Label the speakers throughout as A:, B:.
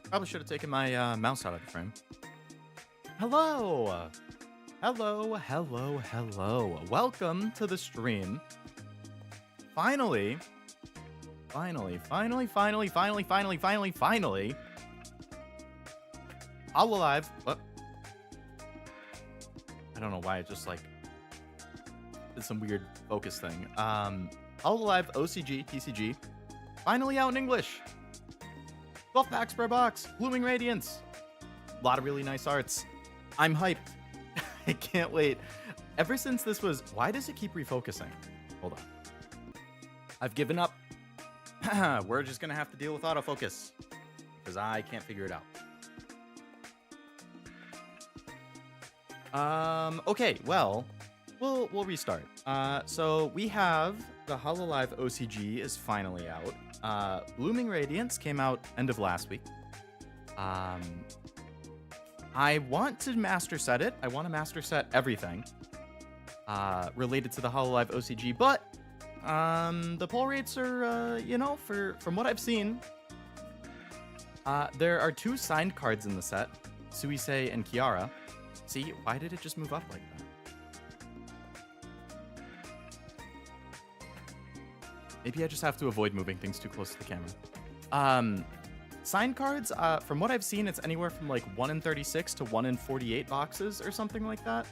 A: Probably should have taken my mouse out of the frame. Hello! Hello, hello, hello. Welcome to the stream. Finally. Hololive What? I don't know why it just like did some weird focus thing. Hololive OCG TCG finally out in English. 12 packs per box. Blooming Radiance. A lot of really nice arts. I'm hyped. I can't wait. Ever since this was... Why does it keep refocusing? Hold on. I've given up. We're just going to have to deal with autofocus. Because I can't figure it out. Okay, well, we'll restart. So we have the Hololive OCG is finally out. Blooming Radiance came out end of last week. I want to master set it. I want to master set everything related to the Hololive OCG, but the pull rates are, you know, from what I've seen, there are 2 signed cards in the set, Suisei and Kiara. See, why did it just move up like that? Maybe I just have to avoid moving things too close to the camera. Signed cards, from what I've seen, it's anywhere from like 1 in 36 to 1 in 48 boxes or something like that,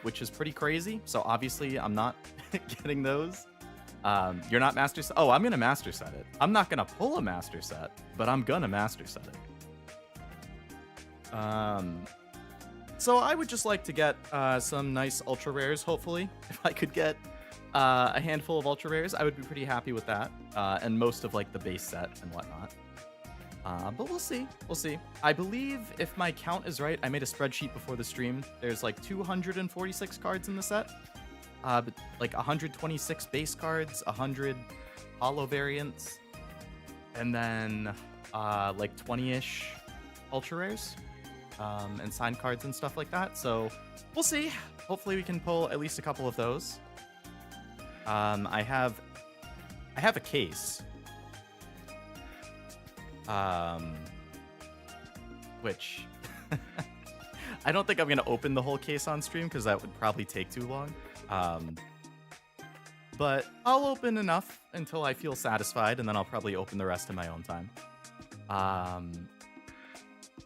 A: which is pretty crazy. So obviously I'm not getting those. You're not master set. Oh, I'm going to master set it. I'm not going to pull a master set, but I'm going to master set it. So I would just like to get some nice ultra rares, hopefully. If I could get a handful of ultra rares, I would be pretty happy with that. And most of like the base set and whatnot. But we'll see. We'll see. I believe if my count is right, I made a spreadsheet before the stream. There's like 246 cards in the set. But like 126 base cards, 100 holo variants, and then like 20-ish ultra rares. And signed cards and stuff like that. So we'll see. Hopefully we can pull at least a couple of those. I have a case. Which I don't think I'm gonna open the whole case on stream because that would probably take too long. But I'll open enough until I feel satisfied, and then I'll probably open the rest in my own time.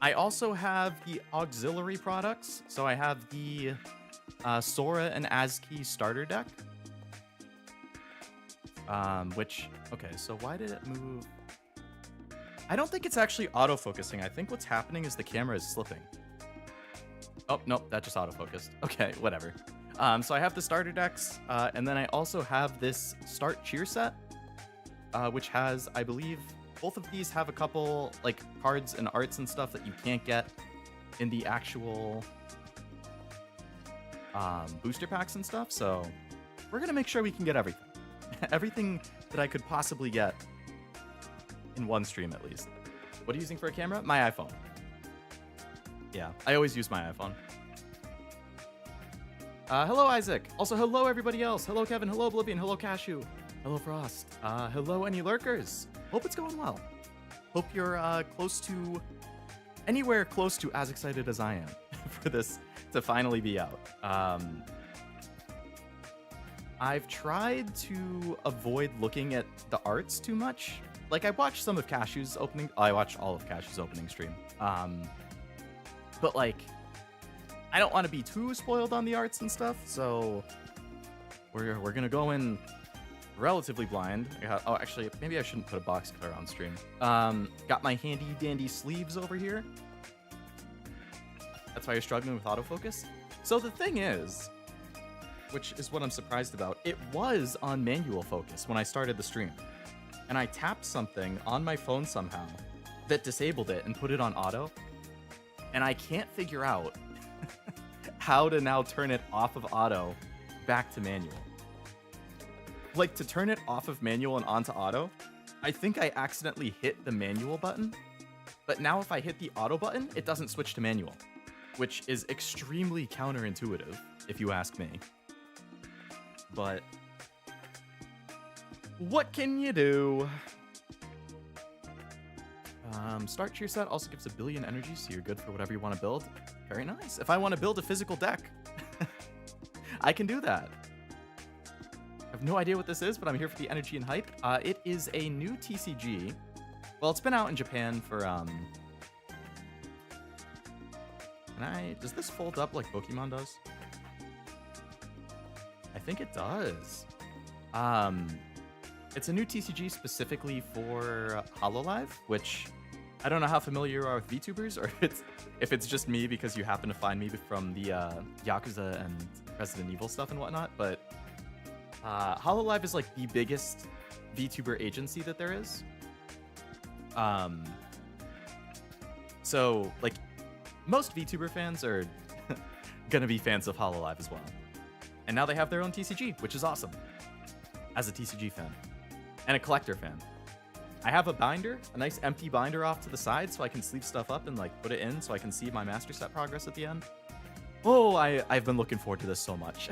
A: I also have the auxiliary products. So I have the Sora and Azki starter deck. Which, okay, so why did it move? I don't think it's actually autofocusing. I think what's happening is the camera is slipping. Oh, nope, that just autofocused. Okay, whatever. So I have the starter decks, and then I also have this start cheer set, which has, I believe, both of these have a couple like cards and arts and stuff that you can't get in the actual booster packs and stuff. So we're gonna make sure we can get everything. Everything that I could possibly get in one stream at least. What are you using for a camera? My iPhone. Yeah, I always use my iPhone. Hello, Isaac. Also, hello, everybody else. Hello, Kevin. Hello, Oblivion. Hello, Cashew. Hello, Frost. Hello, any lurkers. Hope it's going well. Hope you're anywhere close to as excited as I am for this to finally be out. I've tried to avoid looking at the arts too much. Like, I watched some of Cashew's opening. I watched all of Cashew's opening stream. But like, I don't want to be too spoiled on the arts and stuff, so we're gonna go in relatively blind. Oh, actually, maybe I shouldn't put a box cutter on stream. Got my handy dandy sleeves over here. That's why you're struggling with autofocus. So the thing is, which is what I'm surprised about, it was on manual focus when I started the stream. And I tapped something on my phone somehow that disabled it and put it on auto. And I can't figure out how to now turn it off of auto back to manual. Like, to turn it off of manual and onto auto, I think I accidentally hit the manual button. But now if I hit the auto button, it doesn't switch to manual, which is extremely counterintuitive, if you ask me. But what can you do? Start cheer set also gives 1 billion energy, so you're good for whatever you want to build. Very nice. If I want to build a physical deck, I can do that. I have no idea what this is, but I'm here for the energy and hype. It is a new TCG. Well, it's been out in Japan for, does this fold up like Pokemon does? I think it does. It's a new TCG specifically for Hololive, which I don't know how familiar you are with VTubers, or if it's just me because you happen to find me from the Yakuza and Resident Evil stuff and whatnot, but Hololive is like the biggest VTuber agency that there is. So like most VTuber fans are gonna be fans of Hololive as well. And now they have their own TCG, which is awesome as a TCG fan and a collector fan. I have a binder, a nice empty binder off to the side so I can sleeve stuff up and like put it in so I can see my master set progress at the end. Oh, I've been looking forward to this so much.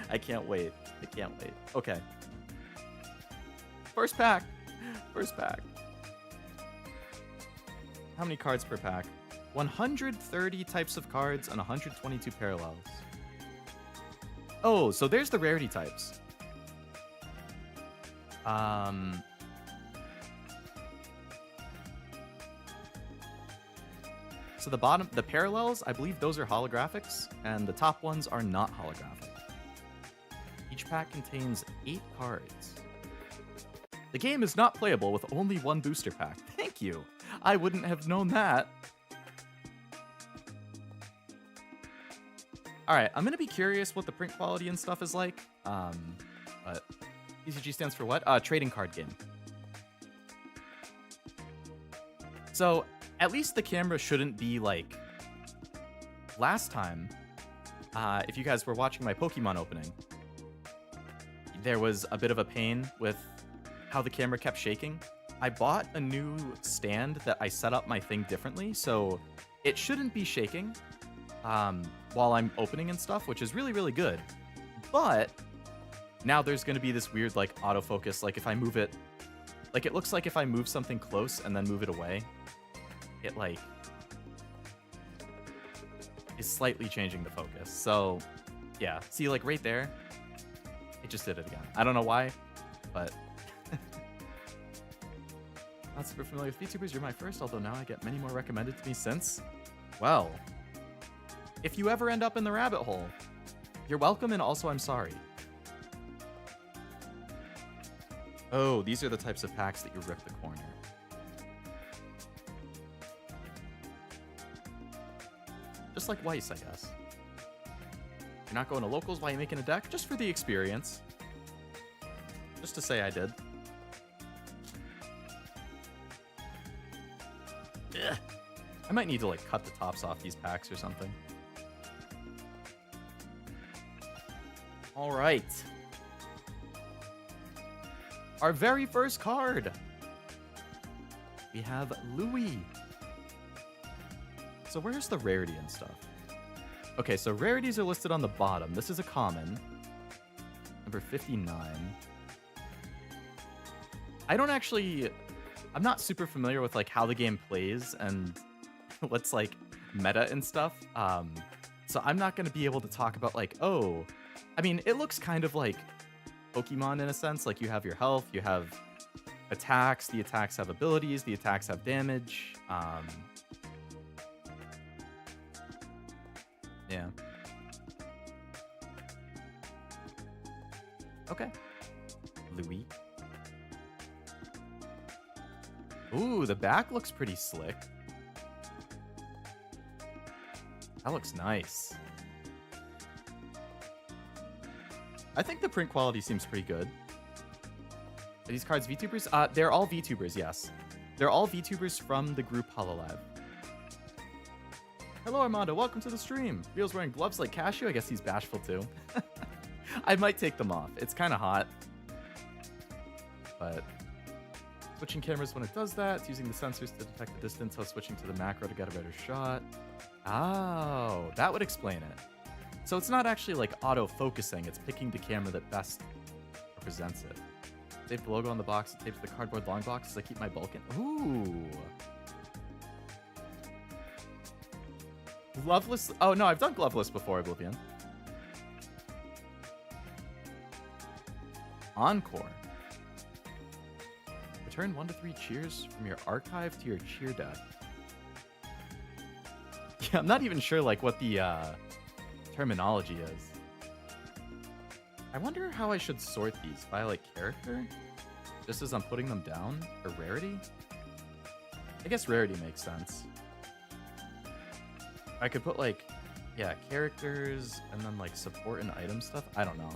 A: I can't wait. I can't wait. Okay. First pack. First pack. How many cards per pack? 130 types of cards and 122 parallels. Oh, so there's the rarity types. So the parallels, I believe those are holographics, and the top ones are not holographic. Each pack contains 8 cards. The game is not playable with only 1 booster pack. Thank you. I wouldn't have known that. All right, I'm gonna be curious what the print quality and stuff is like. But TCG stands for what? Trading card game. So at least the camera shouldn't be like last time. If you guys were watching my Pokemon opening, there was a bit of a pain with how the camera kept shaking. I bought a new stand that I set up my thing differently, so it shouldn't be shaking while I'm opening and stuff, which is really, really good. But now there's going to be this weird like autofocus, like if I move it, like it looks like if I move something close and then move it away, it like is slightly changing the focus. So yeah, see like right there, it just did it again. I don't know why, but not super familiar with VTubers. You're my first, although now I get many more recommended to me since. Well, if you ever end up in the rabbit hole, you're welcome, and also I'm sorry. Oh, these are the types of packs that you rip the corner. Just like Weiss, I guess. You're not going to locals while you're making a deck? Just for the experience. Just to say I did. Ugh. I might need to like cut the tops off these packs or something. All right. Our very first card. We have Louis. So where's the rarity and stuff? Okay, so rarities are listed on the bottom. This is a common. Number 59. I'm not super familiar with like how the game plays and what's like meta and stuff. So I'm not going to be able to talk about like, oh, I mean, it looks kind of like Pokemon in a sense. Like you have your health, you have attacks, the attacks have abilities, the attacks have damage. Yeah. Okay. Louis. Ooh, the back looks pretty slick. That looks nice. I think the print quality seems pretty good. Are these cards VTubers? They're all VTubers, yes. They're all VTubers from the group Hololive. Hello, Armando. Welcome to the stream. Rio's wearing gloves like Cashew. I guess he's bashful, too. I might take them off. It's kind of hot. But switching cameras when it does that. It's using the sensors to detect the distance. So switching to the macro to get a better shot. Oh, that would explain it. So it's not actually like auto-focusing. It's picking the camera that best represents it. Tape the logo on the box. Tape to the cardboard long box as I keep my bulk in. Ooh. Loveless. Oh, no, I've done Gloveless before, Oblivion. Encore. Return 1 to 3 cheers from your archive to your cheer deck. Yeah, I'm not even sure like what the terminology is. I wonder how I should sort these by like character, just as I'm putting them down, or rarity. I guess rarity makes sense. I could put like, yeah, characters and then like support and item stuff. I don't know.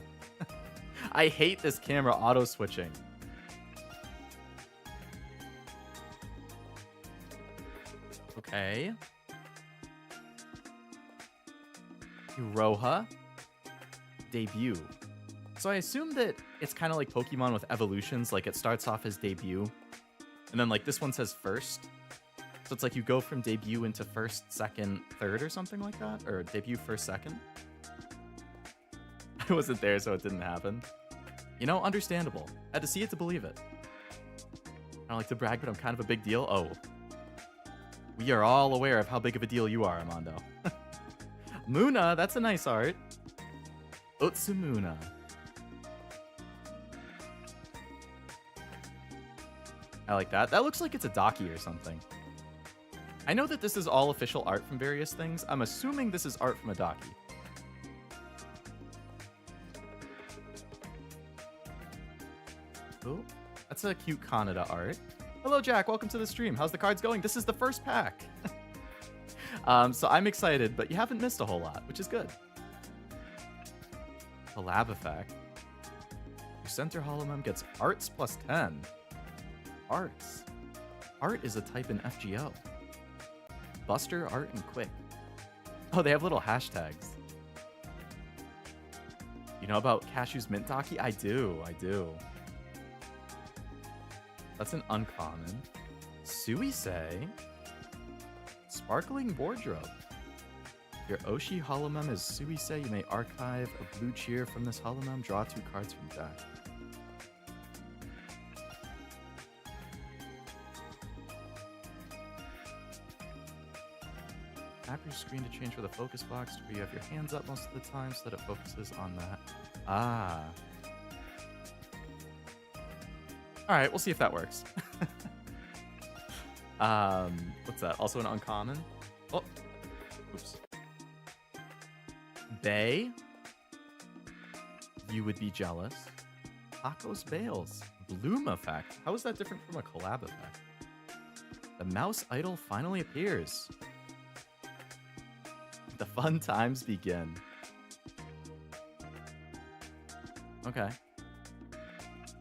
A: I hate this camera auto switching. Okay. Roha. Debut. So I assume that it's kind of like Pokemon with evolutions. Like it starts off as debut. And then like this one says first. So it's like you go from debut into first, second, third or something like that. Or debut, first, second. I wasn't there, so it didn't happen. You know, understandable. Had to see it to believe it. I don't like to brag, but I'm kind of a big deal. Oh. We are all aware of how big of a deal you are, Armando. Muna, that's a nice art. Utsumuna. I like that. That looks like it's a Daki or something. I know that this is all official art from various things. I'm assuming this is art from a Daki. Oh, that's a cute Kaneda art. Hello, Jack. Welcome to the stream. How's the cards going? This is the first pack. So I'm excited, but you haven't missed a whole lot, which is good. Collab effect. Your center holomem gets arts plus 10. Arts. Art is a type in FGO. Buster, art, and quick. Oh, they have little hashtags. You know about Cashew's Mint Daki? I do. That's an uncommon. Suisei. Sparkling Wardrobe. If your Oshi holomem is Suisei, you may archive a blue cheer from this holomem. Draw 2 cards from deck. Tap your screen to change for the focus box where you have your hands up most of the time so that it focuses on that. Ah. Alright, we'll see if that works. What's that? Also an uncommon? Oh, oops. Bay. You would be jealous. Tacos Bales. Bloom effect. How is that different from a collab effect? The mouse idol finally appears. The fun times begin. Okay.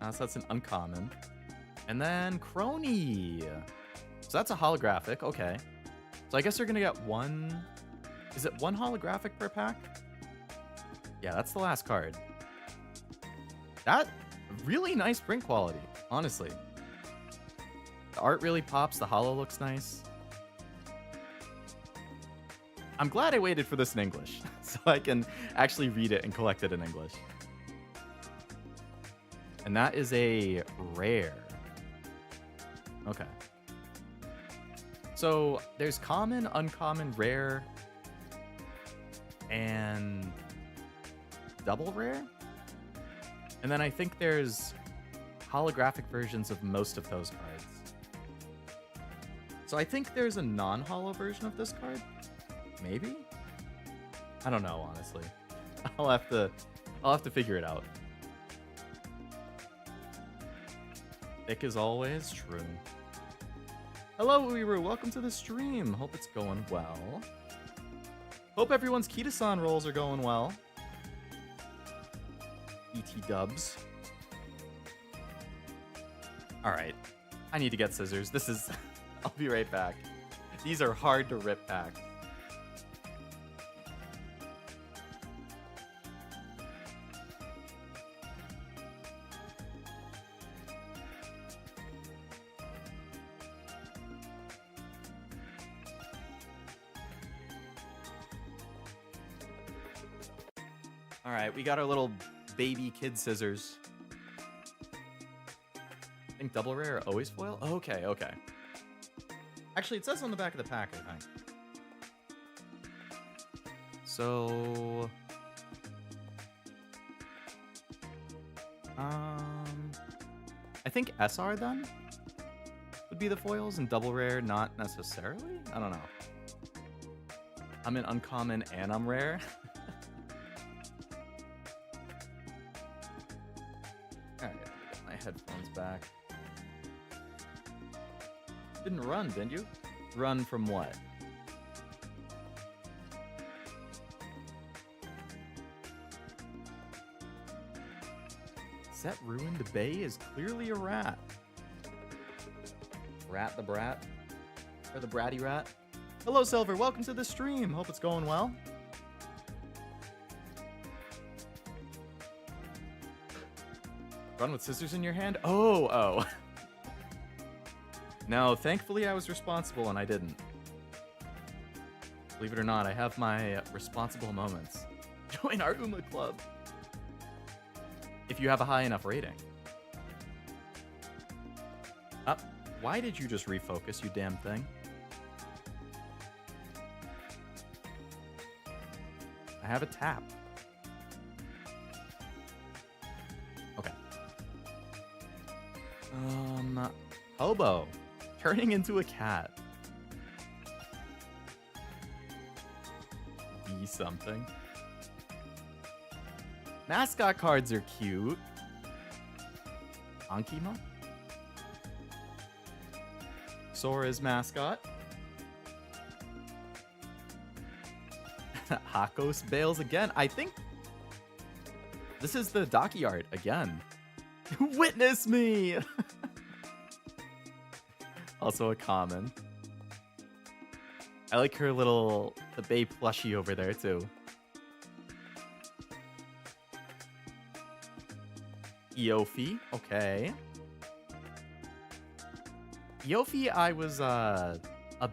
A: So that's an uncommon. And then Crony. So that's a holographic. Okay. So I guess you're going to get one... Is it one holographic per pack? Yeah, that's the last card. That really nice print quality, honestly. The art really pops. The holo looks nice. I'm glad I waited for this in English so I can actually read it and collect it in English. And that is a rare. Okay. So there's common, uncommon, rare, and double rare. And then I think there's holographic versions of most of those cards. So I think there's a non-holo version of this card. Maybe? I don't know, honestly. I'll have to figure it out. Thick as always, true. Hello, Uiru. Welcome to the stream. Hope it's going well. Hope everyone's Kita-san rolls are going well. ET dubs. Alright. I need to get scissors. This is... I'll be right back. These are hard to rip packs. Alright, we got our little baby kid scissors. think double rare are always foil? Okay, okay. Actually, it says on the back of the pack, I think. So... I think SR then would be the foils, and double rare not necessarily? I don't know. I'm an uncommon and I'm rare. Alright, get my headphones back. Didn't run, didn't you? Run from what? Set ruined bay is clearly a rat. Rat the brat. Or the bratty rat. Hello, Silver. Welcome to the stream. Hope it's going well. Run with scissors in your hand? Oh. No, thankfully I was responsible and I didn't. Believe it or not, I have my responsible moments. Join our Uma Club. If you have a high enough rating. Why did you just refocus, you damn thing? I have a tap. Okay. Hobo. Turning into a cat. Be something. Mascot cards are cute. Ankima? Sora's mascot. Hakos bails again. I think this is the Daki art again. Witness me! Also a common. I like her little, the Bay plushie over there too. Yofi, okay. Yofi, I was a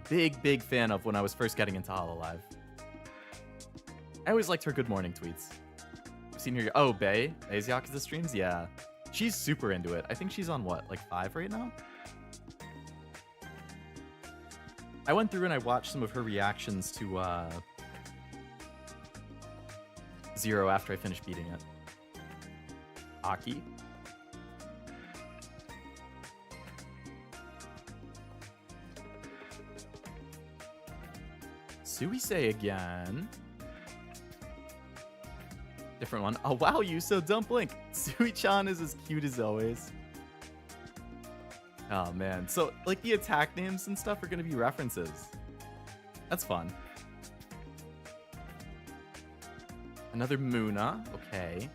A: big fan of when I was first getting into Hololive. I always liked her good morning tweets. I've seen her. Oh, Bay? Bay's Yakuza streams? Yeah. She's super into it. I think she's on what, like 5 right now? I went through and I watched some of her reactions to Zero after I finished beating it. Aki. Suisei again. Different one. Oh, wow, you so dump Link. Sui-chan is as cute as always. Oh, man. So, like, the attack names and stuff are going to be references. That's fun. Another Muna. Okay.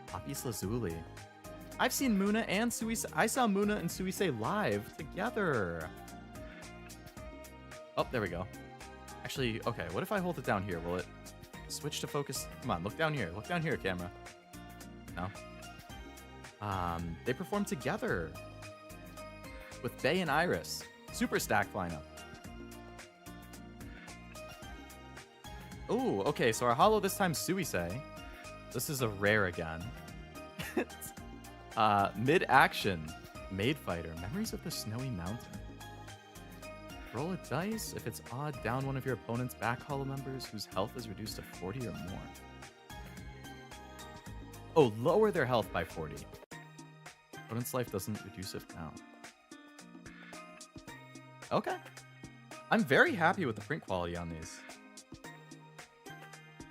A: Poppies Lazuli. I've seen Muna and Suisei. I saw Muna and Suisei live together. Oh, there we go. Actually, okay, what if I hold it down here? Will it switch to focus? Come on, look down here. Look down here, camera. No? They performed together with Bay and Iris. Super stacked lineup. Ooh, okay, so our holo this time Suisei. This is a rare again. Mid-action. Maid Fighter. Memories of the Snowy Mountain. Roll a dice. If it's odd, down one of your opponent's back holo members whose health is reduced to 40 or more. Oh, lower their health by 40. Opponent's life doesn't reduce if down. Okay. I'm very happy with the print quality on these.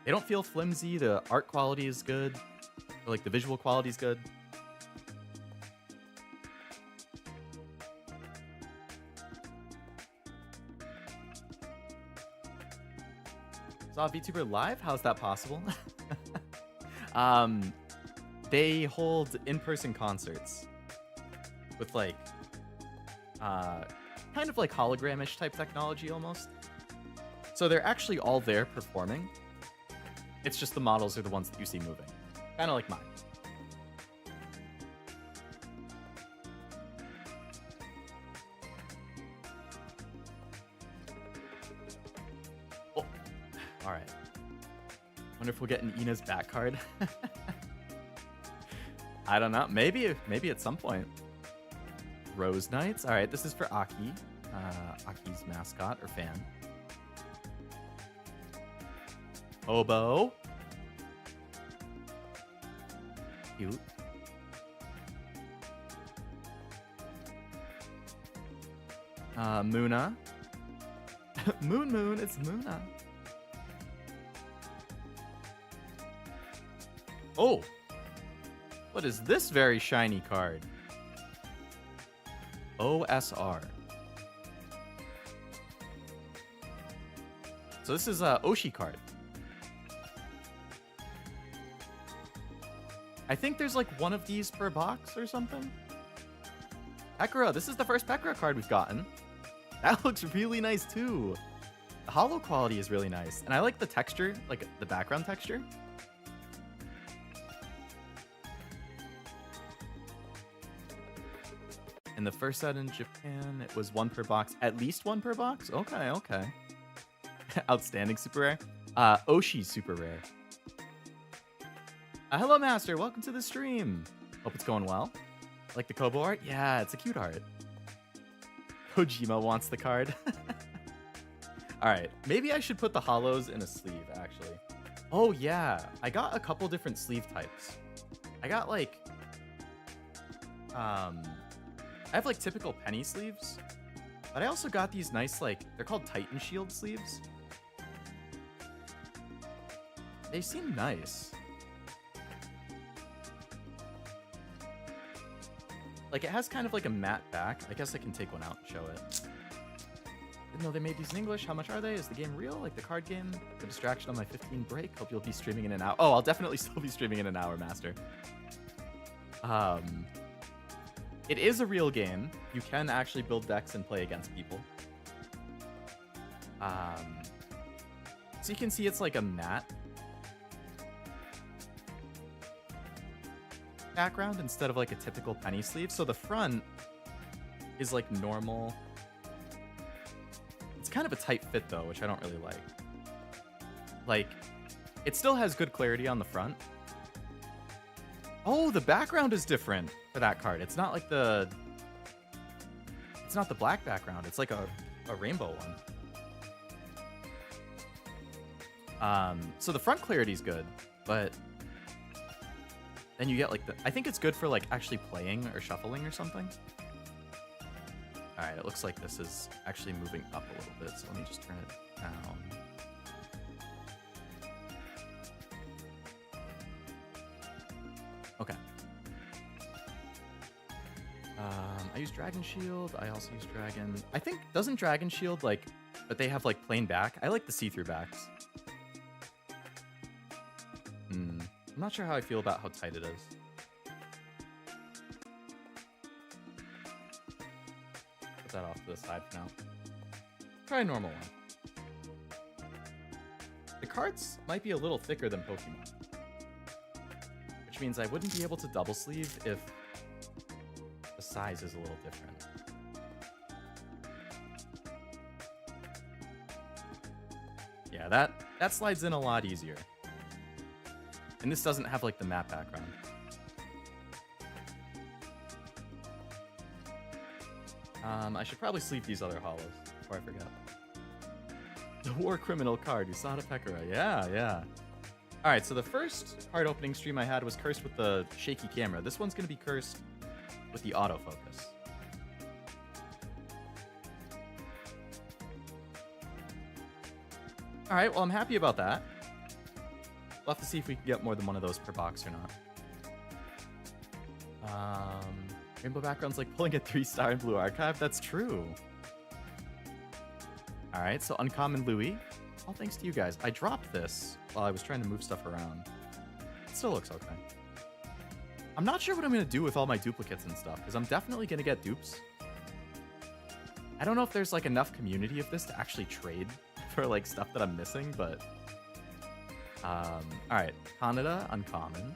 A: They don't feel flimsy. The art quality is good. Or like the visual quality is good. Saw VTuber live? How's that possible? They hold in-person concerts with like kind of like hologram-ish type technology almost. So they're actually all there performing. It's just the models are the ones that you see moving. Kind of like mine. Oh, all right. Wonder if we'll get an Ina's back card. I don't know. Maybe at some point. Rose Knights. All right, this is for Aki. Aki's mascot or fan. Oboe. Cute. Muna. Moon, it's Muna. Oh! What is this very shiny card? OSR. So this is a Oshi card. I think there's like one of these per box or something. Pekora, this is the first Pekora card we've gotten. That looks really nice too. The holo quality is really nice. And I like the texture, like the background texture. In the first set in Japan, it was one per box. At least one per box? Okay, okay. Outstanding super rare. Oshi super rare. Hello, Master. Welcome to the stream. Hope it's going well. Like the Kobo art? Yeah, it's a cute art. Kojima wants the card. All right, maybe I should put the holos in a sleeve, actually. Oh, yeah. I got a couple different sleeve types. I got, like... I have, like, typical penny sleeves. But I also got these nice, like... They're called Titan Shield sleeves. They seem nice. Like, it has kind of like a matte back. I guess I can take one out and show it. Didn't know they made these in English. How much are they? Is the game real? Like the card game? The distraction on my 15 break? Hope you'll be streaming in an hour. Oh, I'll definitely still be streaming in an hour, Master. It is a real game. You can actually build decks and play against people. So you can see it's like a matte background instead of like a typical penny sleeve. So the front is like normal. It's kind of a tight fit though, which I don't really like. Like, it still has good clarity on the front. Oh, the background is different for that card. It's not like the... It's not the black background. It's like a rainbow one. So the front clarity is good, but then you get like the... I think it's good for like actually playing or shuffling or something. All right, it looks like this is actually moving up a little bit. So let me just turn it down. Okay. I use Dragon Shield. I also use Dragon. I think, doesn't Dragon Shield like, but they have like plain back. I like the see-through backs. I'm not sure how I feel about how tight it is. Put that off to the side for now. Try a normal one. The cards might be a little thicker than Pokemon, which means I wouldn't be able to double sleeve if the size is a little different. Yeah, that slides in a lot easier. And this doesn't have like the matte background. I should probably sleeve these other hollows before I forget. The War Criminal card, Usada Pekora. Yeah. Alright, so the first card opening stream I had was cursed with the shaky camera. This one's going to be cursed with the autofocus. Alright, well I'm happy about that. We'll have to see if we can get more than one of those per box or not. Rainbow background's like pulling a 3-star in Blue Archive. That's true. Alright, so Uncommon Louis. All thanks to you guys. I dropped this while I was trying to move stuff around. It still looks okay. I'm not sure what I'm going to do with all my duplicates and stuff, because I'm definitely going to get dupes. I don't know if there's like enough community of this to actually trade for like stuff that I'm missing, but... Alright, Kaneda, Uncommon.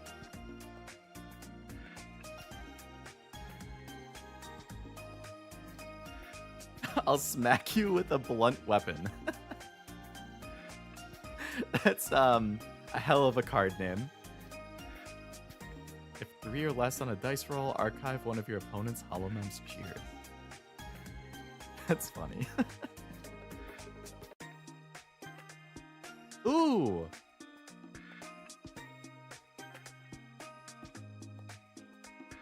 A: I'll smack you with a blunt weapon. That's a hell of a card name. 3 or less on a dice roll. Archive one of your opponent's Holomems cheered. That's funny. Ooh!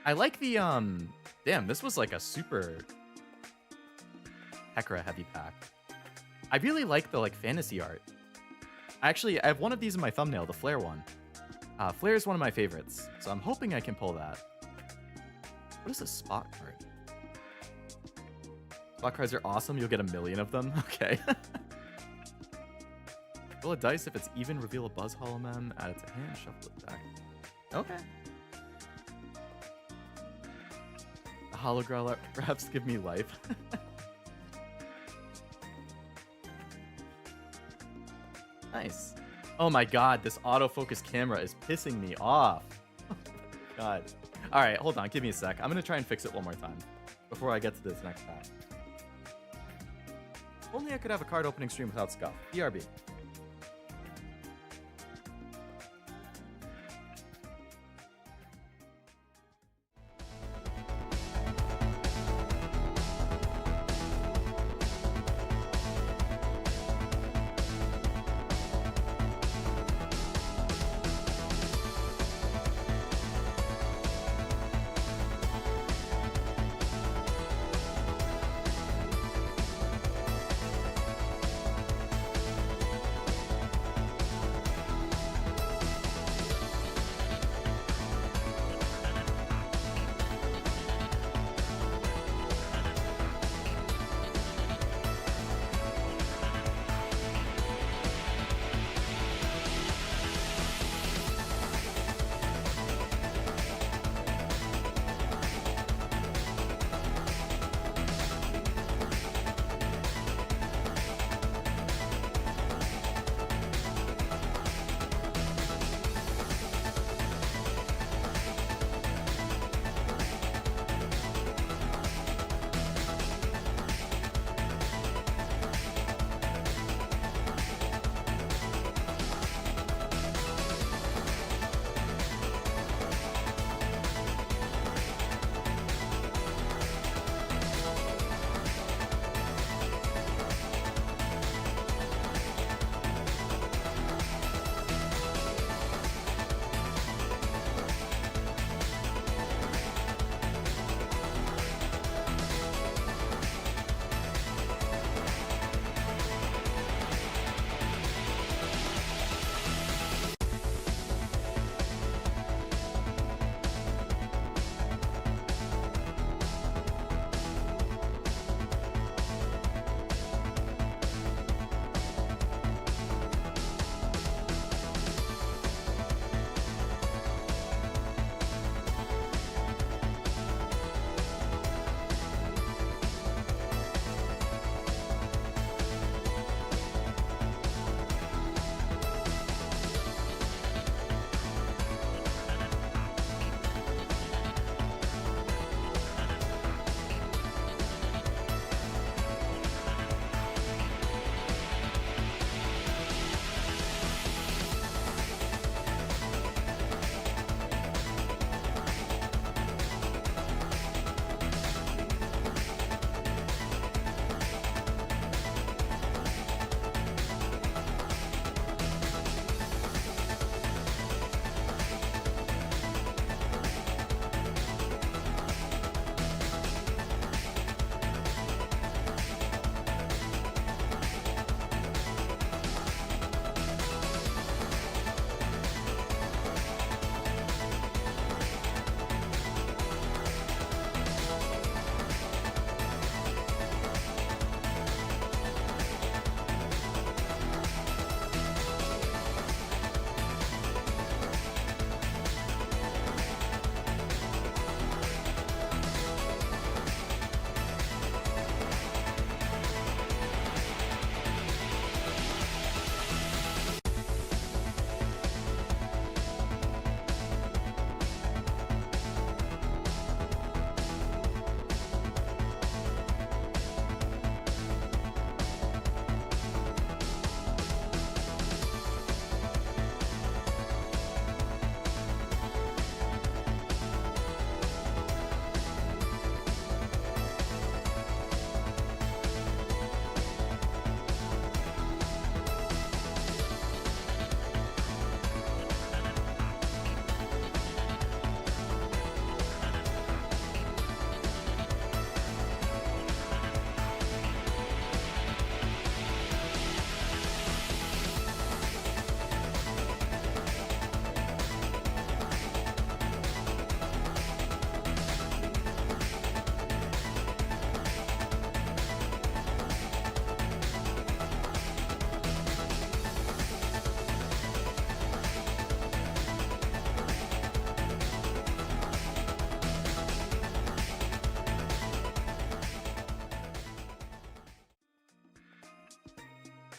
A: I like the, damn, this was like a super Hekra heavy pack. I really like the, like, fantasy art. Actually, I have one of these in my thumbnail, the Flare one. Flare is one of my favorites, so I'm hoping I can pull that. What is a spot card? Spot cards are awesome. You'll get 1 million of them. Okay. Roll a dice. If it's even, reveal a Buzz Holomem. Add it to hand. Shuffle it back. Okay. A hologram perhaps give me life. Nice. Oh my god, this autofocus camera is pissing me off. Oh my god. Alright, hold on. Give me a sec. I'm going to try and fix it one more time before I get to this next pack. If only I could have a card opening stream without scuff. BRB.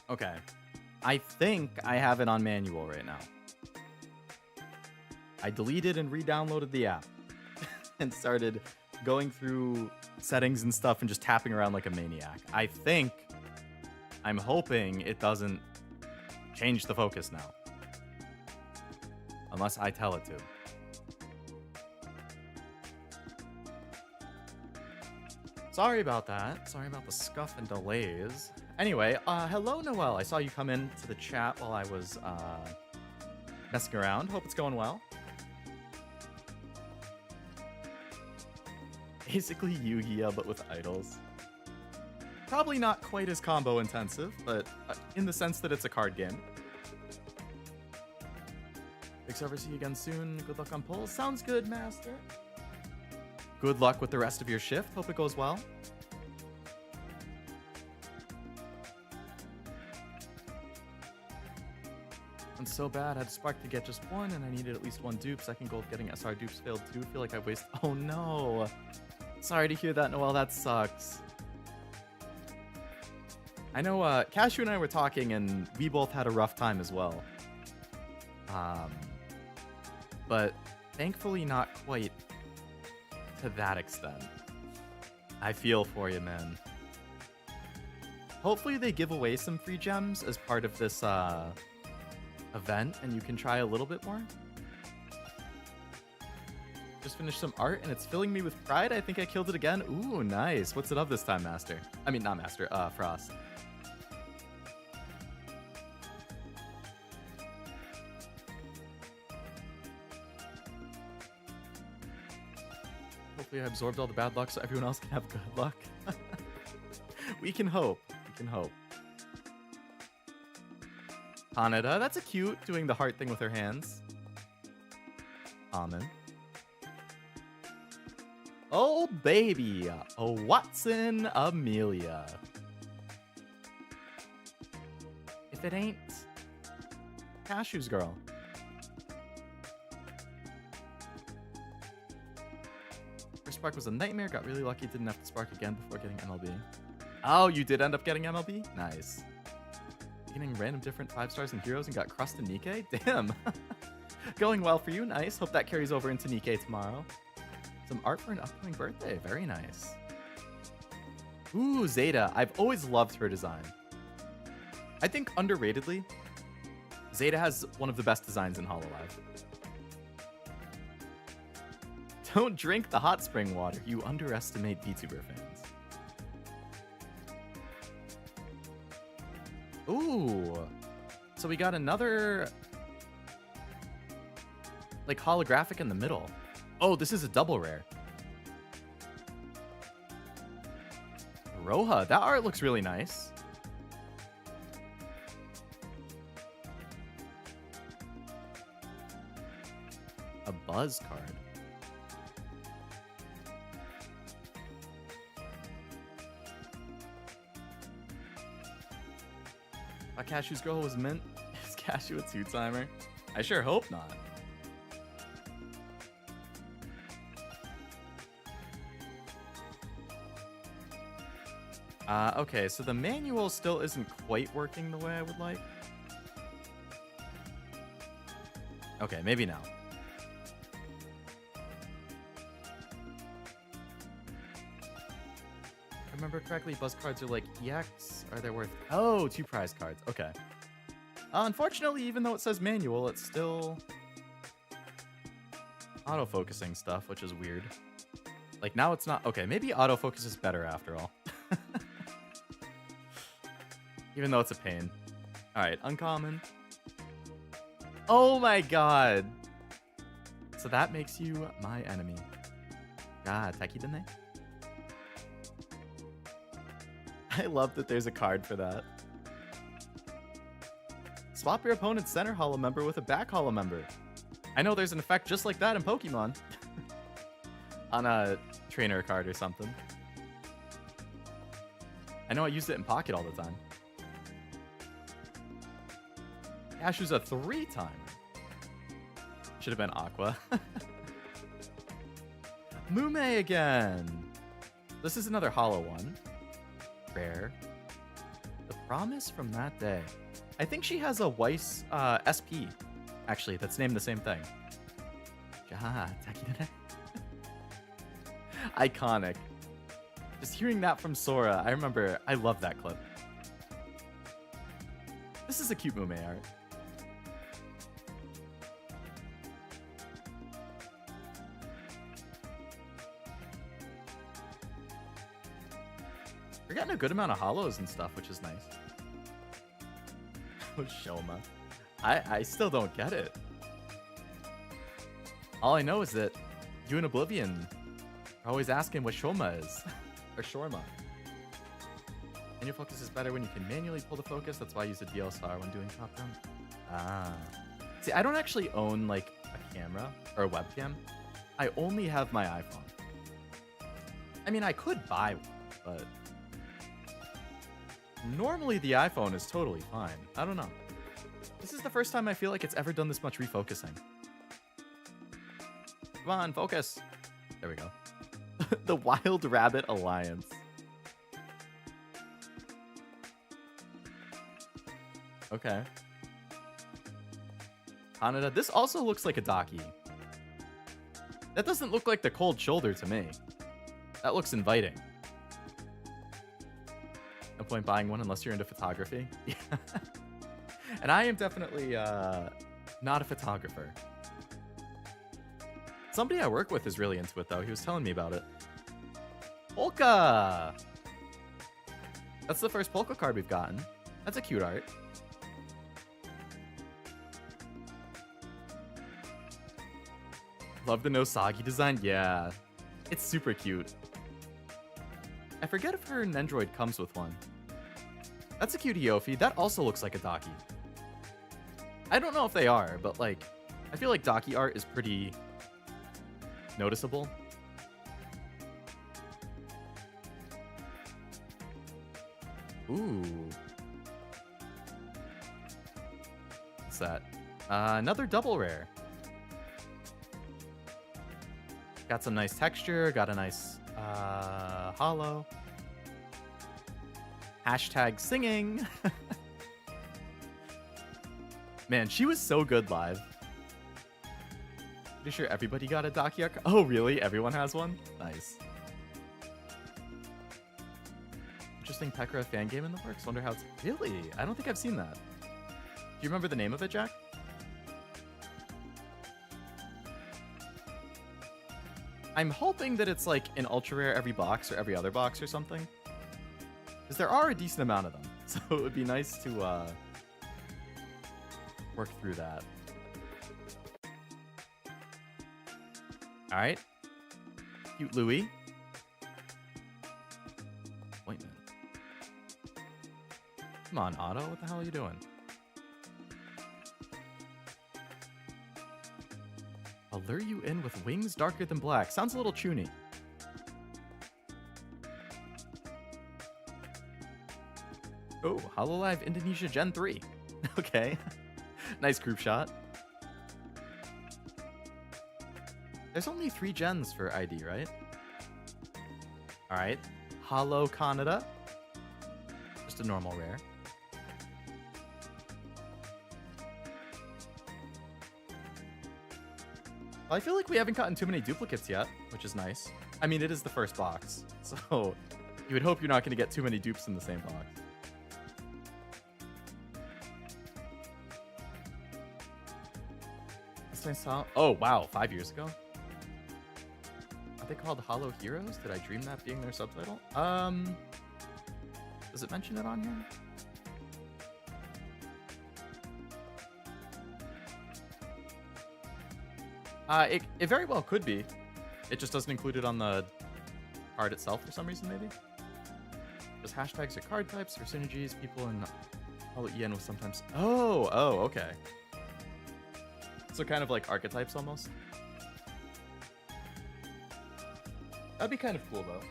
A: Okay. I think I have it on manual right now. I deleted and re-downloaded the app and started going through settings and stuff and just tapping around like a maniac. I'm hoping it doesn't change the focus now. Unless I tell it to. Sorry about that. Sorry about the scuff and delays. Anyway, hello, Noelle. I saw you come in to the chat while I was messing around. Hope it's going well. Basically Yu-Gi-Oh, but with idols. Probably not quite as combo intensive, but in the sense that it's a card game. Big server, see you again soon. Good luck on polls. Sounds good, Master. Good luck with the rest of your shift. Hope it goes well. I'm so bad. I had Spark to get just one, and I needed at least one dupe. Second goal of getting SR dupes failed too. Feel like I wasted. Oh no. Sorry to hear that, Noelle. That sucks. I know Cashew and I were talking, and we both had a rough time as well. But thankfully not quite to that extent. I feel for you, man. Hopefully they give away some free gems as part of this event, and you can try a little bit more. Just finished some art, and it's filling me with pride. I think I killed it again. Ooh, nice. What's it of this time, Master? I mean, not Master, Frost. Hopefully I absorbed all the bad luck so everyone else can have good luck. We can hope. We can hope. Hanada, that's a cute, doing the heart thing with her hands. Amen. Oh, baby. Oh, Watson Amelia. If it ain't Cashew's girl. First spark was a nightmare. Got really lucky. Didn't have to spark again before getting MLB. Oh, you did end up getting MLB? Nice. Getting random different 5 stars and heroes and got crust and Nikkei? Damn. Going well for you. Nice. Hope that carries over into Nikkei tomorrow. Some art for an upcoming birthday. Very nice. Ooh, Zeta. I've always loved her design. I think underratedly, Zeta has one of the best designs in Hololive. Don't drink the hot spring water. You underestimate VTuber fans. Ooh. So we got another like holographic in the middle. Oh, this is a double rare. Roha, that art looks really nice. A Buzz card. Cashew's girl was mint. Is Cashew a 2-timer? I sure hope not. Okay, so the manual still isn't quite working the way I would like. Okay, maybe now. If I remember correctly, buzz cards are like EX. Are they worth... Oh, 2 prize cards. Okay. Unfortunately, even though it says manual, it's still autofocusing stuff, which is weird. Like, now it's not... Okay, maybe autofocus is better after all. Even though it's a pain. Alright, uncommon. Oh my god! So that makes you my enemy. Ah, Taki didn't they? I love that there's a card for that. Swap your opponent's center holo member with a back holo member. I know there's an effect just like that in Pokemon. On a trainer card or something. I know I used it in Pocket all the time. Cashew's a 3-timer. Should have been Aqua. Mume again. This is another hollow one. Rare. The Promise from that day. I think she has a Weiss SP, actually, that's named the same thing. Iconic. Just hearing that from Sora, I remember, I love that clip. This is a cute Mume art. We're getting a good amount of hollows and stuff, which is nice. Oh, Shoma. I still don't get it. All I know is that you and Oblivion are always asking what Shoma is. Or Shorma. And your focus is better when you can manually pull the focus. That's why I use a DSLR when doing top down. Ah. See, I don't actually own like a camera or a webcam. I only have my iPhone. I mean, I could buy one, but normally the iPhone is totally fine. I don't know. This is the first time I feel like it's ever done this much refocusing. Come on, focus. There we go. The Wild Rabbit Alliance. Okay. Kaneda, this also looks like a Daki. That doesn't look like the cold shoulder to me. That looks inviting. No point buying one unless you're into photography. Yeah. And I am definitely not a photographer. Somebody I work with is really into it, though. He was telling me about it. Polka! That's the first Polka card we've gotten. That's a cute art. Love the Nosagi design. Yeah. It's super cute. I forget if her Nendroid comes with one. That's a cute Yofi. That also looks like a Daki. I don't know if they are, but like, I feel like Daki art is pretty noticeable. Ooh. What's that? Another double rare. Got some nice texture, got a nice hollow. Hashtag singing. Man, she was so good live. Pretty sure everybody got a Daki art. Oh, really? Everyone has one? Nice. Interesting Pekra fan game in the works. Wonder how it's... Really? I don't think I've seen that. Do you remember the name of it, Jack? I'm hoping that it's like an ultra rare every box or every other box or something. Because there are a decent amount of them. So it would be nice to work through that. Alright. Cute Louie. Appointment. Come on, Otto. What the hell are you doing? I'll lure you in with wings darker than black. Sounds a little chuny. Oh, Hololive Indonesia Gen 3. Okay. Nice group shot. There's only 3 gens for ID, right? Alright. Holo Kaneda. Just a normal rare. Well, I feel like we haven't gotten too many duplicates yet, which is nice. I mean, it is the first box, so you would hope you're not going to get too many dupes in the same box. Oh, wow. 5 years ago? Are they called Hollow Heroes? Did I dream that being their subtitle? Does it mention it on here? It very well could be. It just doesn't include it on the card itself for some reason, maybe? Because hashtags are card types or synergies. People in Hollow EN will sometimes... Oh, okay. So kind of like archetypes almost. That'd be kind of cool though.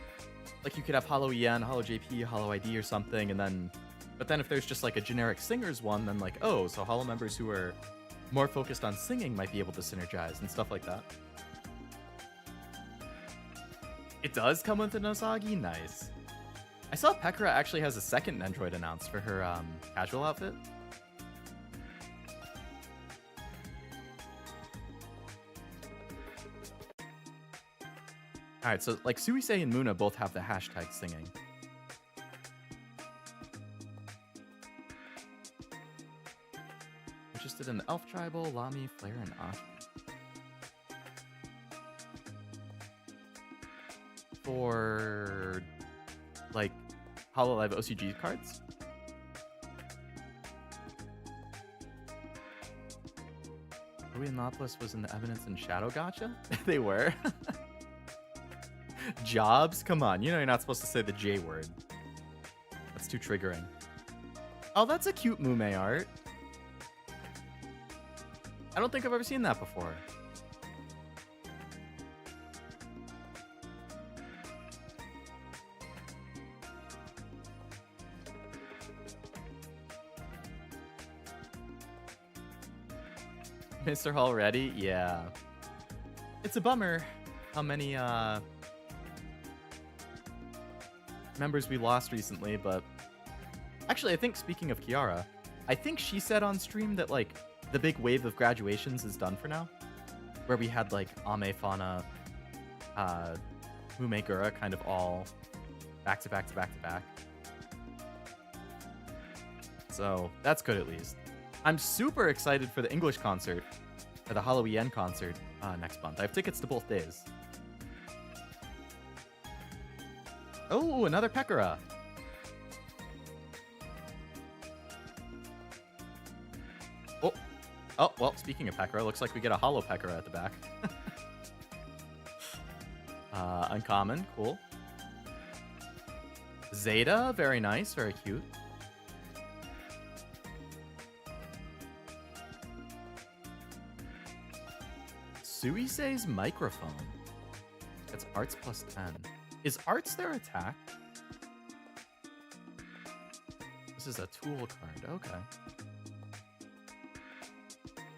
A: Like you could have Hollow EN, Hollow JP, Hollow ID or something, and then... But then if there's just like a generic singers one, then like, oh, so Hollow members who are more focused on singing might be able to synergize and stuff like that. It does come with the Nosagi? Nice. I saw Pekora actually has a second Android announced for her casual outfit. All right, so like Suisei and Muna both have the hashtag singing. Interested in the Elf Tribal, Lami, Flare, and Ash. For like Hololive OCG cards. Louis and Lovelace was in the Evidence and Shadow Gacha? They were. Jobs? Come on, you know you're not supposed to say the J word. That's too triggering. Oh, that's a cute Mume art. I don't think I've ever seen that before. Mr. Hall ready? Yeah. It's a bummer how many members we lost recently, but actually I think speaking of Kiara, I think she said on stream that like the big wave of graduations is done for now. Where we had like Ame, Fauna, Mumegura kind of all back to back to back to back. So that's good at least. I'm super excited for the English concert, or the Halloween concert next month. I have tickets to both days. Oh, another Pekora. Oh, well, speaking of Pekora, looks like we get a hollow Pekora at the back. Uncommon, cool. Zeta, very nice, very cute. Suisei's microphone. That's arts plus 10. Is arts their attack? This is a tool card. Okay.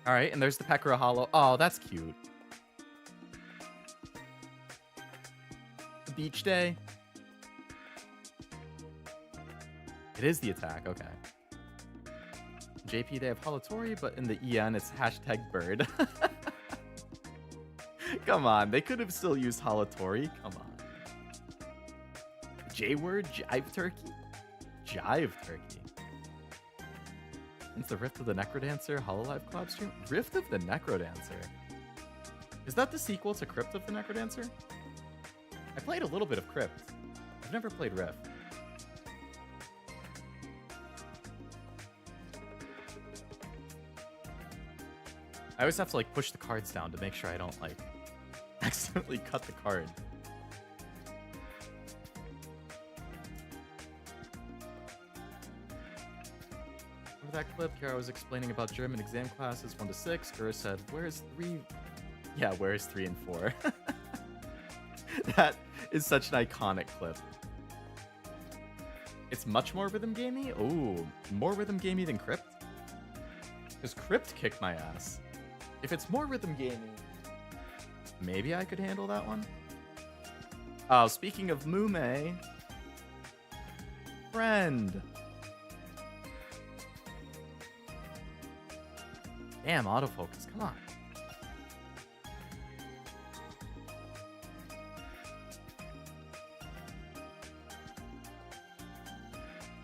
A: All right, and there's the Pekora Hollow. Oh, that's cute. The beach day. It is the attack. Okay. JP, they have Holotori, but in the EN, it's hashtag bird. Come on, they could have still used Holotori. Come on. J-word, jive turkey? Jive turkey. It's the Rift of the Necrodancer Hololive collab stream? Rift of the Necrodancer? Is that the sequel to Crypt of the Necrodancer? I played a little bit of Crypt. I've never played Rift. I always have to like push the cards down to make sure I don't like accidentally cut the card. Remember that clip? Kiara was explaining about German exam classes 1 to 6. Gura said, "Where's 3?" Yeah, where's 3 and 4? That is such an iconic clip. It's much more rhythm gamey? Ooh, more rhythm gamey than Crypt? Because Crypt kicked my ass. If it's more rhythm gamey, maybe I could handle that one. Oh, speaking of Mume, friend. Damn, autofocus, come on.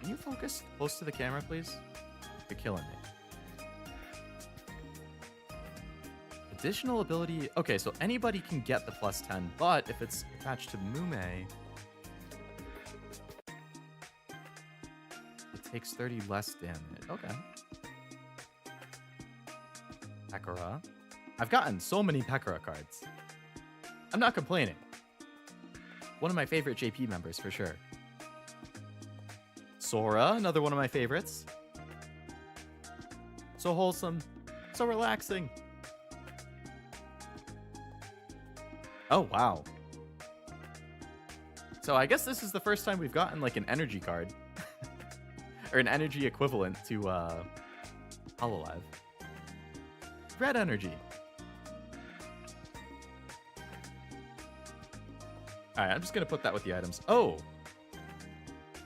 A: Can you focus close to the camera, please? You're killing me. Additional ability. Okay, so anybody can get the plus 10, but if it's attached to Mume, it takes 30 less damage. Okay. Pekora. I've gotten so many Pekora cards. I'm not complaining. One of my favorite JP members for sure. Sora, another one of my favorites. So wholesome, so relaxing. Oh, wow. So I guess this is the first time we've gotten like an energy card. Or an energy equivalent to Hololive. Red energy. Alright, I'm just gonna put that with the items. Oh!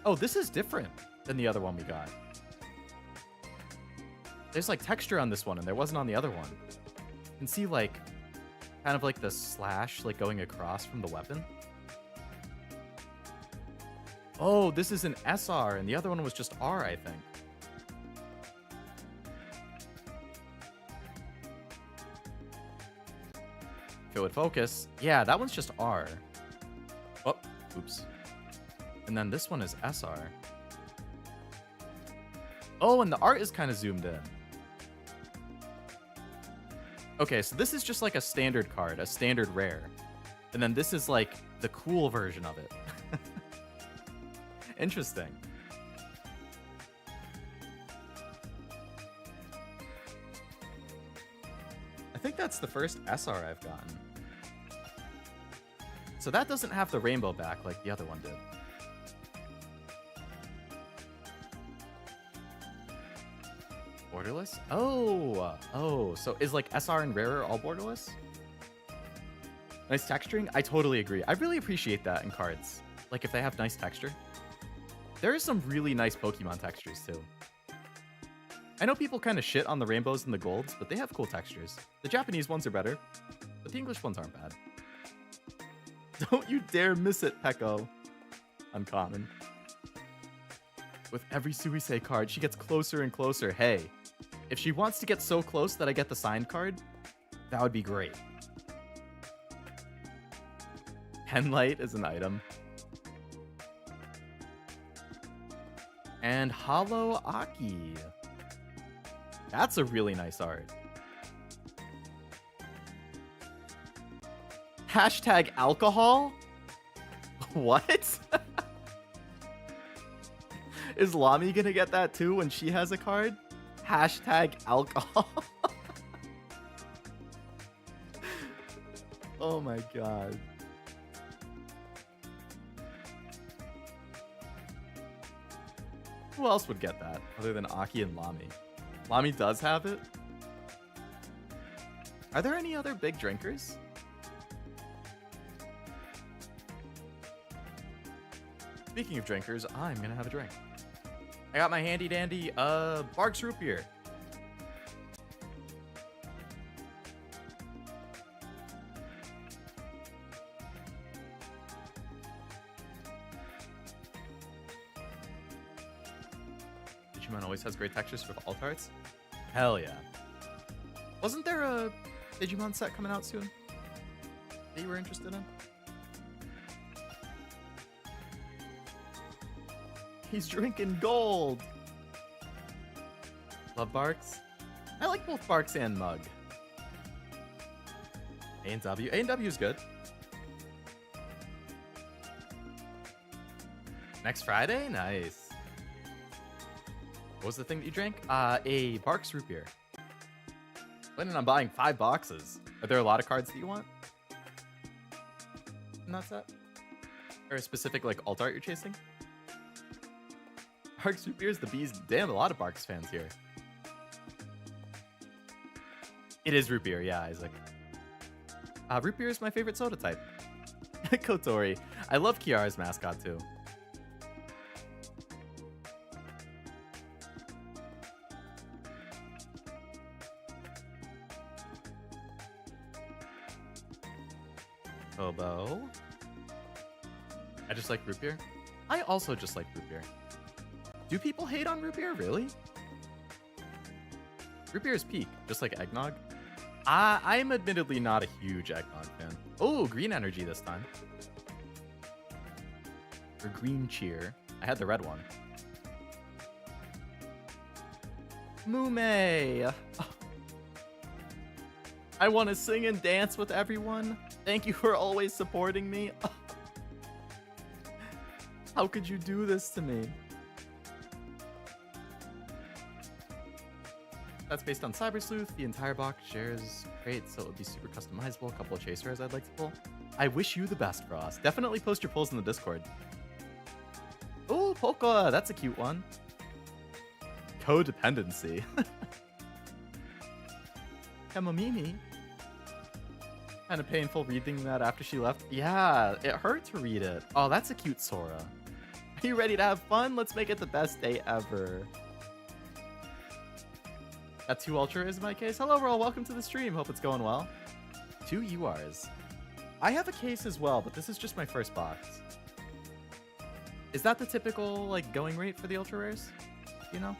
A: Oh, this is different than the other one we got. There's like texture on this one, and there wasn't on the other one. You can see like kind of like the slash like going across from the weapon. Oh, this is an SR, and the other one was just R, I think. If it would focus. Yeah, that one's just R. Oh, oops. And then this one is SR. Oh, and the art is kind of zoomed in. Okay, so this is just like a standard card, a standard rare. And then this is like the cool version of it. Interesting. I think that's the first SR I've gotten. So that doesn't have the rainbow back like the other one did. Borderless? Oh, so is like SR and rarer all borderless? Nice texturing? I totally agree. I really appreciate that in cards. Like if they have nice texture. There are some really nice Pokemon textures too. I know people kind of shit on the rainbows and the golds, but they have cool textures. The Japanese ones are better, but the English ones aren't bad. Don't you dare miss it, Peko. Uncommon. With every Suisei card, she gets closer and closer. Hey, if she wants to get so close that I get the signed card, that would be great. Penlight is an item. And Hollow Aki. That's a really nice art. Hashtag alcohol? What? Is Lami gonna get that too when she has a card? Hashtag alcohol. Oh my god. Who else would get that other than Aki and Lami? Lami does have it? Are there any other big drinkers? Speaking of drinkers, I'm gonna have a drink. I got my handy dandy Barks root beer. Digimon always has great textures for alt arts. Hell yeah. Wasn't there a Digimon set coming out soon that you were interested in? He's drinking gold. Love Barks. I like both Barks and Mug. A&W. A&W is good. Next Friday? Nice. What was the thing that you drank? A Barks root beer. Planning on buying 5 boxes. Are there a lot of cards that you want in that set? Or a specific like alt art you're chasing? Barks root beer is the bees. Damn, a lot of Barks fans here. It is root beer, yeah, Isaac. Root beer is my favorite soda type. Kotori. I love Kiara's mascot too. Hobo. I just like root beer. I also just like root beer. Do people hate on root beer? Really? Root beer is peak, just like eggnog. I'm admittedly not a huge eggnog fan. Oh, green energy this time. Or green cheer. I had the red one. Mume. I want to sing and dance with everyone. Thank you for always supporting me. How could you do this to me? That's based on Cyber Sleuth. The entire box shares crates, so it would be super customizable. A couple of chase rares I'd like to pull. I wish you the best, Frost. Definitely post your pulls in the Discord. Oh, Polka. That's a cute one. Codependency. Hemomimi. Kind of painful reading that after she left. Yeah, it hurt to read it. Oh, that's a cute Sora. Are you ready to have fun? Let's make it the best day ever. Got 2 ultra rares in my case. Hello, Roll. Welcome to the stream. Hope it's going well. 2 URs. I have a case as well, but this is just my first box. Is that the typical like going rate for the ultra rares? You know?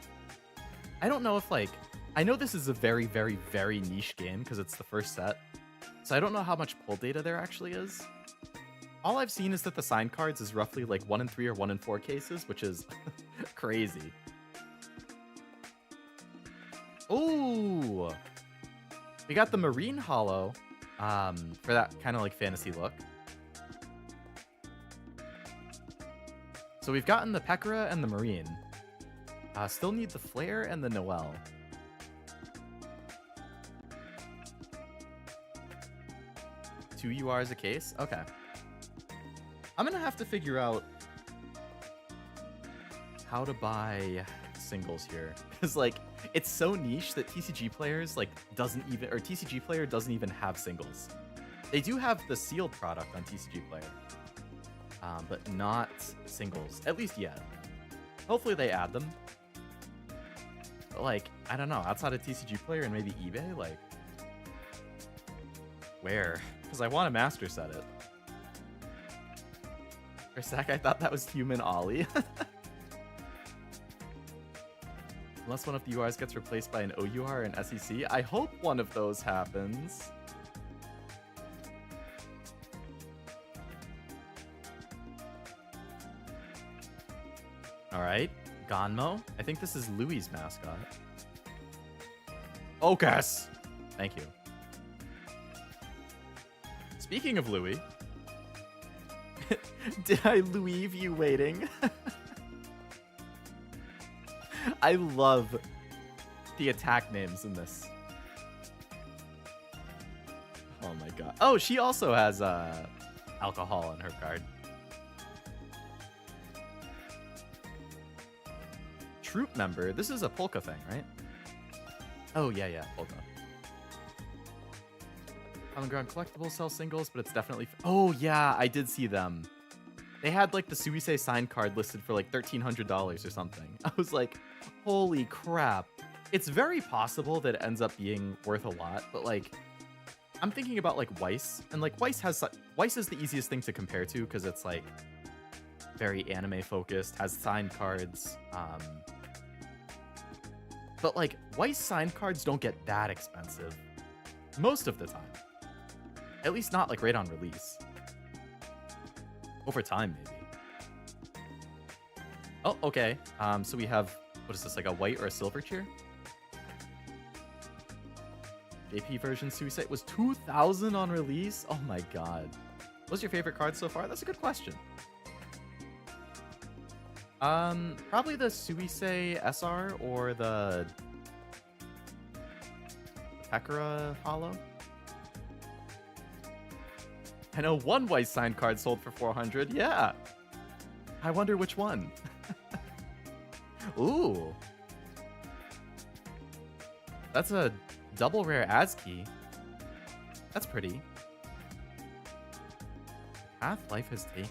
A: I don't know if like... I know this is a very, very, very niche game because it's the first set. So I don't know how much pull data there actually is. All I've seen is that the sign cards is roughly like 1 in 3 or 1 in 4 cases, which is crazy. Ooh! We got the Marine Holo for that kind of like fantasy look. So we've gotten the Pekora and the Marine. Still need the Flare and the Noelle. Two URs a case? Okay. I'm gonna have to figure out how to buy singles here. Because like, it's so niche that TCG players like TCG Player doesn't even have singles. They do have the sealed product on TCG Player. But not singles, at least yet. Hopefully they add them. But like, I don't know, outside of TCG Player and maybe eBay, like, where? Because I want to master set it. For a sec, I thought that was Human Ollie. Unless one of the URs gets replaced by an OUR and SEC. I hope one of those happens. Alright, Gonmo. I think this is Louis' mascot. Ocas! Thank you. Speaking of Louis, did I leave you waiting? I love the attack names in this. Oh my god. Oh, she also has alcohol in her card. Troop member. This is a polka thing, right? Oh, yeah, polka. Common Ground collectibles sell singles, but it's definitely... Oh, yeah, I did see them. They had, like, the Suisei sign card listed for, like, $1,300 or something. I was like, holy crap. It's very possible that it ends up being worth a lot, but, like, I'm thinking about, like, Weiss. And, like, Weiss is the easiest thing to compare to, because it's, like, very anime-focused, has signed cards. But, like, Weiss signed cards don't get that expensive. Most of the time. At least not, like, right on release. Over time, maybe. Oh, okay. So we have, what is this, like a white or a silver cheer? JP version Suicide was 2,000 on release? Oh my god. What's your favorite card so far? That's a good question. Probably the Suisei SR or the Pekora Holo. I know one white signed card sold for 400. Yeah. I wonder which one. Ooh. That's a double rare ASCII. That's pretty. Path life has taken.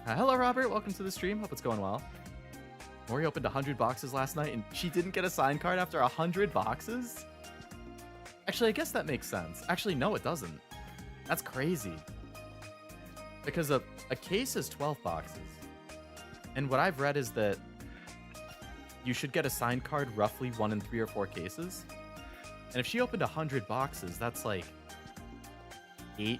A: Hello, Robert. Welcome to the stream. Hope it's going well. Mori opened 100 boxes last night, and she didn't get a signed card after 100 boxes? Actually, I guess that makes sense. Actually, no, it doesn't. That's crazy. Because a case is 12 boxes. And what I've read is that you should get a signed card roughly 1 in 3 or 4 cases. And if she opened 100 boxes, that's like 8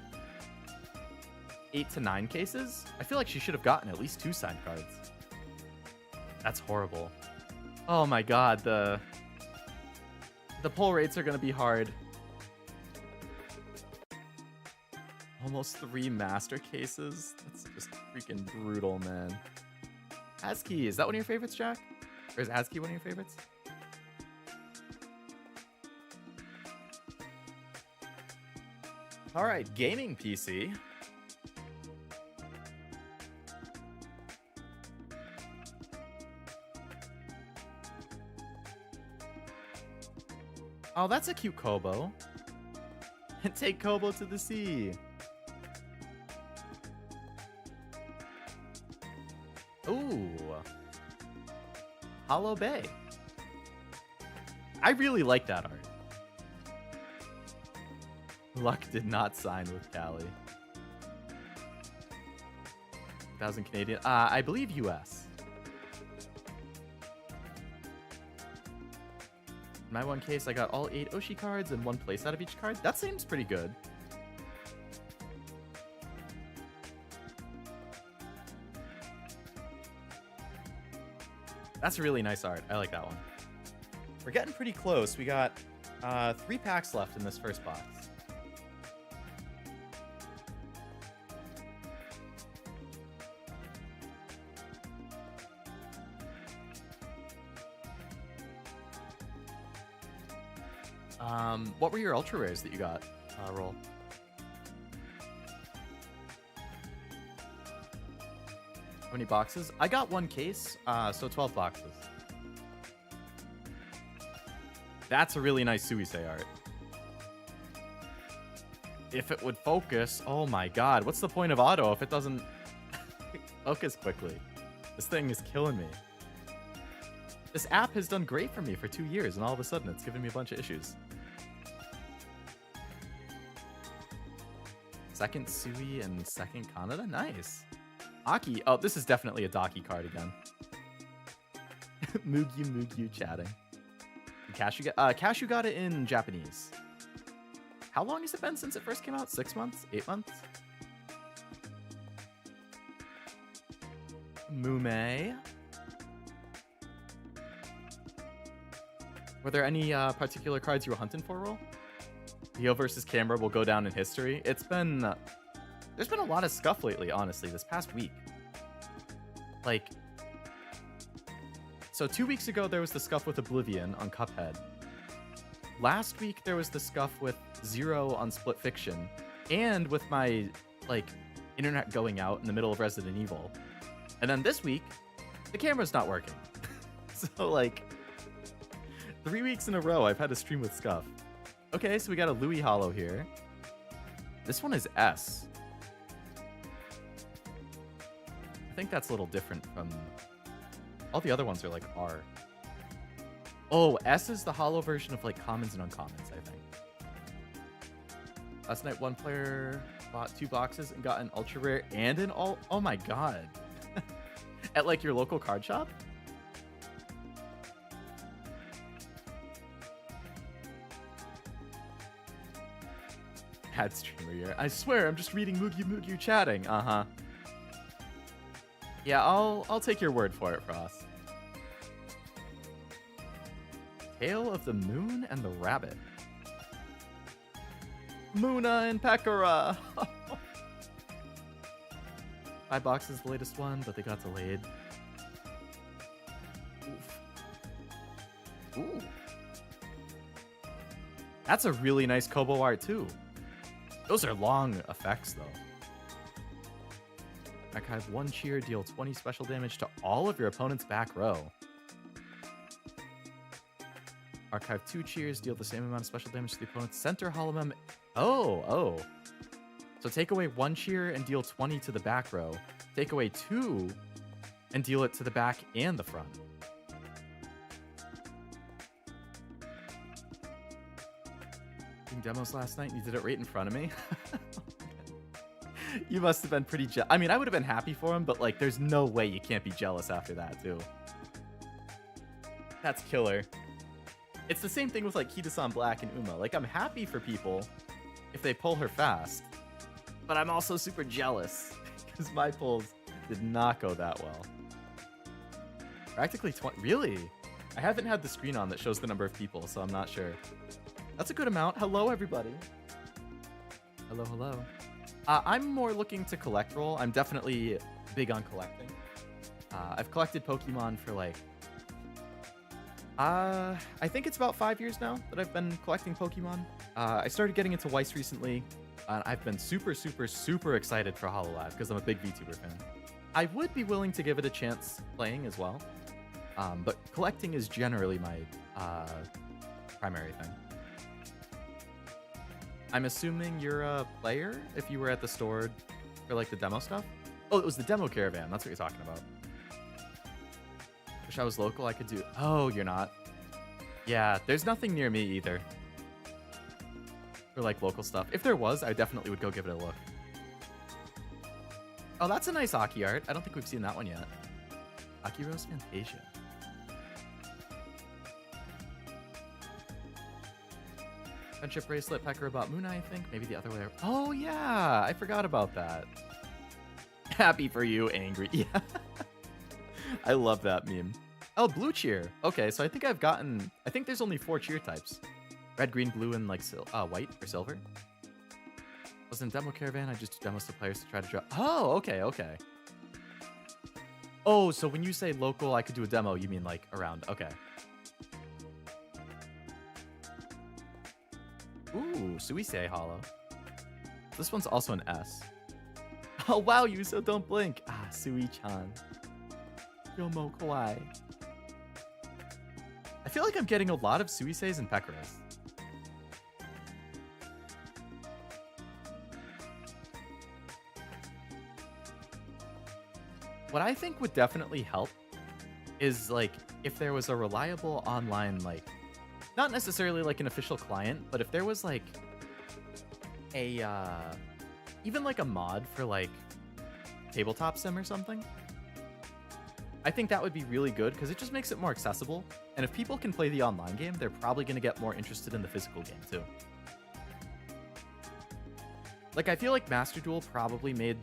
A: to 9 cases. I feel like she should have gotten at least 2 signed cards. That's horrible. Oh my god, the pull rates are going to be hard. Almost 3 master cases. That's just freaking brutal, man. ASCII, is that one of your favorites, Jack? Or is ASCII one of your favorites? All right, gaming PC. Oh, that's a cute Kobo. Take Kobo to the sea. Hollow Bay. I really like that art. Luck did not sign with Cali. 1,000 Canadian. I believe US. In my one case, I got all 8 Oshi cards and 1 place out of each card. That seems pretty good. That's a really nice art. I like that one. We're getting pretty close. We got 3 packs left in this first box. What were your ultra rares that you got, Roll? How many boxes? I got 1 case, so 12 boxes. That's a really nice Suisei art. If it would focus, oh my god, what's the point of auto if it doesn't focus quickly? This thing is killing me. This app has done great for me for 2 years, and all of a sudden it's giving me a bunch of issues. Second Sui and second Kanada? Nice. Aki. Oh, this is definitely a Daki card again. Mugyu chatting. Cashew got it in Japanese. How long has it been since it first came out? 6 months? 8 months? Mume. Were there any particular cards you were hunting for, Roll? Leo versus Camera will go down in history. It's been... there's been a lot of scuff lately, honestly, this past week. Like... So 2 weeks ago, there was the scuff with Oblivion on Cuphead. Last week, there was the scuff with Zero on Split Fiction. And with my, like, internet going out in the middle of Resident Evil. And then this week, the camera's not working. So, like... 3 weeks in a row, I've had a stream with scuff. Okay, so we got a Louis Hollow here. This one is S. I think that's a little different from... All the other ones are like R. Oh, S is the hollow version of like commons and uncommons, I think. Last night, one player bought 2 boxes and got an ultra rare and an all... Oh my god. At like your local card shop? Had streamer here. I swear, I'm just reading Mugyu chatting. Uh-huh. Yeah, I'll take your word for it, Frost. Tale of the Moon and the Rabbit. Muna and Pekora! 5 boxes, the latest one, but they got delayed. Oof. Ooh. That's a really nice Kobo art, too. Those are long effects, though. Archive 1 cheer, deal 20 special damage to all of your opponent's back row. Archive 2 cheers, deal the same amount of special damage to the opponent's center hollow mem. Oh. So take away 1 cheer and deal 20 to the back row. Take away 2 and deal it to the back and the front. Doing demos last night and you did it right in front of me. You must have been pretty I mean, I would have been happy for him, but like, there's no way you can't be jealous after that, too. That's killer. It's the same thing with like Kita-san Black and Uma. Like, I'm happy for people if they pull her fast, but I'm also super jealous because my pulls did not go that well. Practically 20. Really? I haven't had the screen on that shows the number of people, so I'm not sure. That's a good amount. Hello, everybody. Hello. I'm more looking to collect Roll. I'm definitely big on collecting. I've collected Pokemon for like... I think it's about 5 years now that I've been collecting Pokemon. I started getting into Weiss recently. I've been super excited for Hololive because I'm a big VTuber fan. I would be willing to give it a chance playing as well. But collecting is generally my primary thing. I'm assuming you're a player if you were at the store for like the demo stuff? Oh, it was the demo caravan. That's what you're talking about. Wish I was local. I could do... Oh, you're not. Yeah, there's nothing near me either. For, like, local stuff. If there was, I definitely would go give it a look. Oh, that's a nice Aki art. I don't think we've seen that one yet. Aki Rose Fantasia. Friendship bracelet, Pecker about Muna, I think. Maybe the other way around. Oh, yeah. I forgot about that. Happy for you, angry. Yeah. I love that meme. Oh, blue cheer. Okay, so I think I've gotten... I think there's only 4 cheer types. Red, green, blue, and like white or silver. Was in demo caravan. I just do demos to players to try to draw. Oh, okay, okay. Oh, so when you say local, I could do a demo, you mean like around. Okay. Ooh, Suisei Hollow. This one's also an S. Oh, wow, Yuso, don't blink. Ah, Sui-chan. Yomo kawaii. I feel like I'm getting a lot of Suiseis and Pekkaras. What I think would definitely help is, like, if there was a reliable online, like, not necessarily like an official client, but if there was like a, even like a mod for like tabletop sim or something, I think that would be really good because it just makes it more accessible. And if people can play the online game, they're probably going to get more interested in the physical game too. Like, I feel like Master Duel probably made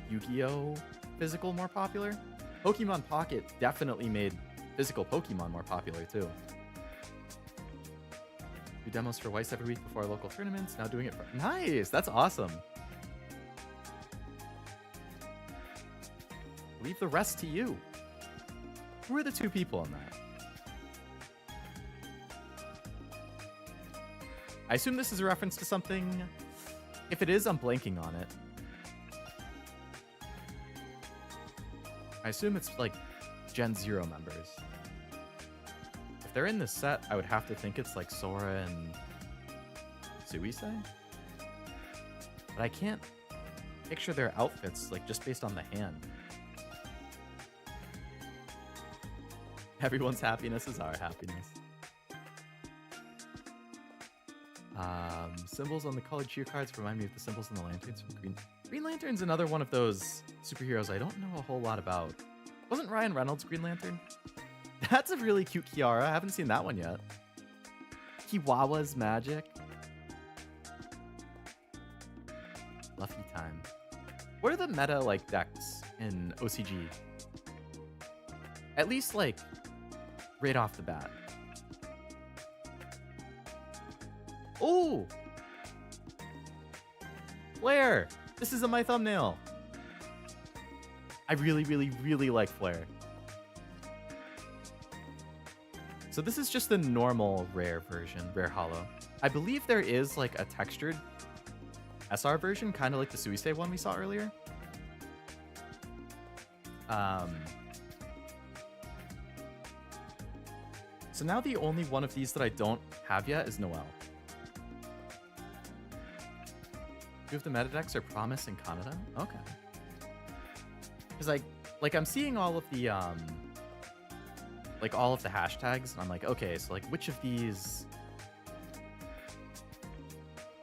A: Yu-Gi-Oh! Physical more popular. Pokemon Pocket definitely made physical Pokemon more popular too. Do demos for Weiss every week before our local tournaments. Now doing it for... Nice! That's awesome. Leave the rest to you. Who are the 2 people in that? I assume this is a reference to something. If it is, I'm blanking on it. I assume it's like Gen 0 members. If they're in this set, I would have to think it's like Sora and Suisei. But I can't picture their outfits, like, just based on the hand. Everyone's happiness is our happiness. Symbols on the colored cheer cards remind me of the symbols on the lanterns from Green. Green Lantern's another one of those superheroes I don't know a whole lot about. Wasn't Ryan Reynolds Green Lantern? That's a really cute Kiara. I haven't seen that one yet. Kiwawa's magic. Luffy time. What are the meta, like, decks in OCG? At least, like, right off the bat. Oh! Flare! This is on my thumbnail. I really, really, really like Flare. So this is just the normal rare version, rare hollow. I believe there is like a textured SR version, kind of like the Suisei one we saw earlier. So now the only one of these that I don't have yet is Noelle. 2 of the meta decks are Promise and Kaneda? Okay. Because I'm seeing all of the like all of the hashtags, and I'm like, okay, so like which of these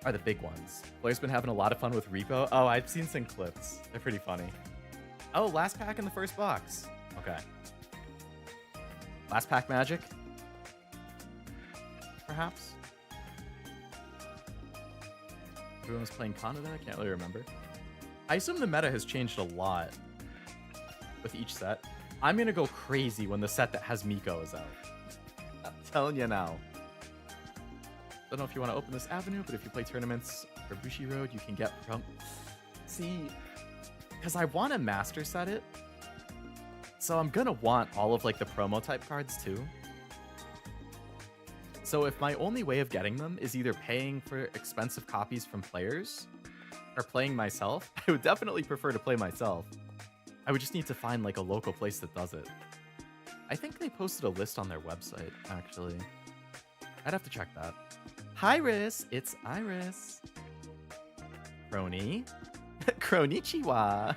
A: are the big ones? Blair's been having a lot of fun with Repo. Oh, I've seen some clips. They're pretty funny. Oh, last pack in the first box. Okay. Last pack magic? Perhaps? Everyone was playing Kaneda? I can't really remember. I assume the meta has changed a lot with each set. I'm gonna go crazy when the set that has Miko is out. I'm telling you now. Don't know if you want to open this avenue, but if you play tournaments for Bushi Road, you can get See, because I want to master set it, so I'm gonna want all of like the promo type cards too. So if my only way of getting them is either paying for expensive copies from players or playing myself, I would definitely prefer to play myself. I would just need to find like a local place that does it. I think they posted a list on their website, actually. I'd have to check that. Hi, Iris. It's Iris. Crony. Kronichiwa.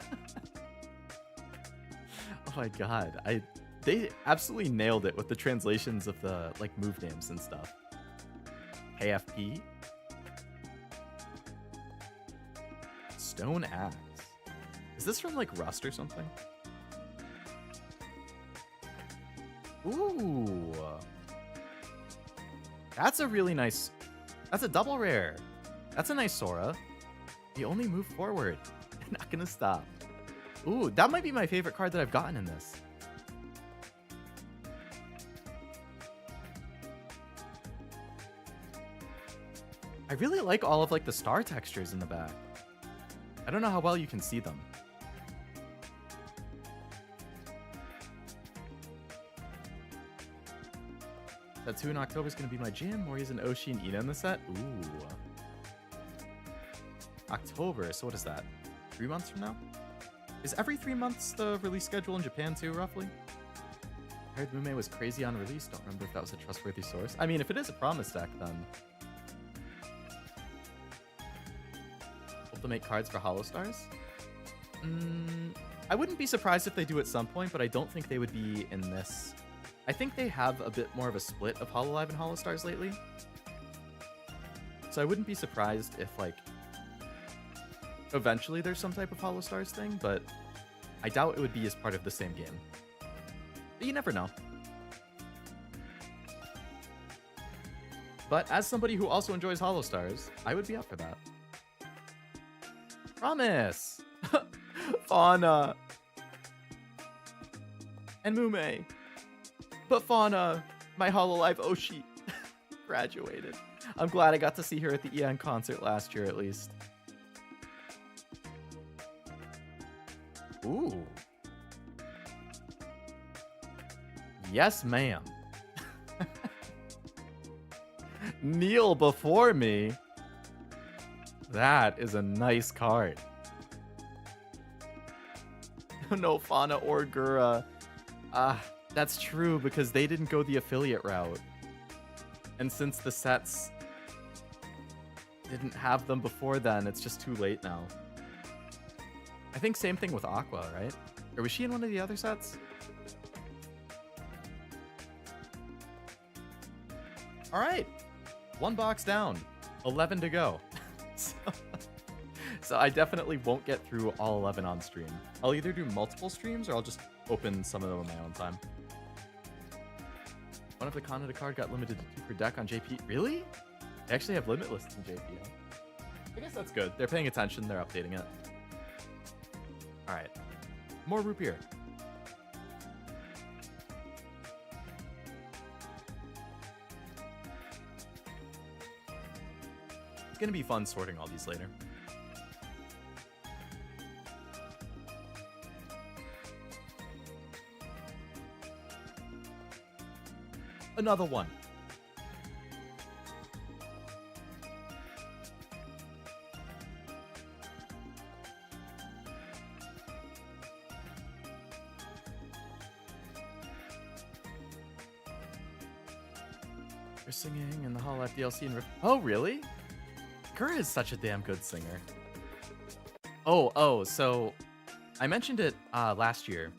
A: Oh my god. They absolutely nailed it with the translations of the like move names and stuff. KFP. Stone Axe. Is this from like Rust or something? Ooh. That's a really nice... That's a double rare. That's a nice Sora. The only move forward. Not gonna stop. Ooh, that might be my favorite card that I've gotten in this. I really like all of like the star textures in the back. I don't know how well you can see them. Tattoo in October is going to be my jam. Or he's an Oshi and Ina in the set. Ooh. October. So what is that? 3 months from now? Is every 3 months the release schedule in Japan too, roughly? I heard Mume was crazy on release. Don't remember if that was a trustworthy source. I mean, if it is a promise deck, then... Hope to make cards for Hollow Stars? I wouldn't be surprised if they do at some point, but I don't think they would be in this. I think they have a bit more of a split of Hololive and Hollow Stars lately. So I wouldn't be surprised if, like, eventually there's some type of Hollow Stars thing, but I doubt it would be as part of the same game. But you never know. But as somebody who also enjoys Hollow Stars, I would be up for that. Promise! Fauna! And Mume. But Fauna, my Hololive Oshi, graduated. I'm glad I got to see her at the EN concert last year, at least. Ooh. Yes, ma'am. Kneel before me. That is a nice card. No Fauna or Gura. That's true, because they didn't go the affiliate route. And since the sets didn't have them before then, it's just too late now. I think same thing with Aqua, right? Or was she in one of the other sets? Alright. 1 box down. 11 to go. So I definitely won't get through all 11 on stream. I'll either do multiple streams or I'll just open some of them on my own time. One of the Kanata card got limited to 2 per deck on JP. Really? They actually have Limitless in JP. I guess that's good. They're paying attention. They're updating it. All right. More root beer. It's going to be fun sorting all these later. Another one. They're singing in the Hololive DLC and oh, really? Gura is such a damn good singer. Oh, so I mentioned it last year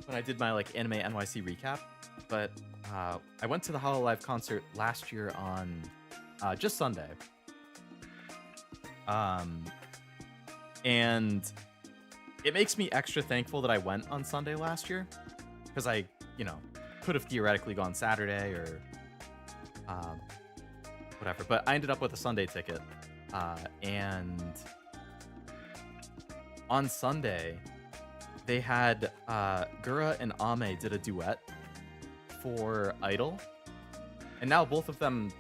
A: when I did my like Anime NYC recap, but I went to the Hololive concert last year on just Sunday. And it makes me extra thankful that I went on Sunday last year, because I, could have theoretically gone Saturday or whatever, but I ended up with a Sunday ticket. And on Sunday, they had Gura and Ame did a duet for Idol, and now both of them,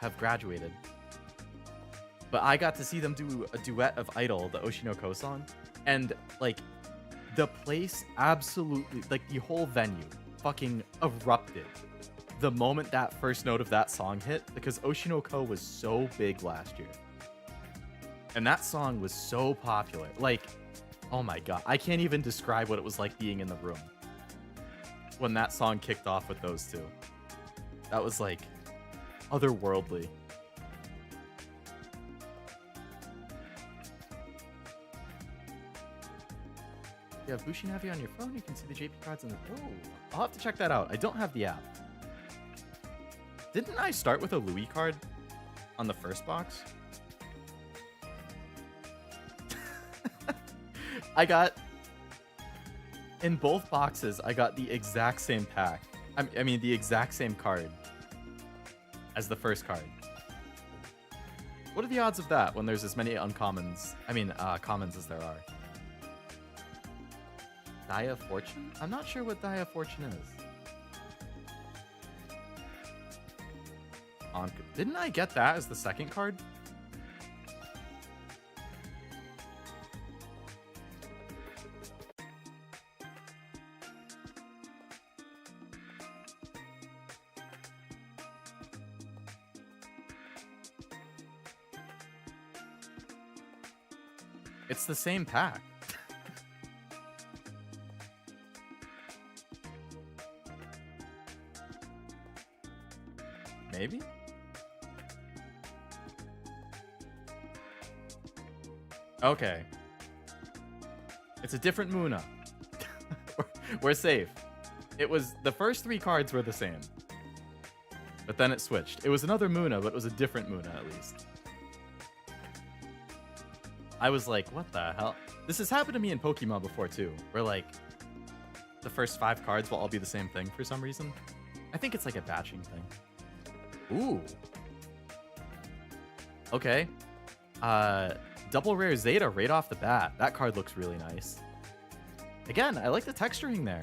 A: have graduated. But I got to see them do a duet of Idol, the Oshinoko song, and like the place absolutely, like the whole venue fucking erupted the moment that first note of that song hit, because Oshinoko was so big last year. And that song was so popular. Like, oh my god, I can't even describe what it was like being in the room when that song kicked off with those two. That was like otherworldly. you have Bushi Navi on your phone, you can see the JP cards in the... Oh, I'll have to check that out. I don't have the app. Didn't I start with a Louis card on the first box? I got... In both boxes, I got the exact same pack. I mean, the exact same card as the first card. What are the odds of that when there's as many uncommons? I mean, commons as there are. Die of Fortune? I'm not sure what Die of Fortune is. Didn't I get that as the second card? It's the same pack. Maybe? Okay. It's a different Muna. We're safe. It was... The first 3 cards were the same. But then it switched. It was another Muna, but it was a different Muna at least. I was like, what the hell? This has happened to me in Pokemon before too, where like the first 5 cards will all be the same thing for some reason. I think it's like a batching thing. Ooh. Okay. Double rare Zeta right off the bat. That card looks really nice. Again, I like the texturing there.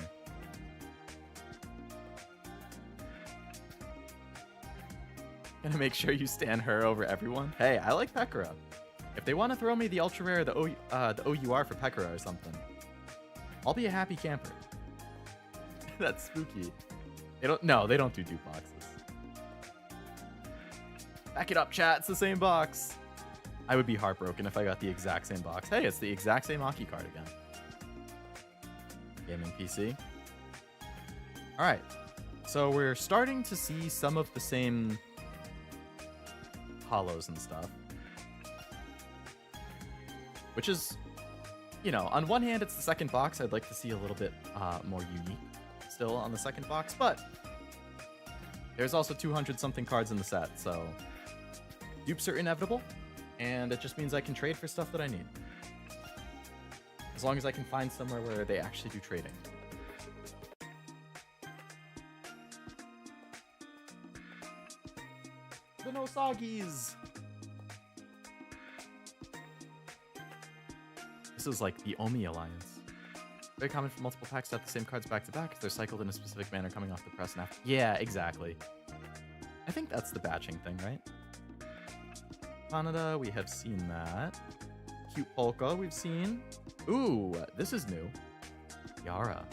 A: Gonna make sure you stand her over everyone. Hey, I like Pekora. If they want to throw me the ultra rare, the OUR for Pekora or something, I'll be a happy camper. That's spooky. They don't do dupe boxes. Back it up, chat. It's the same box. I would be heartbroken if I got the exact same box. Hey, it's the exact same Aki card again. Gaming PC. All right. So we're starting to see some of the same hollows and stuff. Which is, you know, on one hand, it's the second box. I'd like to see a little bit more unique still on the second box, but there's also 200-something cards in the set, so dupes are inevitable, and it just means I can trade for stuff that I need. As long as I can find somewhere where they actually do trading. The Nosagis! This is like the Omi Alliance. Very common for multiple packs to have the same cards back to back if they're cycled in a specific manner coming off the press and after. Yeah, exactly. I think that's the batching thing, right? Canada, we have seen that. Cute Polka, we've seen. Ooh, this is new. Yara.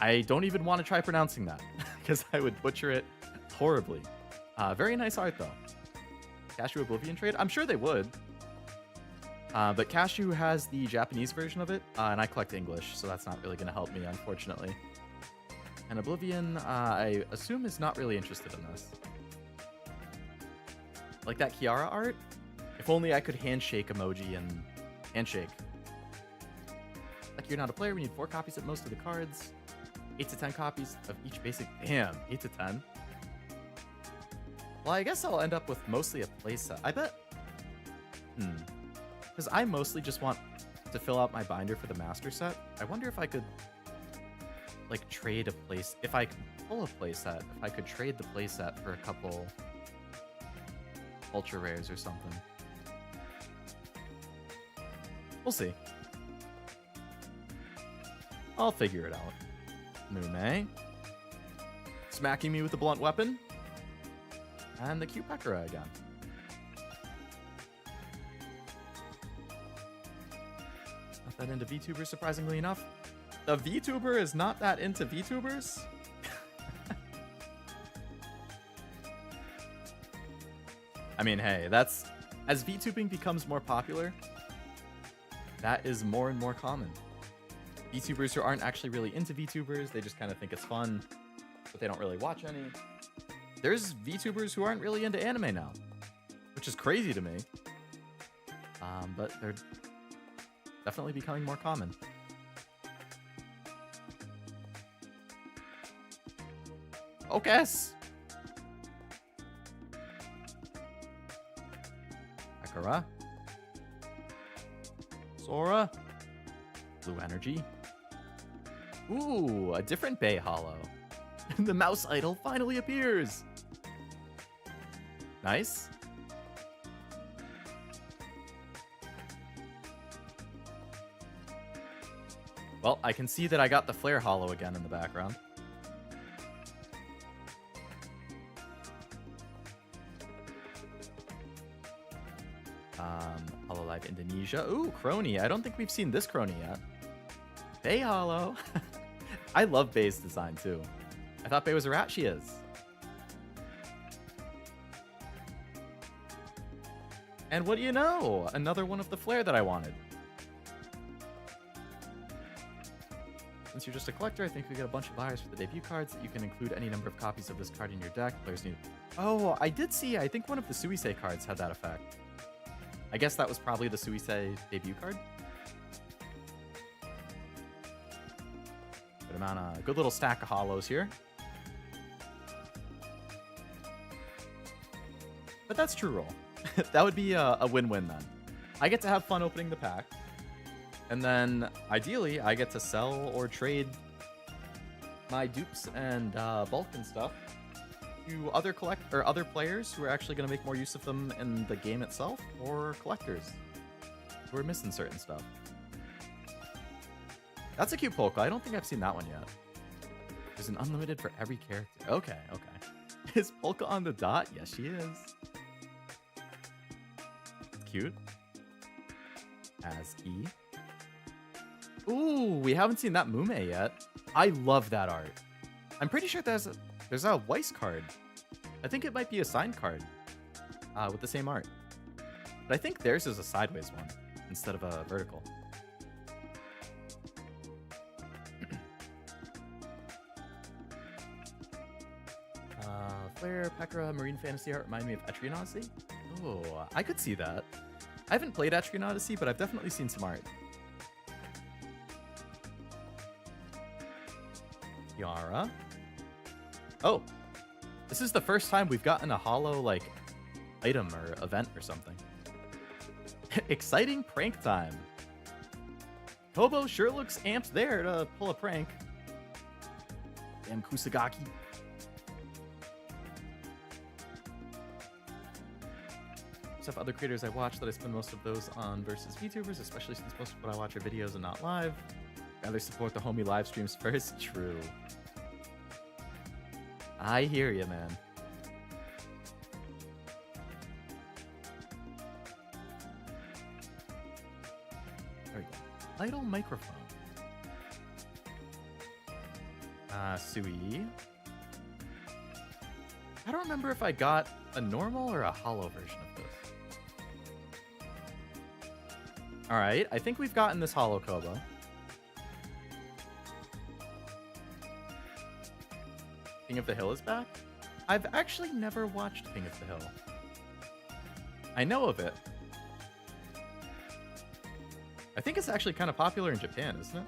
A: I don't even want to try pronouncing that because I would butcher it horribly. Very nice art, though. Cashew Oblivion trade? I'm sure they would. But Cashew has the Japanese version of it, and I collect English, so that's not really going to help me, unfortunately. And Oblivion, I assume, is not really interested in this. Like that Kiara art? If only I could handshake emoji and handshake. Like you're not a player, we need 4 copies of most of the cards. 8 to 10 copies of each basic. Damn, 8 to 10? Well, I guess I'll end up with mostly a playset. I bet... Because I mostly just want to fill out my binder for the master set. I wonder if I could, like, trade a place... If I could pull a playset, if I could trade the playset for a couple ultra rares or something. We'll see. I'll figure it out. Mume. Smacking me with a blunt weapon. And the cute Pekora again. Not that into VTubers, surprisingly enough. The VTuber is not that into VTubers? I mean, hey, that's... As VTubing becomes more popular, that is more and more common. VTubers who aren't actually really into VTubers, they just kind of think it's fun, but they don't really watch any. There's VTubers who aren't really into anime now, which is crazy to me. but they're definitely becoming more common. Focus! Akira. Sora. Blue energy. Ooh, a different Bay Hollow. The mouse idol finally appears. Nice. Well, I can see that I got the Flare Hollow again in the background. Hololive Indonesia. Ooh, Crony. I don't think we've seen this Crony yet. Bay Hollow. I love Bay's design too. I thought Bay was a rat. She is. And what do you know? Another one of the Flare that I wanted. Since you're just a collector, I think we get a bunch of buyers for the debut cards that you can include any number of copies of this card in your deck. Players need... Oh, I did see. I think one of the Suisei cards had that effect. I guess that was probably the Suisei debut card. Good little stack of hollows here. But that's true roll. That would be a win-win then. I get to have fun opening the pack. And then, ideally, I get to sell or trade my dupes and bulk and stuff to other players who are actually going to make more use of them in the game itself, or collectors who are missing certain stuff. That's a cute polka. I don't think I've seen that one yet. There's an unlimited for every character. Okay, okay. Is Polka on the dot? Yes, she is. Cute. ASCII. Ooh, we haven't seen that Mume yet. I love that art. I'm pretty sure there's a Weiss card. I think it might be a signed card with the same art. But I think theirs is a sideways one instead of a vertical. Flare, Pekra, Marine Fantasy art remind me of Etrian Odyssey. Oh, I could see that. I haven't played Etrian Odyssey, but I've definitely seen some art. Yara. Oh, this is the first time we've gotten a hollow, like, item or event or something. Exciting prank time. Kobo sure looks amped there to pull a prank. Damn Kusagaki. Of other creators I watch that I spend most of those on versus VTubers, especially since most of what I watch are videos and not live. Rather support the homie live streams first. True. I hear you, man. There we go. Idle microphone. Sui. I don't remember if I got a normal or a hollow version of this. Alright, I think we've gotten this hollow Kobo. King of the Hill is back? I've actually never watched King of the Hill. I know of it. I think it's actually kind of popular in Japan, isn't it?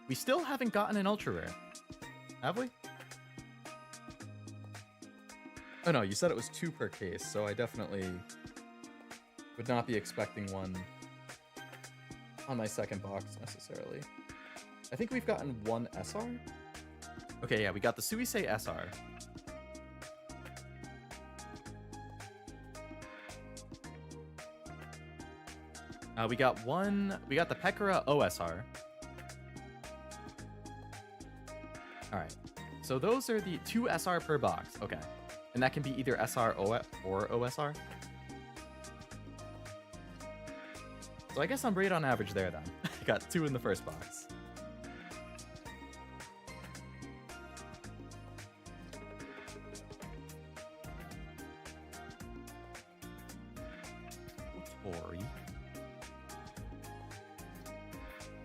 A: We still haven't gotten an ultra rare, have we? Oh no, you said it was 2 per case, so I definitely would not be expecting one on my second box necessarily. I think we've gotten 1 SR. Okay, yeah, we got the Suisei SR. We got the Pekara OSR. Alright, so those are the 2 SR per box, okay. And that can be either SR or OSR. So I guess I'm right on average there then. I got 2 in the first box. Tori.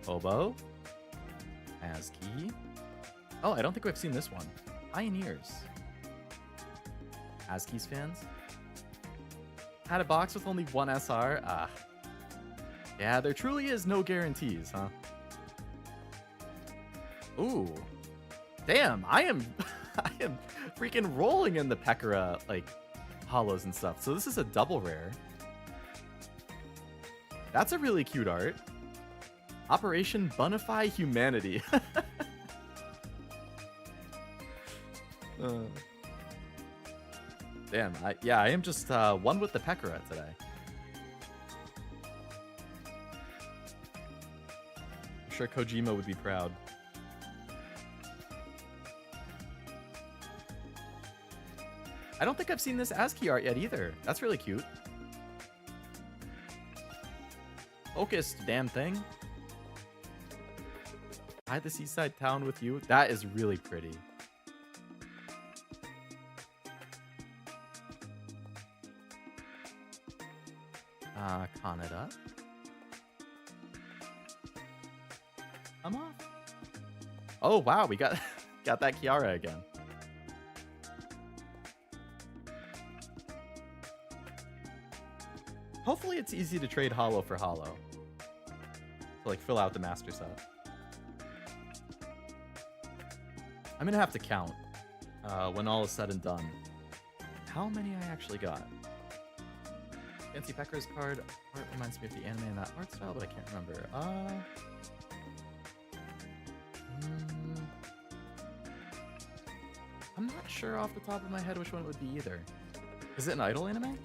A: Kobo. ASCII. Oh, I don't think we've seen this one. Pioneers. ASCII's fans. Had a box with only one SR. Ah. Yeah, there truly is no guarantees, huh? Ooh. Damn, I am I am freaking rolling in the Pekora, like, holos and stuff. So this is a double rare. That's a really cute art. Operation Bonify Humanity. Damn, I am just one with the Pekora today. I'm sure Kojima would be proud. I don't think I've seen this ASCII art yet either. That's really cute. Focused, damn thing. Hide the seaside town with you. That is really pretty. Canada. Come on. Oh wow, we got got that Kiara again. Hopefully it's easy to trade holo for holo. To like fill out the master set. I'm gonna have to count when all is said and done how many I actually got. Fancy Pekka's card art reminds me of the anime and that art style, but I can't remember. I'm not sure off the top of my head which one it would be either. Is it an idol anime?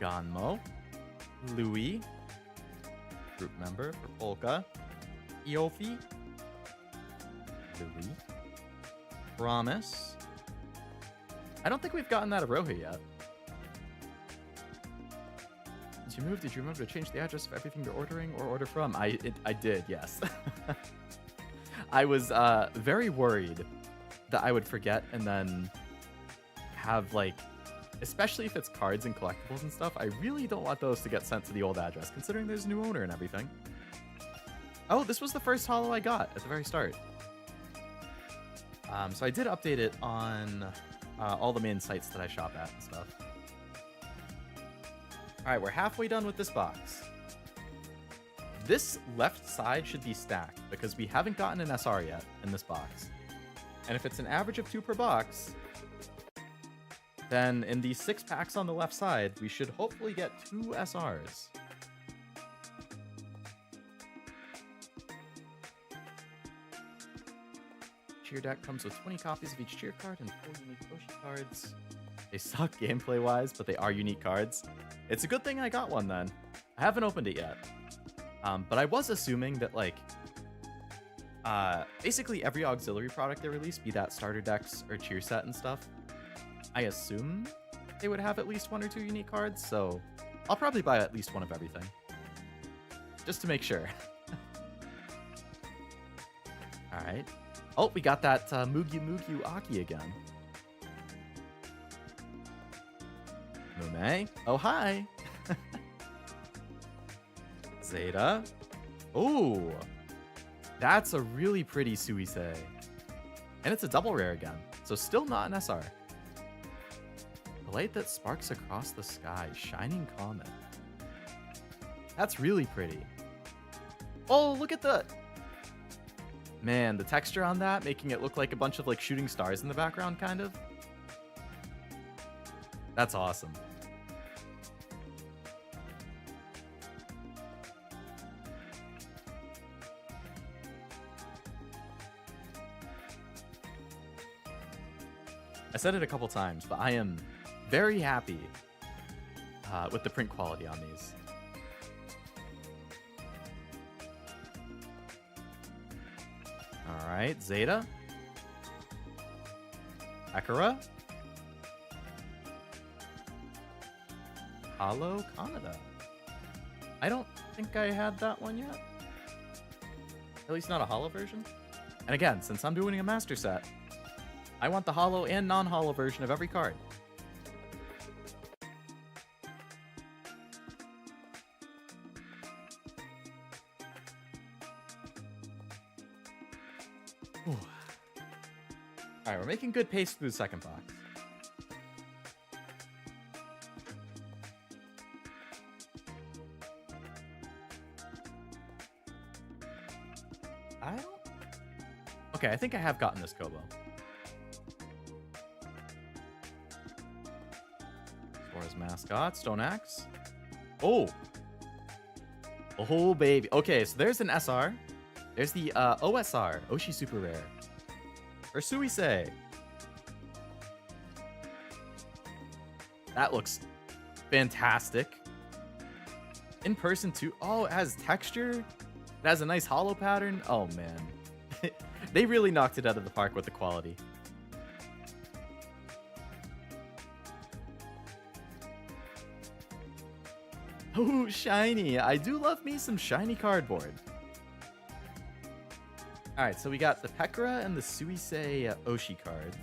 A: Ganmo, Louis, group member for Polka, Eofi, Louis, Promise. I don't think we've gotten that Aroha yet. Did you move? Did you remember to change the address of everything you're ordering or order from? I did, yes. I was very worried that I would forget and then have like, especially if it's cards and collectibles and stuff, I really don't want those to get sent to the old address, considering there's a new owner and everything. Oh, this was the first holo I got at the very start. So I did update it on all the main sites that I shop at and stuff. All right, we're halfway done with this box. This left side should be stacked because we haven't gotten an SR yet in this box. And if it's an average of 2 per box, then in these 6 packs on the left side, we should hopefully get 2 SRs. Cheer deck comes with 20 copies of each cheer card and 4 unique Yoshi cards. They suck gameplay-wise, but they are unique cards. It's a good thing I got one then. I haven't opened it yet. But I was assuming that, like, basically every auxiliary product they release, be that starter decks or cheer set and stuff, I assume they would have at least 1 or 2 unique cards, so I'll probably buy at least one of everything. Just to make sure. Alright. Oh, we got that Mugyu Aki again. Mume. Oh, hi! Zeta. Oh! That's a really pretty Suisei. And it's a double rare again, so still not an SR. The light that sparks across the sky, shining comet. That's really pretty. Oh, look at the... Man, the texture on that, making it look like a bunch of like shooting stars in the background, kind of. That's awesome. I said it a couple times, but I am very happy with the print quality on these. All right, Zeta, Akira, Holo Canada. I don't think I had that one yet. At least not a holo version. And again, since I'm doing a master set, I want the holo and non-holo version of every card. All right, we're making good pace through the second box. Okay, I think I have gotten this Kobo. As mascot, Stone Axe. Oh. Oh, baby. Okay, so there's an SR. There's the OSR, Oshi Super Rare. Or Suisei. That looks fantastic. In person too. Oh, it has texture. It has a nice hollow pattern. Oh, man. They really knocked it out of the park with the quality. Oh, shiny. I do love me some shiny cardboard. Alright, so we got the Pekora and the Suisei Oshi cards.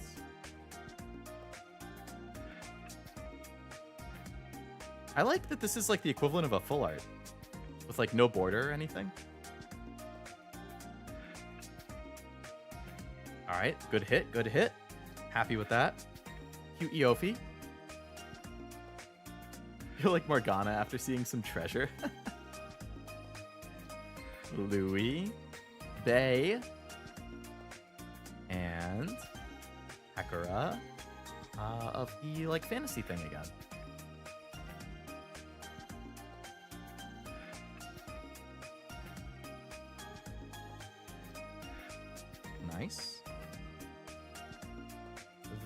A: I like that this is like the equivalent of a full art. With like no border or anything. Alright, good hit, good hit. Happy with that. Cute Eofi. Feel like Morgana after seeing some treasure. Louis, Bay, and Pekora of the like fantasy thing again. Nice.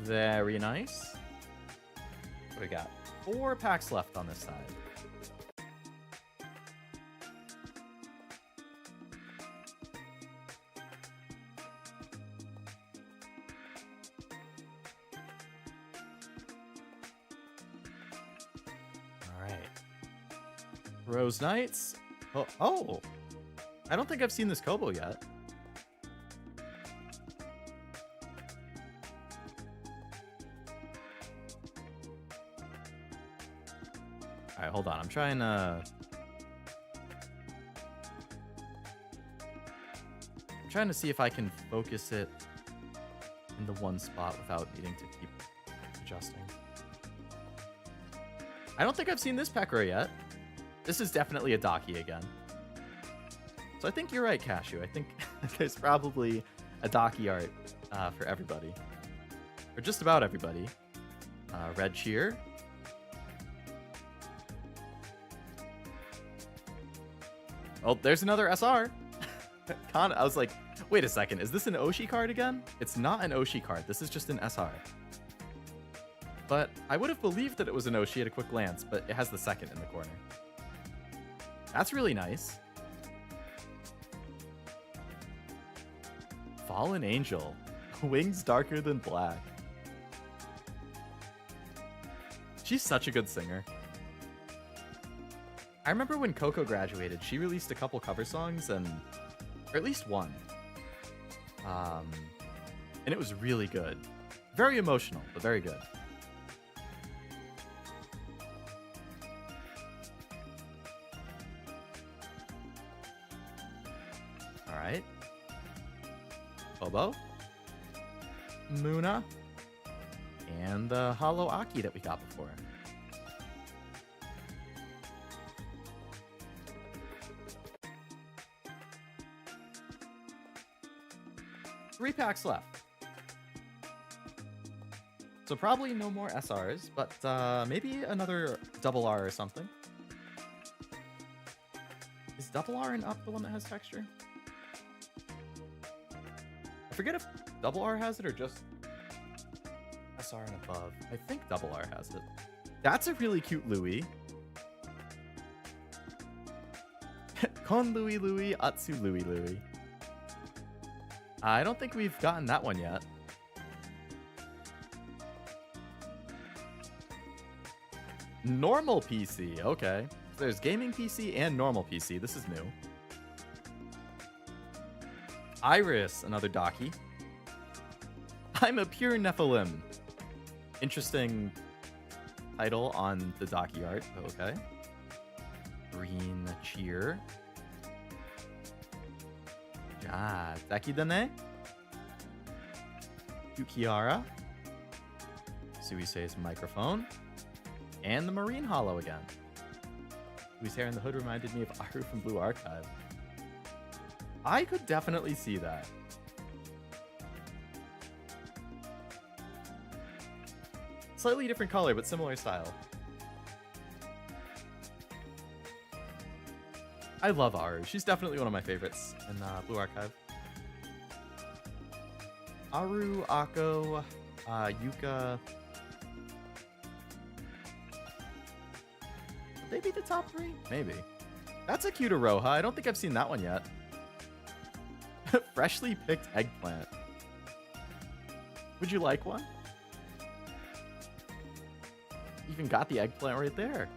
A: Very nice. What do we got? 4 packs left on this side. All right. Rose Knights. Oh. I don't think I've seen this Kobo yet. Alright, hold on. I'm trying to see if I can focus it in the one spot without needing to keep adjusting. I don't think I've seen this Pekora yet. This is definitely a Daki again. So I think you're right, Cashew. I think there's probably a Daki art for everybody. For just about everybody. Red Cheer. Oh, there's another SR. I was like, wait a second. Is this an Oshi card again? It's not an Oshi card. This is just an SR. But I would have believed that it was an Oshi at a quick glance, but it has the second in the corner. That's really nice. Fallen Angel. Wings darker than black. She's such a good singer. I remember when Coco graduated, she released a couple cover songs, or at least one. And it was really good. Very emotional, but very good. All right. Bobo. Muna. And the Holo Aki that we got before. Three packs left. So probably no more SRs, but maybe another double R or something. Is double R and up the one that has texture? I forget if double R has it or just SR and above. I think double R has it. That's a really cute Louis. Kon Louis Louis, Atsu Louis Louis. I don't think we've gotten that one yet. Normal PC, okay. There's gaming PC and normal PC. This is new. Iris, another Daki. I'm a pure Nephilim. Interesting title on the docky art. Okay. Green cheer. Ja, Zaki Dane. Yukiara. Suisei's microphone. And the Marine Hollow again. Whose hair in the hood reminded me of Aru from Blue Archive. I could definitely see that. Slightly different color, but similar style. I love Aru. She's definitely one of my favorites in Blue Archive. Aru, Akko, Yuka. Would they be the top 3? Maybe. That's a cute Aroha. I don't think I've seen that one yet. Freshly picked eggplant. Would you like one? Even got the eggplant right there.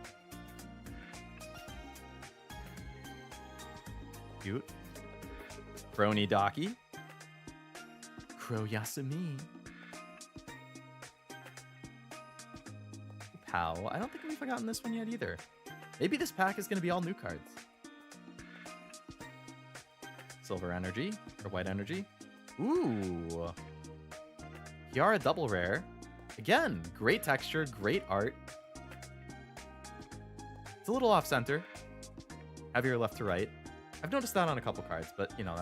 A: Cute. Crony Docky. Crow Yasumi. Pow. I don't think we've forgotten this one yet either. Maybe this pack is going to be all new cards. Silver Energy. Or White Energy. Ooh. Kiara Double Rare. Again, great texture, great art. It's a little off-center. Heavier left to right. I've noticed that on a couple cards, but, you know,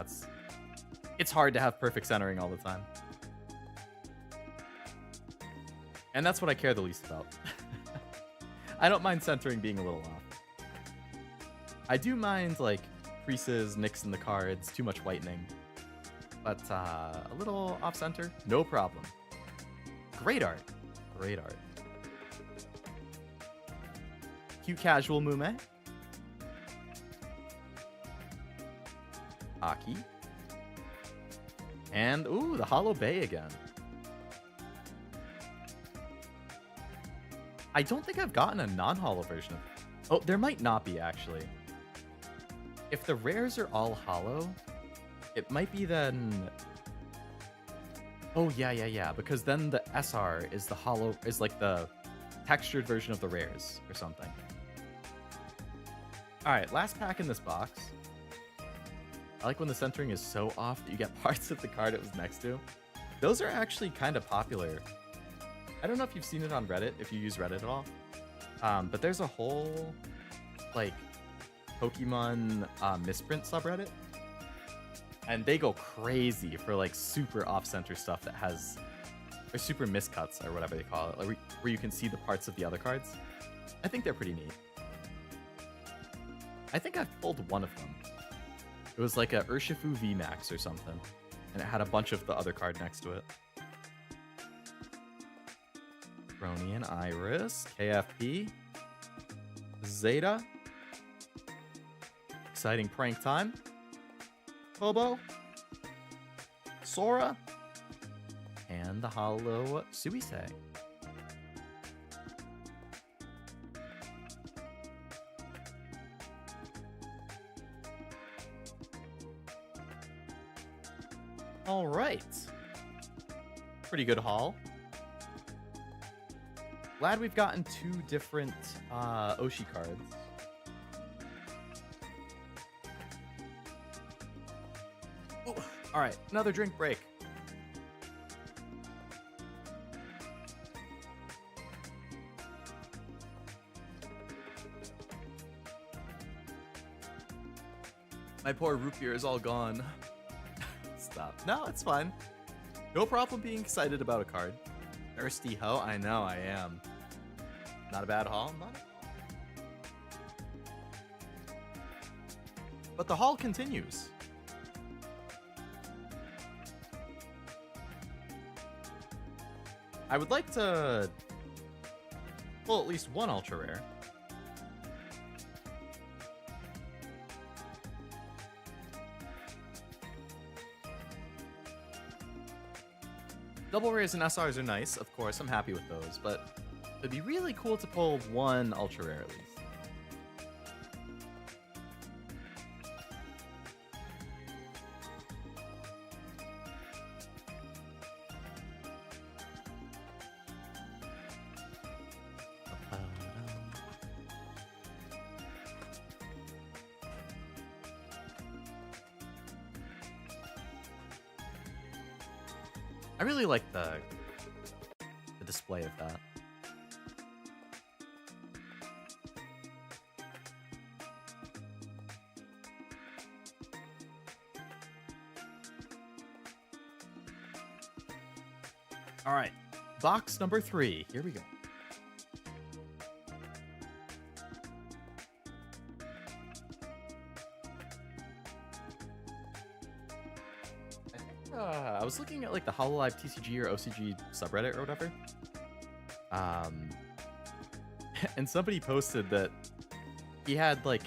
A: it's hard to have perfect centering all the time. And that's what I care the least about. I don't mind centering being a little off. I do mind, like, creases, nicks in the cards, too much whitening. But a little off-center, no problem. Great art. Great art. Cute casual Mume. Aki. And, ooh, the Hollow Bay again. I don't think I've gotten a non-hollow version of... Oh, there might not be, actually. If the rares are all hollow, it might be then... Oh, yeah. Because then the SR is the hollow... is like the textured version of the rares or something. Alright, last pack in this box. I like when the centering is so off that you get parts of the card it was next to. Those are actually kind of popular. I don't know if you've seen it on Reddit, if you use Reddit at all. But there's a whole, like, Pokemon misprint subreddit. And they go crazy for, like, super off-center stuff that has... or super miscuts, or whatever they call it. Like, where you can see the parts of the other cards. I think they're pretty neat. I think I've pulled one of them. It was like a Urshifu VMAX or something. And it had a bunch of the other card next to it. Crony and Iris. KFP. Zeta. Exciting prank time. Kobo. Sora. And the Hollow Suisei. All right. Pretty good haul. Glad we've gotten 2 different Oshi cards. Ooh, all right, another drink break. My poor root beer is all gone. Stop. No, it's fine. No problem being excited about a card. Thirsty ho? I know I am. Not a bad haul. But the haul continues. I would like to pull at least one ultra rare. Double rares and SRs are nice, of course, I'm happy with those, but it'd be really cool to pull one ultra rare at least. I really like the display of that. All right, box number 3. Here we go. I was looking at like the Hololive TCG or OCG subreddit or whatever. And somebody posted that he had like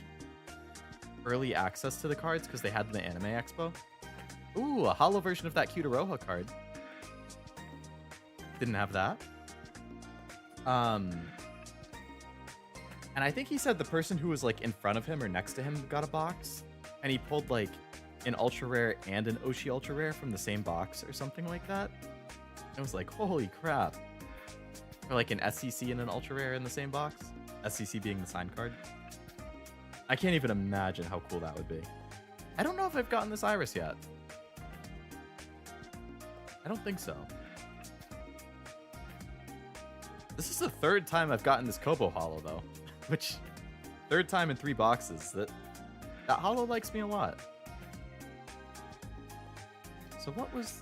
A: early access to the cards because they had the Anime Expo. Ooh, a holo version of that Cutaroha card. Didn't have that. And I think he said the person who was like in front of him or next to him got a box, and he pulled like an ultra rare and an Oshi ultra rare from the same box or something like that. I was like, holy crap. Or like an SCC and an ultra rare in the same box. SCC being the signed card. I can't even imagine how cool that would be. I don't know if I've gotten this Iris yet. I don't think so. This is the 3rd time I've gotten this Kobo holo though. Which, 3rd time in 3 boxes. That holo likes me a lot. So what was...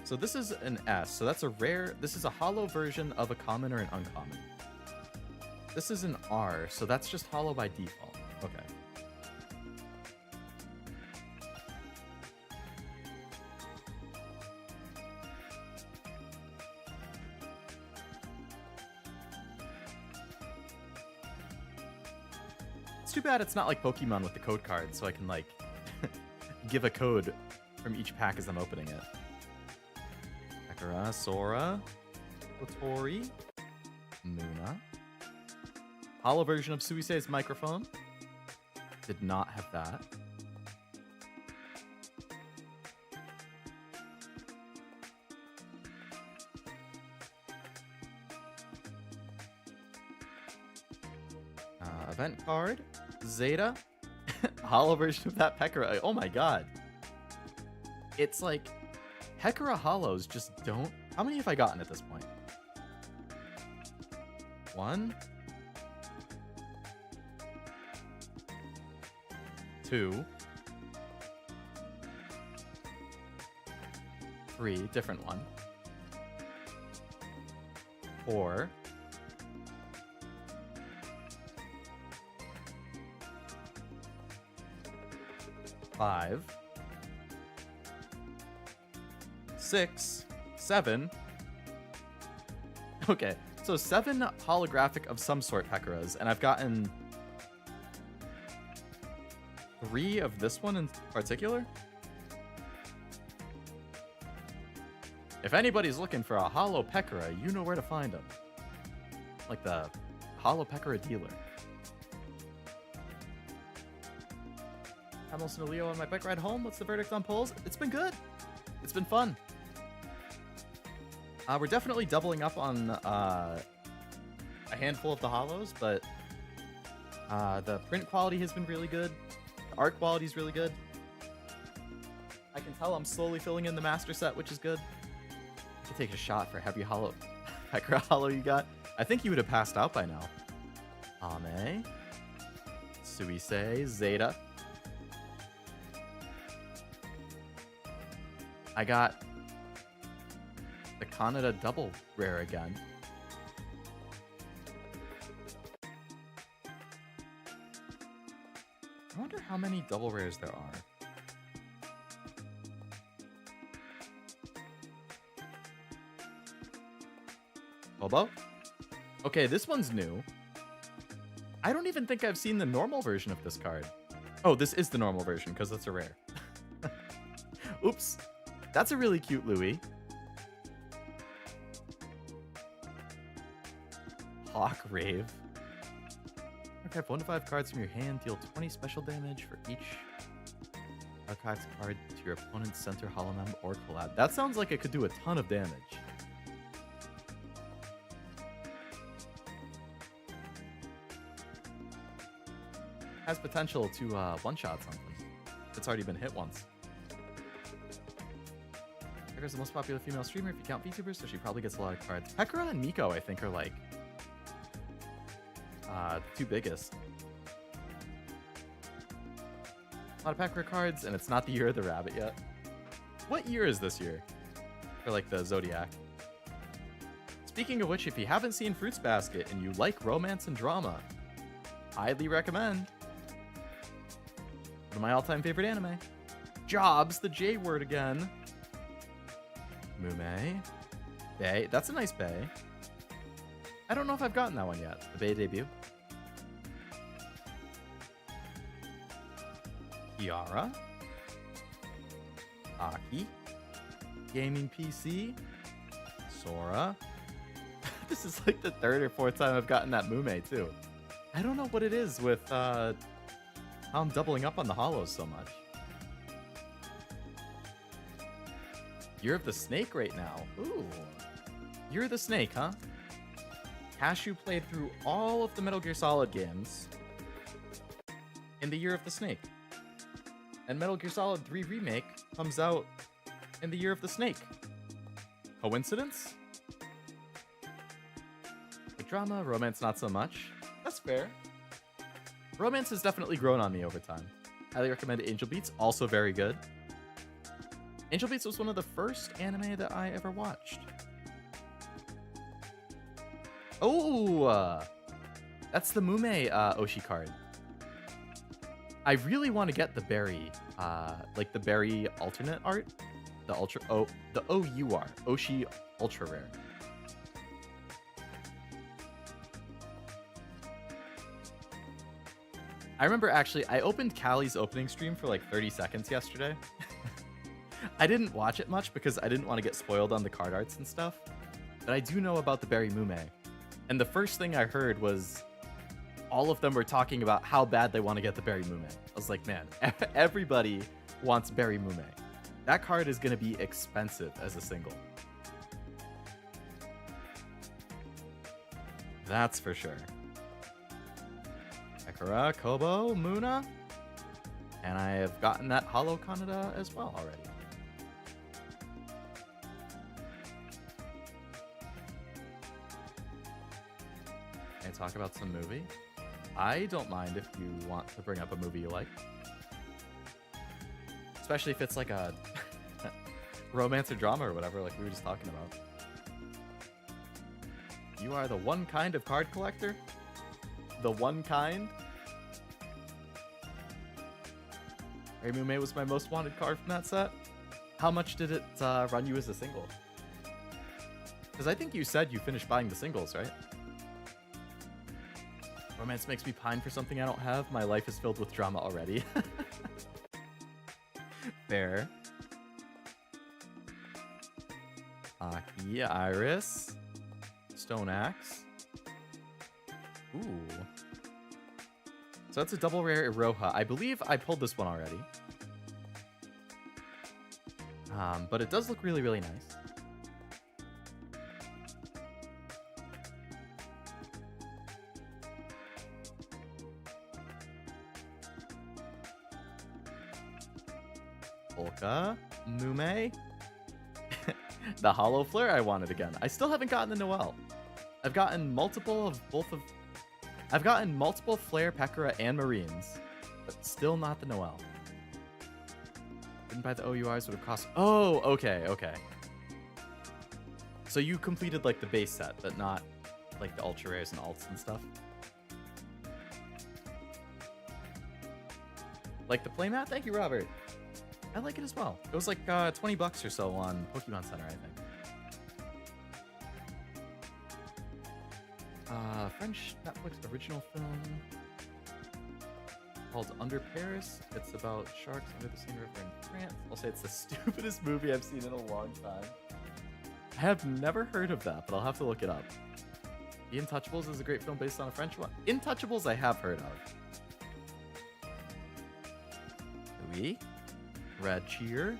A: So this is an S, so that's a rare... This is a holo version of a common or an uncommon. This is an R, so that's just holo by default. Okay. It's too bad it's not like Pokemon with the code card, so I can like give a code from each pack as I'm opening it. Sakura, Sora, Kotori, Muna. Holo version of Suisei's microphone. Did not have that. Event card. Zeta. Holo version of that Pekora. Oh my god. It's like Pekora holos just don't... How many have I gotten at this point? 1, 2, 3, different one. 4, 5, 6, 7. Okay, so 7 holographic of some sort Pekoras, and I've gotten 3 of this one in particular. If anybody's looking for a holo Pekora, you know where to find them. Like the holo Pekora dealer. Hamilton and Leo on my bike ride home. What's the verdict on polls? It's been good. It's been fun. We're definitely doubling up on a handful of the holos, but the print quality has been really good. The art quality is really good. I can tell I'm slowly filling in the master set, which is good. I could take a shot for heavy holo Pekora holo you got. I think you would have passed out by now. Ame, Suisei, Zeta. I got the Kaneda double rare again. I wonder how many double rares there are. Bobo? Okay, this one's new. I don't even think I've seen the normal version of this card. Oh, this is the normal version because it's a rare. Oops. That's a really cute Louis. Hawk Rave. Archive 1 to 5 cards from your hand. Deal 20 special damage for each archive card to your opponent's center holomem or collab. That sounds like it could do a ton of damage. Has potential to one-shot something. It's already been hit once. Pekara's the most popular female streamer if you count VTubers, so she probably gets a lot of cards. Pekara and Miko, I think, are like the two biggest. A lot of Pekara cards, and it's not the year of the rabbit yet. What year is this year? For like the Zodiac. Speaking of which, if you haven't seen Fruits Basket and you like romance and drama, highly recommend. One of my all-time favorite anime. Jobs, the J word again. Mume. Bae. That's a nice Bae. I don't know if I've gotten that one yet. The Bae debut. Kiara. Aki. Gaming PC. Sora. This is like the third or fourth time I've gotten that Mume too. I don't know what it is with how I'm doubling up on the holos so much. Year of the Snake right now. Ooh. Year of the Snake, huh? Cashew played through all of the Metal Gear Solid games in the Year of the Snake. And Metal Gear Solid 3 Remake comes out in the Year of the Snake. Coincidence? Like drama, romance not so much. That's fair. Romance has definitely grown on me over time. Highly recommend Angel Beats, also very good. Angel Beats was one of the first anime that I ever watched. Oh, that's the Mume Oshi card. I really want to get the berry, like the berry alternate art, the OUR Oshi Ultra Rare. I remember actually, I opened Callie's opening stream for like 30 seconds yesterday. I didn't watch it much because I didn't want to get spoiled on the card arts and stuff. But I do know about the Berry Mume. And the first thing I heard was all of them were talking about how bad they want to get the Berry Mume. I was like, man, everybody wants Berry Mume. That card is going to be expensive as a single. That's for sure. Ekara, Kobo, Muna. And I have gotten that Holo Kaneda as well already. Can I talk about some movie? I don't mind if you want to bring up a movie you like. Especially if it's like a romance or drama or whatever, like we were just talking about. You are the one kind of card collector? The one kind? Mume was my most wanted card from that set. How much did it run you as a single? Because I think you said you finished buying the singles, right? Romance makes me pine for something I don't have. My life is filled with drama already. Fair. Aki, Iris. Stone Axe. Ooh. So that's a double rare Iroha. I believe I pulled this one already. But it does look really, really nice. Polka, Mume. The Hollow Flare I wanted again. I still haven't gotten the Noelle. I've gotten multiple of both of... I've gotten multiple Flare, Pekara, and Marines, but still not the Noelle. Didn't buy the OUIs, would have cost... Oh, okay, okay. So you completed like the base set, but not like the ultra rares and alts and stuff. Like the playmat? Thank you, Robert. I like it as well. It was like 20 bucks or so on Pokemon Center, I think. French Netflix original film called Under Paris. It's about sharks under the Seine River in France. I'll say it's the stupidest movie I've seen in a long time. I have never heard of that, but I'll have to look it up. The Intouchables is a great film based on a French one. Intouchables I have heard of. Oui. Red Cheer.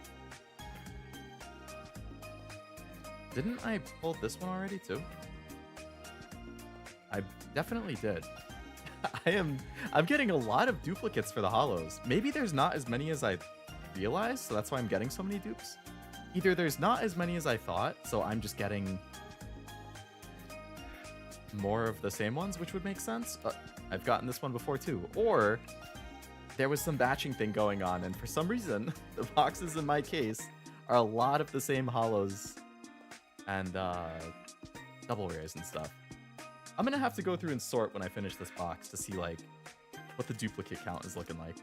A: Didn't I pull this one already too? I definitely did. I'm getting a lot of duplicates for the holos. Maybe there's not as many as I realized, so that's why I'm getting so many dupes. either there's not as many as I thought, so I'm just getting more of the same ones, which would make sense. I've gotten this one before too. Or there was some batching thing going on, and for some reason, the boxes in my case are a lot of the same holos and double rares and stuff. I'm gonna have to go through and sort when I finish this box to see like what the duplicate count is looking like.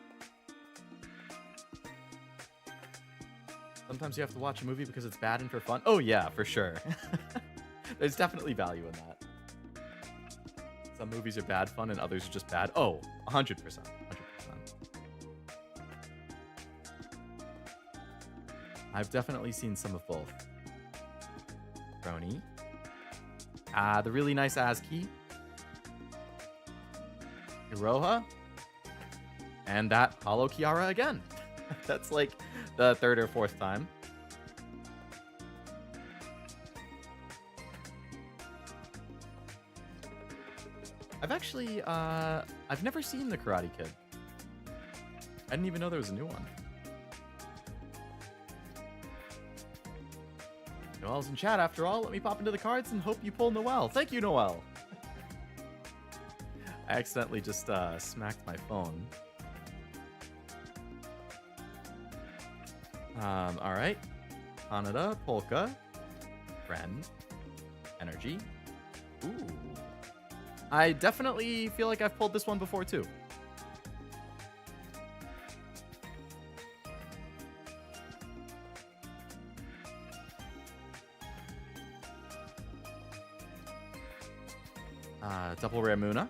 A: Sometimes you have to watch a movie because it's bad and for fun. Oh yeah, for sure. There's definitely value in that. Some movies are bad fun and others are just bad. Oh, 100%. 100%. I've definitely seen some of both. Brony. The really nice ASCII. Iroha. And that Holo Kiara again. That's like the third or fourth time. I've actually, I've never seen The Karate Kid. I didn't even know there was a new one. Noel's in chat after all. Let me pop into the cards and hope you pull Noel. Thank you, Noel. I accidentally just smacked my phone. All right. Kanada, Polka, Friend, Energy. Ooh. I definitely feel like I've pulled this one before too. Double rare Muna.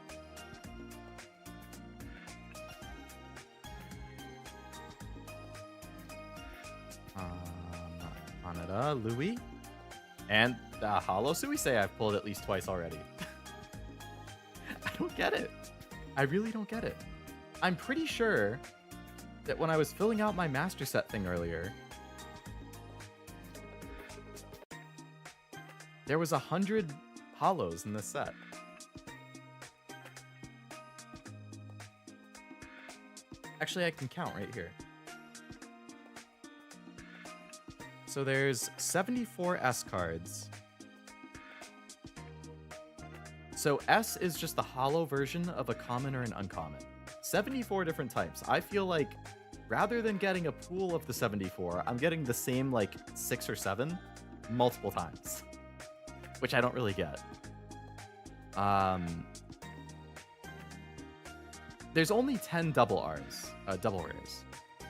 A: Kanada, Louis. And Holo Suisei I've pulled at least twice already. I don't get it. I really don't get it. I'm pretty sure that when I was filling out my master set thing earlier, there was 100 holos in this set. Actually, I can count right here. So there's 74 S cards. So S is just the holo version of a common or an uncommon. 74 different types. I feel like rather than getting a pool of the 74, I'm getting the same like 6 or 7 multiple times, which I don't really get. There's only 10 double rares,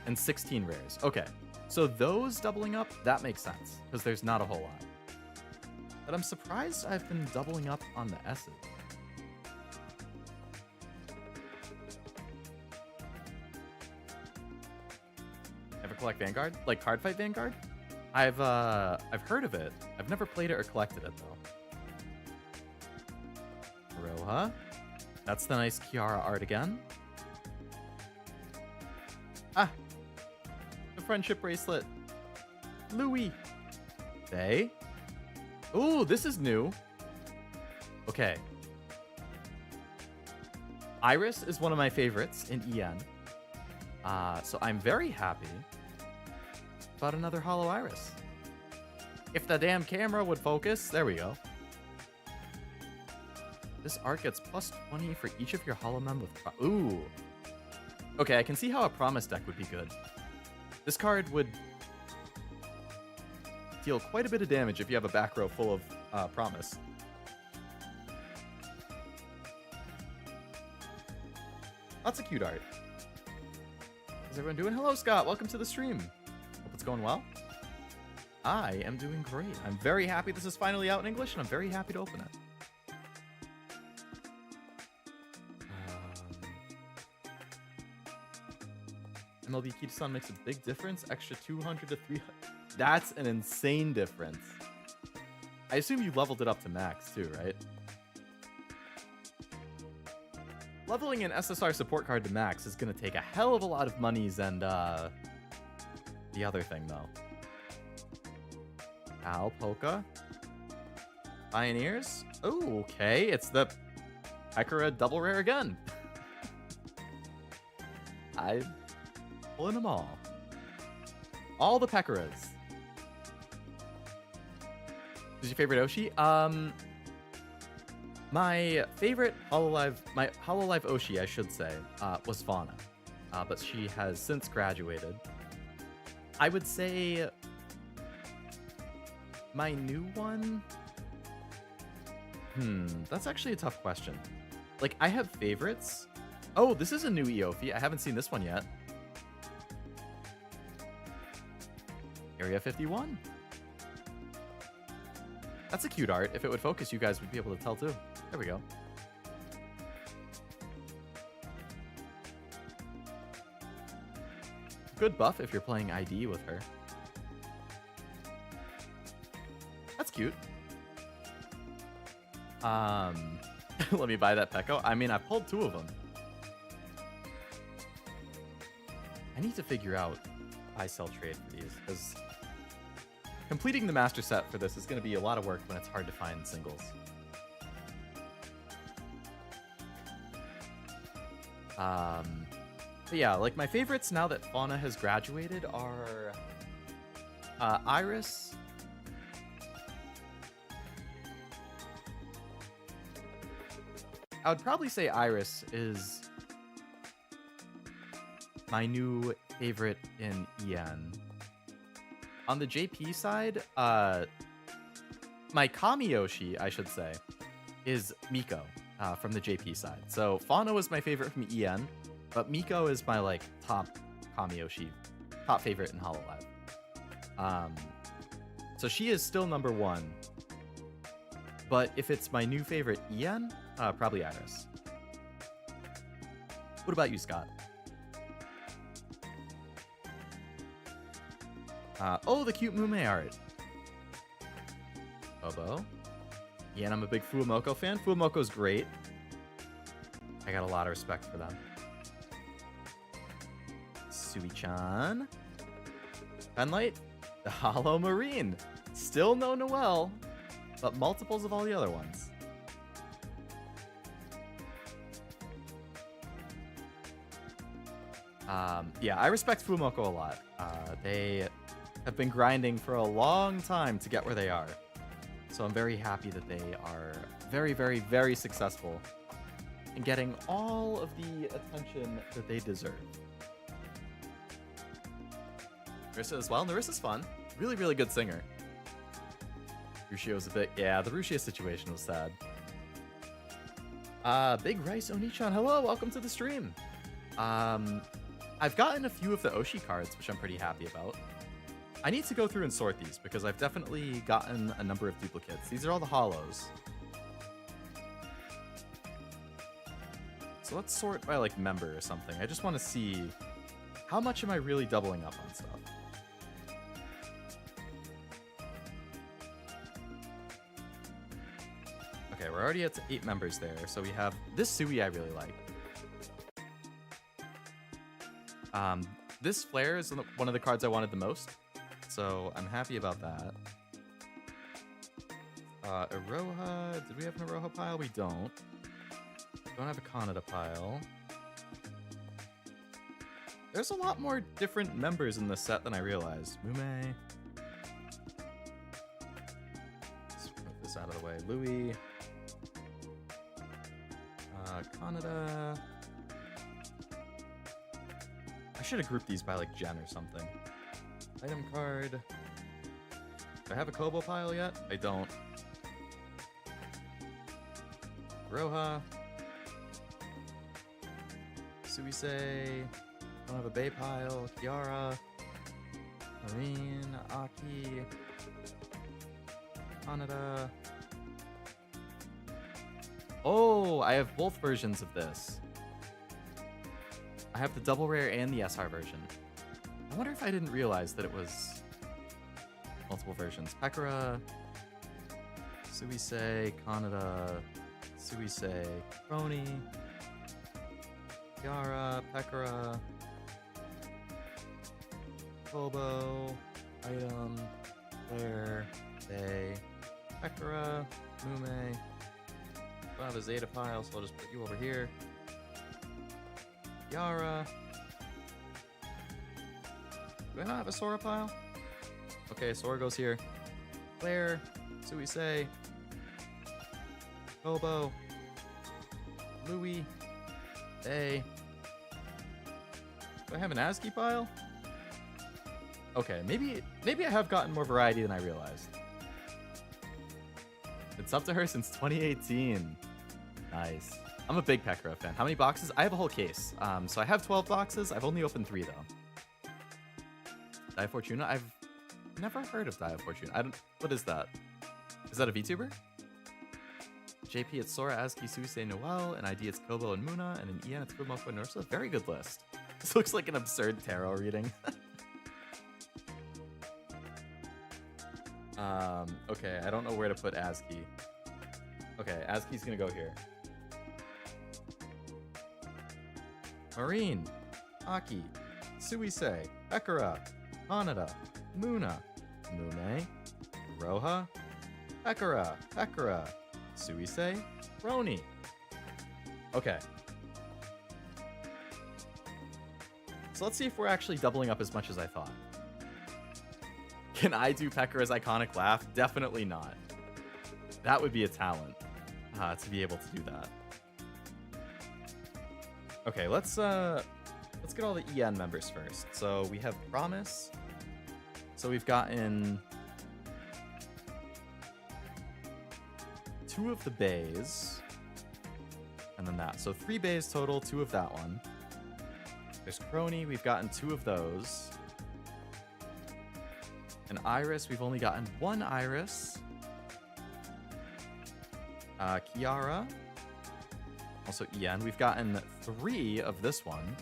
A: and 16 rares. Okay, so those doubling up, that makes sense, because there's not a whole lot. But I'm surprised I've been doubling up on the S's. Ever collect Vanguard? Like Card Fight Vanguard? I've heard of it. I've never played it or collected it though. Roha. That's the nice Kiara art again. Ah, the friendship bracelet. Louis. They. Ooh, this is new. Okay. Iris is one of my favorites in EN. So I'm very happy about another Holo Iris. If the damn camera would focus. There we go. This art gets plus 20 for each of your Holomem with... Ooh. Okay, I can see how a Promise deck would be good. This card would deal quite a bit of damage if you have a back row full of Promise. Lots of cute art. How's everyone doing? Hello, Scott. Welcome to the stream. Hope it's going well. I am doing great. I'm very happy this is finally out in English, and I'm very happy to open it. MLB Key to Sun makes a big difference. Extra 200 to 300. That's an insane difference. I assume you leveled it up to max too, right? Leveling an SSR support card to max is going to take a hell of a lot of monies and the other thing though. Al Polka. Pioneers. Oh, okay. It's the Pekara double rare again. I'm pulling them all. All the Pekaras. Who's your favorite Oshi? My favorite Hololive Oshi, I should say, was Fauna. But she has since graduated. I would say my new one? That's actually a tough question. Like, I have favorites. Oh, this is a new Eophi. I haven't seen this one yet. Area 51. That's a cute art. If it would focus, you guys would be able to tell too. There we go. Good buff if you're playing ID with her. That's cute. Let me buy that Pekko. I mean, I pulled 2 of them. I need to figure out buy-sell trade for these, because completing the master set for this is going to be a lot of work when it's hard to find singles. But yeah, like my favorites now that Fauna has graduated are Iris. I would probably say Iris is my new favorite in EN. On the JP side, my Kamiyoshi, I should say, is Miko from the JP side. So Fauna was my favorite from EN, but Miko is my like top Kamiyoshi, top favorite in Hololive. So she is still number 1. But if it's my new favorite EN, probably Iris. What about you, Scott? Oh, the cute Mume art. Bobo. Yeah, and I'm a big Fuamoko fan. Fuamoko's great. I got a lot of respect for them. Sui-chan. Penlight. The Hollow Marine. Still no Noelle, but multiples of all the other ones. Yeah, I respect Fuamoko a lot. They have been grinding for a long time to get where they are. So I'm very happy that they are very, very, very successful in getting all of the attention that they deserve. Narissa as well. Narissa's fun. Really, really good singer. Rushio's a bit... Yeah, the Rushio situation was sad. Big Rice Onichan, hello, welcome to the stream. I've gotten a few of the Oshi cards, which I'm pretty happy about. I need to go through and sort these, because I've definitely gotten a number of duplicates. These are all the hollows. So let's sort by, like, member or something. I just want to see how much am I really doubling up on stuff. Okay, we're already at 8 members there. So we have this Sui I really like. This Flare is one of the cards I wanted the most. So I'm happy about that. Iroha. Did we have an Iroha pile? We don't. Don't have a Kaneda pile. There's a lot more different members in this set than I realized. Mume. Let's move this out of the way. Louis. Kaneda. I should have grouped these by like gen or something. Item card. Do I have a Kobo pile yet? I don't. Roha. Suisei. Don't have a Bay pile. Kiara. Marine. Aki. Kaneda. Oh, I have both versions of this. I have the double rare and the SR version. I wonder if I didn't realize that it was multiple versions. Pekora, Suisei, Kaneda, Suisei, Crony, Kiara, Pekora, Kobo, Item, Flare, Bay, Pekora, Mume. I don't have a Zeta pile, so I'll just put you over here. Yara. Do I not have a Sora pile? Okay, Sora goes here. Claire. Suisei, Kobo, Louis, A. Do I have an ASCII file? Okay, maybe I have gotten more variety than I realized. It's up to her since 2018. Nice. I'm a big Pekora fan. How many boxes? I have a whole case. So I have 12 boxes. I've only opened 3 though. Diafortuna? I've never heard of Diafortuna. What is that? Is that a VTuber? JP, it's Sora, ASCII, Suisei, Noel, and ID it's Kobo and Muna, and in EN it's Kumoko and Nursa. Very good list. This looks like an absurd tarot reading. Okay, I don't know where to put ASCII. Okay, ASCII's gonna go here. Marine, Aki, Suisei, Pekora, Hanada, Muna, Mume, Roha, Pekora, Suisei, Roni. Okay. So let's see if we're actually doubling up as much as I thought. Can I do Pekora's iconic laugh? Definitely not. That would be a talent to be able to do that. Okay, let's get all the EN members first. So we have Promise. So we've gotten 2 of the bays, and then that. So 3 bays total, 2 of that one. There's Crony, we've gotten 2 of those. And Iris, we've only gotten 1 Iris. Kiara, also EN, we've gotten 3 of this one.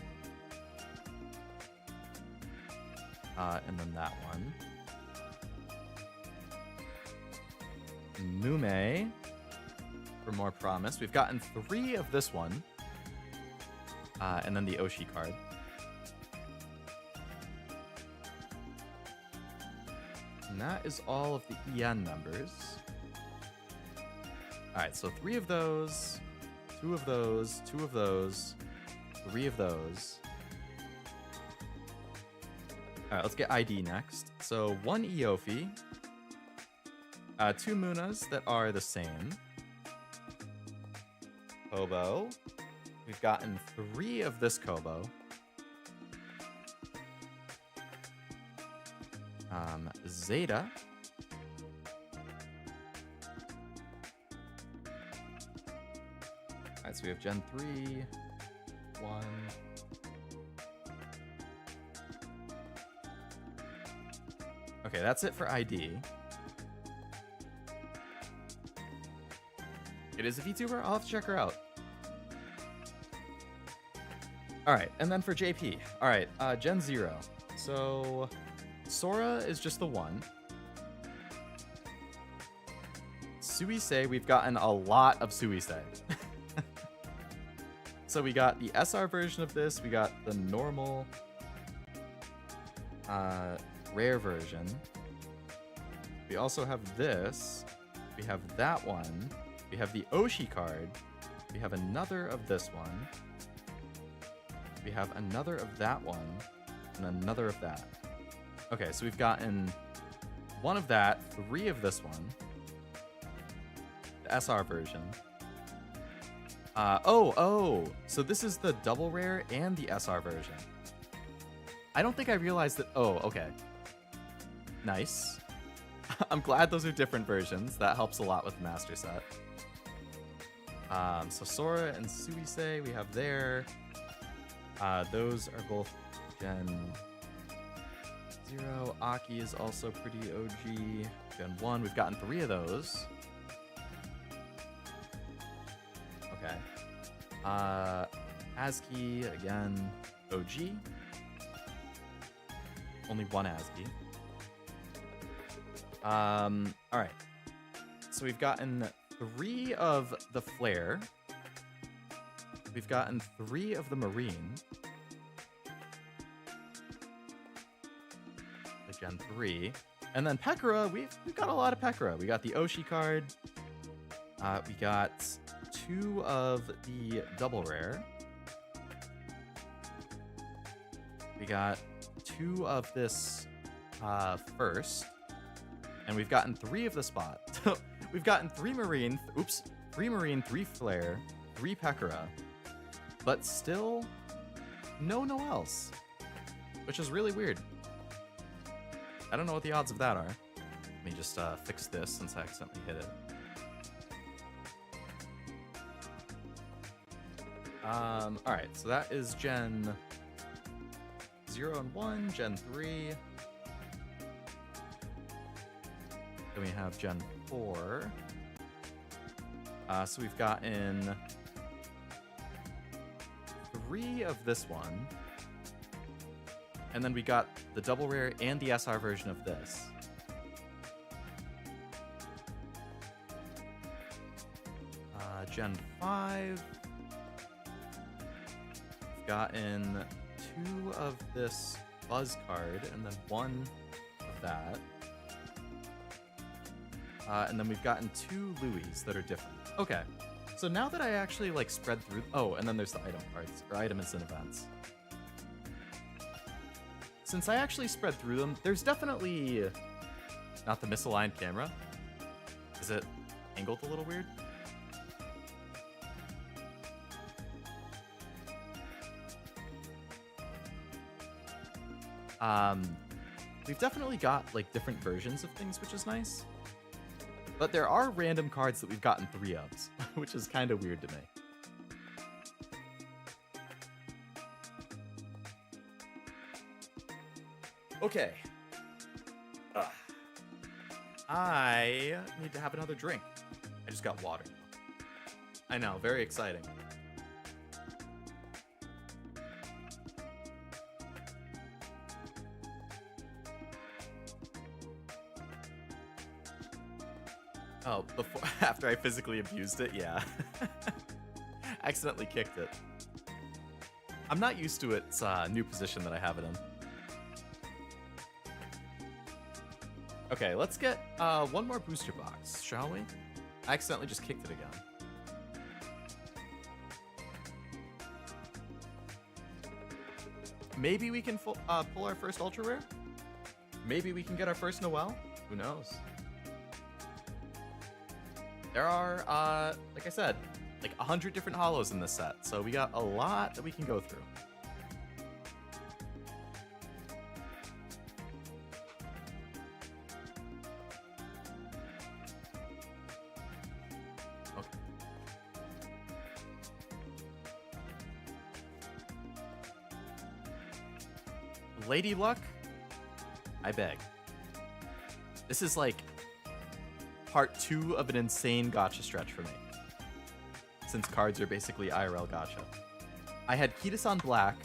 A: And then that one. Mume, for more Promise. We've gotten 3 of this one. And then the Oshi card. And that is all of the EN members. Alright, so 3 of those, 2 of those, 2 of those, 3 of those. Alright, let's get ID next. So 1 Eofi, 2 Munas that are the same. Kobo. We've gotten 3 of this Kobo. Zeta. Alright, so we have Gen 3, 1. Okay, that's it for ID. It is a VTuber? I'll have to check her out. Alright, and then for JP. Alright, Gen 0. So, Sora is just the 1. Suisei, we've gotten a lot of Suisei. So we got the SR version of this, we got the normal rare version. We also have this, we have that one, we have the Oshi card, we have another of this one, we have another of that one, and another of that. Okay, so we've gotten 1 of that, 3 of this one, the SR version. So this is the double rare and the SR version. I don't think I realized that. Oh, okay. Nice. I'm glad those are different versions. That helps a lot with the master set. So Sora and Suisei we have there. Those are both Gen 0. Aki is also pretty OG. Gen 1, we've gotten 3 of those. Okay. ASCII, again, OG. Only 1 ASCII. Alright. So we've gotten 3 of the Flare. We've gotten 3 of the Marine. The Gen 3. And then Pekora, we've got a lot of Pekora. We got the Oshi card. We got 2 of the double rare. We got 2 of this first. And we've gotten 3 of the spot. So we've gotten 3 Marine, 3 Marine, 3 Flare, 3 Pekora, but still no Noels, which is really weird. I don't know what the odds of that are. Let me just fix this since I accidentally hit it. Alright, so that is Gen 0 and 1, Gen 3. Then we have Gen 4. So we've gotten 3 of this one. And then we got the double rare and the SR version of this. Gen 5. We've gotten 2 of this Buzz card and then 1 of that. And then we've gotten 2 Louis that are different. Okay, so now that I actually like spread through... Oh, and then there's the item cards, or items and events. Since I actually spread through them, there's definitely not the misaligned camera. Is it angled a little weird? We've definitely got like different versions of things, which is nice. But there are random cards that we've gotten 3 of, which is kind of weird to me. Okay. I need to have another drink. I just got water. I know, very exciting. Oh, after I physically abused it, yeah. Accidentally kicked it. I'm not used to its new position that I have it in. Okay, let's get one more booster box, shall we? I accidentally just kicked it again. Maybe we can pull our first ultra rare? Maybe we can get our first Noel? Who knows? There are, like I said, like 100 different holos in this set, so we got a lot that we can go through. Okay. Lady Luck? I beg. This is like part 2 of an insane gacha stretch for me, since cards are basically IRL gacha. I had Kitasan Black,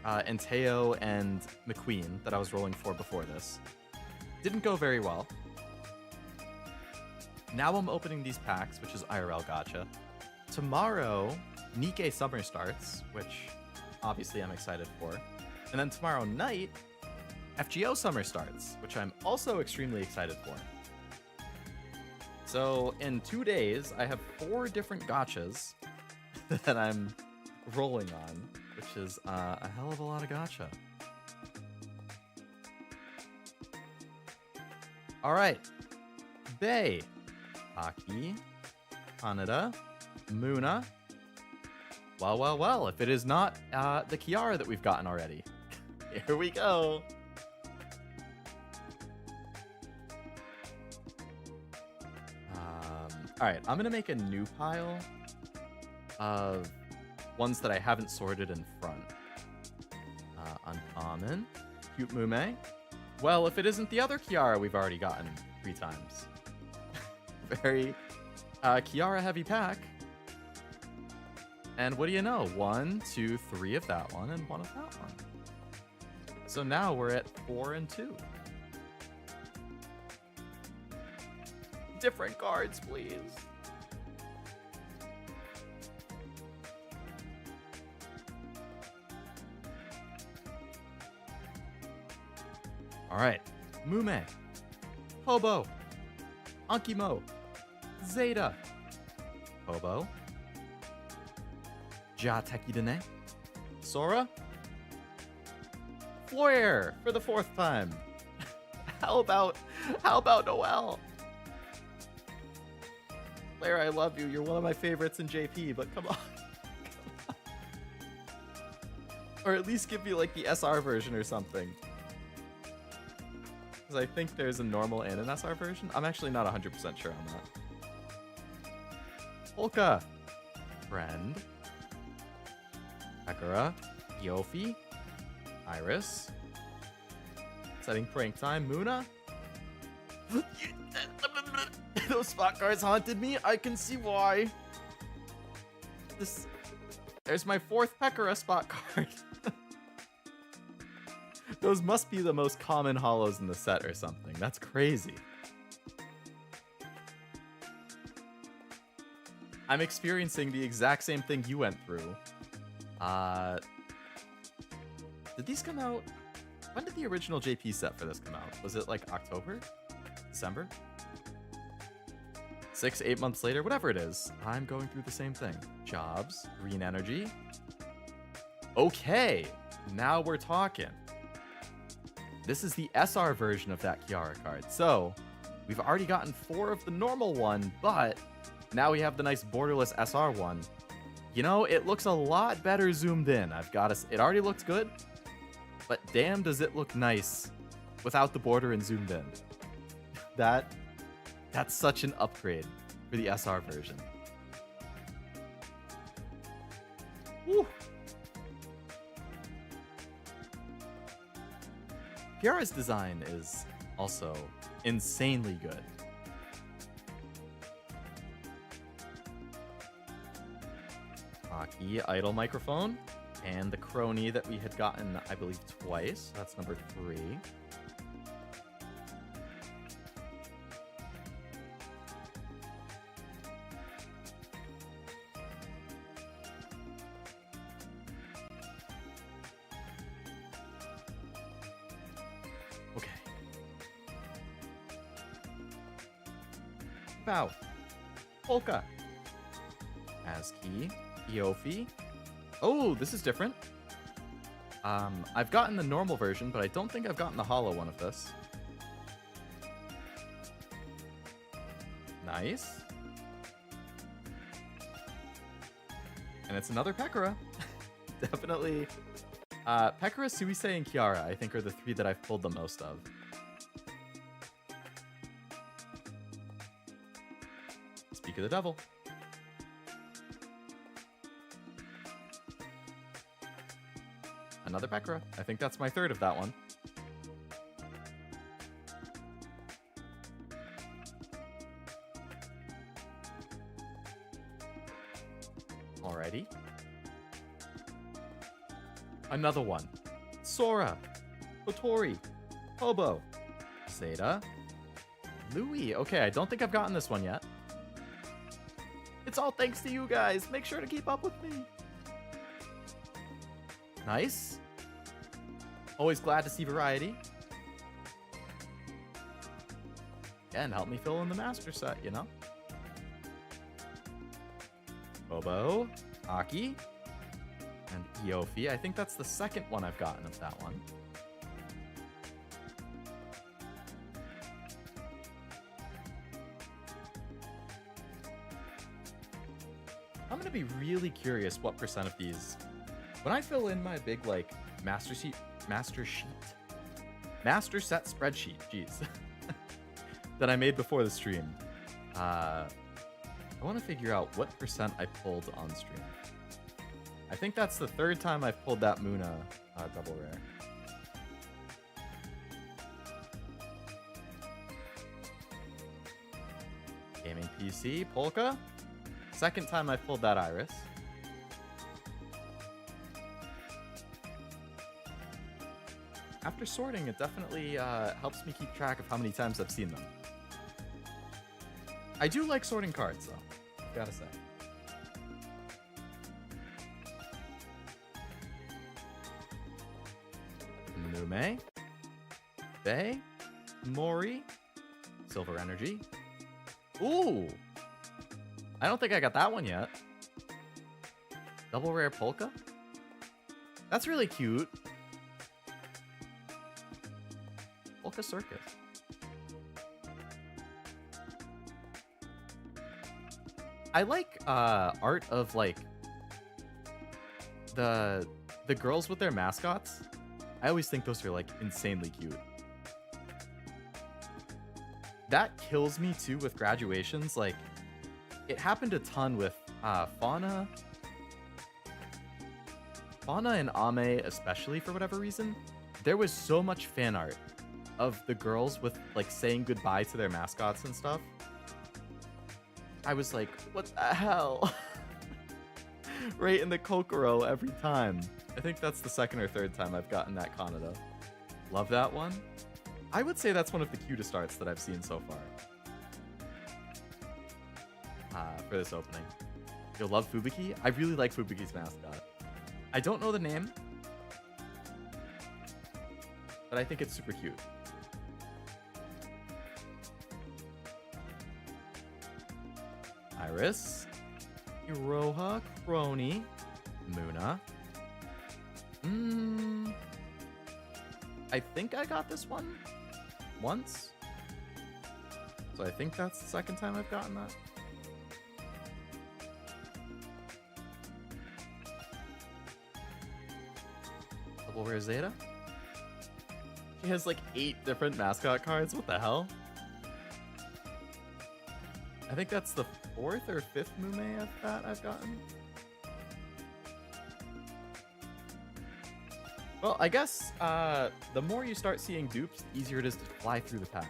A: and Teo and McQueen that I was rolling for before this. Didn't go very well. Now I'm opening these packs, which is IRL gacha. Tomorrow, Nikkei Summer starts, which obviously I'm excited for. And then tomorrow night, FGO Summer starts, which I'm also extremely excited for. So in 2 days, I have 4 different gachas that I'm rolling on, which is a hell of a lot of gacha. All right, Bay, Aki, Hanada, Muna. Well, if it is not the Kiara that we've gotten already. Here we go. All right, I'm gonna make a new pile of ones that I haven't sorted in front. Uncommon, cute Mume. Well, if it isn't the other Kiara we've already gotten 3 times. Very Kiara heavy pack. And what do you know? 1, 2, 3 of that one and 1 of that one. So now we're at 4 and 2. Different cards, please. All right, Mume, Hobo, Ankimo, Zeta, Hobo, Ja Tekidane, Sora, Flare for the 4th time. How about Noelle? Claire, I love you. You're one of my favorites in JP, but come on. Or at least give me like the SR version or something. Because I think there's a normal and an SR version. I'm actually not 100% sure on that. Polka. Friend. Akira. Yofi. Iris. Setting prank time. Muna. Those spot cards haunted me. I can see why. There's my 4th Pekora spot card. Those must be the most common holos in the set or something. That's crazy. I'm experiencing the exact same thing you went through. Did these come out? When did the original JP set for this come out? Was it like October? December? 6-8 months later? Whatever it is. I'm going through the same thing. Jobs. Green energy. Okay. Now we're talking. This is the SR version of that Kiara card. So, we've already gotten 4 of the normal one, but now we have the nice borderless SR one. You know, it looks a lot better zoomed in. It already looks good, but damn does it look nice without the border and zoomed in. That's such an upgrade for the SR version. Woo. Kiara's design is also insanely good. Aki, idle microphone, and the crony that we had gotten, I believe, twice. That's number 3. Bow. Polka. ASCII. Eofi. Oh, this is different. I've gotten the normal version, but I don't think I've gotten the holo one of this. Nice. And it's another Pekora. Definitely. Pekora, Suisei, and Kiara, I think, are the 3 that I've pulled the most of. Speak of the devil. Another Pekora. I think that's my 3rd of that one. Alrighty. Another one. Sora. Kotori. Hobo. Seda. Louie. Okay, I don't think I've gotten this one yet. It's all thanks to you guys. Make sure to keep up with me. Nice. Always glad to see variety. Yeah, and help me fill in the master set, you know? Bobo, Aki, and Yofi. I think that's the 2nd one I've gotten of that one. I'm gonna be really curious what % of these, when I fill in my big like master set spreadsheet, jeez, that I made before the stream. I want to figure out what % I pulled on stream. I think that's the 3rd time I've pulled that Muna double rare. Gaming PC, Polka. 2nd time I've pulled that Iris. After sorting, it definitely helps me keep track of how many times I've seen them. I do like sorting cards, though. Gotta say. Nume. Bay. Mori. Silver Energy. Ooh! I don't think I got that one yet. Double rare Polka? That's really cute. Polka Circus. I like art of like the girls with their mascots. I always think those are like insanely cute. That kills me too with graduations. Like, it happened a ton with Fauna and Ame, especially for whatever reason. There was so much fan art of the girls with like saying goodbye to their mascots and stuff. I was like, what the hell? Right in the Kokoro every time. I think that's the second or third time I've gotten that Kaneda. Love that one. I would say that's one of the cutest arts that I've seen so far. For this opening. You'll love Fubuki? I really like Fubuki's mascot. I don't know the name, but I think it's super cute. Iris, Iroha, Crony, Muna. I think I got this one once. So I think that's the second time I've gotten that. Double Rare Zeta. She has like 8 different mascot cards. What the hell? I think that's the 4th or 5th Mume that I've gotten. Well, I guess the more you start seeing dupes, the easier it is to fly through the packs.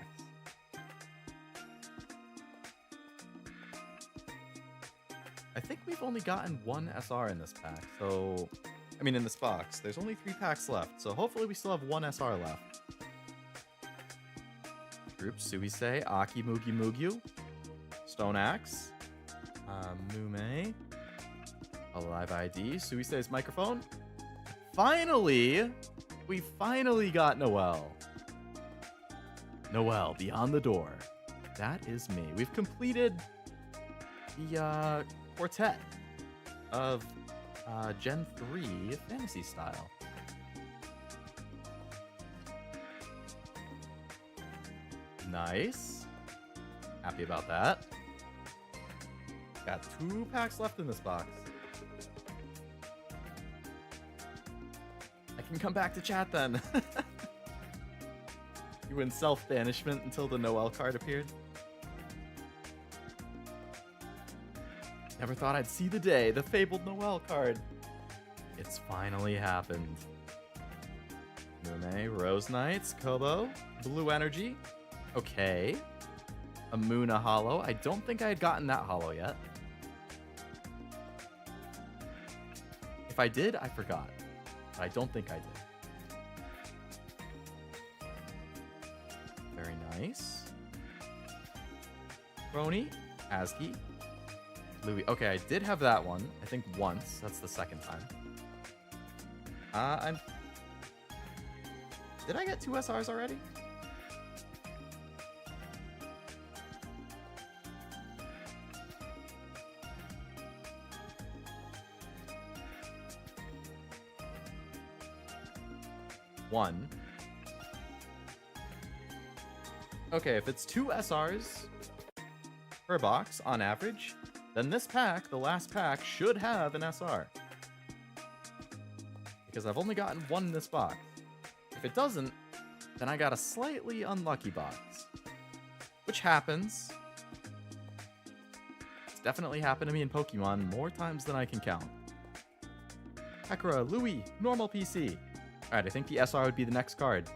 A: I think we've only gotten 1 SR in this pack, so... I mean, in this box. There's only 3 packs left, so hopefully we still have 1 SR left. Group, Suisei, Aki, Mugi, Mugyu, Stone Axe, Mume, Hololive ID, Suisei's microphone. Finally! We finally got Noelle. Noelle, beyond the door. That is me. We've completed the quartet of Gen 3 fantasy style. Nice. Happy about that. Got 2 packs left in this box. I can come back to chat then. You were in self-banishment until the Noelle card appeared. Never thought I'd see the day, the fabled Noelle card. It's finally happened. Mume, Rose Knights, Kobo, Blue Energy. Okay. A Muna Hollow. I don't think I had gotten that Hollow yet. If I did, I forgot. But I don't think I did. Very nice. Crony, Aski, Louis. Okay, I did have that one. I think once. That's the second time. Did I get 2 SRs already? One. Okay, if it's 2 SRs per box on average, then this pack, the last pack, should have an SR. Because I've only gotten 1 in this box. If it doesn't, then I got a slightly unlucky box. Which happens. It's definitely happened to me in Pokemon more times than I can count. Hekura, Louis, normal PC. Alright, I think the SR would be the next card.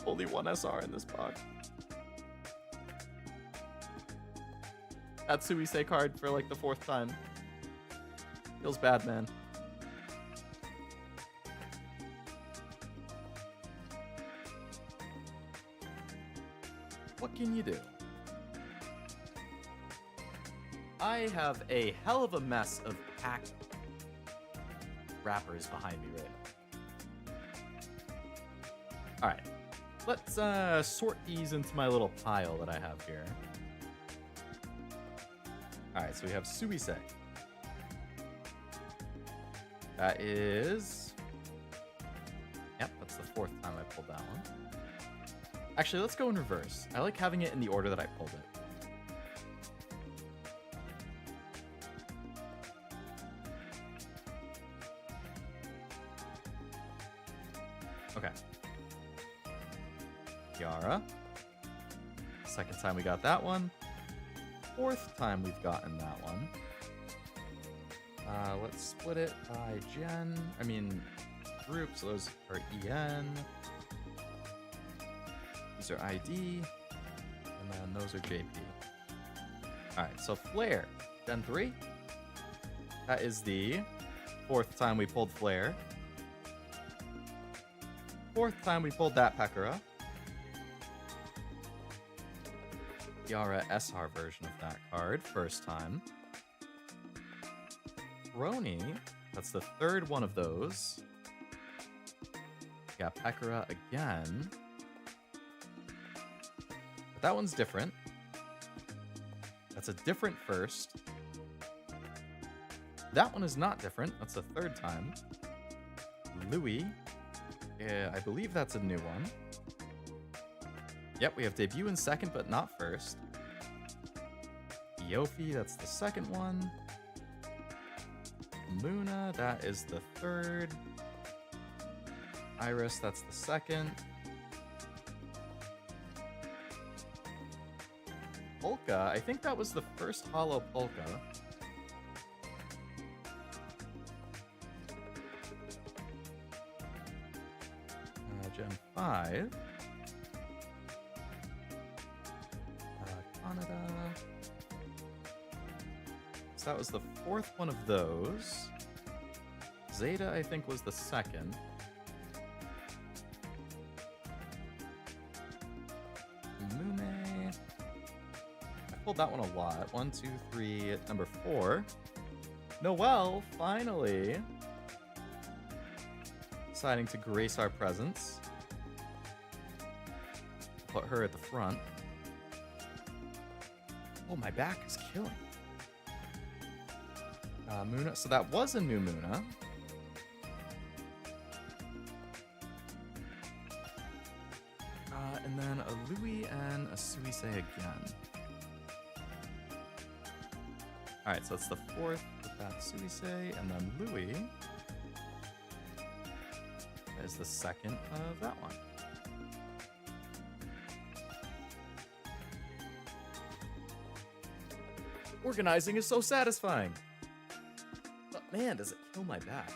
A: Only 1 SR in this box. That Suisei card for like the 4th time. Feels bad, man. What can you do? I have a hell of a mess of pack wrappers behind me right now. Alright. Let's sort these into my little pile that I have here. Alright, so we have Suisei. That is... Yep, that's the 4th time I pulled that one. Actually, let's go in reverse. I like having it in the order that I pulled it. Okay. Kiara. Second time we got that one. Fourth time we've gotten that one. Let's split it by group, so those are EN. These are ID. And then those are JP. Alright, so Flare. Gen 3. That is the fourth time we pulled Flare. Fourth time we pulled that Pekora. Kiara SR version of that card. First time. Roni. That's the third one of those. Got Pekora again. But that one's different. That's a different first. That one is not different. That's the third time. Louis. Yeah, I believe that's a new one. Yep, we have debut in second, but not first. Yofi, that's the second one. Luna, that is the third. Iris, that's the second. Polka, I think that was the first holo Polka. Gen 5. Canada. So that was the fourth one of those. Zeta, I think, was the second. Mume. I pulled that one a lot. 1, 2, 3, number 4. Noelle, finally. Deciding to grace our presence. Put her at the front. Oh, my back is killing. Muna. So that was a new Muna. And then a Louis and a Suise again. Alright, so that's the fourth with that Suise, and then Louis is the second of that one. Organizing is so satisfying. But man, does it kill my back.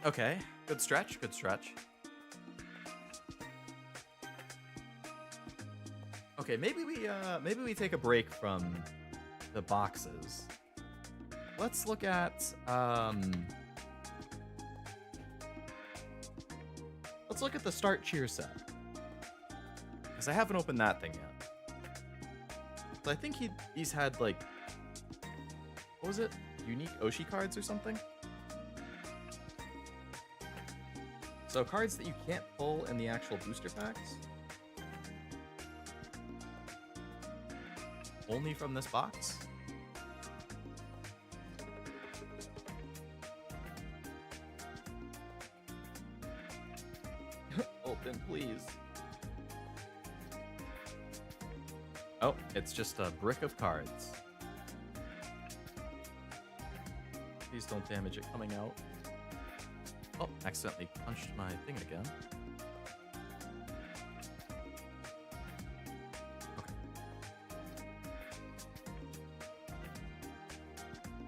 A: Okay, good stretch, good stretch. Okay, maybe we take a break from the boxes. Let's look at the start cheer set. Because I haven't opened that thing yet. So I think he's had like, what was it? Unique Oshi cards or something? So cards that you can't pull in the actual booster packs. Only from this box. Open, please. Oh, it's just a brick of cards. Please don't damage it coming out. Oh, accidentally punched my thing again. Okay.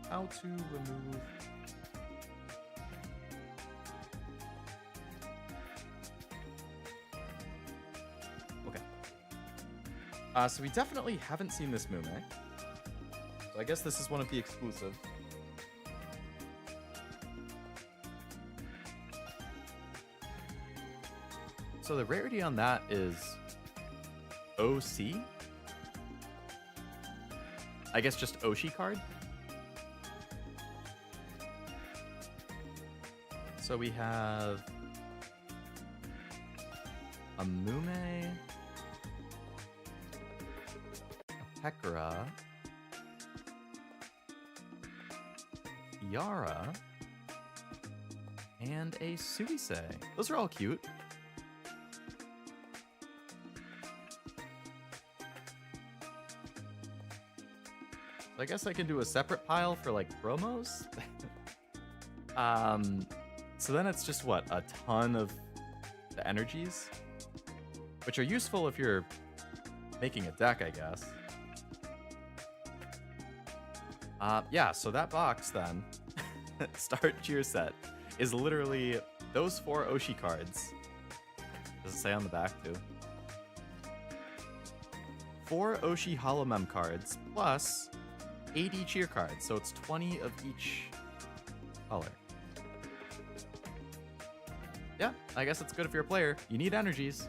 A: How to remove... Okay. So we definitely haven't seen this Mume. So I guess this is one of the exclusives. So the rarity on that is OC. I guess just Oshi card. So we have a Mume, a Pekora, Yara, and a Suise. Those are all cute. I guess I can do a separate pile for like promos. So then it's just what, a ton of the energies, which are useful if you're making a deck, I guess. Yeah, so that box then, start cheer set, is literally those 4 Oshi cards. Does it say on the back too? 4 Oshi Holomem cards plus 80 cheer cards, so it's 20 of each color. Yeah, I guess it's good if you're a player. You need energies.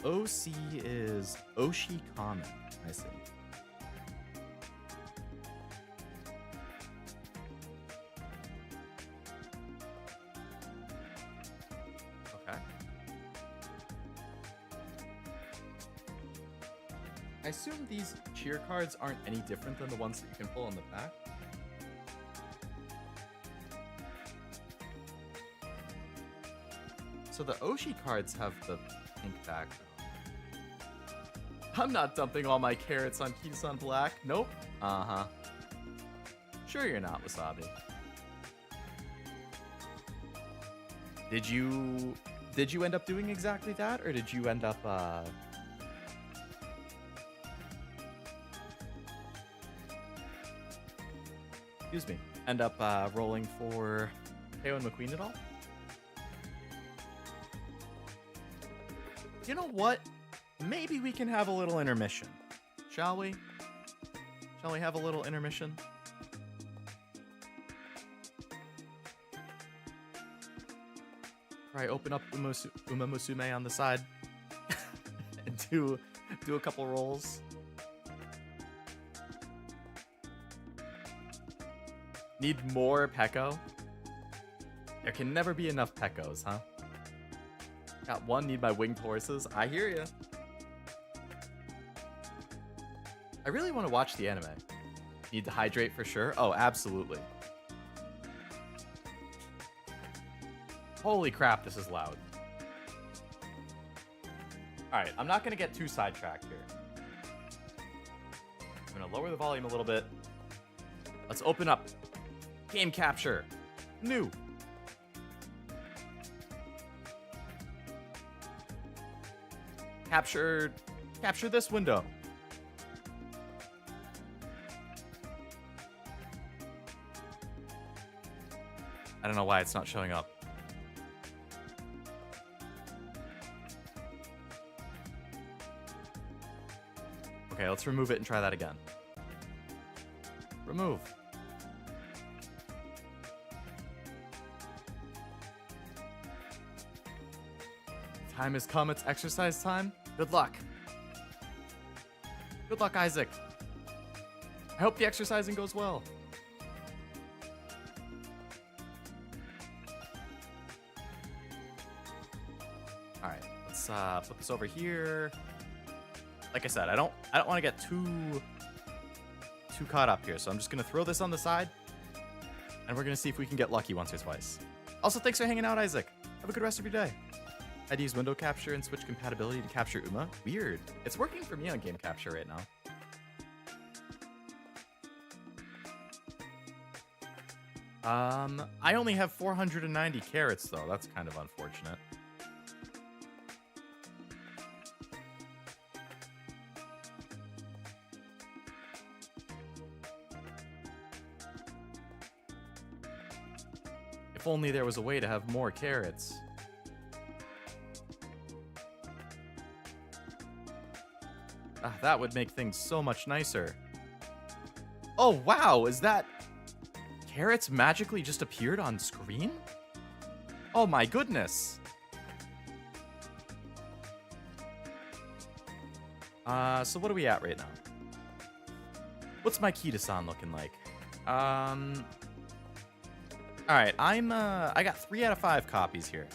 A: OC is Oshi Common, I see. Okay. I assume these cheer cards aren't any different than the ones that you can pull in the back. So the Oshi cards have the pink background. I'm not dumping all my carrots on Kisan Black. Nope. Uh-huh. Sure you're not, Wasabi. Did you end up doing exactly that, or did you end up excuse me, end up rolling for Teo and McQueen at all? You know what? Maybe we can have a little intermission. Shall we? Shall we have a little intermission? All right, open up Uma Musume on the side and do a couple rolls. Need more Pekko? There can never be enough Pekkos, huh? Got one, need my winged horses. I hear ya. I really want to watch the anime. Need to hydrate for sure. Oh, absolutely. Holy crap, this is loud. Alright, I'm not going to get too sidetracked here. I'm going to lower the volume a little bit. Let's open up game capture. New. Capture this window. I don't know why it's not showing up. Okay, let's remove it and try that again. Remove. Time has come, it's exercise time. Good luck. Good luck, Isaac. I hope the exercising goes well. Alright, let's put this over here. Like I said, I don't want to get too caught up here, so I'm just gonna throw this on the side, and we're gonna see if we can get lucky once or twice. Also, thanks for hanging out, Isaac. Have a good rest of your day. I had to use window capture and switch compatibility to capture Uma. Weird. It's working for me on game capture right now. I only have 490 carrots though. That's kind of unfortunate. If only there was a way to have more carrots. That would make things so much nicer. Oh, wow. Is that... carrots magically just appeared on screen? Oh my goodness. So what are we at right now? What's my Kita-san looking like? Alright, I got 3 out of 5 copies here.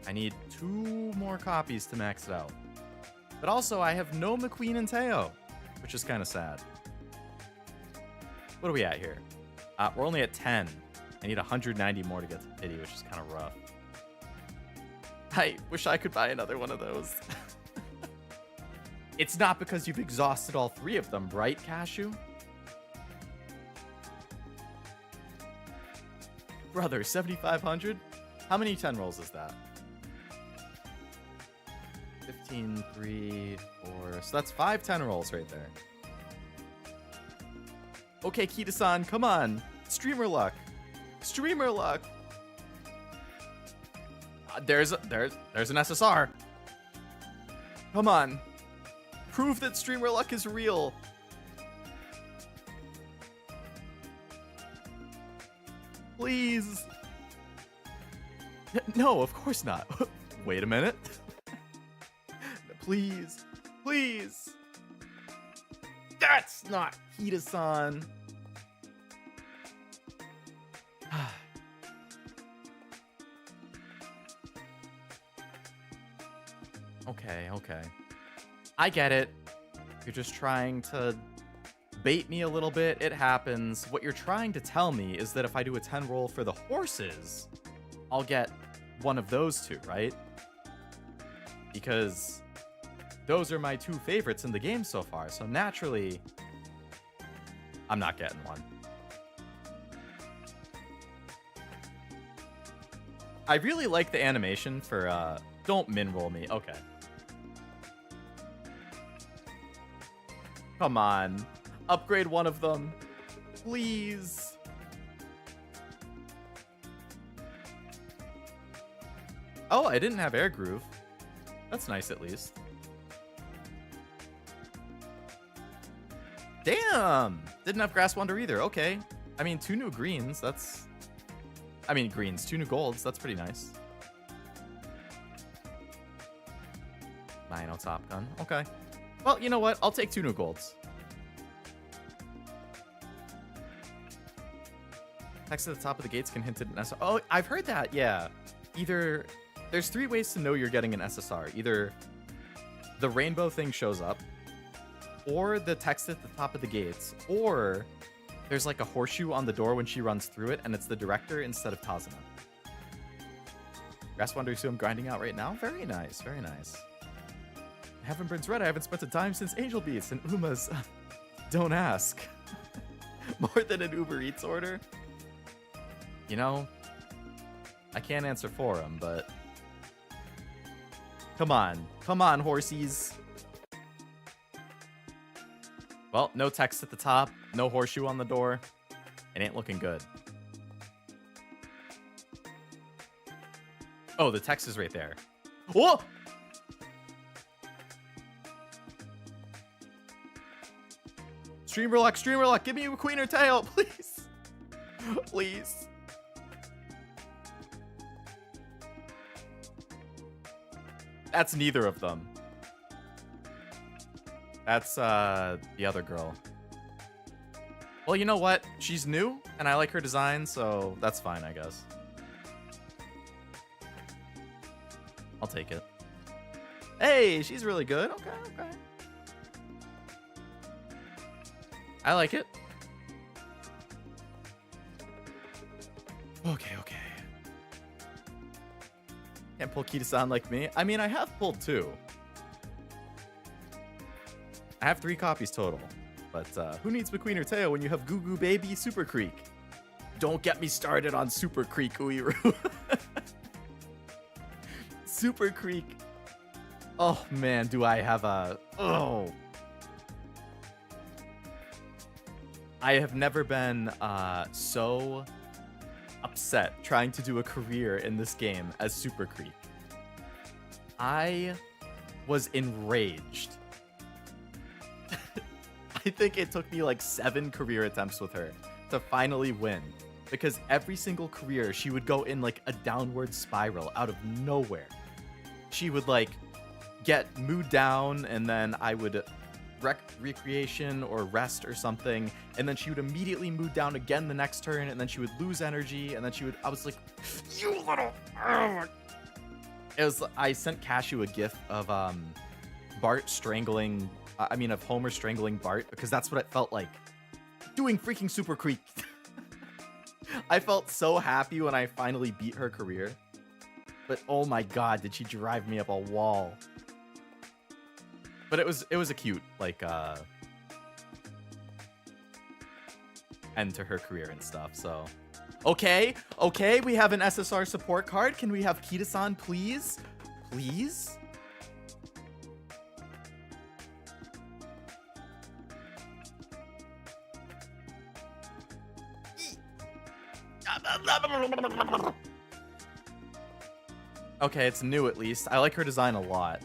A: I need 2 more copies to max it out. But also, I have no McQueen and Teo, which is kind of sad. What are we at here? We're only at 10. I need 190 more to get to pity, which is kind of rough. I wish I could buy another one of those. It's not because you've exhausted all 3 of them, right, Cashew? Brother, 7,500? How many 10 rolls is that? 15, 3, 4. So that's 5 10 rolls right there. Okay, Kita-san, come on. Streamer luck. Streamer luck. There's an SSR. Come on. Prove that streamer luck is real. Please. No, of course not. Wait a minute. Please. Please. That's not Kita-san. Okay. I get it. You're just trying to bait me a little bit. It happens. What you're trying to tell me is that if I do a 10 roll for the horses, I'll get one of those 2, right? Because those are my 2 favorites in the game so far. So naturally, I'm not getting one. I really like the animation for, don't min roll me. Okay. Come on. Upgrade one of them. Please. Oh, I didn't have air groove. That's nice at least. Damn! Didn't have grass wonder either. Okay. I mean, 2 new greens. That's... I mean, greens. 2 new golds. That's pretty nice. Mino top gun. Okay. Well, you know what? I'll take 2 new golds. Text at the top of the gates can hint at an SSR. Oh, I've heard that. Yeah. Either... There's 3 ways to know you're getting an SSR. Either the rainbow thing shows up, or the text at the top of the gates, or there's like a horseshoe on the door when she runs through it, and it's the director instead of Tazuna. Grass Wonders who I'm grinding out right now? Very nice, very nice. Heaven Burns Red, I haven't spent a dime since Angel Beats, and Uma's... Don't ask. More than an Uber Eats order? You know, I can't answer for him, but... Come on, horsies. Well, no text at the top, no horseshoe on the door. It ain't looking good. Oh, the text is right there. Whoa! Streamer luck, give me a queen or tail, please. Please. That's neither of them. That's the other girl. Well, you know what? She's new, and I like her design, so that's fine, I guess. I'll take it. Hey, she's really good. Okay. I like it. Okay. Can't pull Kita-san like me. I mean, I have pulled 2. I have 3 copies total. But who needs McQueen or Teo when you have Goo Goo Baby Super Creek? Don't get me started on Super Creek, Uiru. Super Creek. Oh, man, do I have a... Oh. I have never been so upset trying to do a career in this game as Super Creek. I was enraged. I think it took me like 7 career attempts with her to finally win, because every single career she would go in like a downward spiral out of nowhere. She would like get mood down, and then I would recreation or rest or something, and then she would immediately mood down again the next turn, and then she would lose energy, and then she would... I was like, you little... It was... I sent Cashew a gif of Bart strangling... of Homer strangling Bart, because that's what it felt like doing freaking Super Creek. I felt so happy when I finally beat her career. But oh my god, did she drive me up a wall. But it was a cute, like, end to her career and stuff, so. Okay, we have an SSR support card. Can we have Kita-san, please? Please? Okay, it's new at least. I like her design a lot.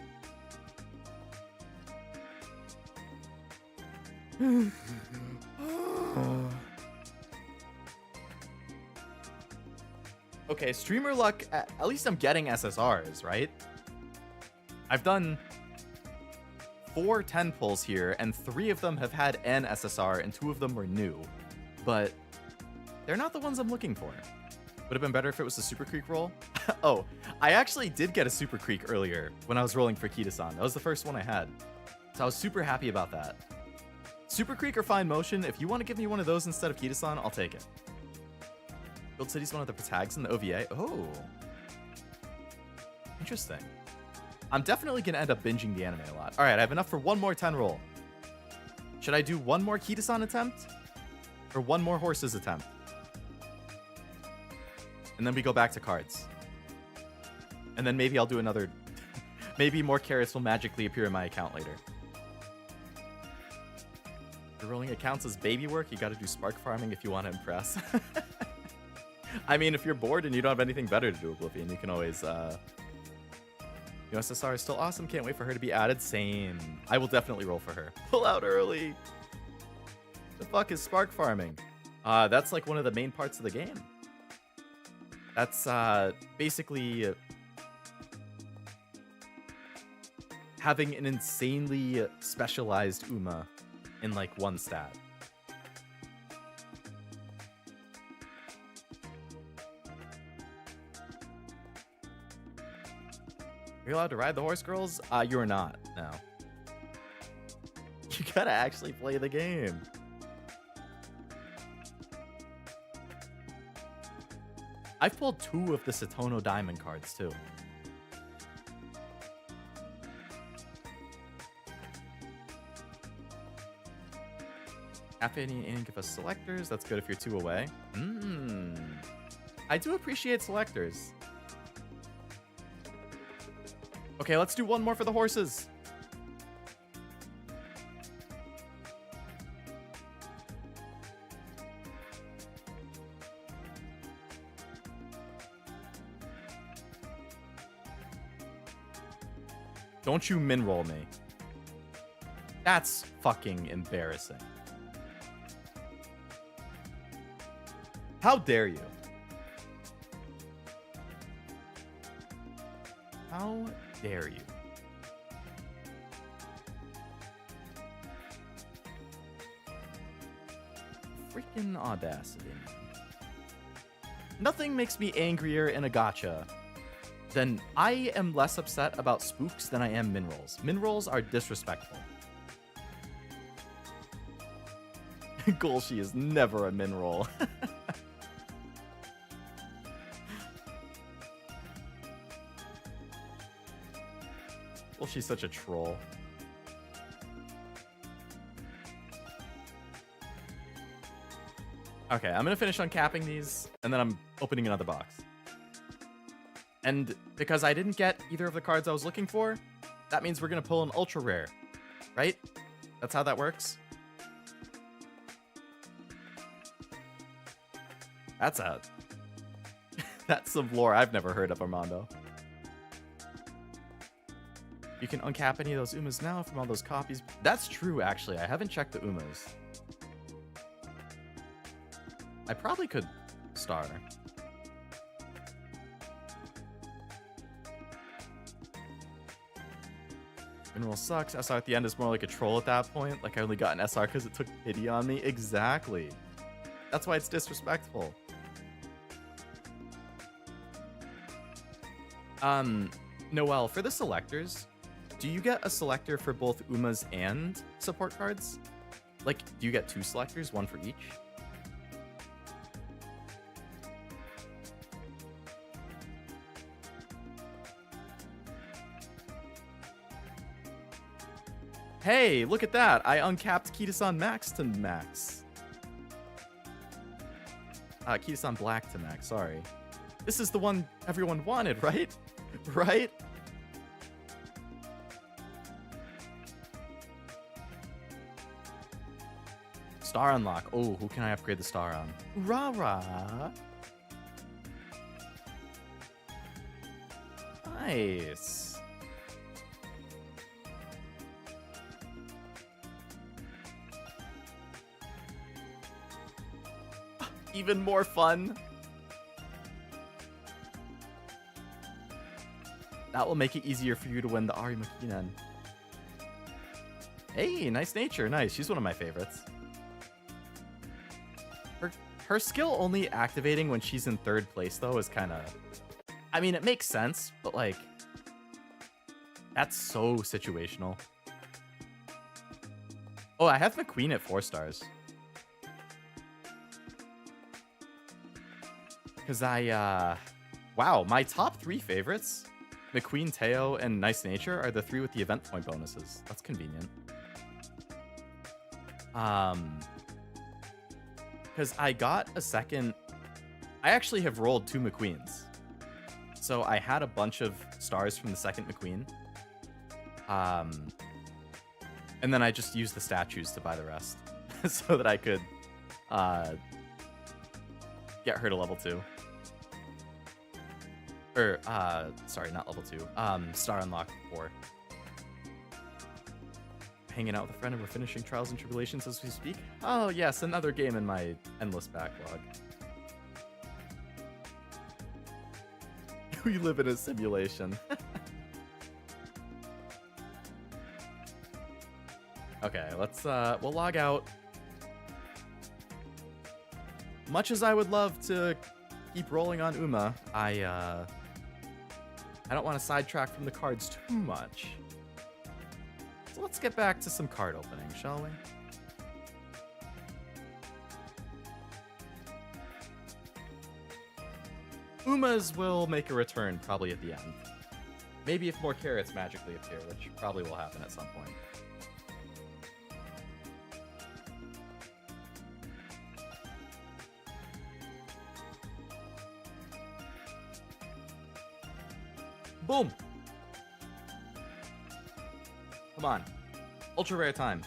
A: Okay, streamer luck, at least I'm getting SSRs, right? I've done 4 10 pulls here, and 3 of them have had an SSR, and 2 of them were new. But they're not the ones I'm looking for. Would have been better if it was a Super Creek roll. Oh, I actually did get a Super Creek earlier when I was rolling for Kita-san. That was the first one I had. So I was super happy about that. Super Creek or Fine Motion, if you want to give me one of those instead of Kita-san, I'll take it. Gold City's one of the tags in the OVA. Oh. Interesting. I'm definitely going to end up binging the anime a lot. All right, I have enough for one more 10 roll. Should I do one more Kita-san attempt? Or one more horses attempt? And then we go back to cards. And then maybe I'll do another... maybe more carrots will magically appear in my account later. If rolling accounts as baby work, you gotta do spark farming if you want to impress. I mean, if you're bored and you don't have anything better to do, Oblivion, you can always... USSR is still awesome. Can't wait for her to be added. Same. I will definitely roll for her. Pull out early. The fuck is spark farming? That's like one of the main parts of the game. That's basically having an insanely specialized Uma in like one stat. You're allowed to ride the horse, girls? You're not, no. You gotta actually play the game. I've pulled 2 of the Satono Diamond cards, too. Caffeine and give us selectors. That's good if you're 2 away. I do appreciate selectors. Okay, let's do one more for the horses. Don't you min-roll me. That's fucking embarrassing. How dare you? How dare you? Freaking audacity. Nothing makes me angrier in a gacha than I am less upset about spooks than I am min-rolls. Min-rolls are disrespectful. Golshi is never a min-roll. Well, she's such a troll. Okay, I'm gonna finish uncapping these, and then I'm opening another box. And because I didn't get either of the cards I was looking for, that means we're gonna pull an ultra rare, right? That's how that works. That's that's some lore I've never heard of, Armando. You can uncap any of those Umas now from all those copies. That's true, actually. I haven't checked the Umas. I probably could star. Mineral sucks. SR at the end is more like a troll at that point. Like I only got an SR because it took pity on me. Exactly. That's why it's disrespectful. Noelle, for the selectors, do you get a selector for both Umas and support cards? Like, do you get 2 selectors, one for each? Hey, look at that. I uncapped Kita-san Max to max. Kita-san Black to max, sorry. This is the one everyone wanted, right? Right? Star unlock. Oh, who can I upgrade the star on? Rara. Nice. Even more fun. That will make it easier for you to win the Ari Makinen. Hey, nice nature. Nice. She's one of my favorites. Her skill only activating when she's in 3rd place, though, is kind of... I mean, it makes sense, but, like... That's so situational. Oh, I have McQueen at 4 stars. Because wow, my top 3 favorites, McQueen, Teo, and Nice Nature, are the 3 with the event point bonuses. That's convenient. Because I got a second... I actually have rolled 2 McQueens. So I had a bunch of stars from the second McQueen. And then I just used the statues to buy the rest. So that I could get her to level 2. Or, sorry, not level 2. Star unlock 4. Hanging out with a friend and we're finishing Trials and Tribulations as we speak. Oh, yes, another game in my endless backlog. We live in a simulation. Okay, let's, we'll log out. Much as I would love to keep rolling on Uma, I don't want to sidetrack from the cards too much. So let's get back to some card opening, shall we? Uma's will make a return probably at the end. Maybe if more carrots magically appear, which probably will happen at some point. Boom! Come on. Ultra rare time.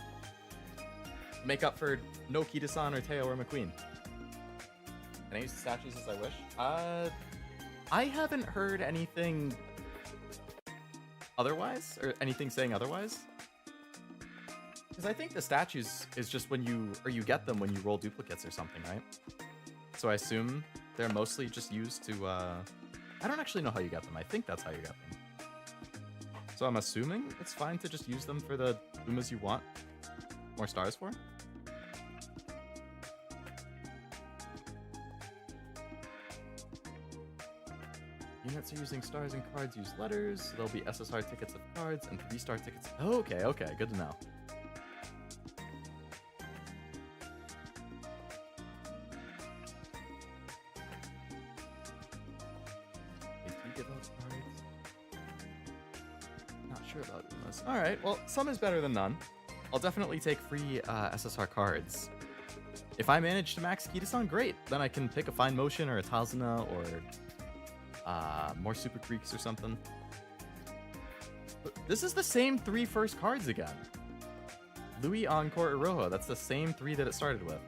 A: Make up for no Kita-san or Teo or McQueen. Can I use the statues as I wish? I haven't heard anything otherwise, or anything saying otherwise. Because I think the statues is just when you get them when you roll duplicates or something, right? So I assume they're mostly just used to, I don't actually know how you get them. I think that's how you get them. So I'm assuming it's fine to just use them for the Umas you want more stars for. Units are using stars and cards use letters. So there'll be SSR tickets of cards and 3-star tickets. Okay, okay, good to know. They do give out cards. Not sure about Umas. All right, well, some is better than none. I'll definitely take free SSR cards. If I manage to max Kita-san, great. Then I can pick a Fine Motion or a Tazuna or more Super Creeks or something. But this is the same 3 first cards again. Louis, Encore, Iroha. That's the same 3 that it started with.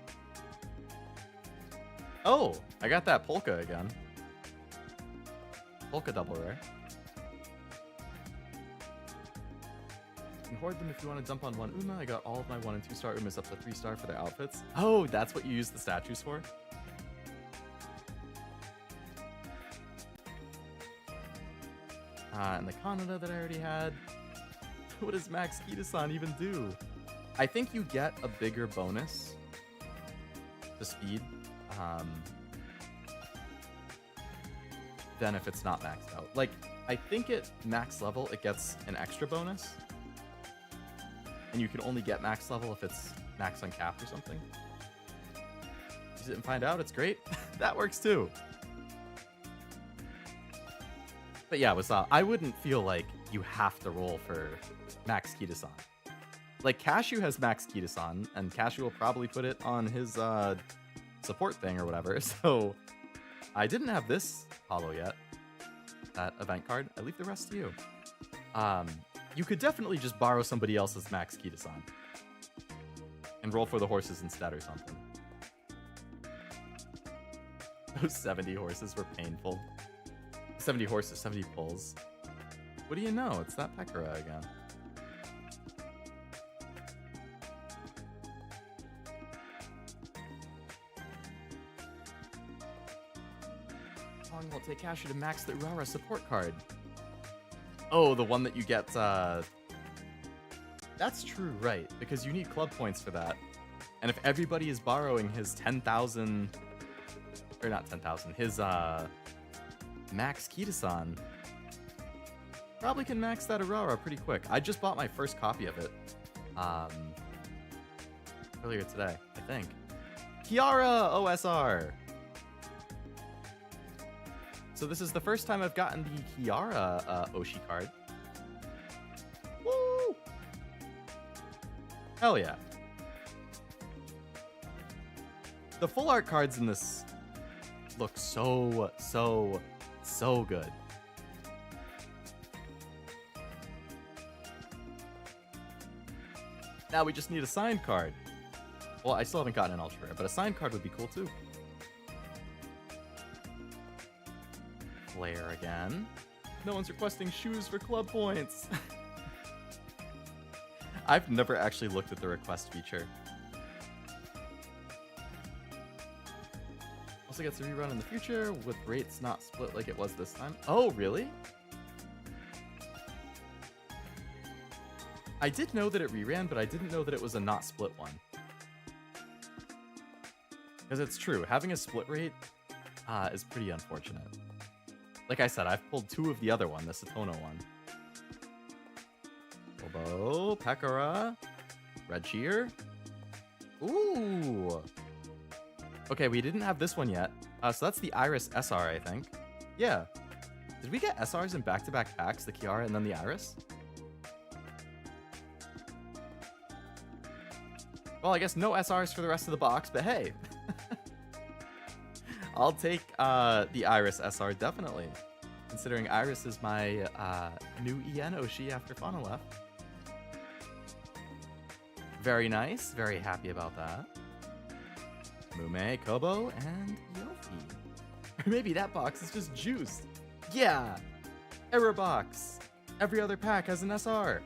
A: Oh, I got that Polka again. Polka double rare. You can hoard them if you want to dump on one Uma. I got all of my 1 and 2-star Umas up to 3-star for their outfits. Oh, that's what you use the statues for? And the Kanada that I already had. What does Max Kita-san even do? I think you get a bigger bonus to speed than if it's not maxed out. Like, I think at max level, it gets an extra bonus. And you can only get max level if it's max uncapped or something. Use it and find out, it's great. That works too. But yeah, I wouldn't feel like you have to roll for Max Kita-san. Like, Cashew has Max Kitasan, and Cashew will probably put it on his support thing or whatever. So I didn't have this holo yet, that event card. I leave the rest to you. You could definitely just borrow somebody else's Max Kitasan and roll for the horses instead or something. Those 70 horses were painful. 70 horses, 70 pulls. What do you know? It's that Pekora again. How long will it take Cashew to max the Urara support card? Oh, the one that you get, That's true, right, because you need club points for that. And if everybody is borrowing his 10,000... Or not 10,000, his, Max Kitasan, probably can max that Urara pretty quick. I just bought my first copy of it, earlier today, I think. Kiara OSR! So this is the first time I've gotten the Kiara Oshi card. Woo! Hell yeah. The full art cards in this look so good. Now we just need a signed card. Well, I still haven't gotten an ultra rare, but a signed card would be cool too. Flare again. No one's requesting shoes for club points. I've never actually looked at the request feature. Also gets a rerun in the future with rates not split like it was this time. Oh, really? I did know that it reran, but I didn't know that it was a not split one. Because it's true, having a split rate is pretty unfortunate. Like I said, I've pulled 2 of the other one, the Satono one. Bobo, Pekora, Red Cheer. Ooh! Okay, we didn't have this one yet. So that's the Iris SR, I think. Yeah. Did we get SRs in back-to-back packs, the Kiara and then the Iris? Well, I guess no SRs for the rest of the box, but hey. I'll take the Iris SR, definitely. Considering Iris is my new EN Oshi after Fauna left. Very nice. Very happy about that. Mume, Kobo, and Yofi. Or maybe that box is just juiced. Yeah! Error box. Every other pack has an SR.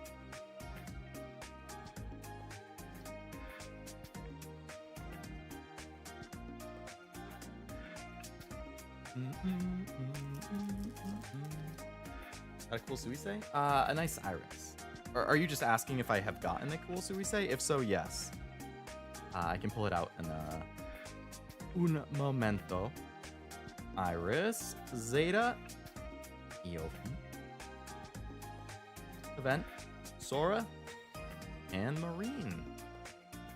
A: Got a cool Suisei? A nice Iris. Or are you just asking if I have gotten a cool Suisei? If so, yes. I can pull it out in un momento. Iris, Zeta, Eofi, Event, Sora, and Marine.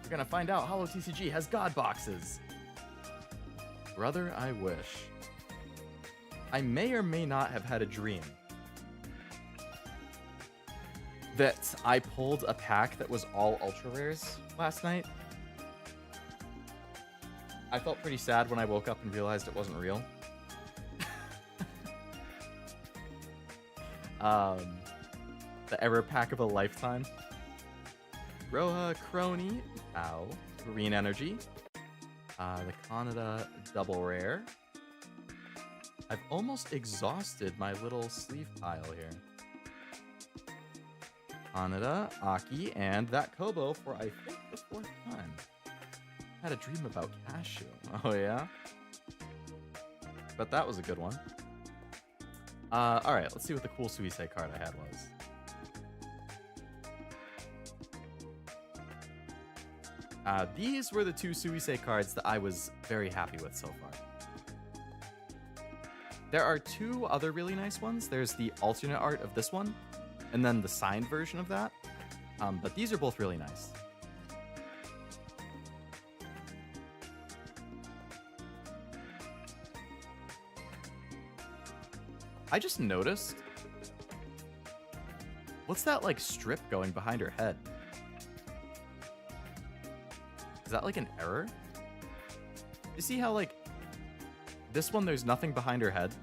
A: We're gonna find out Holo TCG has God boxes. Brother, I wish. I may or may not have had a dream that I pulled a pack that was all ultra rares last night. I felt pretty sad when I woke up and realized it wasn't real. The error pack of a lifetime. Roha, Crony, Ow, Green Energy, the Kanada Double Rare. I've almost exhausted my little sleeve pile here. Kanada, Aki, and that Kobo for, I think, the 4th time. I had a dream about Cashew. Oh, yeah? But that was a good one. Alright, let's see what the cool Suisei card I had was. These were the 2 Suisei cards that I was very happy with so far. There are 2 other really nice ones. There's the alternate art of this one, and then the signed version of that. But these are both really nice. I just noticed. What's that, like, strip going behind her head? Is that like an error? You see how like this one there's nothing behind her head?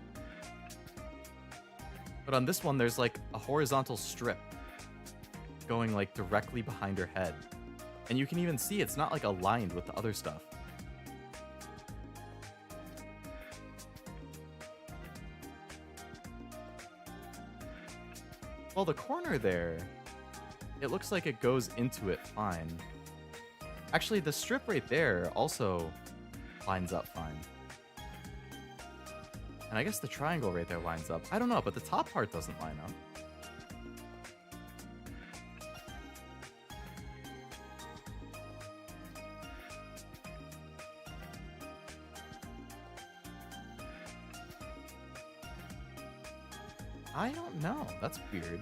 A: But on this one there's like a horizontal strip going like directly behind her head. And you can even see it's not like aligned with the other stuff. Well, the corner there, it looks like it goes into it fine. Actually, the strip right there also lines up fine. And I guess the triangle right there lines up. I don't know, but the top part doesn't line up. I don't know. That's weird.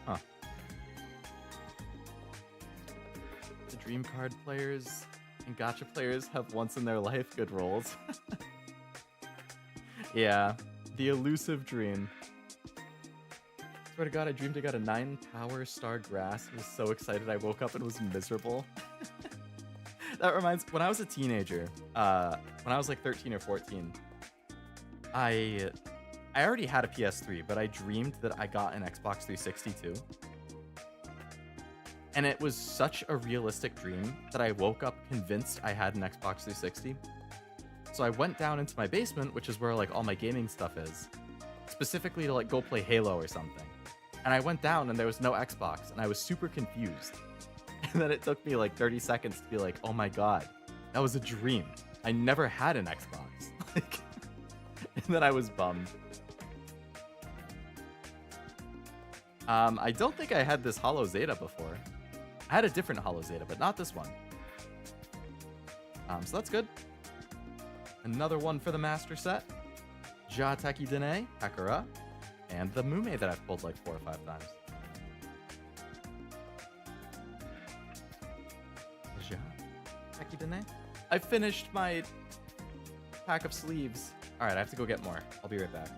A: Huh. The dream card players and gacha players have once in their life good rolls. Yeah, the elusive dream. Swear to God, I dreamed I got a 9 power star grass. I was so excited I woke up and was miserable. That reminds, when I was a teenager, when I was like 13 or 14, I already had a PS3, but I dreamed that I got an Xbox 360 too. And it was such a realistic dream that I woke up convinced I had an Xbox 360. So I went down into my basement, which is where like all my gaming stuff is, specifically to like go play Halo or something. And I went down and there was no Xbox and I was super confused. And then it took me like 30 seconds to be like, oh my God, that was a dream. I never had an Xbox. Like, and then I was bummed. I don't think I had this Holo Zeta before. I had a different Holo Zeta, but not this one. So that's good. Another one for the master set. Jateki Dene, Hakura, and the Mume that I've pulled like 4 or 5 times. I finished my pack of sleeves. All right, I have to go get more. I'll be right back.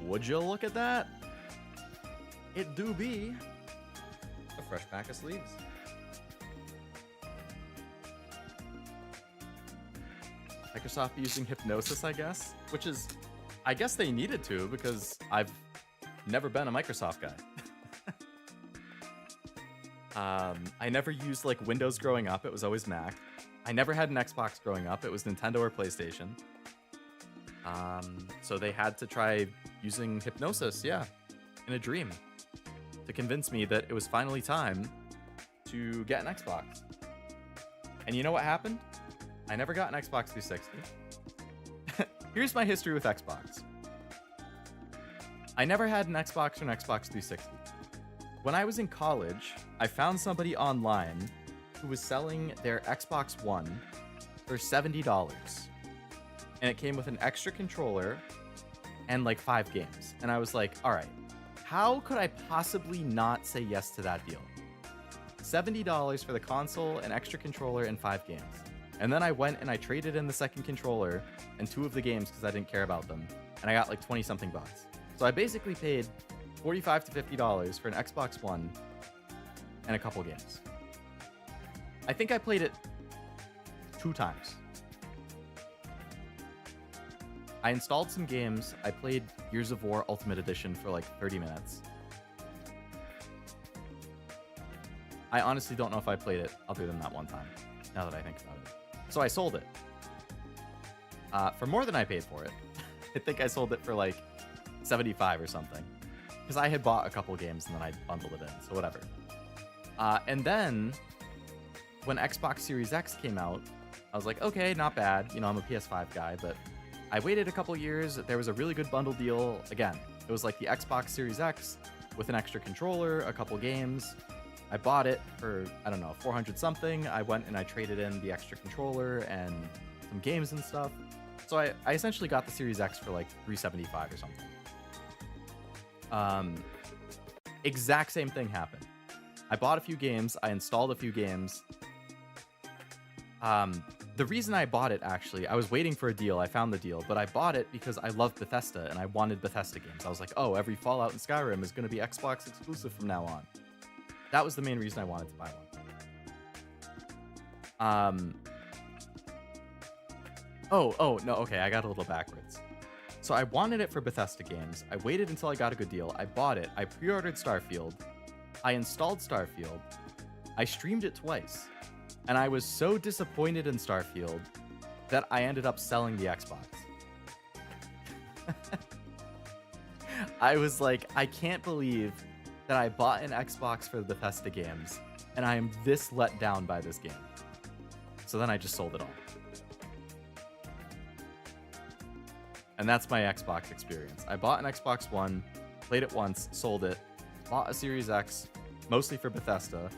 A: Would you look at that? It do be a fresh pack of sleeves. Microsoft using hypnosis, I guess, which is, I guess they needed to because I've never been a Microsoft guy. I never used like Windows growing up. It was always Mac. I never had an Xbox growing up. It was Nintendo or PlayStation. So they had to try using hypnosis, yeah, in a dream to convince me that it was finally time to get an Xbox. And you know what happened? I never got an Xbox 360. Here's my history with Xbox. I never had an Xbox or an Xbox 360. When I was in college, I found somebody online who was selling their Xbox One for $70. And it came with an extra controller and like 5 games. And I was like, all right, how could I possibly not say yes to that deal? $70 for the console, an extra controller, and 5 games. And then I went and I traded in the second controller and 2 of the games because I didn't care about them. And I got like 20 something bucks. So I basically paid $45 to $50 for an Xbox One and a couple games. I think I played it 2 times. I installed some games. I played Gears of War Ultimate Edition for like 30 minutes. I honestly don't know if I played it other than that one time, now that I think about it. So I sold it. For more than I paid for it. I think I sold it for like 75 or something. Because I had bought a couple games and then I bundled it in, so whatever. And then, when Xbox Series X came out, I was like, okay, not bad. You know, I'm a PS5 guy, but I waited a couple years. There was a really good bundle deal. Again, it was like the Xbox Series X with an extra controller, a couple games, I bought it for, I don't know, 400 something. I went and I traded in the extra controller and some games and stuff. So I essentially got the Series X for like 375 or something. Exact same thing happened. I bought a few games. I installed a few games. The reason I bought it, actually, I was waiting for a deal. I found the deal, but I bought it because I love Bethesda and I wanted Bethesda games. I was like, oh, every Fallout and Skyrim is going to be Xbox exclusive from now on. That was the main reason I wanted to buy one. Oh, no, okay, I got a little backwards. So I wanted it for Bethesda games. I waited until I got a good deal. I bought it. I pre-ordered Starfield. I installed Starfield. I streamed it twice. And I was so disappointed in Starfield that I ended up selling the Xbox. I was like, I can't believe that I bought an Xbox for the Bethesda games, and I am this let down by this game. So then I just sold it all. And that's my Xbox experience. I bought an Xbox One, played it once, sold it, bought a Series X, mostly for Bethesda,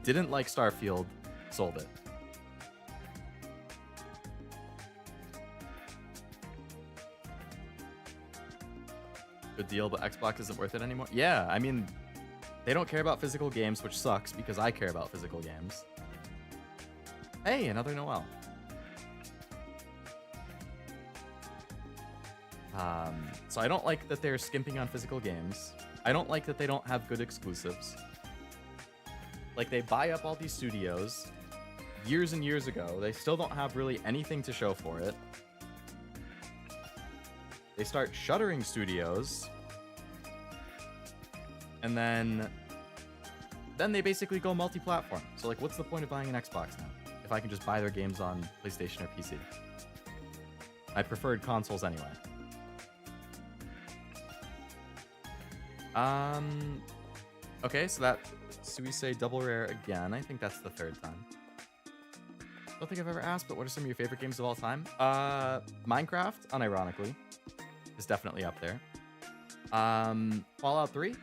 A: didn't like Starfield, sold it. Good deal, but Xbox isn't worth it anymore. Yeah, I mean, they don't care about physical games, which sucks because I care about physical games. Hey, another Noel. So I don't like that they're skimping on physical games. I don't like that they don't have good exclusives. Like, they buy up all these studios years and years ago. They still don't have really anything to show for it. They start shuttering studios. And then they basically go multi-platform. So, like, what's the point of buying an Xbox now if I can just buy their games on PlayStation or PC? I preferred consoles anyway. Okay, so that Suisei double rare again. I think that's the third time. Don't think I've ever asked, but what are some of your favorite games of all time? Minecraft, unironically, is definitely up there. Fallout 3,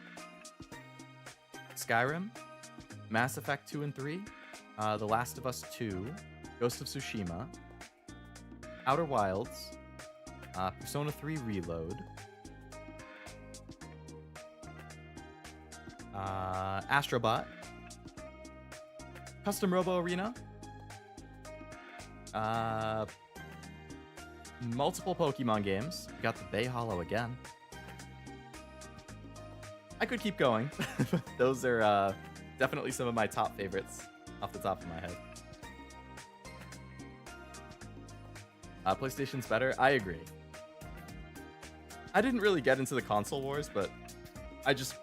A: Skyrim, Mass Effect 2 and 3, The Last of Us 2, Ghost of Tsushima, Outer Wilds, Persona 3 Reload, Astrobot, Custom Robo Arena, multiple Pokemon games. We got the Bay Hollow again. I could keep going. Those are definitely some of my top favorites off the top of my head. PlayStation's better. I agree. I didn't really get into the console wars, but I just...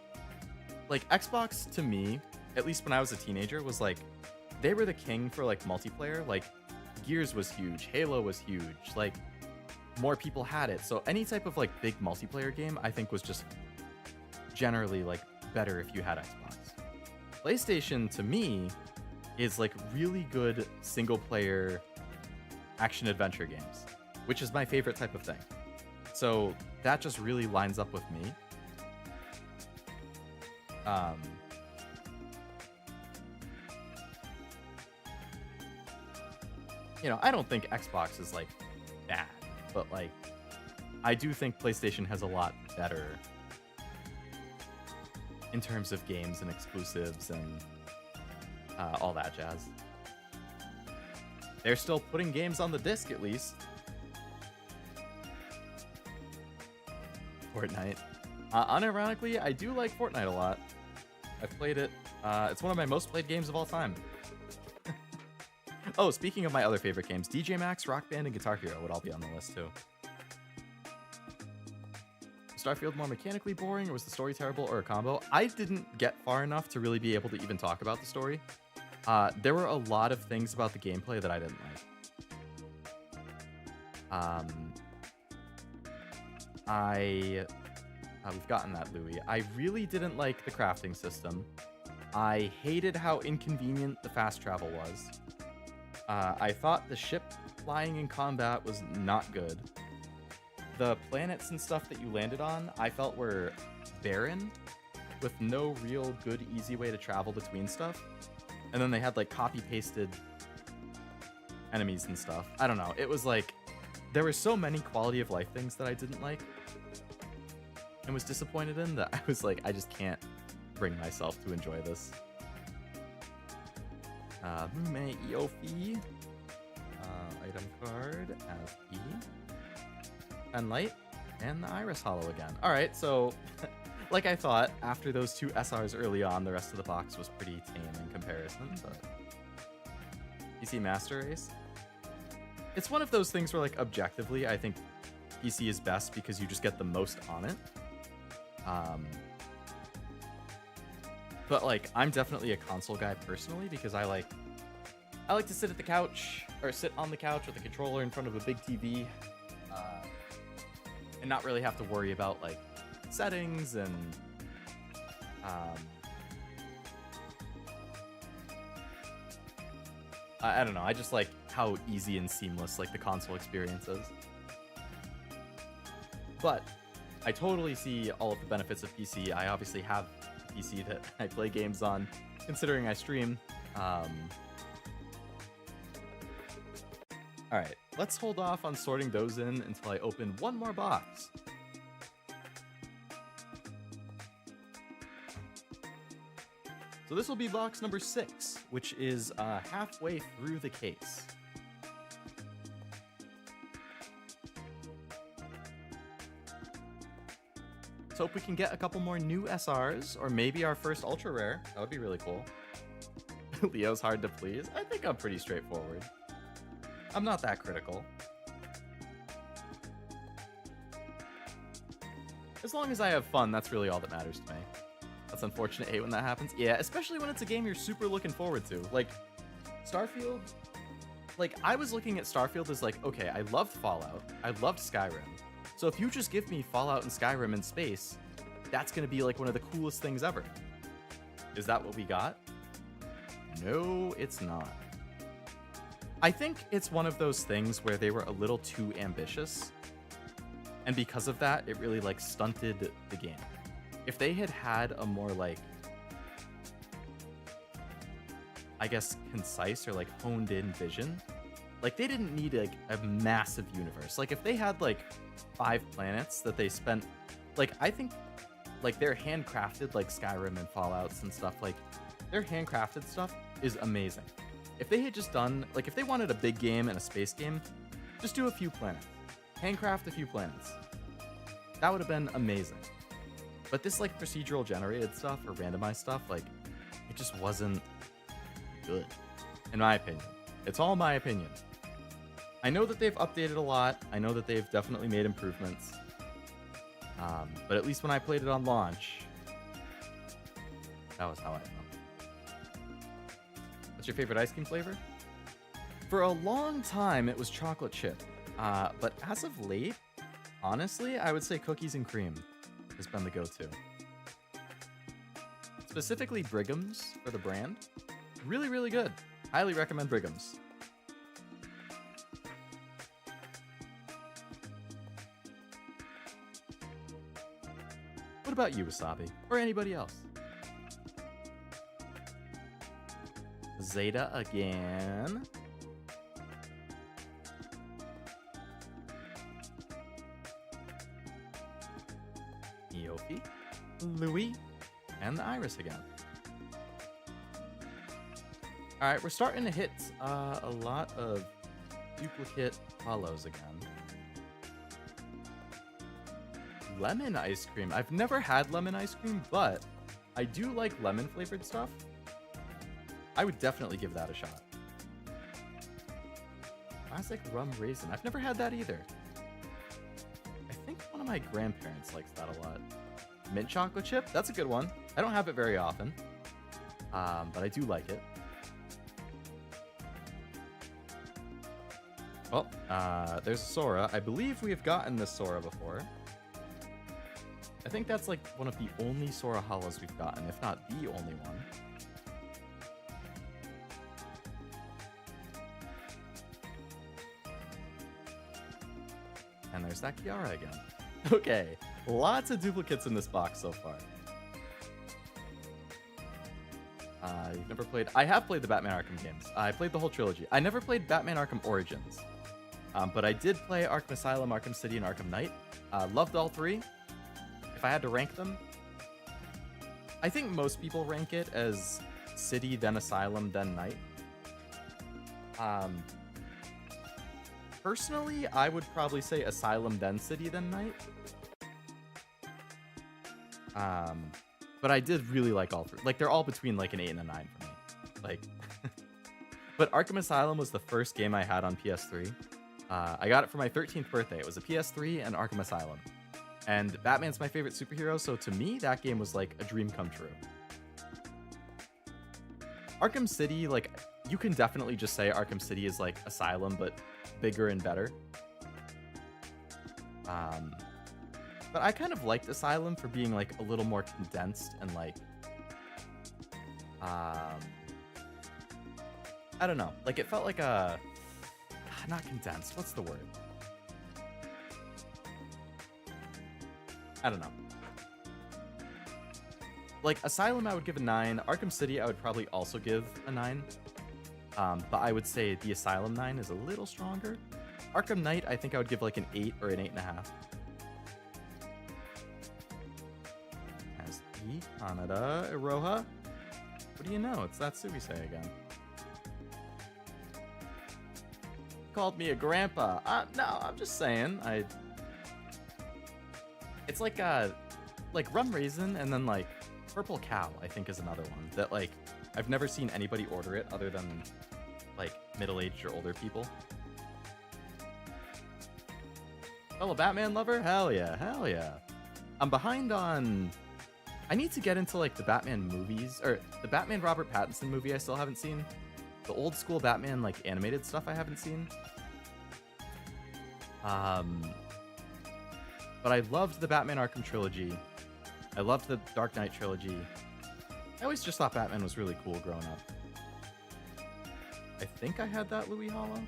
A: Like, Xbox, to me, at least when I was a teenager, was like... They were the king for, like, multiplayer. Like, Gears was huge. Halo was huge. Like, more people had it. So any type of, like, big multiplayer game, I think was just generally, like, better if you had Xbox. PlayStation, to me, is, like, really good single-player action-adventure games, which is my favorite type of thing. So that just really lines up with me. You know, I don't think Xbox is, like, bad, but, like, I do think PlayStation has a lot better in terms of games and exclusives and all that jazz. They're still putting games on the disc, at least. Fortnite. Unironically, I do like Fortnite a lot. I've played it. It's one of my most played games of all time. Oh, speaking of my other favorite games, DJ Max, Rock Band, and Guitar Hero would all be on the list, too. Starfield more mechanically boring, or was the story terrible, or a combo? I didn't get far enough to really be able to even talk about the story. There were a lot of things about the gameplay that I didn't like. We've gotten that, Louis. I really didn't like the crafting system. I hated how inconvenient the fast travel was. I thought the ship flying in combat was not good. The planets and stuff that you landed on, I felt were barren. with no real good, easy way to travel between stuff. And then they had like copy-pasted enemies and stuff. I don't know. It was like, there were so many quality of life things that I didn't like and was disappointed in that I was like, I just can't bring myself to enjoy this. Mume Iofi. Item card as E. Penlight. And the Iris Hollow again. Alright, so like I thought, after those two SRs early on, the rest of the box was pretty tame in comparison, but PC Master Race. It's one of those things where, like, objectively, I think PC is best because you just get the most on it. But, like, I'm definitely a console guy personally because I like to sit at the couch, or sit on the couch with a controller in front of a big TV, and not really have to worry about, like, settings and I don't know. I just like how easy and seamless like the console experience is. But I totally see all of the benefits of PC. I obviously have a PC that I play games on, considering I stream. All right, let's hold off on sorting those in until I open one more box. So this will be box number 6, which is halfway through the case. Let's hope we can get a couple more new SRs, or maybe our first ultra rare. That would be really cool. Leo's hard to please. I think I'm pretty straightforward. I'm not that critical. As long as I have fun, that's really all that matters to me. That's unfortunate. I hate when that happens. Yeah, especially when it's a game you're super looking forward to. Like, Starfield, like, I was looking at Starfield as like, okay, I loved Fallout. I loved Skyrim. So if you just give me Fallout and Skyrim in space, that's going to be like one of the coolest things ever. Is that what we got? No, it's not. I think it's one of those things where they were a little too ambitious. And because of that, it really like stunted the game. If they had had a more like, I guess, concise or like honed in vision, like they didn't need like a massive universe. Like if they had like 5 planets that they spent, like I think like their handcrafted like Skyrim and Fallouts and stuff, like their handcrafted stuff is amazing. If they had just done, like if they wanted a big game and a space game, just do a few planets. Handcraft a few planets. That would have been amazing. But this like procedural generated stuff or randomized stuff, like it just wasn't good, in my opinion. It's all my opinion. I know that they've updated a lot. I know that they've definitely made improvements. But at least when I played it on launch, that was how I felt. What's your favorite ice cream flavor? For a long time, it was chocolate chip. But as of late, honestly, I would say cookies and cream has been the go-to. Specifically Brigham's for the brand. Really, really good. Highly recommend Brigham's. What about you, Wasabi? Or anybody else? Zeta again. Eofi, Louis, and the Iris again. Alright, we're starting to hit a lot of duplicate hollows again. Lemon ice cream. I've never had lemon ice cream, but I do like lemon flavored stuff. I would definitely give that a shot. Classic rum raisin. I've never had that either. I think one of my grandparents likes that a lot. Mint chocolate chip. That's a good one. I don't have it very often, but I do like it. Well, there's a Sora. I believe we have gotten this Sora before. I think that's like one of the only Sora Hollows we've gotten, if not the only one. And there's that Kiara again. Okay, lots of duplicates in this box so far. You've never played... I have played the Batman Arkham games. I played the whole trilogy. I never played Batman Arkham Origins. But I did play Arkham Asylum, Arkham City, and Arkham Knight. Loved all three. If I had to rank them, I think most people rank it as City, then Asylum, then Knight. Personally, I would probably say Asylum, then City, then Knight. But I did really like all three. Like, they're all between like an 8 and a 9 for me. Like, but Arkham Asylum was the first game I had on PS3. I got it for my 13th birthday. It was a PS3 and Arkham Asylum. And Batman's my favorite superhero, so to me, that game was like a dream come true. Arkham City, like, you can definitely just say Arkham City is like Asylum, but bigger and better. But I kind of liked Asylum for being like a little more condensed and like, I don't know, like it felt like a, not condensed, what's the word? I don't know. Like Asylum I would give a 9, Arkham City I would probably also give a 9. But I would say the Asylum 9 is a little stronger. Arkham Knight I think I would give like an 8 or an 8.5. Canada, Iroha. What do you know? It's that Subisei again. Called me a grandpa. No, I'm just saying. It's like rum raisin and then like purple cow, I think is another one that like I've never seen anybody order it other than like middle-aged or older people. Fellow Batman lover? Hell yeah, hell yeah. I'm behind on... I need to get into like the Batman movies, or the Batman Robert Pattinson movie I still haven't seen. The old school Batman like animated stuff I haven't seen. But I loved the Batman Arkham trilogy. I loved the Dark Knight trilogy. I always just thought Batman was really cool growing up. I think I had that Louis Hollow.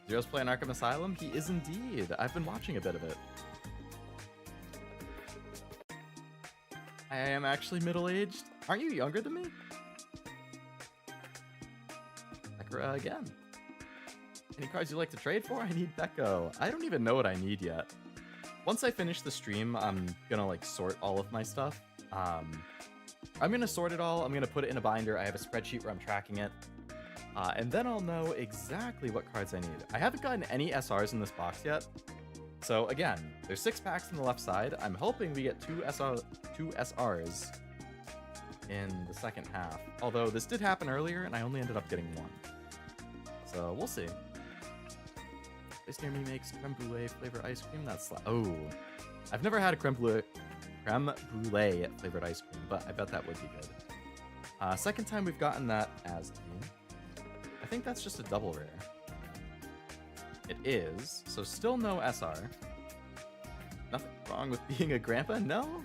A: Zero's playing Arkham Asylum? He is indeed. I've been watching a bit of it. I am actually middle-aged. Aren't you younger than me? Sakura again. Any cards you'd like to trade for? I need Becco. I don't even know what I need yet. Once I finish the stream, I'm gonna like sort all of my stuff. I'm gonna sort it all. I'm gonna put it in a binder. I have a spreadsheet where I'm tracking it. And then I'll know exactly what cards I need. I haven't gotten any SRs in this box yet. So again, there's 6 packs on the left side. I'm hoping we get 2 SRs in the second half. Although this did happen earlier and I only ended up getting 1. So we'll see. Place near me makes creme brulee flavored ice cream. That's oh, I've never had a creme brulee flavored ice cream, but I bet that would be good. Second time we've gotten that as I think that's just a double rare. It is, so still no SR. Nothing wrong with being a grandpa? No,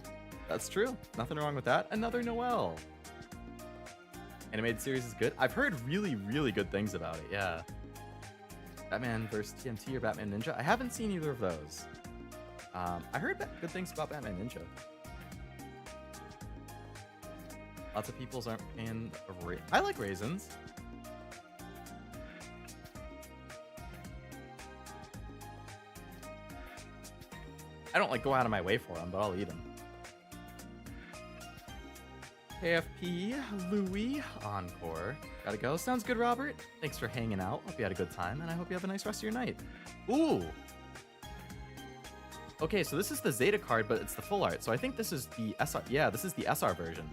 A: that's true. Nothing wrong with that. Another Noel. Animated series is good. I've heard really, really good things about it, yeah. Batman vs. TMT or Batman Ninja? I haven't seen either of those. I heard good things about Batman Ninja. Lots of people's aren't fan of I like raisins. I don't like go out of my way for them, but I'll eat them. KFP, Louis, Encore. Gotta go. Sounds good, Robert. Thanks for hanging out. Hope you had a good time, and I hope you have a nice rest of your night. Ooh! Okay, so this is the Zeta card, but it's the full art. So I think this is the SR. Yeah, this is the SR version.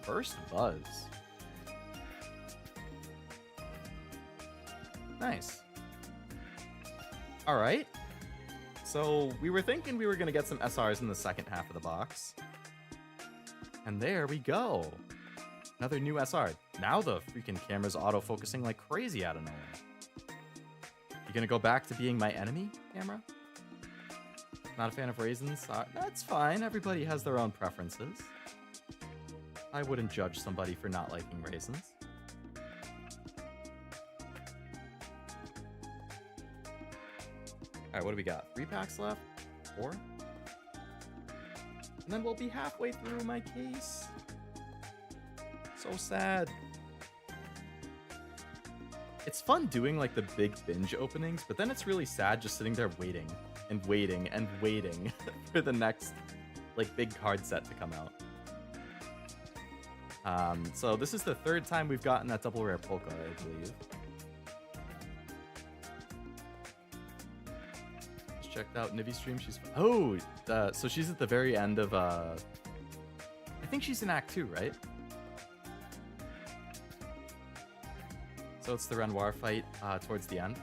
A: First Buzz. Nice. All right. So we were thinking we were going to get some SRs in the second half of the box. And there we go. Another new SR. Now the freaking camera's auto-focusing like crazy out of nowhere. You going to go back to being my enemy, camera? Not a fan of raisins? That's fine. Everybody has their own preferences. I wouldn't judge somebody for not liking raisins. All right, what do we got? 3 packs left? 4? And then we'll be halfway through my case. So sad. It's fun doing like the big binge openings, but then it's really sad just sitting there waiting and waiting and waiting for the next like big card set to come out. So this is the third time we've gotten that double rare polka, I believe. Just checked out Nivi's stream. She's so she's at the very end of I think she's in Act 2, right? So it's the Renoir fight towards the end.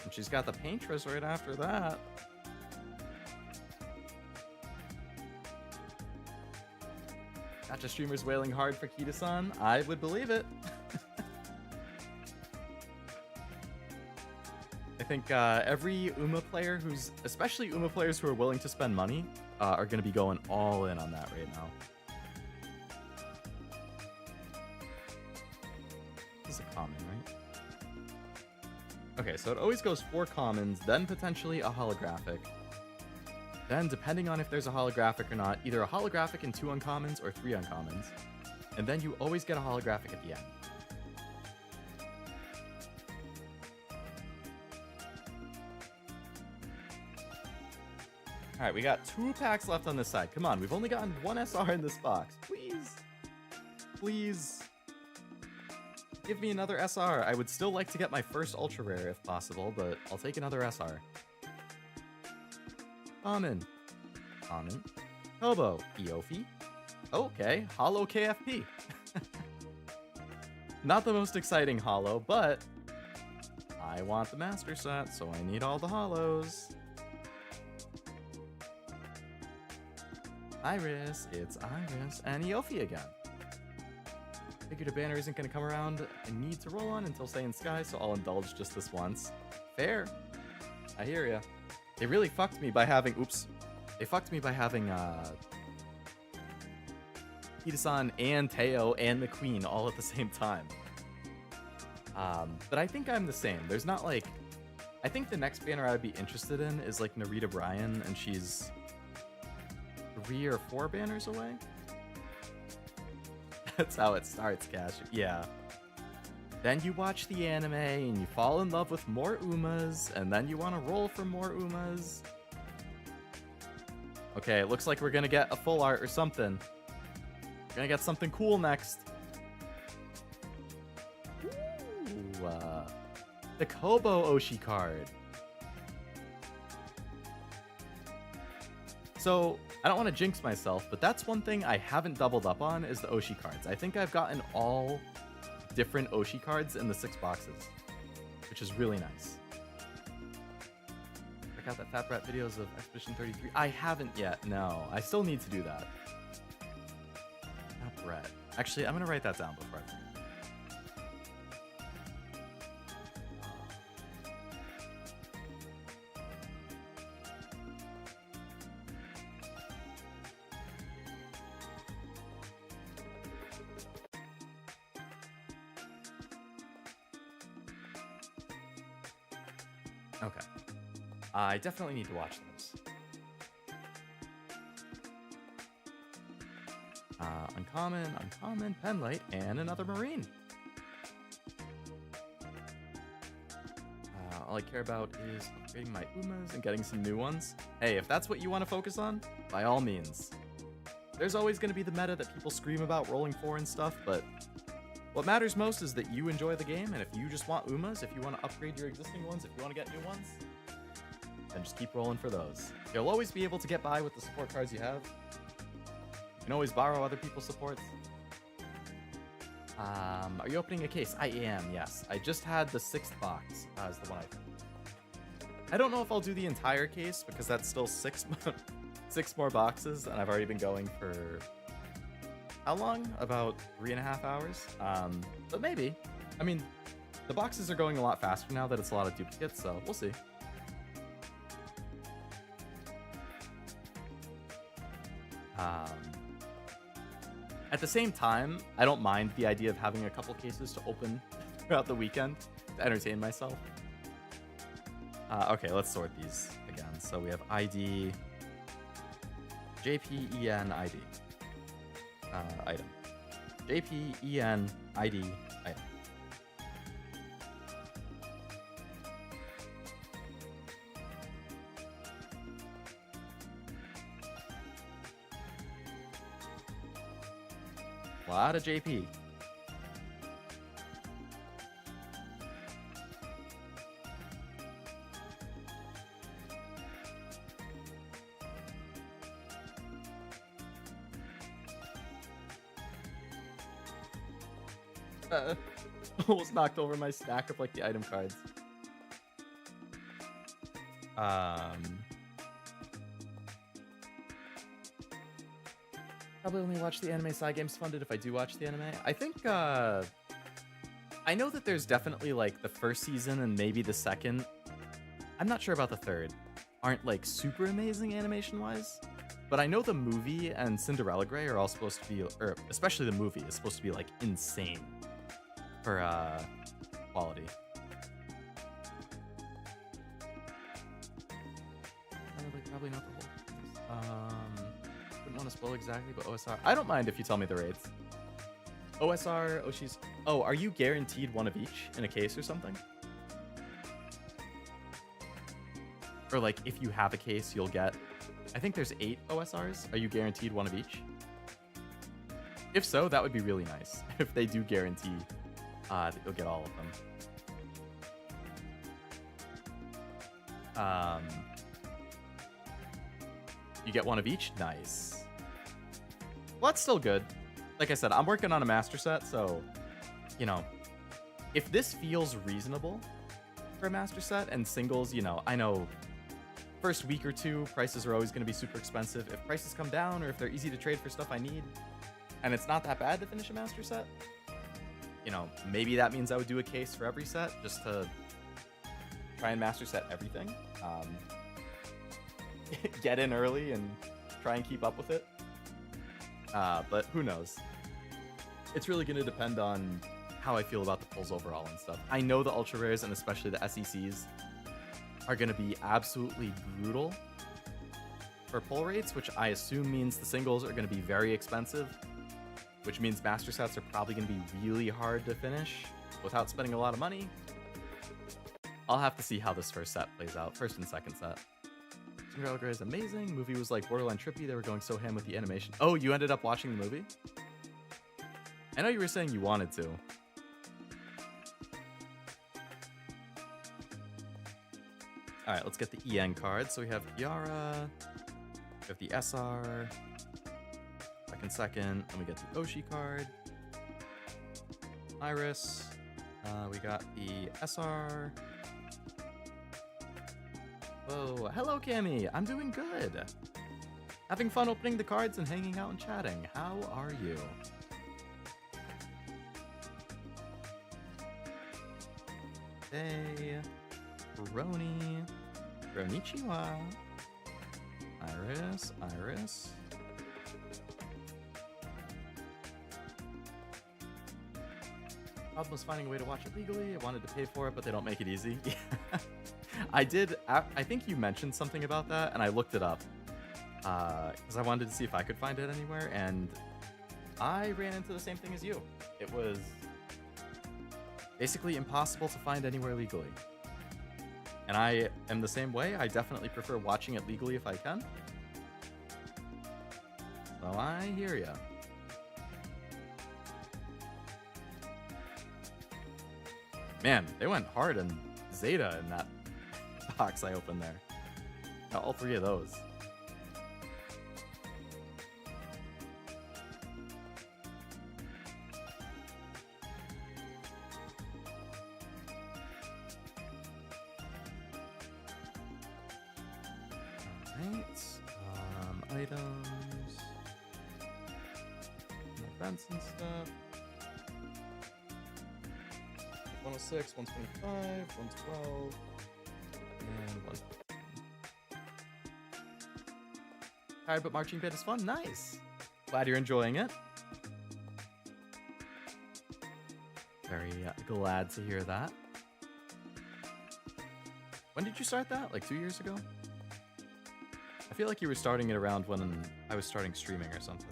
A: And she's got the Paintress right after that. Gotcha streamers wailing hard for Kita-san. I would believe it. I think every Uma player especially Uma players who are willing to spend money, are going to be going all in on that right now. This is a common, right? Okay, so it always goes 4 commons, then potentially a holographic. Then, depending on if there's a holographic or not, either a holographic and 2 uncommons or 3 uncommons. And then you always get a holographic at the end. Alright, we got 2 packs left on this side. Come on, we've only gotten 1 SR in this box. Please. Please. Give me another SR. I would still like to get my first ultra rare if possible, but I'll take another SR. Common. Common. Hobo. Eofi. Okay. Holo KFP. Not the most exciting holo, but I want the master set, so I need all the holos. Iris. It's Iris. And Eofi again. Figured a banner isn't going to come around and need to roll on until Saiyan Sky, so I'll indulge just this once. Fair. I hear ya. They really fucked me by having... Oops. They fucked me by having, Kita-san and Teo and the Queen all at the same time. But I think I'm the same. There's not, like... I think the next banner I would be interested in is, like, Narita Bryan, and she's 3 or 4 banners away? That's how it starts, Cash. Yeah. Then you watch the anime, and you fall in love with more Umas, and then you want to roll for more Umas. Okay, it looks like we're gonna get a full art or something. We're gonna get something cool next. Ooh, the Kobo Oshi card. So, I don't want to jinx myself, but that's one thing I haven't doubled up on is the Oshi cards. I think I've gotten all different Oshi cards in the 6 boxes, which is really nice. Check out that Fat Brat videos of Expedition 33. I haven't yet, no. I still need to do that. Fat Brat. Actually, I'm going to write that down before I... Okay. I definitely need to watch those. Uncommon, Penlight, and another Marine. All I care about is upgrading my Umas and getting some new ones. Hey, if that's what you want to focus on, by all means. There's always going to be the meta that people scream about rolling for and stuff, but what matters most is that you enjoy the game, and if you just want Umas, if you want to upgrade your existing ones, if you want to get new ones, then just keep rolling for those. You'll always be able to get by with the support cards you have. You can always borrow other people's supports. Are you opening a case? I am, yes. I just had the 6th box as the one I don't know if I'll do the entire case, because that's still 6 more boxes, and I've already been going for... how long? About 3.5 hours? But maybe. I mean, the boxes are going a lot faster now that it's a lot of duplicates, so we'll see. At the same time, I don't mind the idea of having a couple cases to open throughout the weekend to entertain myself. Okay, let's sort these again. So we have ID, JPEN ID. Item. JPEN ID item. A lot of JP. Almost knocked over my stack of like the item cards. Probably only watch the anime side games funded if I do watch the anime. I think I know that there's definitely like the first season and maybe the second. I'm not sure about the third. Aren't like super amazing animation wise. But I know the movie and Cinderella Grey are all supposed to be, or especially the movie is supposed to be like insane for quality. Probably not the whole. Wouldn't want to spoil exactly, but OSR. I don't mind if you tell me the rates. OSR, Oshi's. Oh, are you guaranteed one of each in a case or something? Or like if you have a case, you'll get. I think there's 8 OSRs. Are you guaranteed one of each? If so, that would be really nice. If they do guarantee that you'll get all of them. You get one of each? Nice. Well, that's still good. Like I said, I'm working on a master set, so, you know, if this feels reasonable for a master set and singles, you know, I know first week or two, prices are always going to be super expensive. If prices come down or if they're easy to trade for stuff I need, and it's not that bad to finish a master set, you know, maybe that means I would do a case for every set just to try and master set everything. Get in early and try and keep up with it. But who knows? It's really going to depend on how I feel about the pulls overall and stuff. I know the ultra rares and especially the SECs are going to be absolutely brutal for pull rates, which I assume means the singles are going to be very expensive, which means master sets are probably going to be really hard to finish without spending a lot of money. I'll have to see how this first set plays out, first and second set. Cinderella Grey is amazing. Movie was like borderline trippy. They were going so ham with the animation. Oh, you ended up watching the movie? I know you were saying you wanted to. All right, let's get the EN card. So we have Yara, we have the SR, second, and we get the Oshi card. Iris, we got the SR. Oh, hello, Cammy. I'm doing good. Having fun opening the cards and hanging out and chatting. How are you? Hey, Roni, Ronichiwa, Iris. Problem was finding a way to watch it legally. I wanted to pay for it, but they don't make it easy. I did. I think you mentioned something about that, and I looked it up because I wanted to see if I could find it anywhere, and I ran into the same thing as you. It was basically impossible to find anywhere legally. And I am the same way. I definitely prefer watching it legally if I can. So I hear ya. Man, they went hard on Zeta in that box I opened there. Got all 3 of those. Alright. Items. Events and stuff. 106, 125, 112, and 1. Tired, but marching band is fun. Nice. Glad you're enjoying it. Very glad to hear that. When did you start that? Like 2 years ago? I feel like you were starting it around when I was starting streaming or something.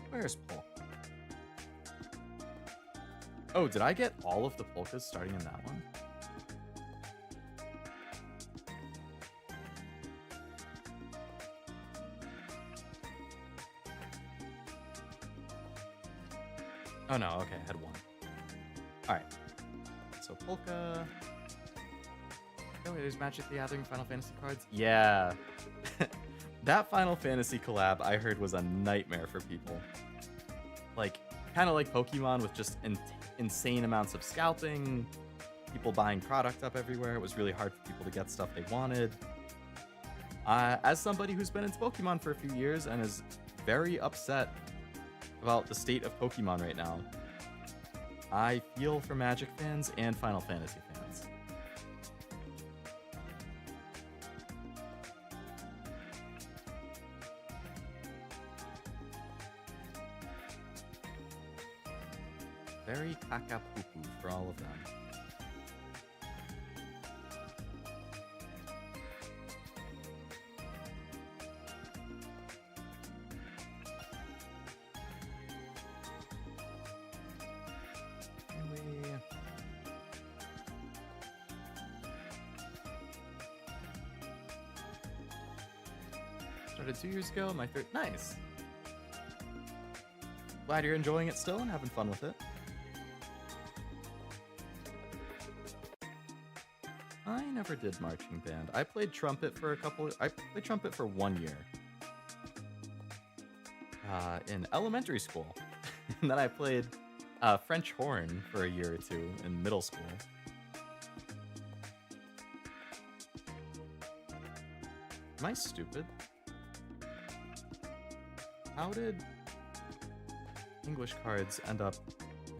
A: Where's Polka? Oh, did I get all of the polkas starting in that one? Oh no, okay, I had one. Alright. So Polka. Oh, wait, there's Magic the Gathering Final Fantasy cards? Yeah. That Final Fantasy collab I heard was a nightmare for people. Like, kind of like Pokemon with just insane amounts of scalping, people buying product up everywhere. It was really hard for people to get stuff they wanted. As somebody who's been into Pokemon for a few years and is very upset about the state of Pokemon right now, I feel for Magic fans and Final Fantasy fans. Very caca-poo-poo for all of them. Started 2 years ago, my third. Nice. Glad you're enjoying it still and having fun with it. I never did marching band. I played trumpet for I played trumpet for 1 year. In elementary school. And then I played French horn for a year or two in middle school. Am I stupid? How did English cards end up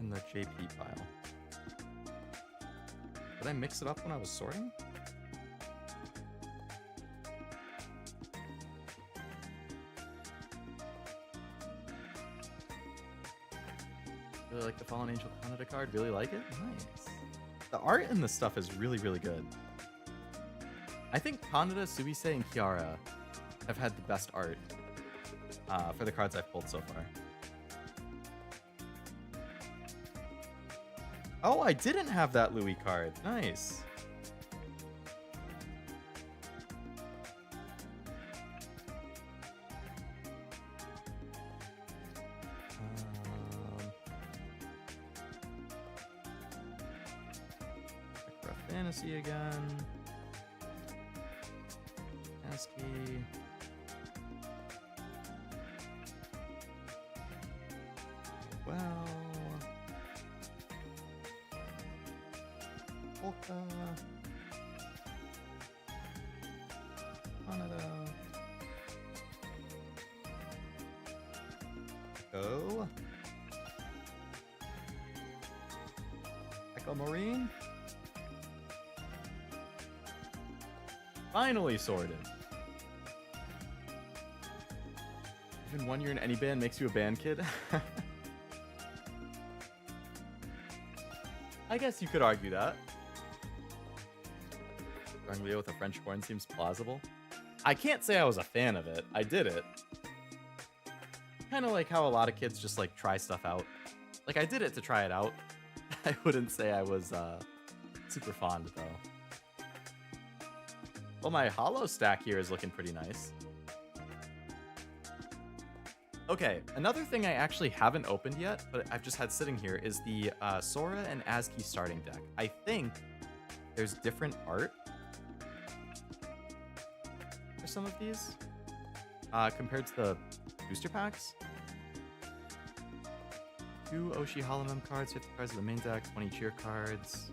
A: in the JP pile? Did I mix it up when I was sorting? Really like the Fallen Angel Canada card. Really like it? Nice. The art in this stuff is really, really good. I think Kaneda, Subise, and Kiara have had the best art for the cards I've pulled so far. Oh, I didn't have that Louis card. Nice. Fantasy again. ASCII. Well. Polka. Canada. Echo. Echo Marine. Finally sorted. Even 1 year in any band makes you a band kid? I guess you could argue that. Going Leo with a French horn seems plausible. I can't say I was a fan of it. I did it. Kind of like how a lot of kids just like try stuff out. Like I did it to try it out. I wouldn't say I was super fond though. Well, my holo stack here is looking pretty nice. Okay, another thing I actually haven't opened yet, but I've just had sitting here, is the Sora and ASCII starting deck. I think there's different art for some of these compared to the booster packs. 2 Oshi Holomem cards, 50 cards of the main deck, 20 cheer cards.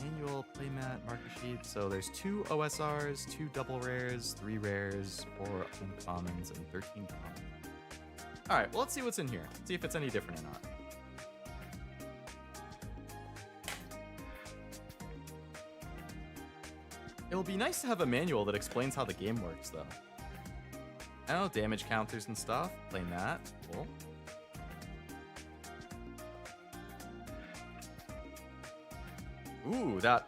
A: Annual playmat marker sheet. So there's 2 OSRs, 2 double rares, 3 rares, 4 uncommons, and 13 commons. Alright, well, let's see what's in here. See if it's any different or not. It'll be nice to have a manual that explains how the game works, though. I know, damage counters and stuff. Playmat. Cool. Ooh, the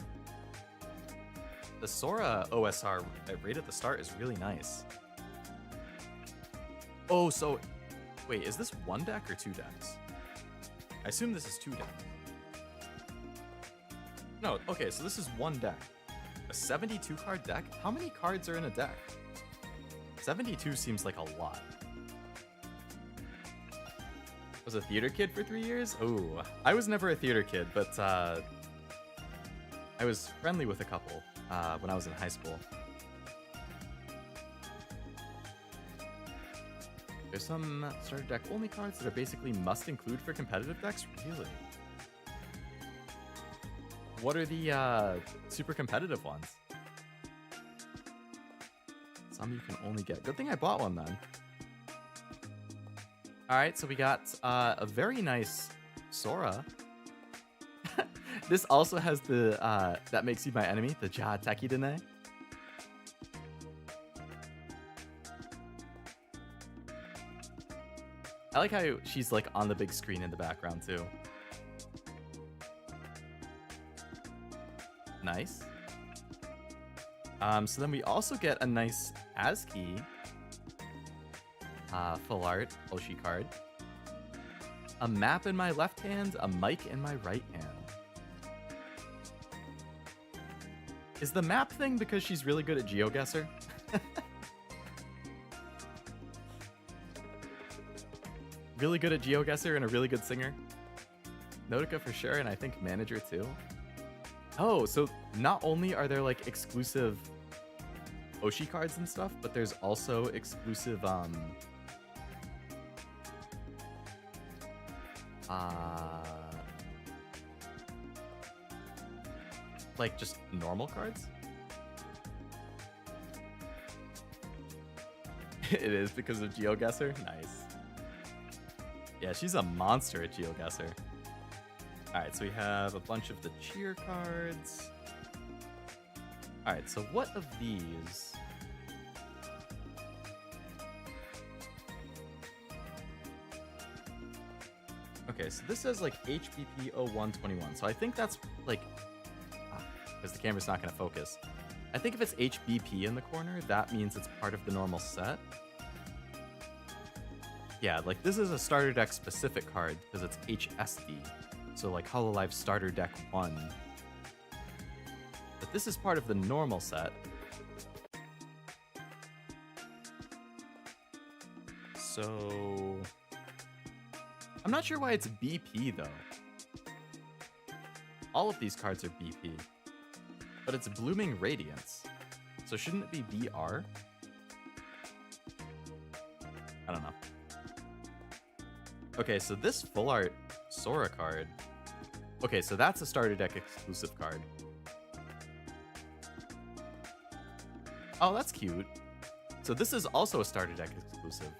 A: Sora OSR right at the start is really nice. Oh, so wait, is this one deck or two decks? I assume this is two decks. No, okay, so this is one deck. A 72 card deck? How many cards are in a deck? 72 seems like a lot. Was a theater kid for 3 years? Oh, I was never a theater kid, but I was friendly with a couple when I was in high school. There's some starter deck only cards that are basically must include for competitive decks? Really? What are the super competitive ones? Some you can only get. Good thing I bought one then. Alright, so we got a very nice Sora. This also has the that makes you my enemy, the Ja Tekidene. I like how she's like on the big screen in the background too. Nice. So then we also get a nice ASCII full art Oshi card. A map in my left hand, a mic in my right hand. Is the map thing because she's really good at GeoGuessr? Really good at GeoGuessr and a really good singer? Notica for sure, and I think manager too. Oh, so not only are there like exclusive Oshi cards and stuff, but there's also exclusive like just normal cards? It is because of GeoGuessr? Nice. Yeah, she's a monster at GeoGuessr. Alright, so we have a bunch of the cheer cards. Alright, so what of these? Okay, so this says like HBP 0121. So I think that's like, because the camera's not going to focus. I think if it's HBP in the corner, that means it's part of the normal set. Yeah, like this is a starter deck specific card because it's HSD. So like Hololive Starter Deck 1. But this is part of the normal set. So I'm not sure why it's BP though. All of these cards are BP. But it's Blooming Radiance. So shouldn't it be BR? I don't know. Okay, so this full art Sora card. Okay, so that's a starter deck exclusive card. Oh, that's cute. So this is also a starter deck exclusive.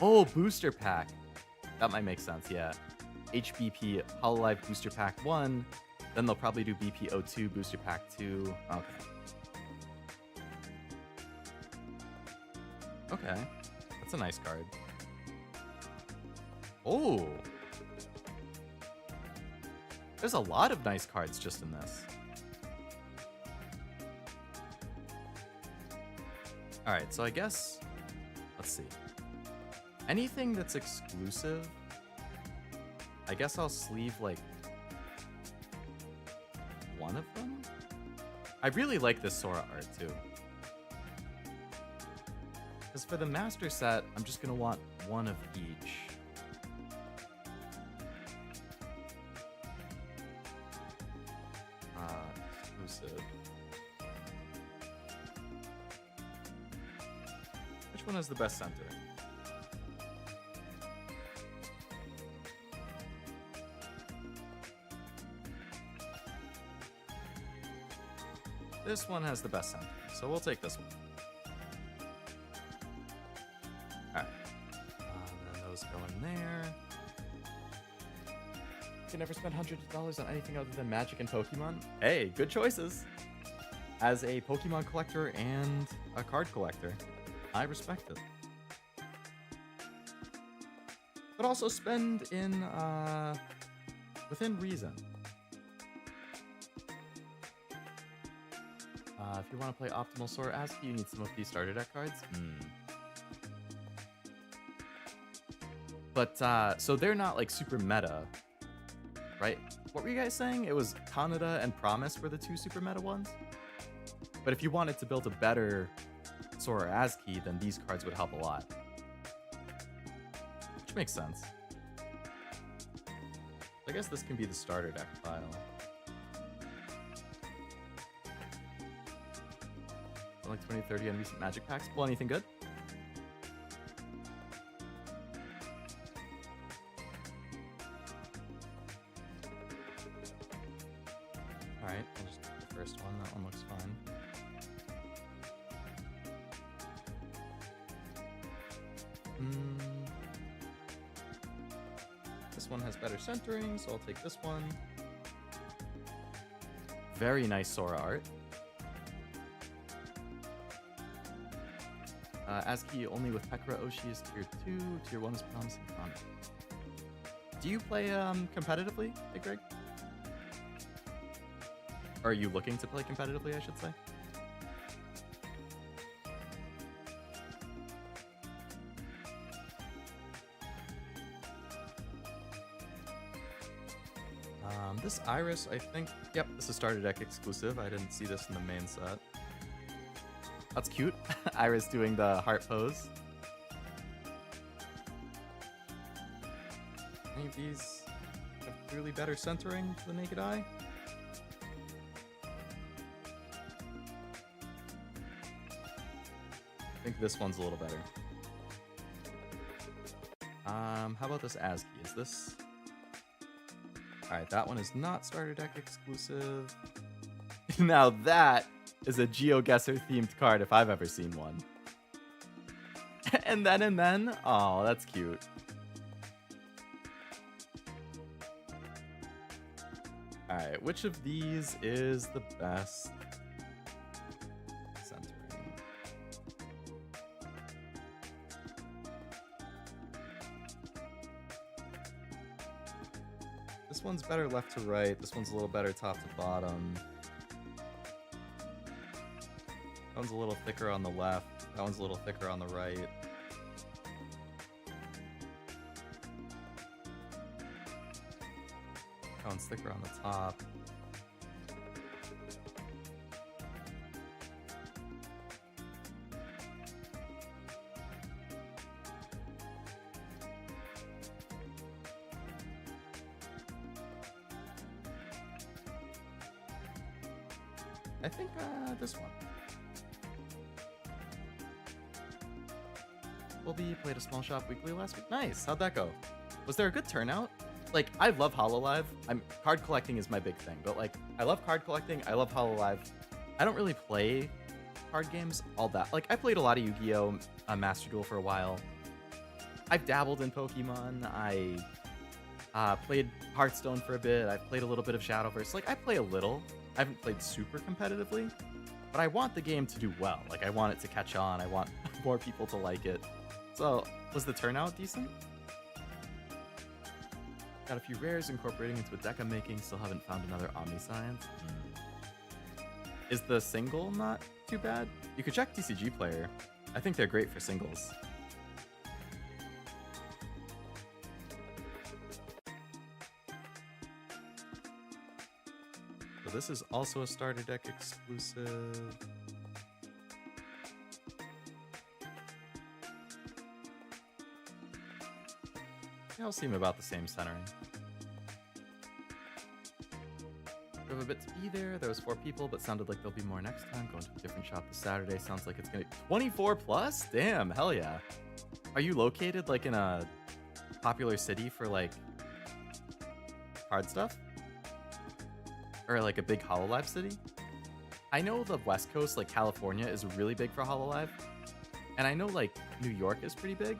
A: Oh, booster pack. That might make sense, yeah. HBP Hololive Booster Pack 1. Then they'll probably do BP02 Booster Pack 2. Okay. Okay. That's a nice card. Oh. There's a lot of nice cards just in this. Alright, so I guess... Let's see. Anything that's exclusive, I guess I'll sleeve, like, one of them? I really like this Sora art, too. Because for the master set, I'm just going to want one of each. Exclusive. Which one has the best center? This one has the best center, so we'll take this one. Alright. Then those go in there. You can never spend hundreds of dollars on anything other than Magic and Pokemon. Hey, good choices! As a Pokemon collector and a card collector, I respect it. But also spend in, within reason. If you want to play Optimal Sora ASCII, you need some of these starter deck cards. But, so they're not, like, super meta, right? What were you guys saying? It was Kaneda and Promise were the 2 super meta ones? But if you wanted to build a better Sora ASCII, then these cards would help a lot. Which makes sense. I guess this can be the starter deck file. Like 20, 30 on recent Magic packs. Pull anything good? Alright, I'll just pick the first one. That one looks fine. This one has better centering, so I'll take this one. Very nice Sora art. ASCII only with Pekra Oshi is tier 2, tier 1 is promising Kami. Do you play competitively, hey Greg? Or are you looking to play competitively, I should say? This Iris, I think, yep, this is starter deck exclusive. I didn't see this in the main set. That's cute. Iris doing the heart pose. Any of these have clearly better centering to the naked eye? I think this one's a little better. How about this ASCII? Is this... Alright, that one is not starter deck exclusive. Now that is a GeoGuessr themed card if I've ever seen one. and then, oh, that's cute. Alright, which of these is the best centering? This one's better left to right. This one's a little better top to bottom. That one's a little thicker on the left. That one's a little thicker on the right. That one's thicker on the top. I think this one. Colby played a small shop weekly last week. Nice. How'd that go? Was there a good turnout? Like, I love Hololive. Card collecting is my big thing, but like, I love card collecting. I love Hololive. I don't really play card games all that. Like, I played a lot of Yu-Gi-Oh! Master Duel for a while. I've dabbled in Pokemon. I played Hearthstone for a bit. I've played a little bit of Shadowverse. Like, I play a little. I haven't played super competitively, but I want the game to do well. Like, I want it to catch on. I want more people to like it. So, was the turnout decent? Got a few rares incorporating into a deck I'm making. Still haven't found another Omniscience. Is the single not too bad? You could check TCG Player. I think they're great for singles. So this is also a starter deck exclusive. They all seem about the same centering. We have a bit to be there. There was 4 people, but sounded like there'll be more next time. Going to a different shop this Saturday. Sounds like it's gonna be 24 plus? Damn, hell yeah. Are you located like in a popular city for like card stuff? Or like a big Hololive city? I know the West Coast, like California, is really big for Hololive. And I know like New York is pretty big.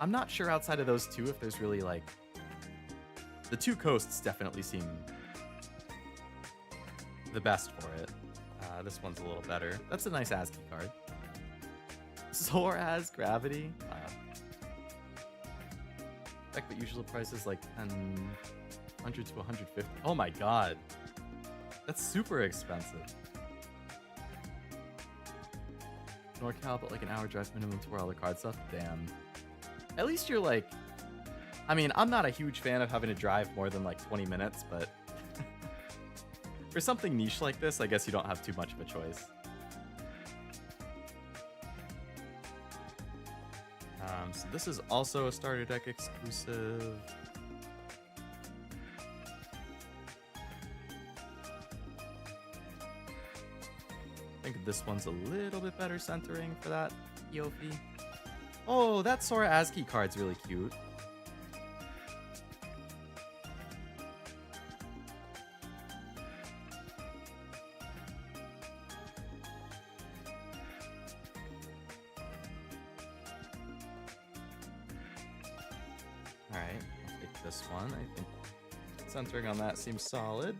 A: I'm not sure outside of those two if there's really like... The 2 coasts definitely seem the best for it. This one's a little better. That's a nice ASCII card. Soraz Gravity. Deck that usual price is like 100 to 150. Oh my god. That's super expensive. NorCal, but like an hour drive minimum to where all the card stuff. Damn. At least you're like, I mean, I'm not a huge fan of having to drive more than like 20 minutes, but for something niche like this, I guess you don't have too much of a choice. So this is also a starter deck exclusive. I think this one's a little bit better centering for that EOP. Oh, that Sora ASCII card's really cute. Alright, I'll take this one. I think centering on that seems solid.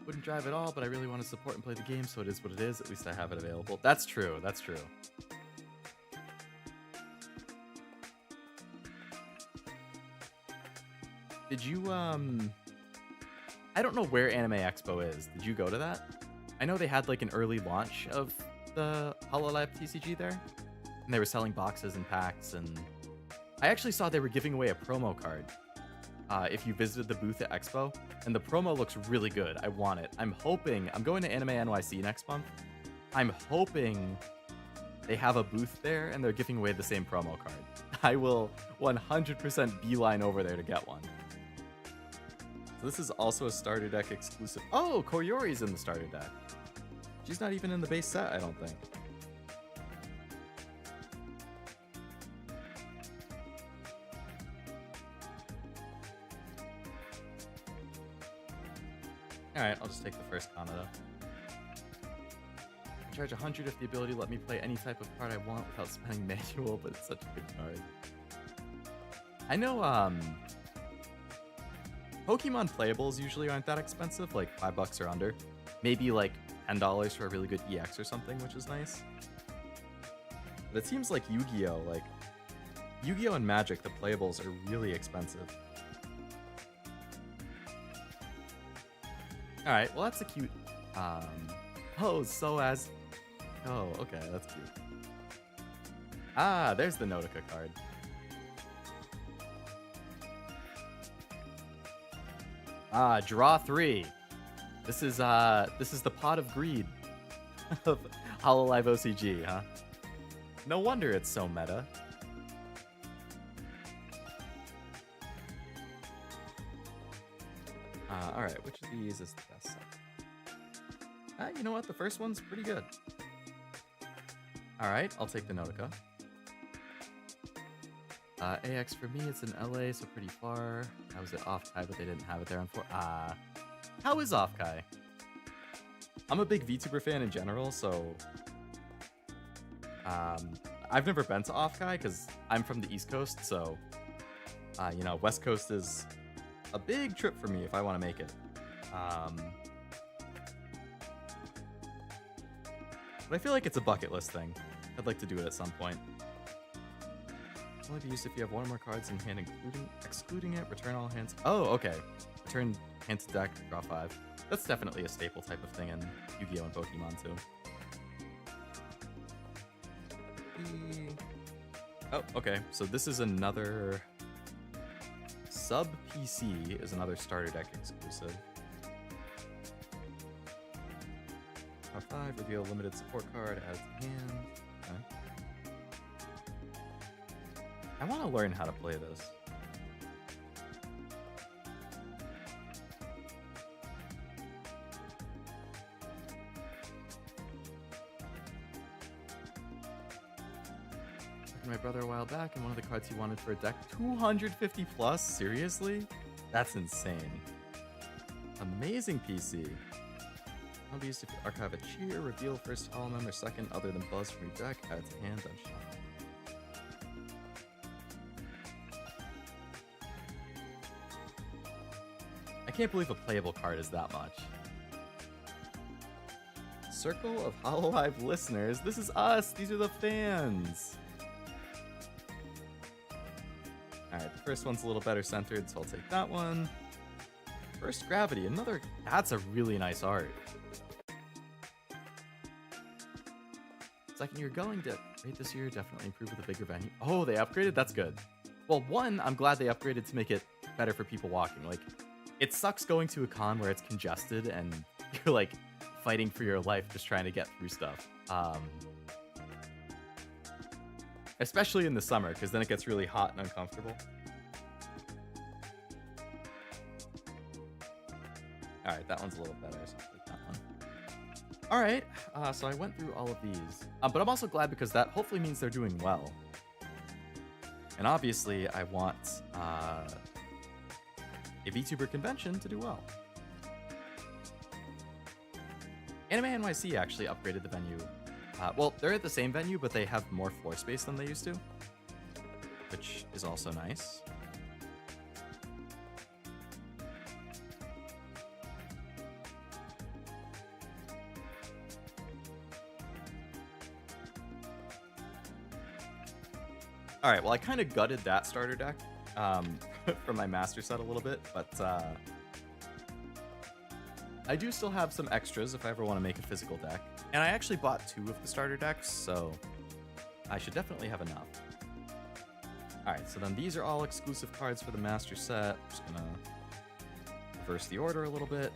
A: Wouldn't drive at all, but I really want to support and play the game, so it is what it is. At least I have it available. That's true. That's true. Did you, I don't know where Anime Expo is. Did you go to that? I know they had like an early launch of the Hololive TCG there, and they were selling boxes and packs, and I actually saw they were giving away a promo card if you visited the booth at Expo, and the promo looks really good. I want it. I'm hoping, I'm going to Anime NYC next month. I'm hoping they have a booth there and they're giving away the same promo card. I will 100% beeline over there to get one. So this is also a starter deck exclusive. Oh, Koyori's in the starter deck. She's not even in the base set, I don't think. Alright, I'll just take the first Kanata. I charge 100 if the ability let me play any type of card I want without spending manual, but it's such a good card. I know, Pokemon playables usually aren't that expensive, like $5 or under. Maybe like $10 for a really good EX or something, which is nice. But it seems like Yu-Gi-Oh! Like, Yu-Gi-Oh! And Magic, the playables are really expensive. Alright, well that's a cute, oh, so as, oh, okay, that's cute. Ah, there's the Nautica card. Ah, draw 3. This is the pot of greed of Hololive OCG, huh? No wonder it's so meta. Alright, which of these is the best set? You know what? The first one's pretty good. Alright, I'll take the Nautica. AX for me, it's in LA, so pretty far. I was at Offkai, but they didn't have it there. How is Offkai? I'm a big VTuber fan in general, so... I've never been to Offkai, because I'm from the East Coast, so... you know, West Coast is a big trip for me if I want to make it. But I feel like it's a bucket list thing. I'd like to do it at some point. Only be used if you have one or more cards in hand, excluding it. Return all hands. Oh, okay. Return hand to deck, draw 5. That's definitely a staple type of thing in Yu-Gi-Oh! And Pokemon too. Oh, okay. So this is another Sub PC is another starter deck exclusive. Draw 5, reveal limited support card, add to hand. Okay. I want to learn how to play this. My brother a while back, and one of the cards he wanted for a deck, 250 plus? Seriously? That's insane. Amazing PC. I'll be used if you archive a cheer, reveal first holo member second other than Buzz from your deck, add to hand, then shuffle. I can't believe a playable card is that much. Circle of Hololive listeners. This is us. These are the fans. Alright, the first one's a little better centered, so I'll take that one. First Gravity, another... That's a really nice art. Second year going to rate this year, definitely improve with a bigger venue. Oh, they upgraded? That's good. Well, one, I'm glad they upgraded to make it better for people walking. Like, it sucks going to a con where it's congested and you're like fighting for your life just trying to get through stuff. Especially in the summer, because then it gets really hot and uncomfortable. All right, that one's a little better. So I'll take that one. All right, so I went through all of these, but I'm also glad because that hopefully means they're doing well. And obviously, I want a VTuber convention to do well. Anime NYC actually upgraded the venue. Well, they're at the same venue, but they have more floor space than they used to, which is also nice. All right, well, I kind of gutted that starter deck from my master set a little bit, but I do still have some extras if I ever want to make a physical deck. And I actually bought 2 of the starter decks, so I should definitely have enough. All right, so then these are all exclusive cards for the master set. I'm just gonna reverse the order a little bit.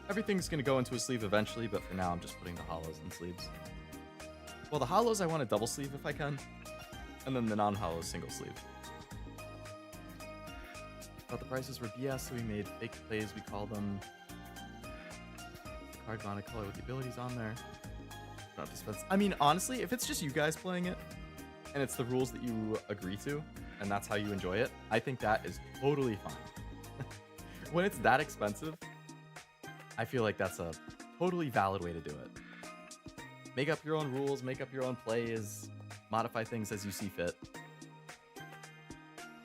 A: Everything's gonna go into a sleeve eventually, but for now I'm just putting the holos in sleeves. Well, the holos I want to double sleeve if I can, and then the non-holos single sleeve. But the prices were BS, so we made fake plays, we call them. The card monocolor with the abilities on there. Don't have to spend. I mean, honestly, if it's just you guys playing it, and it's the rules that you agree to, and that's how you enjoy it, I think that is totally fine. When it's that expensive, I feel like that's a totally valid way to do it. Make up your own rules, make up your own plays, modify things as you see fit.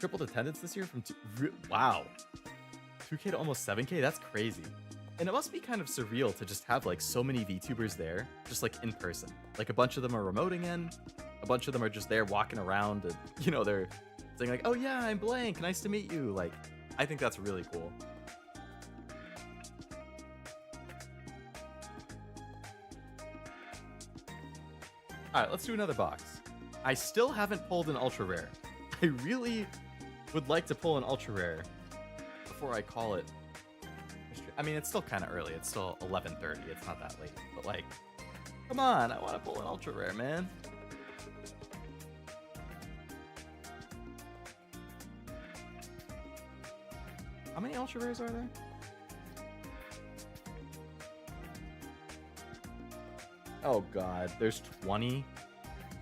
A: Tripled attendance this year from wow, 2K to almost 7K. That's crazy. And it must be kind of surreal to just have like so many VTubers there, just like in person. Like a bunch of them are remoting in, a bunch of them are just there walking around, and you know, they're saying like, "Oh yeah, I'm blank. Nice to meet you." Like, I think that's really cool. All right, let's do another box. I still haven't pulled an ultra rare. I really would like to pull an ultra rare before I call it. I mean, it's still kind of early. It's still 11:30. It's not that late. But like, come on, I want to pull an ultra rare, man. How many ultra rares are there? Oh god, there's 20.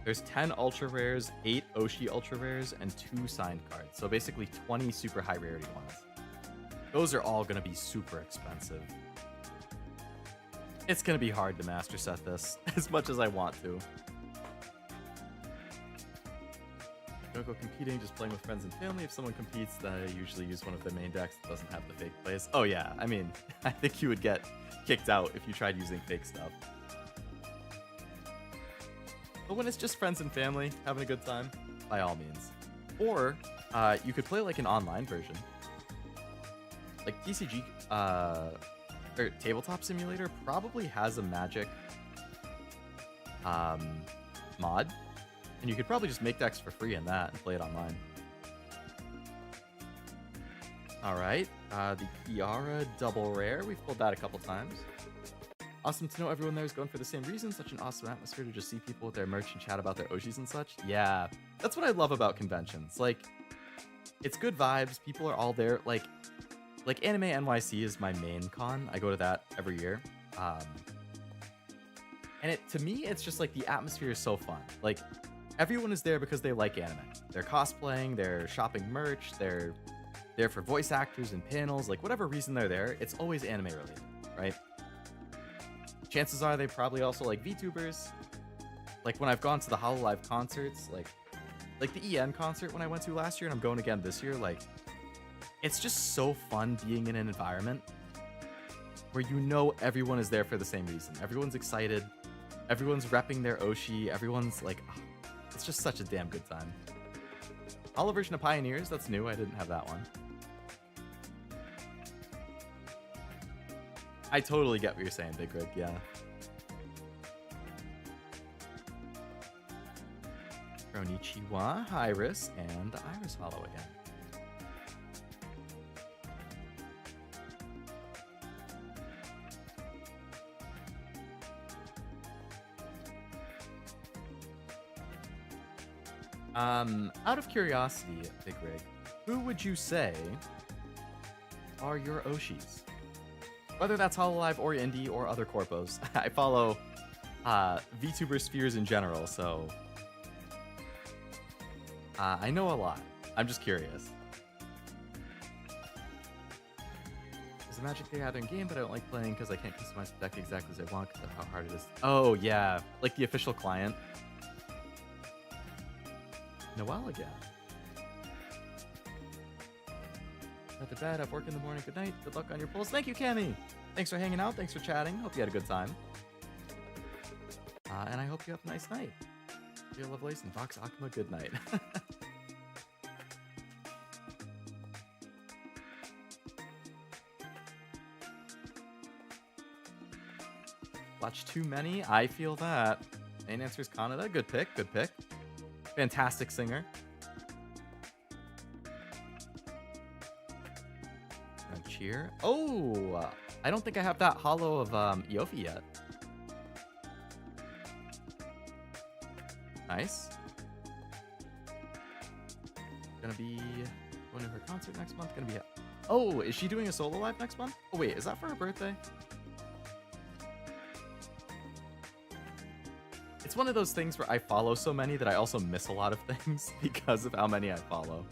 A: There's 10 ultra rares, 8 Oshi ultra rares, and 2 signed cards. So basically 20 super high rarity ones. Those are all going to be super expensive. It's going to be hard to master set this as much as I want to. Don't go competing, just playing with friends and family. If someone competes, then I usually use one of their main decks that doesn't have the fake plays. Oh yeah, I mean, I think you would get kicked out if you tried using fake stuff. But when it's just friends and family having a good time, by all means. Or you could play like an online version. Like TCG or Tabletop Simulator probably has a Magic mod. And you could probably just make decks for free in that and play it online. Alright, the Kiara double rare. We've pulled that a couple times. Awesome to know everyone there is going for the same reason. Such an awesome atmosphere to just see people with their merch and chat about their Oshis and such. Yeah, that's what I love about conventions. Like, it's good vibes. People are all there. Like Anime NYC is my main con. I go to that every year. And to me, it's just like the atmosphere is so fun. Like, everyone is there because they like anime. They're cosplaying, they're shopping merch, they're there for voice actors and panels. Like, whatever reason they're there, it's always anime related, right? Chances are they probably also like VTubers. Like when I've gone to the Hololive concerts, like the EN concert when I went to last year, and I'm going again this year, like it's just so fun being in an environment where you know everyone is there for the same reason. Everyone's excited. Everyone's repping their Oshi. Everyone's like, oh, it's just such a damn good time. Holo version of Pioneers, that's new. I didn't have that one. I totally get what you're saying, Big Rig, yeah. Konnichiwa, Iris, and Iris Hollow again. Out of curiosity, Big Rig, who would you say are your Oshis? Whether that's Hololive or Indie or other corpos. I follow VTuber spheres in general, so I know a lot. I'm just curious. There's a Magic the Gathering game, but I don't like playing because I can't customize the deck exactly as I want because of how hard it is. Oh, yeah. Like the official client. Noelle again. Not too bad. I've work in the morning. Good night. Good luck on your polls. Thank you, Cammy. Thanks for hanging out. Thanks for chatting. Hope you had a good time. And I hope you have a nice night. Dear Lovelace and Vox Akuma, good night. Watch too many. I feel that. Main answer is Canada. Good pick. Good pick. Fantastic singer. And cheer. Oh, I don't think I have that hollow of Iofi yet. Nice. Gonna be going to her concert next month. Gonna be. Oh, is she doing a solo live next month? Oh wait, is that for her birthday? It's one of those things where I follow so many that I also miss a lot of things because of how many I follow.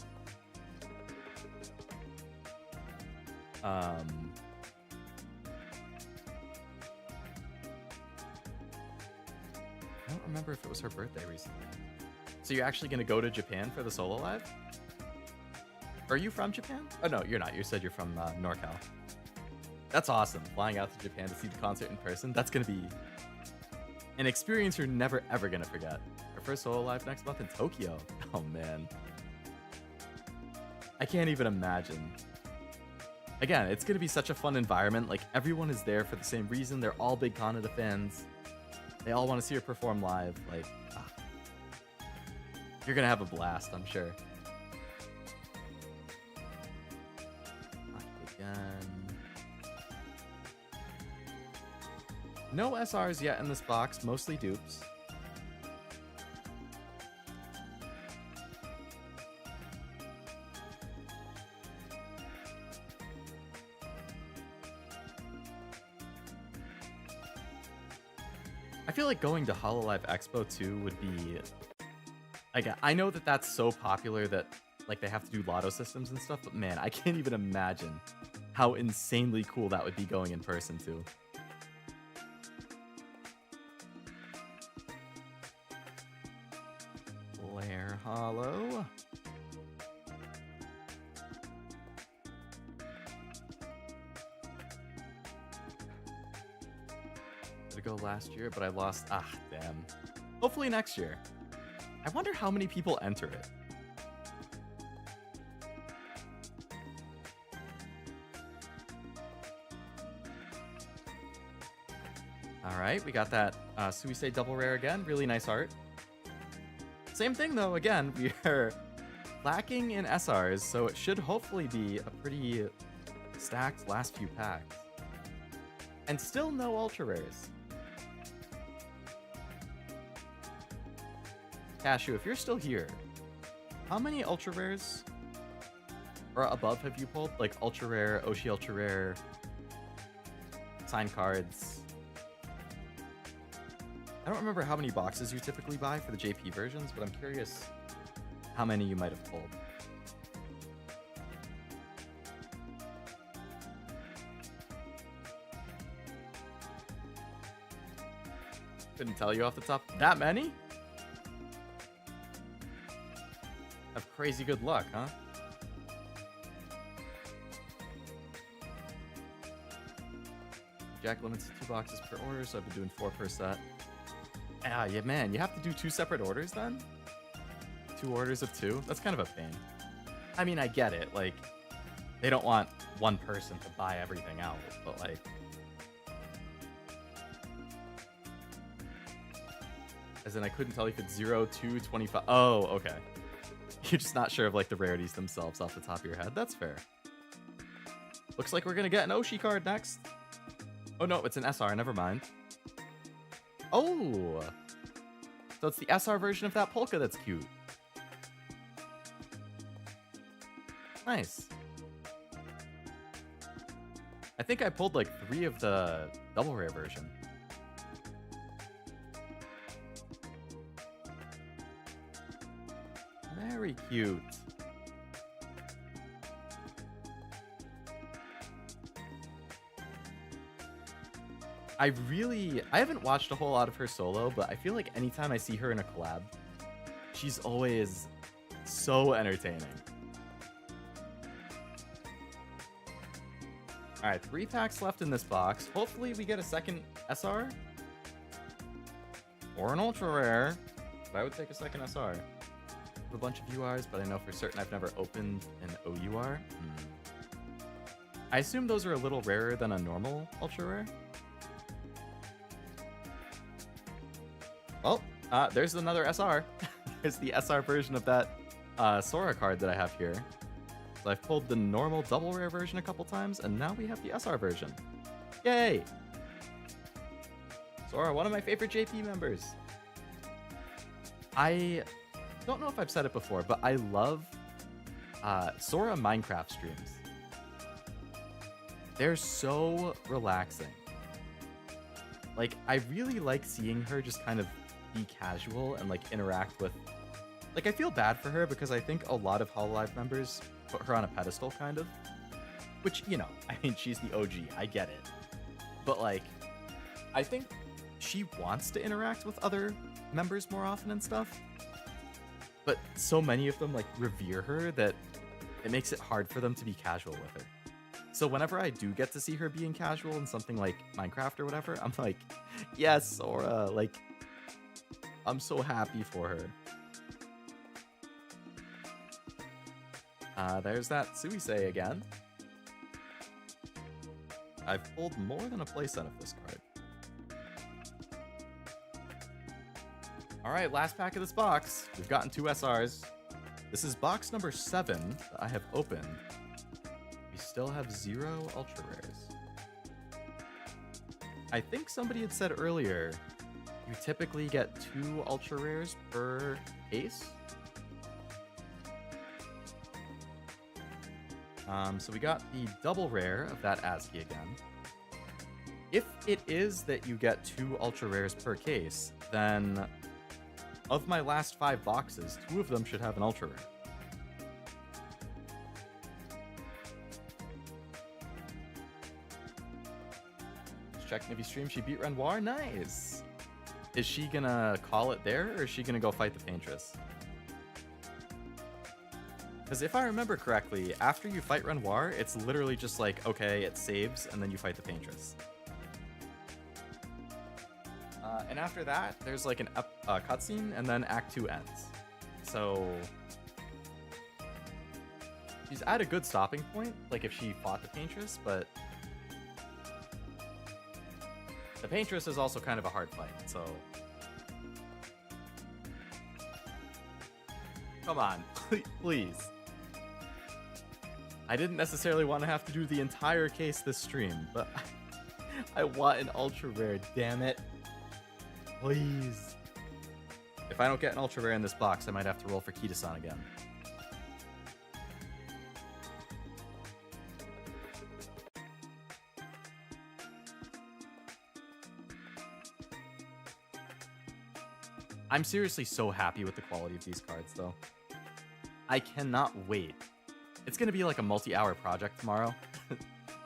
A: I don't remember if it was her birthday recently. So you're actually going to go to Japan for the solo live? Are you from Japan? Oh, no, you're not. You said you're from NorCal. That's awesome. Flying out to Japan to see the concert in person. That's going to be an experience you're never, ever going to forget. Our first solo live next month in Tokyo. Oh, man. I can't even imagine. Again, it's going to be such a fun environment. Like, everyone is there for the same reason. They're all big Canada fans. They all want to see her perform live. Like, you're going to have a blast, I'm sure. Again. No SRs yet in this box, mostly dupes. I feel like going to Hololive Expo 2 would be... Like, I know that that's so popular that like they have to do lotto systems and stuff, but man, I can't even imagine how insanely cool that would be going in person too. Blair Hollow. Did it go last year, but I lost. Ah, damn. Hopefully next year. I wonder how many people enter it. All right, we got that Suisei double rare again. Really nice art. Same thing though, again, we are lacking in SRs, so it should hopefully be a pretty stacked last few packs. And still no ultra rares. Cashew, if you're still here, how many ultra rares or above have you pulled? Like ultra rare, Oshi ultra rare, signed cards. I don't remember how many boxes you typically buy for the JP versions, but I'm curious how many you might have pulled. Couldn't tell you off the top. That many? Have crazy good luck, huh? Jack limits to 2 boxes per order, so I've been doing 4 per set. Ah, yeah, man, you have to do 2 separate orders then? 2 orders of 2? That's kind of a pain. I mean, I get it. Like, they don't want one person to buy everything out, but like, As in, I couldn't tell if it's 0, 2, 25. Oh, okay. You're just not sure of like the rarities themselves off the top of your head. That's fair. Looks like we're gonna get an Oshi card next. Oh no, it's an SR. Never mind. Oh, so it's the SR version of that polka. That's cute. Nice. I think I pulled like 3 of the double rare version. Very cute. I haven't watched a whole lot of her solo, but I feel like anytime I see her in a collab, she's always so entertaining. All right, 3 packs left in this box. Hopefully we get a second SR or an ultra rare. But I would take a second SR. A bunch of URs, but I know for certain I've never opened an OUR. I assume those are a little rarer than a normal ultra rare. Well, there's another SR. There's the SR version of that Sora card that I have here. So I've pulled the normal double rare version a couple times, and now we have the SR version. Yay! Sora, one of my favorite JP members. I don't know if I've said it before, but I love Sora Minecraft streams. They're so relaxing. Like, I really like seeing her just kind of be casual and like interact with. Like, I feel bad for her because I think a lot of Hololive members put her on a pedestal, kind of. Which, you know, I mean, she's the OG. I get it. But like, I think she wants to interact with other members more often and stuff. But so many of them like revere her that it makes it hard for them to be casual with her. So whenever I do get to see her being casual in something like Minecraft or whatever, I'm like, yes, Sora, like, I'm so happy for her. There's that Suisei again. I've pulled more than a playset of this card. All right, last pack of this box. We've gotten 2 SRs. This is box number 7 that I have opened. We still have 0 ultra rares. I think somebody had said earlier, you typically get 2 ultra rares per case. So we got the double rare of that ASCII again. If it is that you get 2 ultra rares per case, then of my last 5 boxes, 2 of them should have an ultra rare. Just checking if he streamed, she beat Renoir. Nice. Is she gonna call it there, or is she gonna go fight the Paintress? Because if I remember correctly, after you fight Renoir, it's literally just like, okay, it saves, and then you fight the Paintress. And after that, there's like an cutscene, and then Act 2 ends. So she's at a good stopping point, like if she fought the Paintress, but the Paintress is also kind of a hard fight, so come on, please. I didn't necessarily want to have to do the entire case this stream, but I want an ultra rare, damn it. Please. If I don't get an ultra rare in this box, I might have to roll for Kita-san again. I'm seriously so happy with the quality of these cards, though. I cannot wait. It's going to be like a multi-hour project tomorrow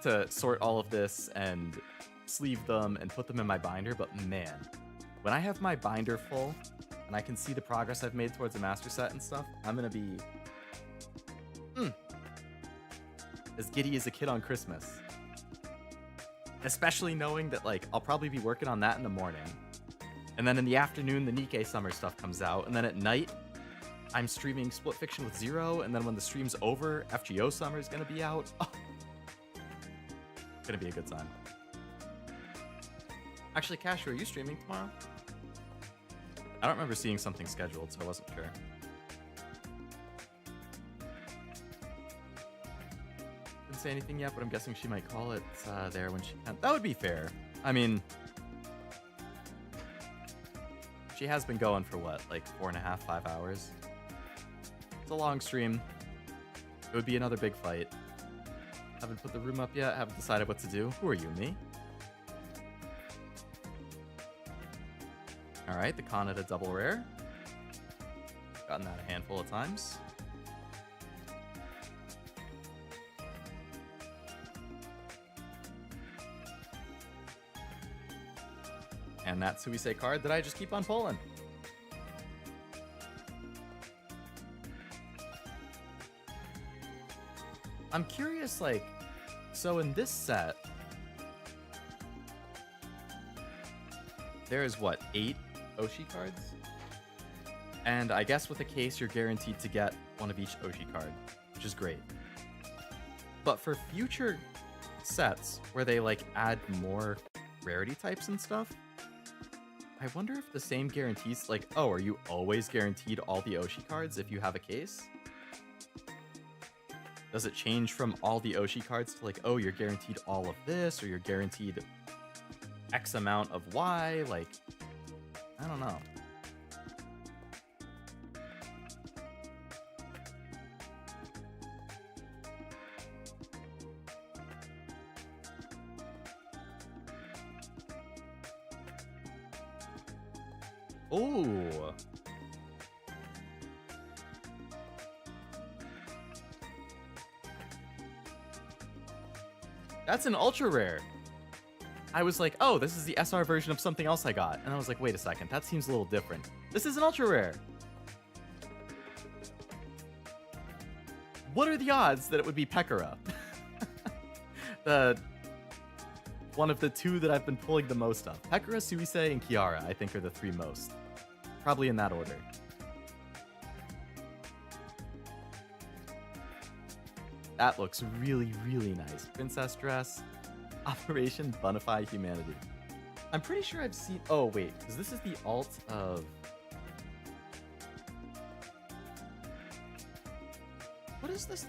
A: to sort all of this and sleeve them and put them in my binder, but man, when I have my binder full and I can see the progress I've made towards a master set and stuff, I'm going to be as giddy as a kid on Christmas. Especially knowing that like I'll probably be working on that in the morning. And then in the afternoon, the Nikkei Summer stuff comes out. And then at night, I'm streaming Split Fiction with Zero. And then when the stream's over, FGO Summer is going to be out. Oh. It's going to be a good time. Actually, Cashew, are you streaming tomorrow? I don't remember seeing something scheduled, so I wasn't sure. Didn't say anything yet, but I'm guessing she might call it there when she can. That would be fair. I mean, she has been going for what, like 4.5, 5 hours? It's a long stream. It would be another big fight. Haven't put the room up yet. Haven't decided what to do. Who are you, me? All right, the Kanata double rare. Gotten that a handful of times. And that Suisei card that I just keep on pulling. I'm curious, like, so in this set, there is what, 8 Oshi cards? And I guess with a case, you're guaranteed to get one of each Oshi card, which is great. But for future sets where they like add more rarity types and stuff, I wonder if the same guarantees, like, oh, are you always guaranteed all the Oshi cards if you have a case? Does it change from all the Oshi cards to like, oh, you're guaranteed all of this, or you're guaranteed X amount of Y? Like, I don't know. Oh. That's an ultra rare. I was like, oh, this is the SR version of something else I got. And I was like, wait a second, that seems a little different. This is an ultra rare. What are the odds that it would be Pekora? One of the 2 that I've been pulling the most of. Pekora, Suisei, and Kiara, I think, are the 3 most. Probably in that order. That looks really, really nice. Princess dress. Operation Bonify Humanity. I'm pretty sure I've seen... Oh, wait. Because this is the alt of... What is this?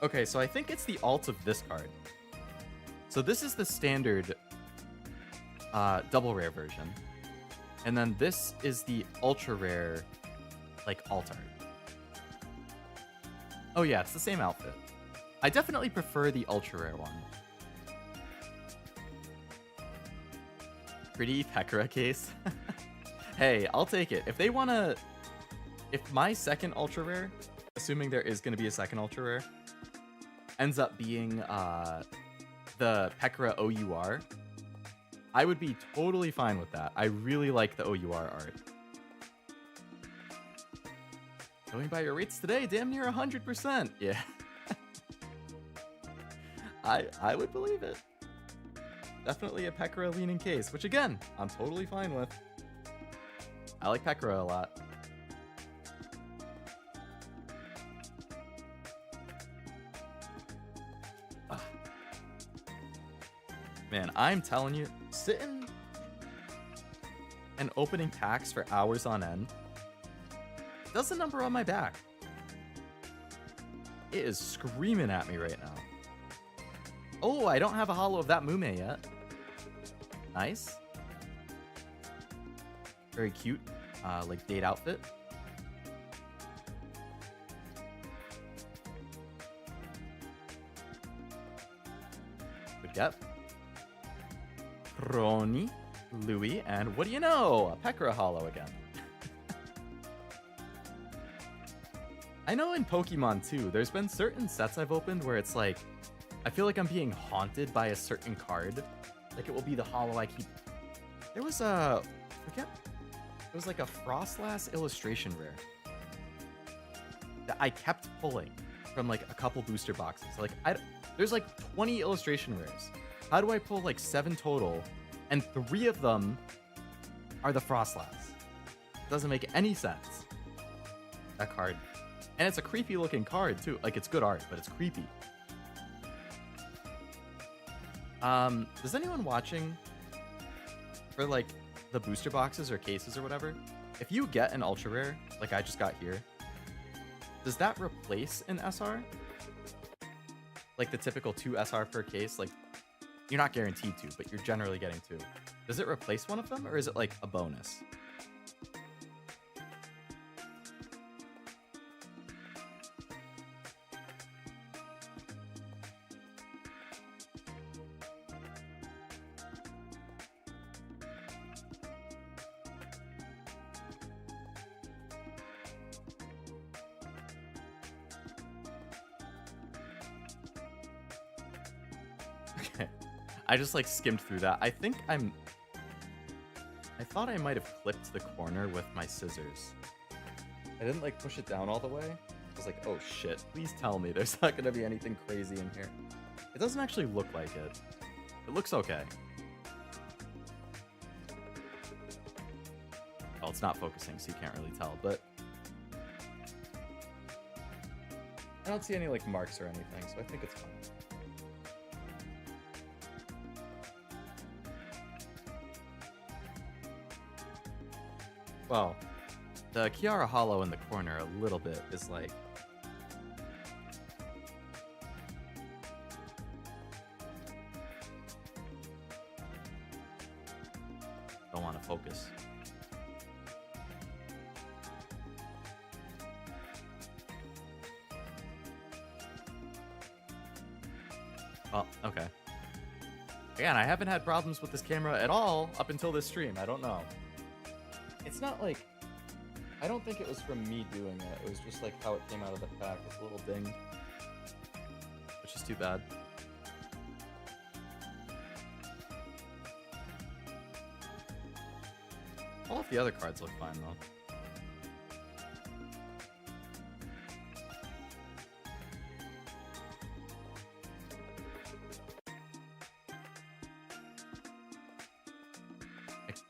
A: Okay, so I think it's the alt of this card. So this is the standard double rare version. And then this is the ultra rare, like, alt art. Oh yeah, it's the same outfit. I definitely prefer the ultra rare one. Pretty Pekora case. Hey, I'll take it. If they want to... If my second ultra rare, assuming there is going to be a second ultra rare, ends up being the Pekora OUR, I would be totally fine with that. I really like the OUR art. Going by your rates today, damn near 100%. Yeah. I would believe it. Definitely a Pekora leaning case, which again, I'm totally fine with. I like Pekora a lot. Man, I'm telling you, sitting and opening packs for hours on end does a number on my back. It is screaming at me right now. Oh, I don't have a holo of that Mume yet. Nice. Very cute, like date outfit. Good get. Roni, Louis, and what do you know? A Pekora holo again. I know in Pokemon too, there's been certain sets I've opened where it's like, I feel like I'm being haunted by a certain card. Like it will be the holo I keep. There was a, I forget, it was like a Frostlass illustration rare that I kept pulling from like a couple booster boxes. Like there's like 20 illustration rares. How do I pull like 7 total, and 3 of them are the Frostlass? Doesn't make any sense. That card And it's a creepy looking card too. Like, it's good art, but it's creepy. Does anyone watching, for like the booster boxes or cases or whatever, if you get an ultra rare, like I just got here, does that replace an SR? Like the typical 2 SR per case? Like, you're not guaranteed to, but you're generally getting 2. Does it replace one of them, or is it like a bonus? I just like skimmed through that. I thought I might have clipped the corner with my scissors. I didn't like push it down all the way. I was like, oh shit, please tell me there's not gonna be anything crazy in here. It doesn't actually look like it. It looks okay. Well, it's not focusing, so you can't really tell, but I don't see any like marks or anything, so I think it's fine. Well, the Kiara Hollow in the corner a little bit is like... Don't want to focus. Oh, okay. Again, I haven't had problems with this camera at all up until this stream. I don't know. It's not like... I don't think it was from me doing it. It was just like how it came out of the pack. It's a little ding. Which is too bad. All of the other cards look fine though.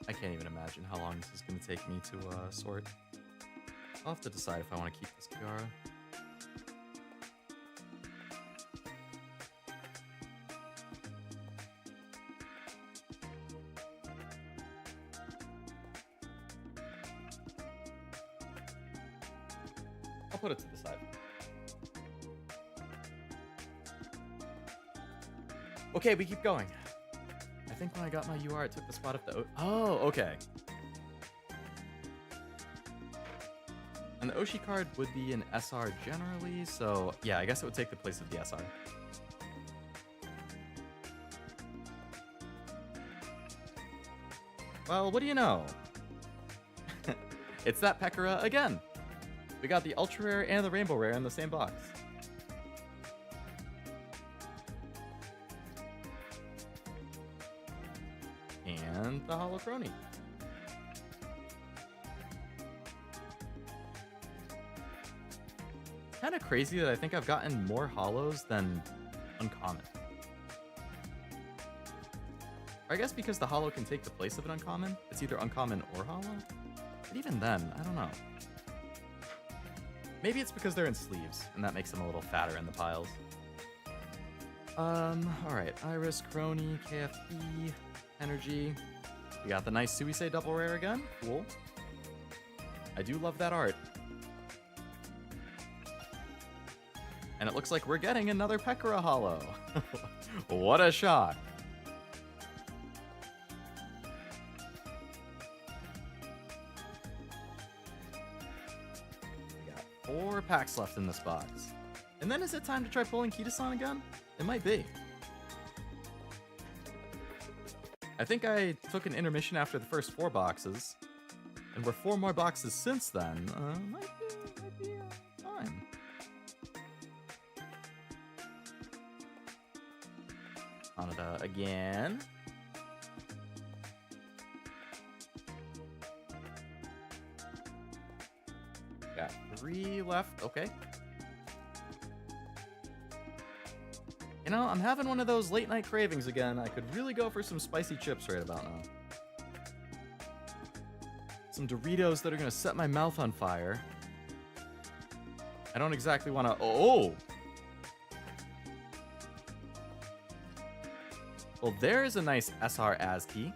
A: I can't even imagine how long this is going to take me to sort. I'll have to decide if I want to keep this Kiara. I'll put it to the side. Okay, we keep going. I think when I got my UR, it took the spot of the... Oh, okay. And the Oshi card would be an SR generally, so yeah, I guess it would take the place of the SR. Well, what do you know? It's that Pekora again. We got the Ultra Rare and the Rainbow Rare in the same box. And the Holo Crony. Kind of crazy that I think I've gotten more holos than uncommon. Or I guess because the holo can take the place of an uncommon, it's either uncommon or holo. But even then, I don't know. Maybe it's because they're in sleeves, and that makes them a little fatter in the piles. Alright, Iris, Crony, KFE, Energy. We got the nice Suisei double rare again. Cool. I do love that art. And it looks like we're getting another Pekora holo. What a shock. We got 4 packs left in this box. And then is it time to try pulling Kita-san again? It might be. I think I took an intermission after the first 4 boxes. And we're 4 more boxes since then. Might be time. Kaneda again. Got 3 left. Okay. You know, I'm having one of those late night cravings again. I could really go for some spicy chips right about now. Some Doritos that are gonna set my mouth on fire. I don't exactly want to... Oh! Well, there is a nice SR as key.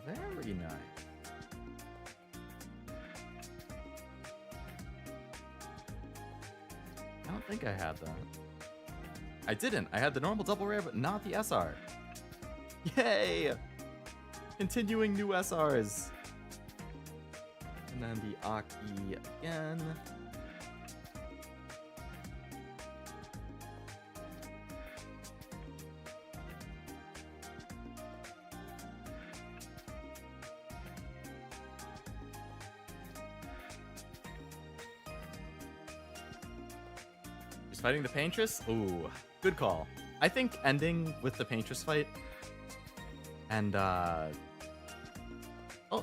A: Very nice. I don't think I had that. I didn't. I had the normal double rare, but not the SR. Yay! Continuing new SRs. And then the Aki again. Fighting the Paintress? Ooh, good call. I think ending with the Paintress fight and oh,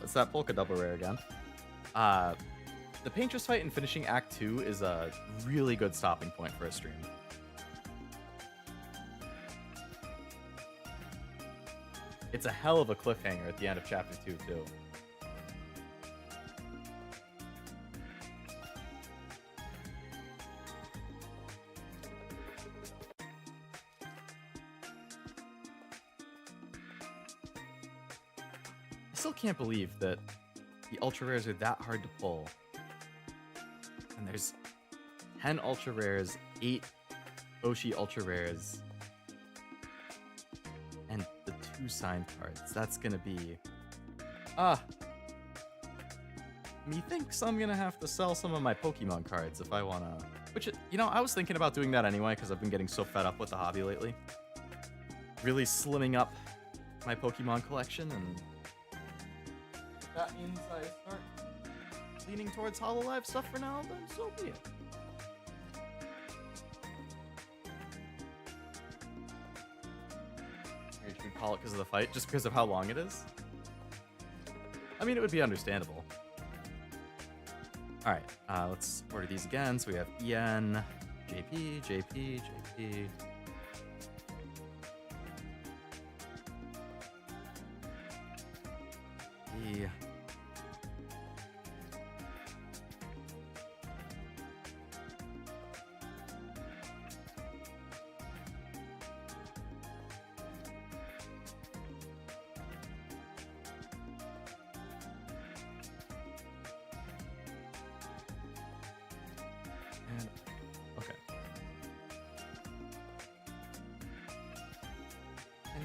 A: it's that Polka double rare again. The Paintress fight and finishing Act 2 is a really good stopping point for a stream. It's a hell of a cliffhanger at the end of Chapter 2 too. Can't believe that the ultra rares are that hard to pull, and there's 10 ultra rares, 8 Oshi ultra rares, and the 2 signed cards. That's gonna be methinks I'm gonna have to sell some of my Pokemon cards if I wanna, which, you know, I was thinking about doing that anyway because I've been getting so fed up with the hobby lately, really slimming up my Pokemon collection, and that means I start leaning towards Hololive stuff for now, then so be it. Maybe you could call it because of the fight, just because of how long it is. I mean, it would be understandable. Alright, let's order these again. So we have EN, JP, JP, JP. E. Okay.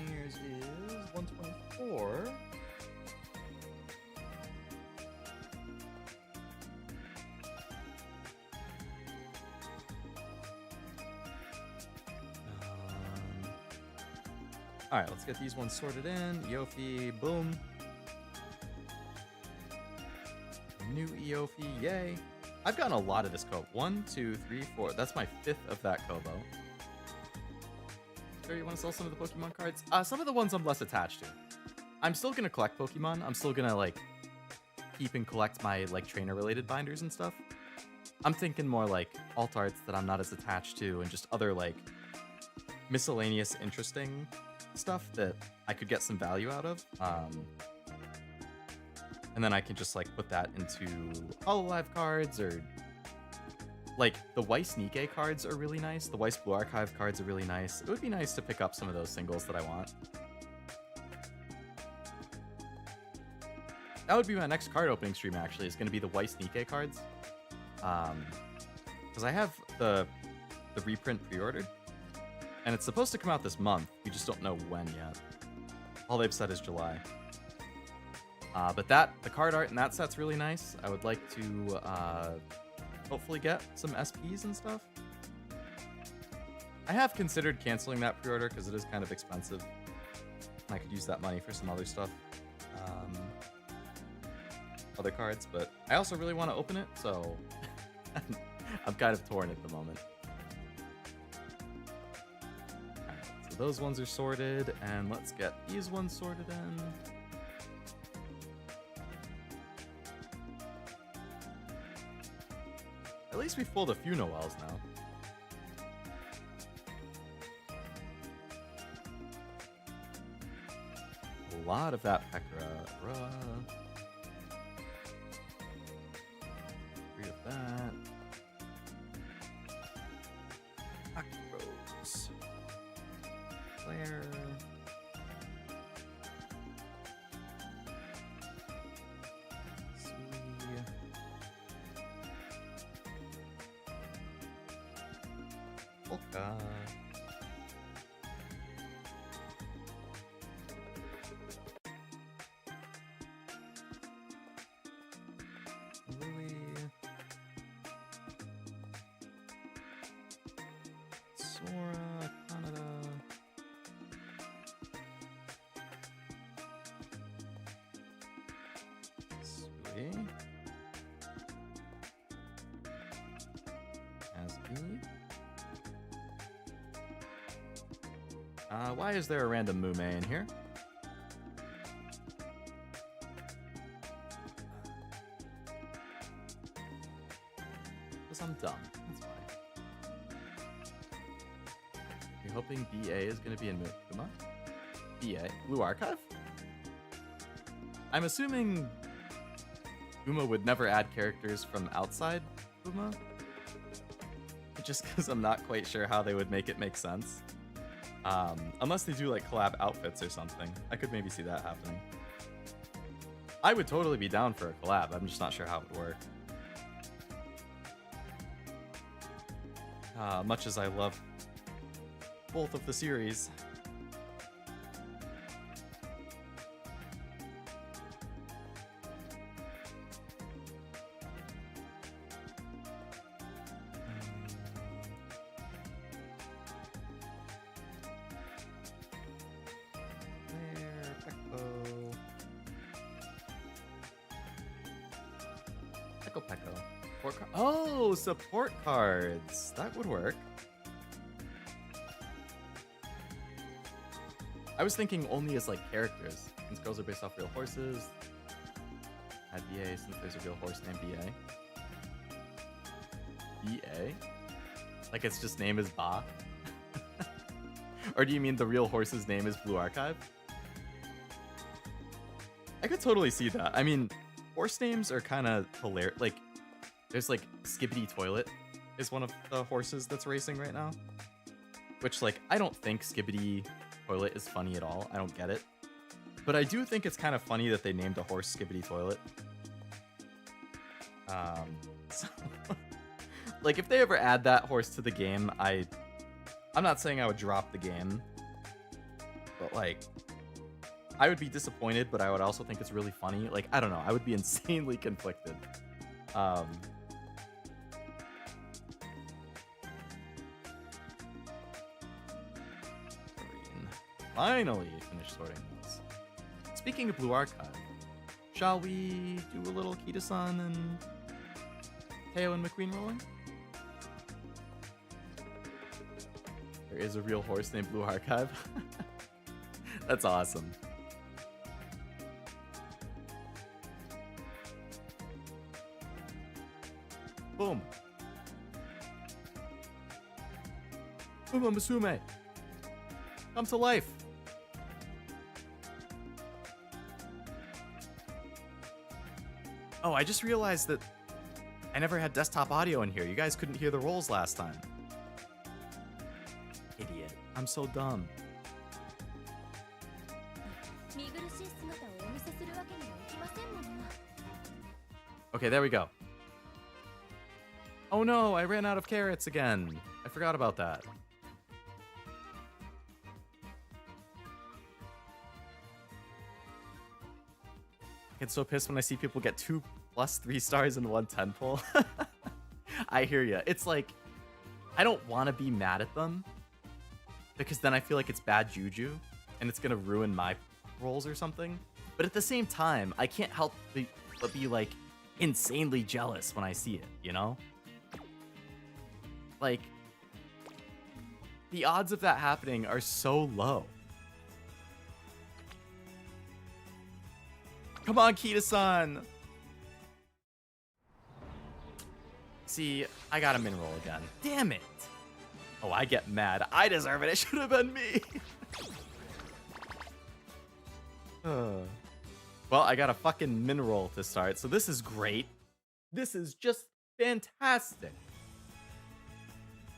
A: 10 years is 124. All right, let's get these ones sorted in. Eophi, boom. New Eophi, yay. I've gotten a lot of this Kobo. 1, 2, 3, 4. That's my 5th of that Kobo. Sure, you want to sell some of the Pokemon cards? Some of the ones I'm less attached to. I'm still gonna collect Pokemon. I'm still gonna like keep and collect my like trainer-related binders and stuff. I'm thinking more like alt arts that I'm not as attached to, and just other like miscellaneous, interesting stuff that I could get some value out of. And then I can just like put that into Hololive cards, or like the Weiss Nike cards are really nice. The Weiss Blue Archive cards are really nice. It would be nice to pick up some of those singles that I want. That would be my next card opening stream, actually. Is going to be the Weiss Nike cards. Because I have the reprint pre-ordered. And it's supposed to come out this month. We just don't know when yet. All they've said is July. But the card art in that set's really nice. I would like to hopefully get some SPs and stuff. I have considered canceling that pre-order because it is kind of expensive. I could use that money for some other stuff. Other cards, but I also really want to open it, so I'm kind of torn at the moment. Alright, so those ones are sorted, and let's get these ones sorted in. At least we've pulled a few Noels now. lot of that Pekora. Roa. 3 of that. Rose. Claire. Polka. Louis. Sora, Canada. Sweet. Asby. Why is there a random Mume in here? Because I'm dumb. That's why. You're hoping BA is going to be in Muma? BA? Blue Archive? I'm assuming Uma would never add characters from outside Uma. Just because I'm not quite sure how they would make it make sense. Unless they do like collab outfits or something. I could maybe see that happening. I would totally be down for a collab. I'm just not sure how it would work. Much as I love both of the series. Oh, support cards. That would work. I was thinking only as like characters. Since girls are based off real horses. Add BA since there's a real horse named BA. BA? Like its just name is Ba? Or do you mean the real horse's name is Blue Archive? I could totally see that. I mean, horse names are kind of hilarious. Like, there's like Skibbity Toilet is one of the horses that's racing right now. Which, like, I don't think Skibbity Toilet is funny at all. I don't get it. But I do think it's kind of funny that they named a horse Skibbity Toilet. So like, if they ever add that horse to the game, I'm not saying I would drop the game. But, like, I would be disappointed, but I would also think it's really funny. Like, I don't know. I would be insanely conflicted. Finally finished sorting those. Speaking of Blue Archive, shall we do a little Kita-san and Teo and McQueen rolling? There is a real horse named Blue Archive. That's awesome. Boom. Uma Musume. Come to life. Oh, I just realized that I never had desktop audio in here. You guys couldn't hear the rolls last time. Idiot. I'm so dumb. Okay, there we go. Oh no, I ran out of carrots again. I forgot about that. I get so pissed when I see people get 2 + 3 stars in one 10 pull. I hear ya. It's like, I don't want to be mad at them because then I feel like it's bad juju and it's gonna ruin my rolls or something. But at the same time, I can't help but be like insanely jealous when I see it, you know? Like, the odds of that happening are so low. Come on, Kita-san! See, I got him in roll again. Damn it! Oh, I get mad. I deserve it. It should have been me. Well, I got a fucking mineral to start, so this is great. This is just fantastic.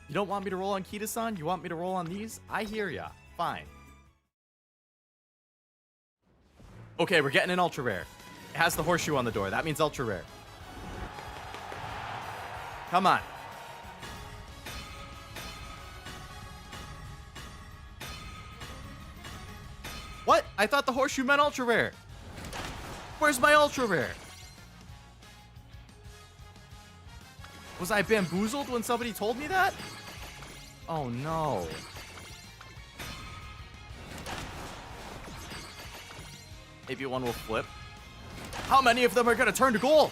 A: You don't want me to roll on Kita-san? You want me to roll on these? I hear ya. Fine. Okay, we're getting an ultra rare. It has the horseshoe on the door. That means ultra rare. Come on. What? I thought the horseshoe meant ultra rare. Where's my ultra rare? Was I bamboozled when somebody told me that? Oh no. Maybe one will flip. How many of them are gonna turn to gold?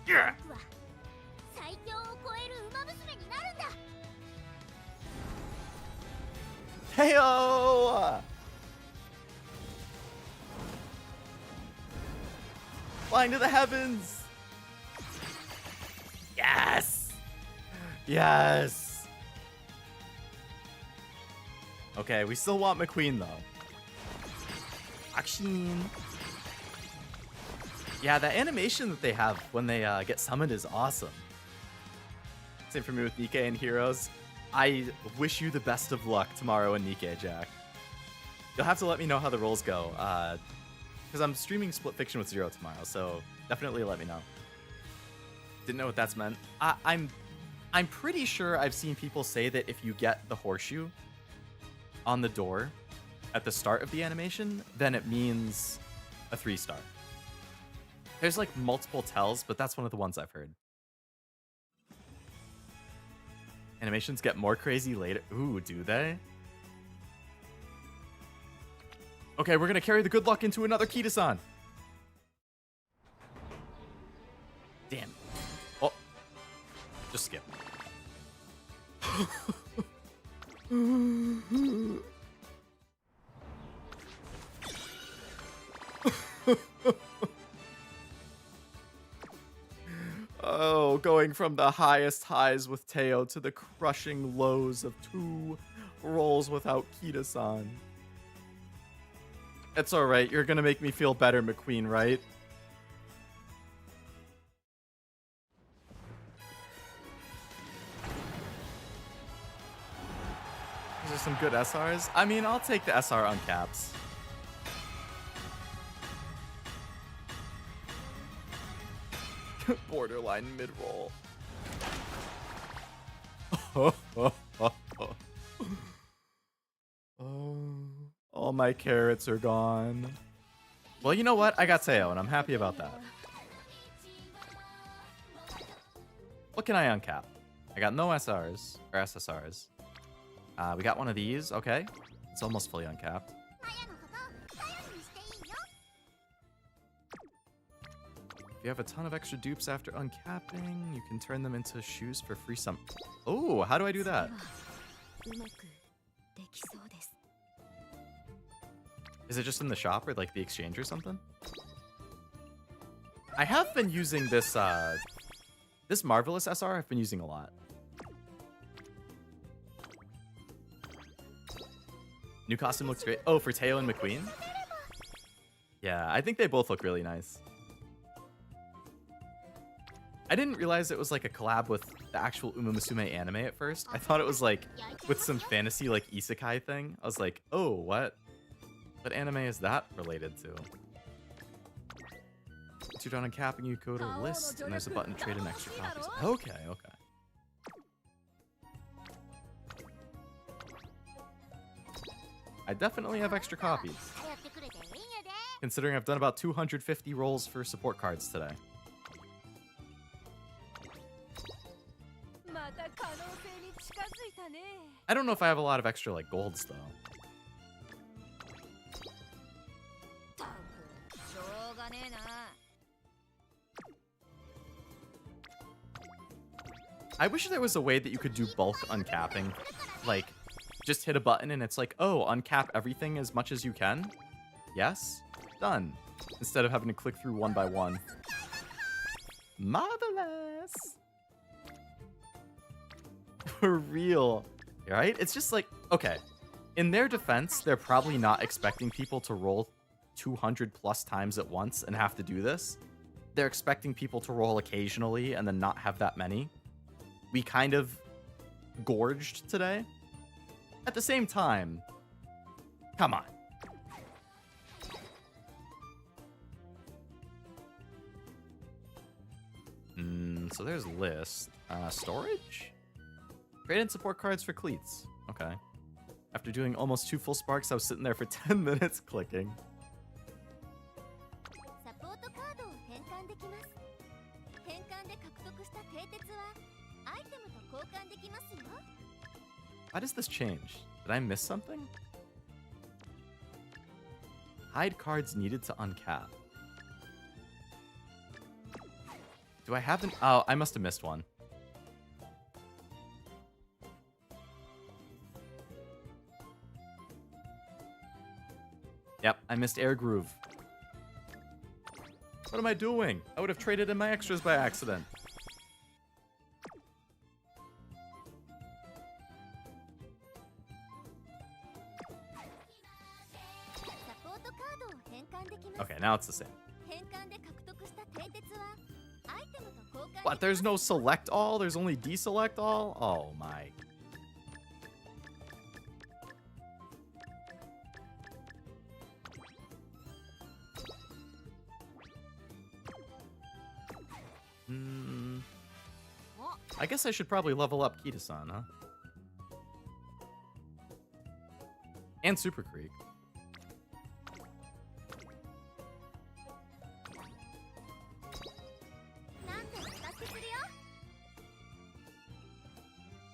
A: Yeah. Heyo! Flying to the heavens! Yes! Yes! Okay, we still want McQueen though. Action! Yeah, that animation that they have when they get summoned is awesome. Same for me with Nikkei and Heroes. I wish you the best of luck tomorrow in Nikkei, Jack. You'll have to let me know how the rolls go, because I'm streaming Split Fiction with Zero tomorrow, so definitely let me know. Didn't know what that's meant. I'm pretty sure I've seen people say that if you get the horseshoe on the door at the start of the animation, then it means a 3-star. There's like multiple tells, but that's one of the ones I've heard. Animations get more crazy later. Ooh, do they? Okay, we're gonna carry the good luck into another Kita-san. Damn. Oh. Just skip. Oh, going from the highest highs with Teo to the crushing lows of 2 rolls without Kita-san. It's alright, you're gonna make me feel better, McQueen, right? Is there some good SRs? I mean, I'll take the SR on caps. Borderline mid-roll. All my carrots are gone. Well, you know what? I got Teo, and I'm happy about that. What can I uncap? I got no SRs, or SSRs. We got one of these. Okay. It's almost fully uncapped. If you have a ton of extra dupes after uncapping, you can turn them into shoes for free some. Oh, how do I do that? Is it just in the shop or like the exchange or something? I have been using this this Marvelous SR I've been using a lot. New costume looks great. Oh, for Teo and McQueen? Yeah, I think they both look really nice. I didn't realize it was like a collab with the actual Uma Musume anime at first. I thought it was like with some fantasy like isekai thing. I was like, oh, what? What anime is that related to? Once you're done uncapping, you go to a list and there's a button to trade in extra copies. Okay, okay. I definitely have extra copies. Considering I've done about 250 rolls for support cards today. I don't know if I have a lot of extra like golds though. I wish there was a way that you could do bulk uncapping. Like, just hit a button and it's like, oh, uncap everything as much as you can. Yes? Done. Instead of having to click through one by one. Marvelous! For real. right? It's just like, okay, in their defense, they're probably not expecting people to roll 200 plus times at once and have to do this. They're expecting people to roll occasionally and then not have that many. We kind of gorged today. At the same time, come on. So there's list. Storage? Trade in support cards for cleats. Okay. After doing almost 2 full sparks, I was sitting there for 10 minutes clicking. Why does this change? Did I miss something? Hide cards needed to uncap. Do I have an... Oh, I must have missed one. Yep, I missed Air Groove. What am I doing? I would have traded in my extras by accident. Okay, now it's the same. What? There's no select all? There's only deselect all? Oh my. I guess I should probably level up Kita-san, huh? And Super Creek.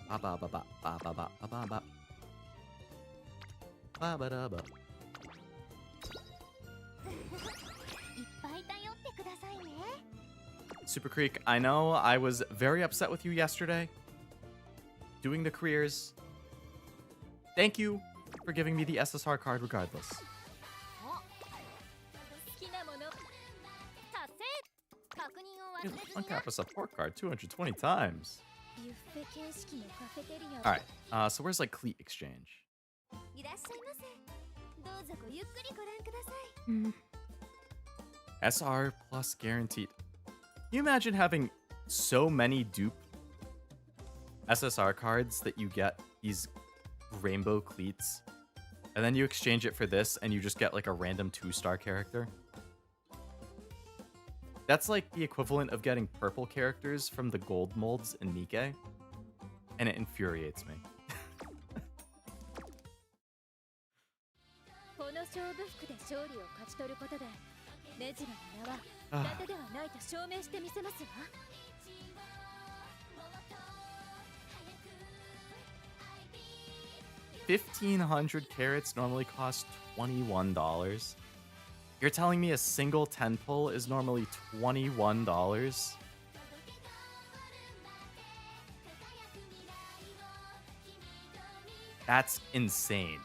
A: Ba ba ba ba ba ba ba ba ba ba ba da ba. Super Creek, I know I was very upset with you yesterday. Doing the careers. Thank you for giving me the SSR card regardless. Uncap a support card 220 times. Alright, so where's like Cleat Exchange? SR plus guaranteed. Can you imagine having so many dupe SSR cards that you get these rainbow cleats, and then you exchange it for this and you just get like a random 2-star character? That's like the equivalent of getting purple characters from the gold molds in Nikke, and it infuriates me. $1,500 carats normally cost $21. You're telling me a single 10 pull is normally $21? That's insane.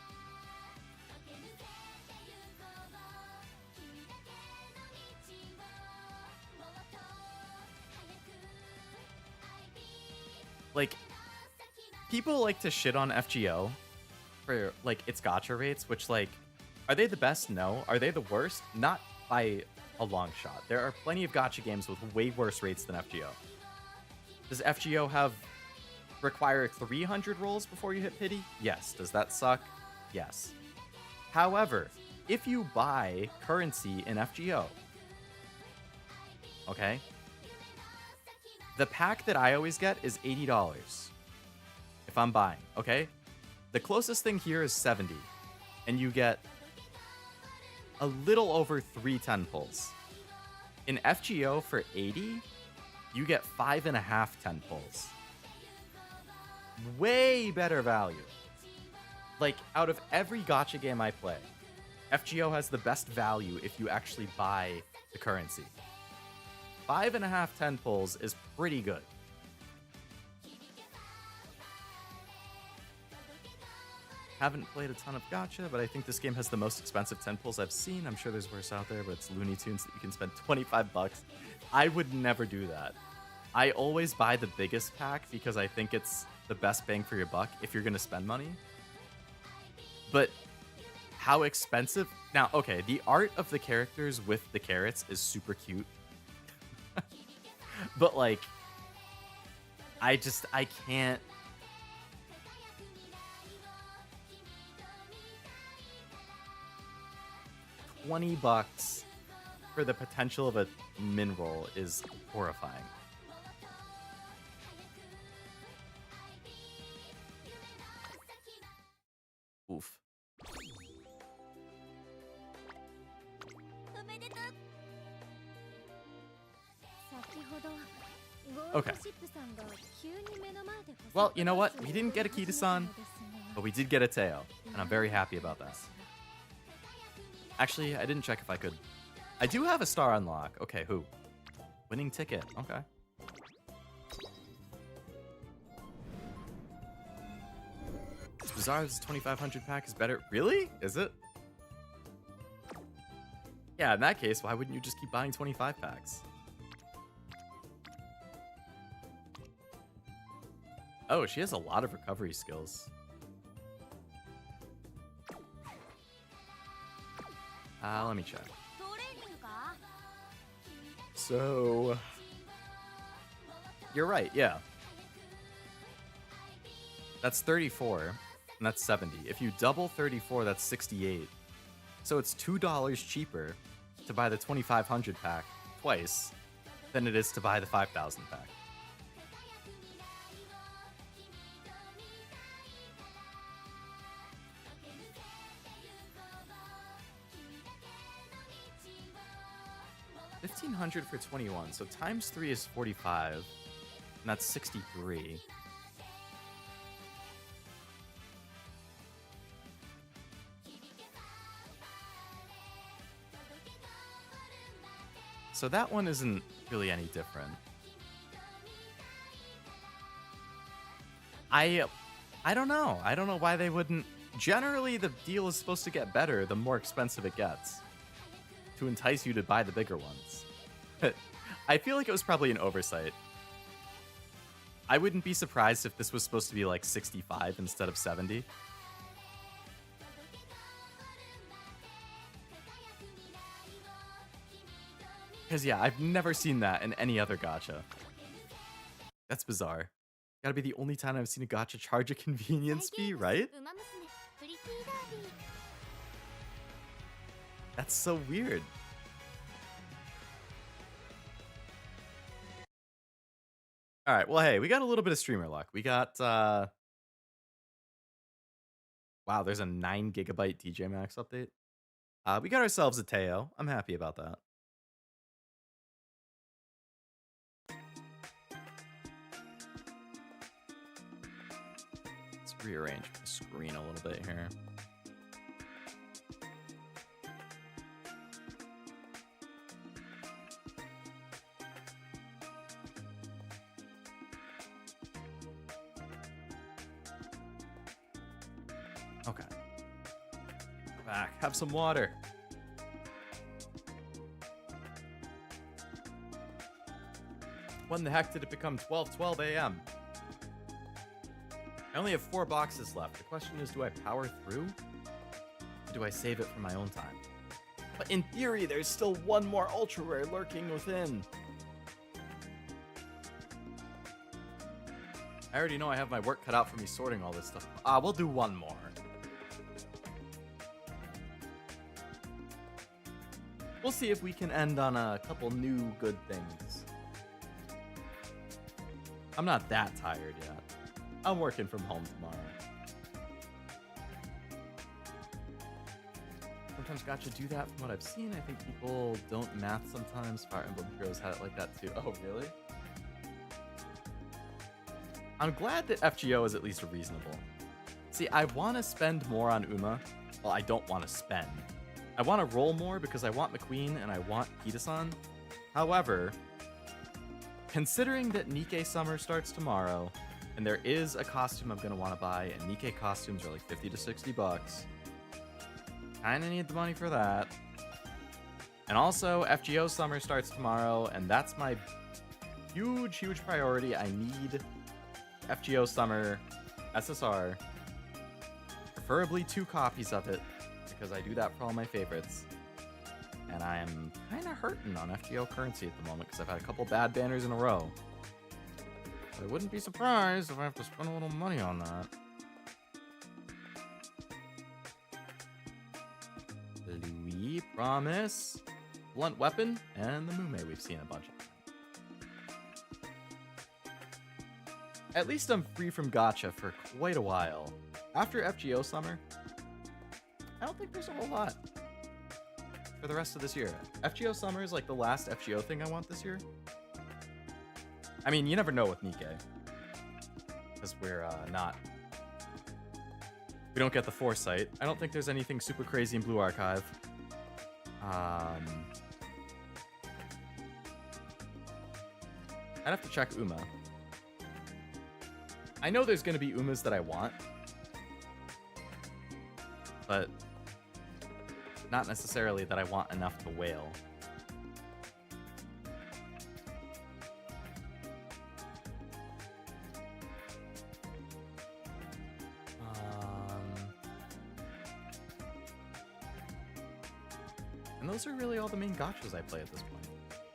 A: Like, people like to shit on FGO for, like, its gacha rates, which, like, are they the best? No. Are they the worst? Not by a long shot. There are plenty of gacha games with way worse rates than FGO. Does FGO require 300 rolls before you hit pity? Yes. Does that suck? Yes. However, if you buy currency in FGO, okay, the pack that I always get is $80 if I'm buying, okay? The closest thing here is 70, and you get a little over 3 10 pulls. In FGO for 80, you get 5.5 10 pulls. Way better value. Like, out of every gacha game I play, FGO has the best value if you actually buy the currency. 5.5 10 pulls is pretty good. Haven't played a ton of gacha, but I think this game has the most expensive 10 pulls I've seen. I'm sure there's worse out there, but it's Looney Tunes that you can spend 25 bucks. I would never do that. I always buy the biggest pack because I think it's the best bang for your buck if you're going to spend money. But how expensive? Now, okay, the art of the characters with the carrots is super cute. But like, I can't. $20 for the potential of a min roll is horrifying. Oof. Okay. Well, you know what? We didn't get a Kita-san, but we did get a Teo, and I'm very happy about that. Actually, I didn't check if I could. I do have a star unlock. Okay, who? Winning ticket. Okay. It's bizarre this 2500 pack is better. Really? Is it? Yeah, in that case, why wouldn't you just keep buying 25 packs? Oh, she has a lot of recovery skills. Let me check. So, you're right, yeah. That's 34, and that's 70. If you double 34, that's 68. So it's $2 cheaper to buy the 2500 pack twice than it is to buy the 5000 pack. $1,500 for 21, so times 3 is 45, and that's 63. So that one isn't really any different. I don't know. I don't know why they wouldn't. Generally, the deal is supposed to get better the more expensive it gets, to entice you to buy the bigger ones. I feel like it was probably an oversight. I wouldn't be surprised if this was supposed to be like 65 instead of 70. Because yeah, I've never seen that in any other gacha. That's bizarre. Gotta be the only time I've seen a gacha charge a convenience fee, right? That's so weird. All right, well, hey, we got a little bit of streamer luck. We got, wow, there's a 9 GB DJ Max update. We got ourselves a Teo. I'm happy about that. Let's rearrange the screen a little bit here. Okay. Back. Have some water. When the heck did it become 12:12 a.m.? I only have 4 boxes left. The question is, do I power through? Or do I save it for my own time? But in theory, there's still one more ultra rare lurking within. I already know I have my work cut out for me sorting all this stuff. We'll do one more. We'll see if we can end on a couple new good things. I'm not that tired yet. I'm working from home tomorrow. Sometimes gacha do that from what I've seen. I think people don't math sometimes. Fire Emblem Heroes had it like that too. Oh, really? I'm glad that FGO is at least reasonable. See, I want to spend more on Uma. Well, I don't want to spend. I want to roll more because I want McQueen and I want Kita-san. However, considering that Nikkei Summer starts tomorrow, and there is a costume I'm going to want to buy, and Nikkei costumes are like 50 to 60 bucks. Kind of need the money for that. And also, FGO Summer starts tomorrow, and that's my huge, huge priority. I need FGO Summer SSR. Preferably 2 copies of it, because I do that for all my favorites. And I am kind of hurting on FGO currency at the moment, because I've had a couple bad banners in a row. But I wouldn't be surprised if I have to spend a little money on that. Louis, Promise, Blunt Weapon, and the Mume we've seen a bunch of. At least I'm free from gacha for quite a while. After FGO Summer, I don't think there's a whole lot for the rest of this year. FGO Summer is like the last FGO thing I want this year. I mean, you never know with Nikkei, because we're we don't get the foresight. I don't think there's anything super crazy in Blue Archive. I'd have to check Uma. I know there's going to be Umas that I want, but not necessarily that I want enough to whale. And those are really all the main gachas I play at this point.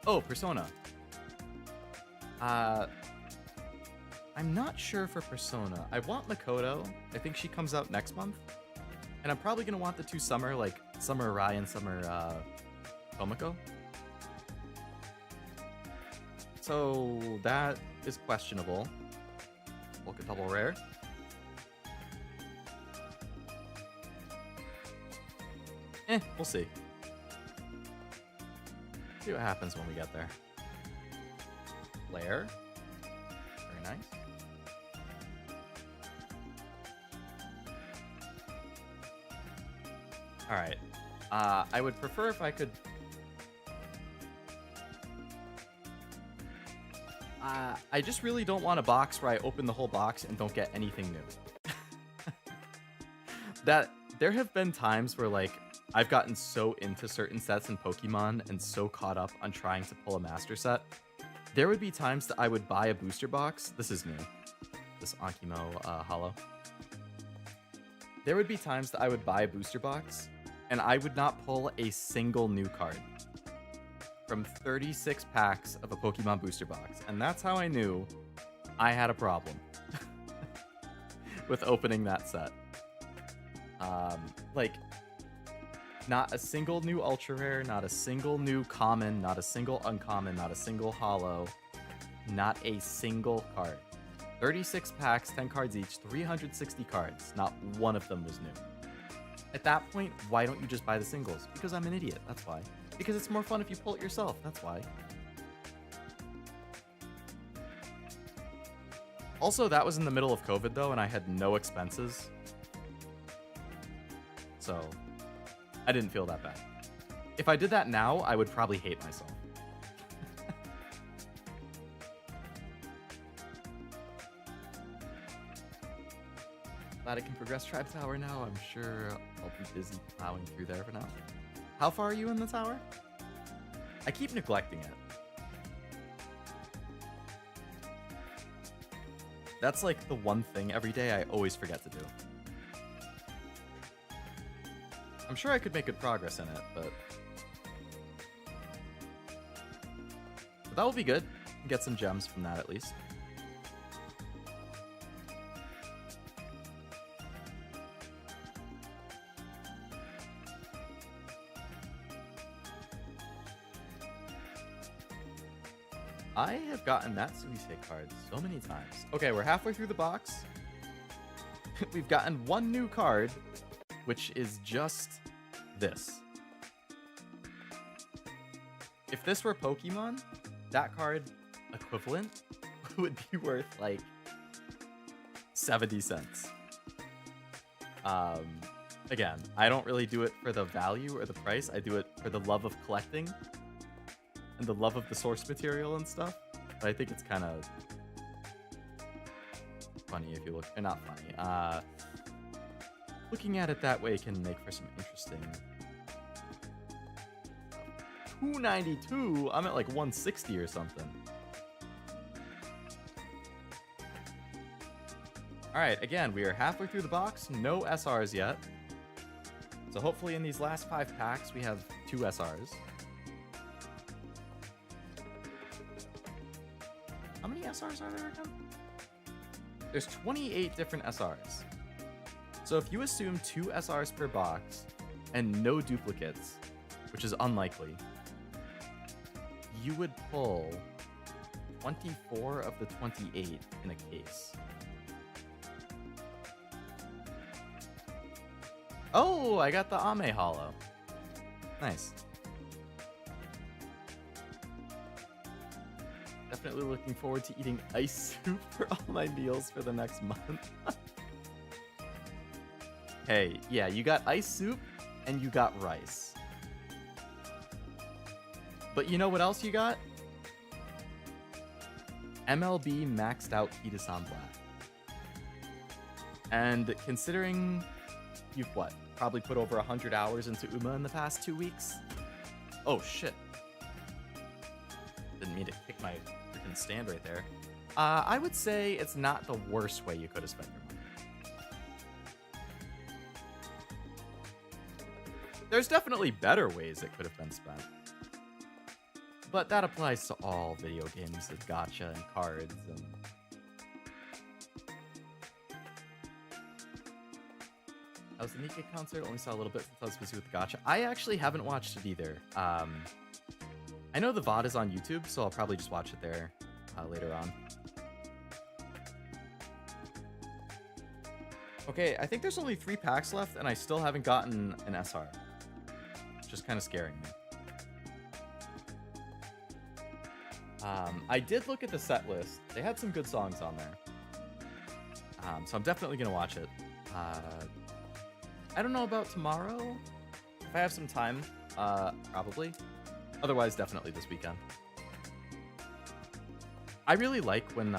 A: Oh, Persona. I'm not sure for Persona. I want Makoto. I think she comes out next month. And I'm probably going to want the 2 summer, like Summer Rai and Summer Tomoko. So that is questionable. Look at double rare. We'll see. See what happens when we get there. Flare. Very nice. Alright. I would prefer if I could... I just really don't want a box where I open the whole box and don't get anything new. There have been times where, like, I've gotten so into certain sets in Pokemon and so caught up on trying to pull a master set. There would be times that I would buy a booster box. This is new. This Ankimo Holo. There would be times that I would buy a booster box and I would not pull a single new card from 36 packs of a Pokemon booster box. And that's how I knew I had a problem with opening that set. Like, not a single new ultra rare, not a single new common, not a single uncommon, not a single holo, not a single card. 36 packs, 10 cards each, 360 cards. Not one of them was new. At that point, why don't you just buy the singles? Because I'm an idiot, that's why. Because it's more fun if you pull it yourself, that's why. Also, that was in the middle of COVID though, and I had no expenses. So, I didn't feel that bad. If I did that now, I would probably hate myself. Glad I can progress Tribe Tower now. I'm sure I'll be busy plowing through there for now. How far are you in the tower? I keep neglecting it. That's like the one thing every day I always forget to do. I'm sure I could make good progress in it, but that will be good. Get some gems from that at least. I have gotten that Suisei card so many times. Okay, we're halfway through the box. We've gotten one new card, which is just this. If this were Pokemon, that card equivalent would be worth like 70 cents. Again, I don't really do it for the value or the price. I do it for the love of collecting and the love of the source material and stuff. But I think it's kind of funny if you look, or not funny. Looking at it that way can make for some interesting. 292. I'm at like 160 or something. All right, again, we are halfway through the box. No SRs yet. So hopefully in these last 5 packs, we have 2 SRs. How many SRs are there again? There's 28 different SRs. So if you assume 2 SRs per box and no duplicates, which is unlikely, you would pull 24 of the 28 in a case. Oh, I got the Ame Hollow. Nice. Definitely looking forward to eating ice soup for all my meals for the next month. Hey, yeah, you got ice soup and you got rice. But you know what else you got? MLB maxed out Kitasan Black. And considering you've probably put over 100 hours into Uma in the past 2 weeks? Oh shit. Didn't mean to kick my freaking stand right there. I would say it's not the worst way you could have spent your money. There's definitely better ways it could have been spent. But that applies to all video games with gacha and cards and... I was the Nikkei concert, only saw a little bit since I was busy with the gacha. I actually haven't watched it either. I know the VOD is on YouTube, so I'll probably just watch it there later on. Okay, I think there's only 3 packs left, and I still haven't gotten an SR. Just kind of scaring me. I did look at the set list. They had some good songs on there. So I'm definitely going to watch it. I don't know about tomorrow. If I have some time, probably. Otherwise, definitely this weekend. I really like when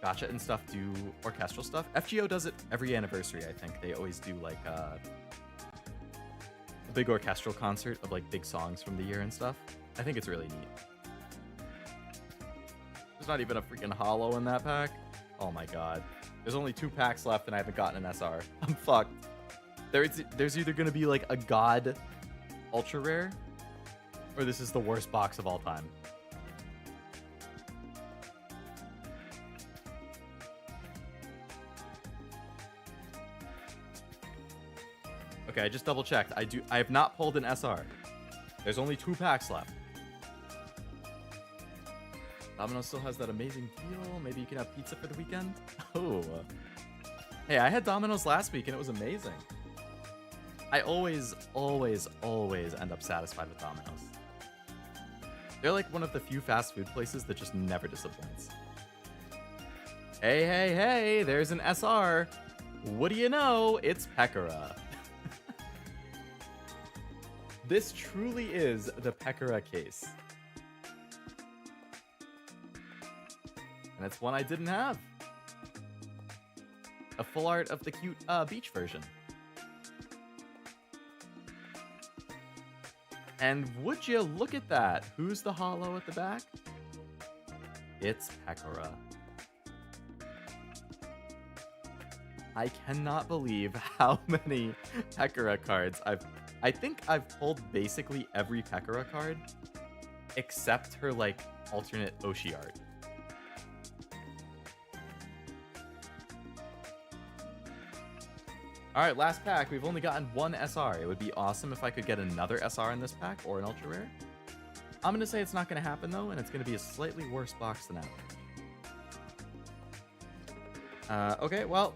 A: gacha and stuff do orchestral stuff. FGO does it every anniversary, I think. They always do like a big orchestral concert of like big songs from the year and stuff. I think it's really neat. There's not even a freaking hollow in that pack. Oh my god. There's only 2 packs left and I haven't gotten an SR. I'm fucked. There's either going to be like a god ultra rare, or this is the worst box of all time. Okay, I just double checked. I have not pulled an SR. There's only 2 packs left. Domino's still has that amazing deal. Maybe you can have pizza for the weekend. Oh. Hey, I had Domino's last week and it was amazing. I always end up satisfied with Domino's. They're like one of the few fast food places that just never disappoints. Hey, there's an SR. What do you know? It's Pekora. This truly is the Pekora case. And it's one I didn't have. A full art of the cute beach version. And would you look at that? Who's the hollow at the back? It's Pekora. I cannot believe how many Pekora cards I think I've pulled basically every Pekora card except her like alternate Oshi art. All right, last pack. We've only gotten 1 SR. It would be awesome if I could get another SR in this pack or an ultra rare. I'm going to say it's not going to happen though, and it's going to be a slightly worse box than average. Okay, well,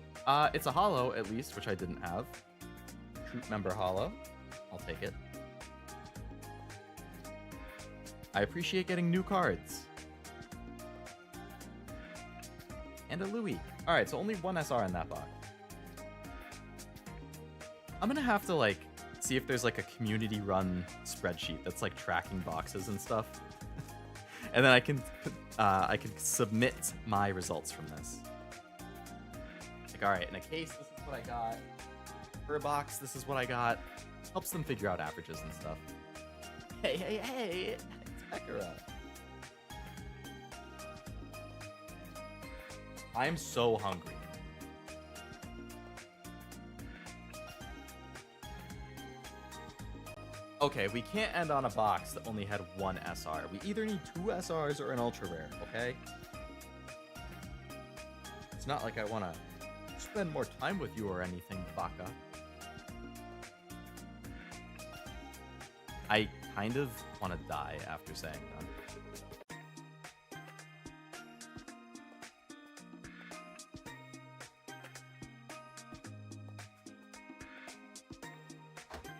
A: it's a hollow at least, which I didn't have. Troop member hollow. I'll take it. I appreciate getting new cards. And a Louis. All right, so only 1 SR in that box. I'm gonna have to like see if there's like a community run spreadsheet that's like tracking boxes and stuff. And then I can submit my results from this. Like, all right, in a case, this is what I got. For a box, this is what I got. Helps them figure out averages and stuff. Hey, it's Pekora. I am so hungry. Okay, we can't end on a box that only had one SR. We either need 2 SRs or an ultra rare, okay? It's not like I want to spend more time with you or anything, Baka. I kind of want to die after saying that.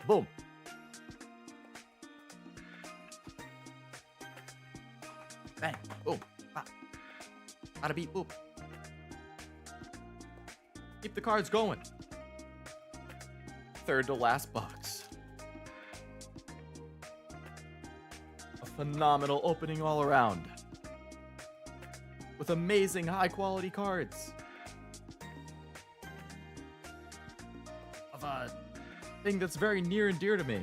A: Boom. Bang. Boom. Ah. Bada beat boop. Keep the cards going. Third to last box. A phenomenal opening all around. With amazing high quality cards. Of a thing that's very near and dear to me.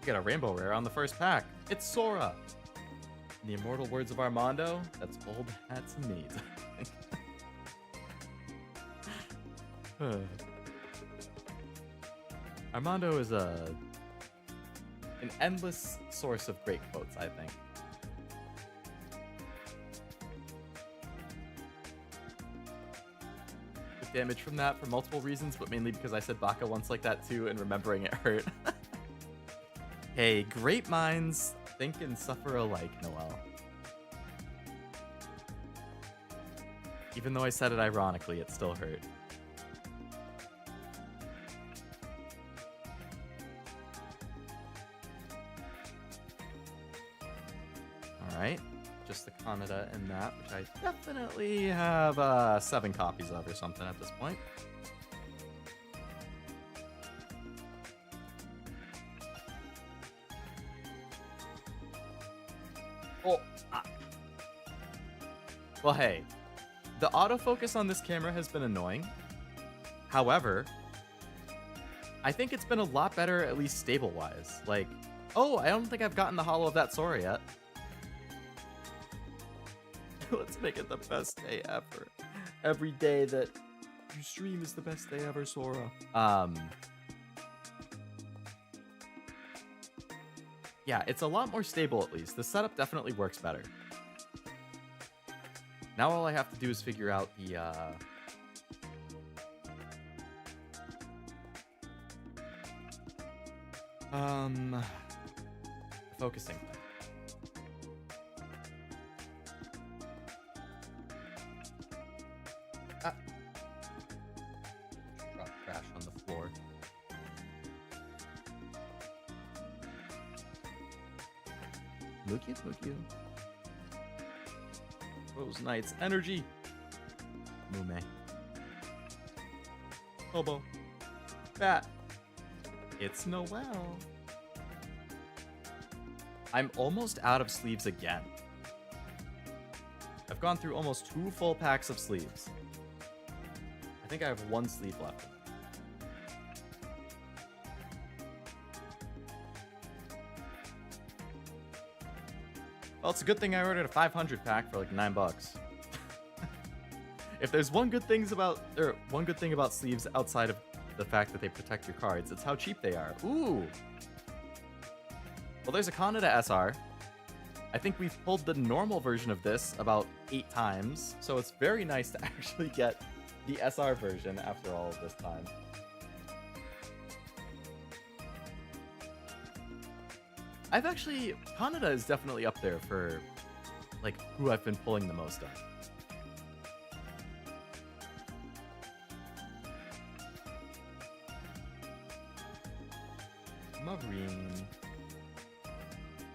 A: We got a rainbow rare on the first pack. It's Sora. In the immortal words of Armando, that's old hats and needs. Armando is an endless source of great quotes, I think. Took damage from that for multiple reasons, but mainly because I said Baka once like that too, and remembering it hurt. Hey, great minds think and suffer alike, Noel. Even though I said it ironically, it still hurt. Alright, just the Kaneda in that, which I definitely have 7 copies of or something at this point. Oh, ah. Well, hey, the autofocus on this camera has been annoying. However, I think it's been a lot better, at least stable-wise. Like, oh, I don't think I've gotten the holo of that Sora yet. Let's make it the best day ever. Every day that you stream is the best day ever, Sora. Yeah, it's a lot more stable at least. The setup definitely works better. Now all I have to do is figure out the focusing thing. Ah. Drop trash on the floor. Look you. Rose Knight's energy. Mume. Hobo. Bat. It's Noel. I'm almost out of sleeves again. I've gone through almost 2 full packs of sleeves. I think I have 1 sleeve left. Well, it's a good thing I ordered a 500 pack for like $9. If there's one good thing about sleeves outside of the fact that they protect your cards, it's how cheap they are. Ooh. Well, there's a Kaneda SR. I think we've pulled the normal version of this about 8 times, so it's very nice to actually get the SR version after all of this time. Kaneda is definitely up there for, like, who I've been pulling the most of.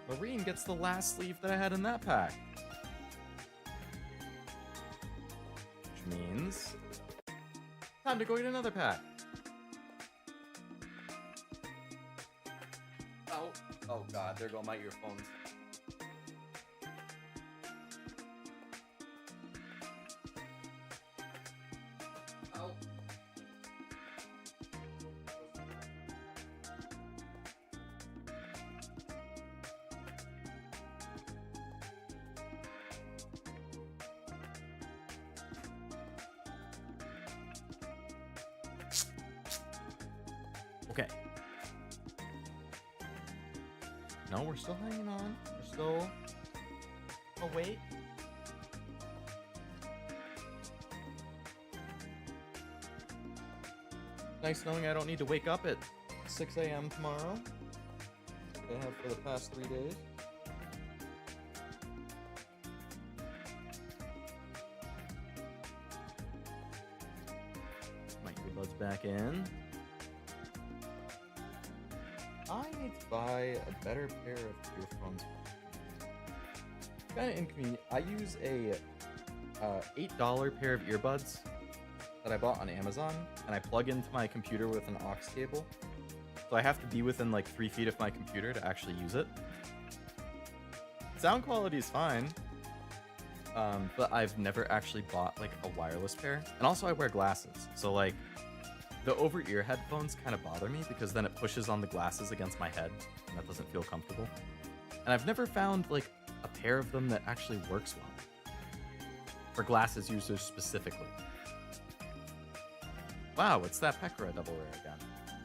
A: Marine gets the last sleeve that I had in that pack. Which means time to go get another pack. Oh god, there go my earphones. Ow. Okay. No, we're still hanging on. We're still... Oh, wait. Nice knowing I don't need to wake up at 6 a.m. tomorrow. I have for the past 3 days. My earbuds back in. I need to buy a better pair of earphones. Kind of inconvenient. I use a $8 pair of earbuds that I bought on Amazon, and I plug into my computer with an aux cable. So I have to be within like 3 feet of my computer to actually use it. Sound quality is fine, but I've never actually bought like a wireless pair. And also I wear glasses, so like the over-ear headphones kind of bother me because then it pushes on the glasses against my head, and that doesn't feel comfortable. And I've never found like a pair of them that actually works well for glasses users specifically. Wow, it's that Pekora double rare again.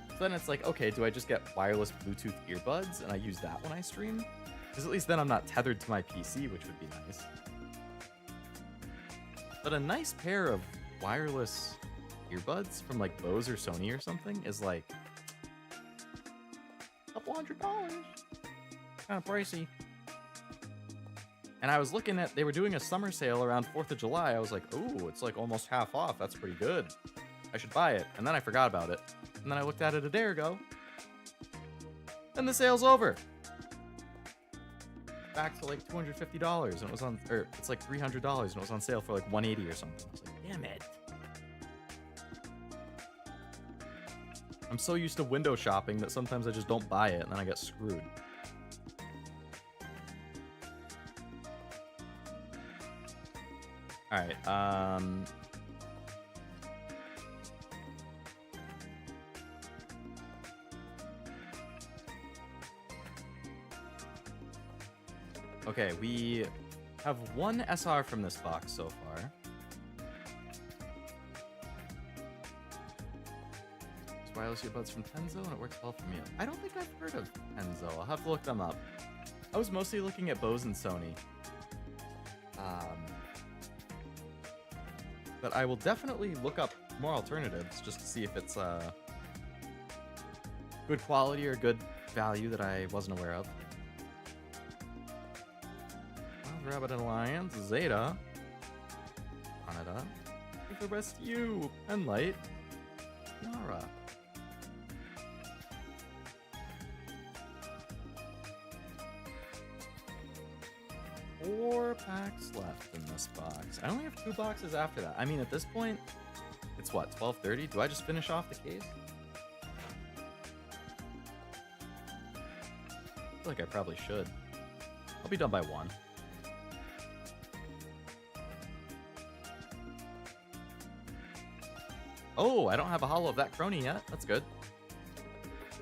A: So then it's like, okay, do I just get wireless Bluetooth earbuds and I use that when I stream? Because at least then I'm not tethered to my PC, which would be nice. But a nice pair of wireless earbuds from like Bose or Sony or something is like a couple $100. Kind of pricey. And I was looking at, they were doing a summer sale around 4th of July. I was like, ooh, it's like almost half off. That's pretty good. I should buy it. And then I forgot about it. And then I looked at it a day ago. And the sale's over. Back to like $250. And it was on, or it's like $300 and it was on sale for like $180 or something. I was like, damn it. I'm so used to window shopping that sometimes I just don't buy it and then I get screwed. Alright, okay, we have one SR from this box so far. It's wireless earbuds from Tenzo, and it works well for me. I don't think I've heard of Tenzo. I'll have to look them up. I was mostly looking at Bose and Sony. But I will definitely look up more alternatives just to see if it's good quality or good value that I wasn't aware of. Rabbit Alliance, Zeta, Canada, the rest of you, Penlight, Nara. 4 packs left in this box. I only have 2 boxes after that. I mean, at this point, it's what, 12:30? Do I just finish off the case? I feel like I probably should. I'll be done by 1. Oh, I don't have a holo of that crony yet. That's good.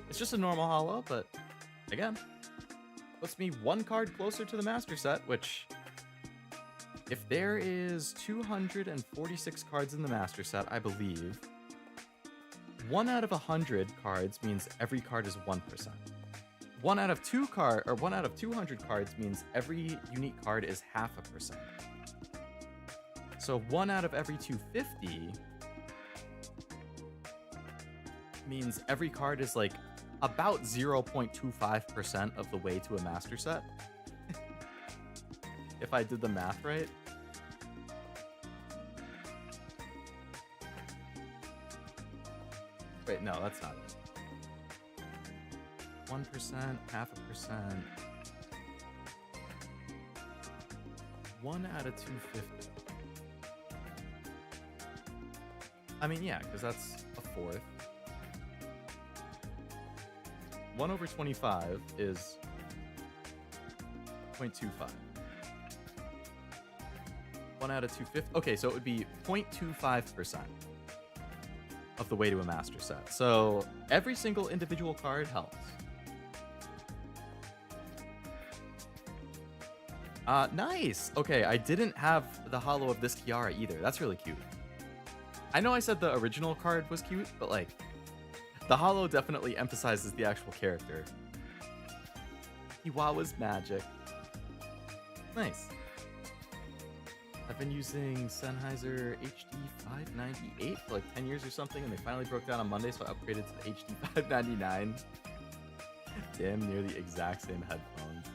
A: It's just a normal holo, but again, puts me 1 card closer to the master set, which, if there is 246 cards in the master set, I believe, 1 out of 100 cards means every card is 1%. 1 out of 200 cards means every unique card is 0.5%. So 1 out of every 250 means every card is like about 0.25% of the way to a master set. If I did the math right. Wait, no, that's not it. 1%, 0.5%. 1 out of 250. I mean, yeah, because that's a 1/4. 1 over 25 is 0.25. 1 out of 250. Okay, so it would be 0.25% of the way to a master set. So every single individual card helps. Nice. Okay, I didn't have the holo of this Kiara either. That's really cute. I know I said the original card was cute, but like, the holo definitely emphasizes the actual character. Chihuahua's magic. Nice. I've been using Sennheiser HD 598 for like 10 years or something, and they finally broke down on Monday, so I upgraded to the HD 599. Damn near the exact same headphones.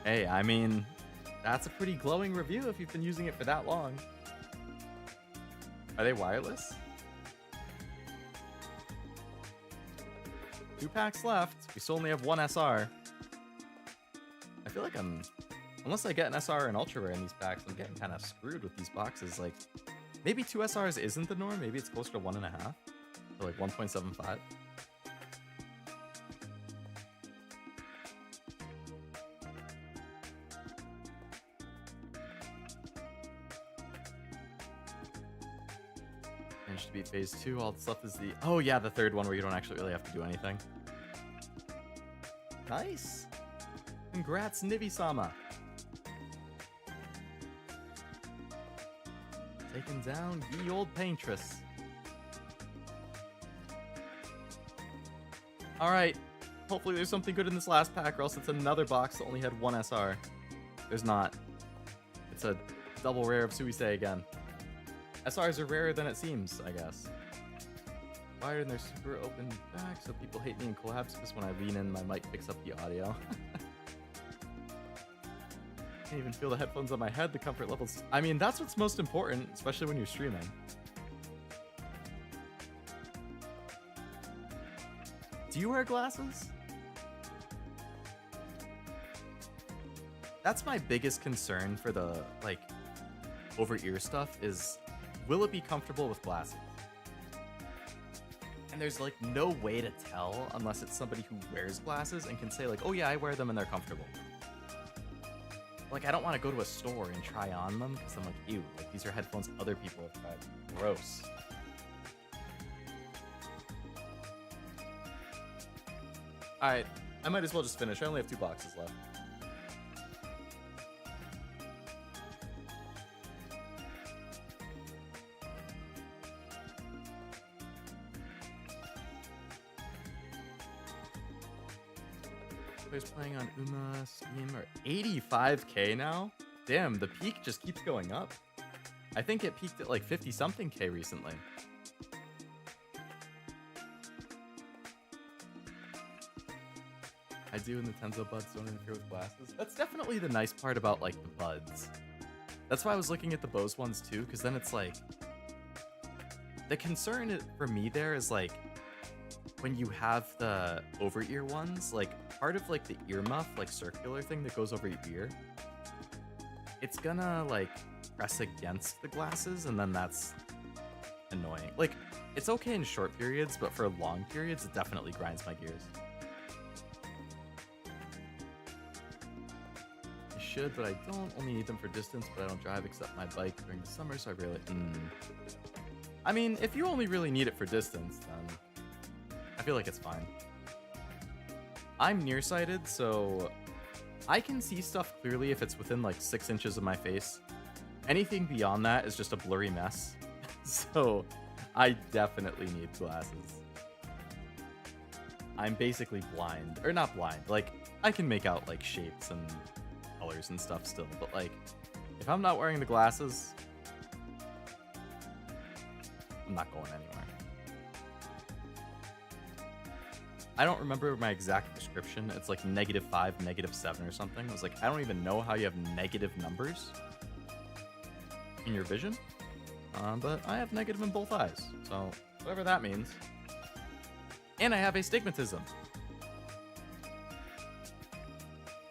A: Hey, I mean, that's a pretty glowing review if you've been using it for that long. Are they wireless? 2 packs left. We still only have 1 SR. I feel like unless I get an SR and Ultra Rare in these packs, I'm getting kind of screwed with these boxes. Like, maybe 2 SRs isn't the norm. Maybe it's closer to 1.5. Or like 1.75. Managed to beat phase 2. All that's left is the... Oh yeah, the third one where you don't actually really have to do anything. Nice. Congrats, Nibi-sama. Taking down ye old paintress. Alright. Hopefully there's something good in this last pack, or else it's another box that only had 1 SR. There's not. It's a double rare of Suisei again. SRs are rarer than it seems, I guess. Wired in their super open back, so people hate me in collabs because when I lean in, my mic picks up the audio. Can't even feel the headphones on my head, the comfort levels. I mean, that's what's most important, especially when you're streaming. Do you wear glasses? That's my biggest concern for the, like, over-ear stuff is, will it be comfortable with glasses? And there's, like, no way to tell unless it's somebody who wears glasses and can say, like, oh yeah, I wear them and they're comfortable. Like, I don't want to go to a store and try on them because I'm like, ew, like, these are headphones other people have tried. Gross. Alright, I might as well just finish. I only have 2 boxes left. Players playing on Uma, Steam are 85k now? Damn, the peak just keeps going up. I think it peaked at like 50 something K recently. I do, and the Tenzo buds don't interfere with glasses. That's definitely the nice part about like the buds. That's why I was looking at the Bose ones too, because then it's like, the concern for me there is like, when you have the over-ear ones, like part of like the earmuff, like circular thing that goes over your ear, it's gonna like press against the glasses, and then that's annoying. Like, it's okay in short periods, but for long periods, it definitely grinds my gears. I should, but I don't. Only need them for distance, but I don't drive except my bike during the summer, so I really... I mean, if you only really need it for distance, then I feel like it's fine. I'm nearsighted, so I can see stuff clearly if it's within like 6 inches of my face. Anything beyond that is just a blurry mess. So I definitely need glasses. I'm basically blind, or not blind, like I can make out like shapes and colors and stuff still, but like if I'm not wearing the glasses, I'm not going anywhere. I don't remember my exact description. It's like -5, -7 or something. I was like, I don't even know how you have negative numbers in your vision. But I have negative in both eyes. So whatever that means. And I have astigmatism.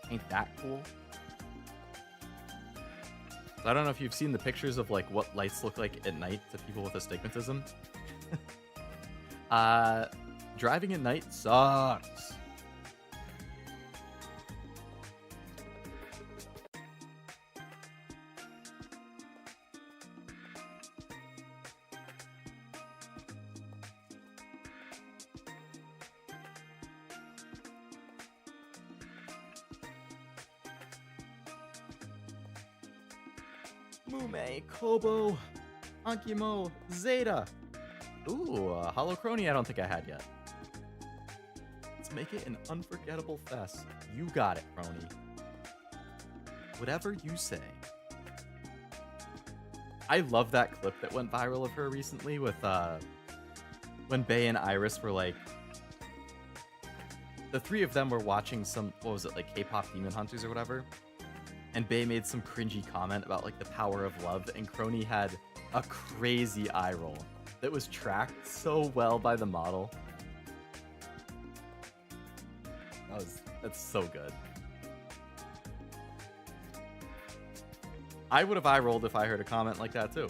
A: Ain't that cool? So I don't know if you've seen the pictures of like what lights look like at night to people with astigmatism. Driving at night sucks. Mume, Kobo, Ankimo, Zeta. Ooh, Holocrony I don't think I had yet. It's make it an unforgettable fest. You got it, Crony. Whatever you say. I love that clip that went viral of her recently with when Bae and Iris were like, the three of them were watching some, what was it, like K-pop Demon Hunters or whatever, and Bae made some cringy comment about like the power of love, and Crony had a crazy eye roll that was tracked so well by the model. That's so good. I would have eye rolled if I heard a comment like that too.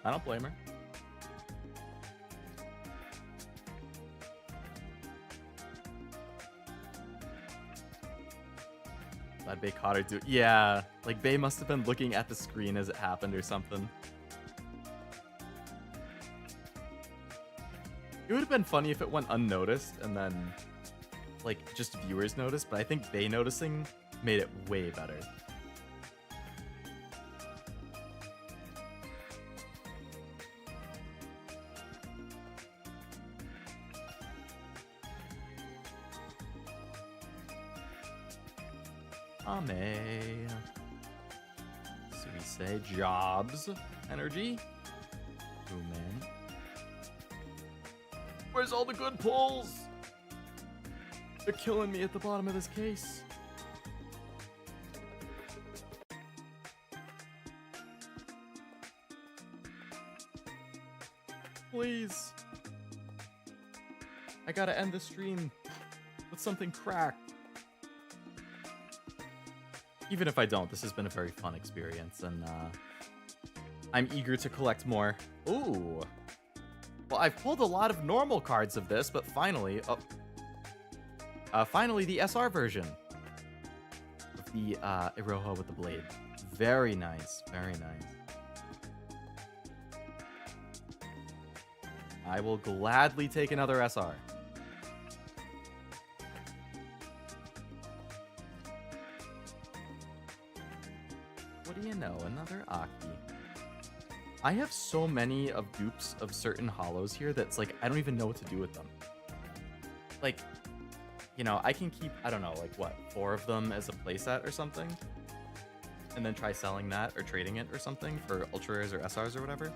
A: I don't blame her. Glad Bae caught her too. Yeah, like Bae must have been looking at the screen as it happened or something. It would have been funny if it went unnoticed and then like just viewers noticed, but I think Bae noticing made it way better. Ame. So we say jobs, energy. Ooh, man. Where's all the good pulls? They're killing me at the bottom of this case. Please. I gotta end the stream with something cracked. Even if I don't, this has been a very fun experience, and I'm eager to collect more. Ooh. Well, I've pulled a lot of normal cards of this, but finally, finally the SR version of the Iroha with the blade. Very nice, very nice. I will gladly take another SR. What do you know? Another Aki. I have so many of dupes of certain holos here that's like, I don't even know what to do with them. Like, you know, I can keep, I don't know, like what, 4 of them as a playset or something? And then try selling that or trading it or something for ultra rares or SRs or whatever.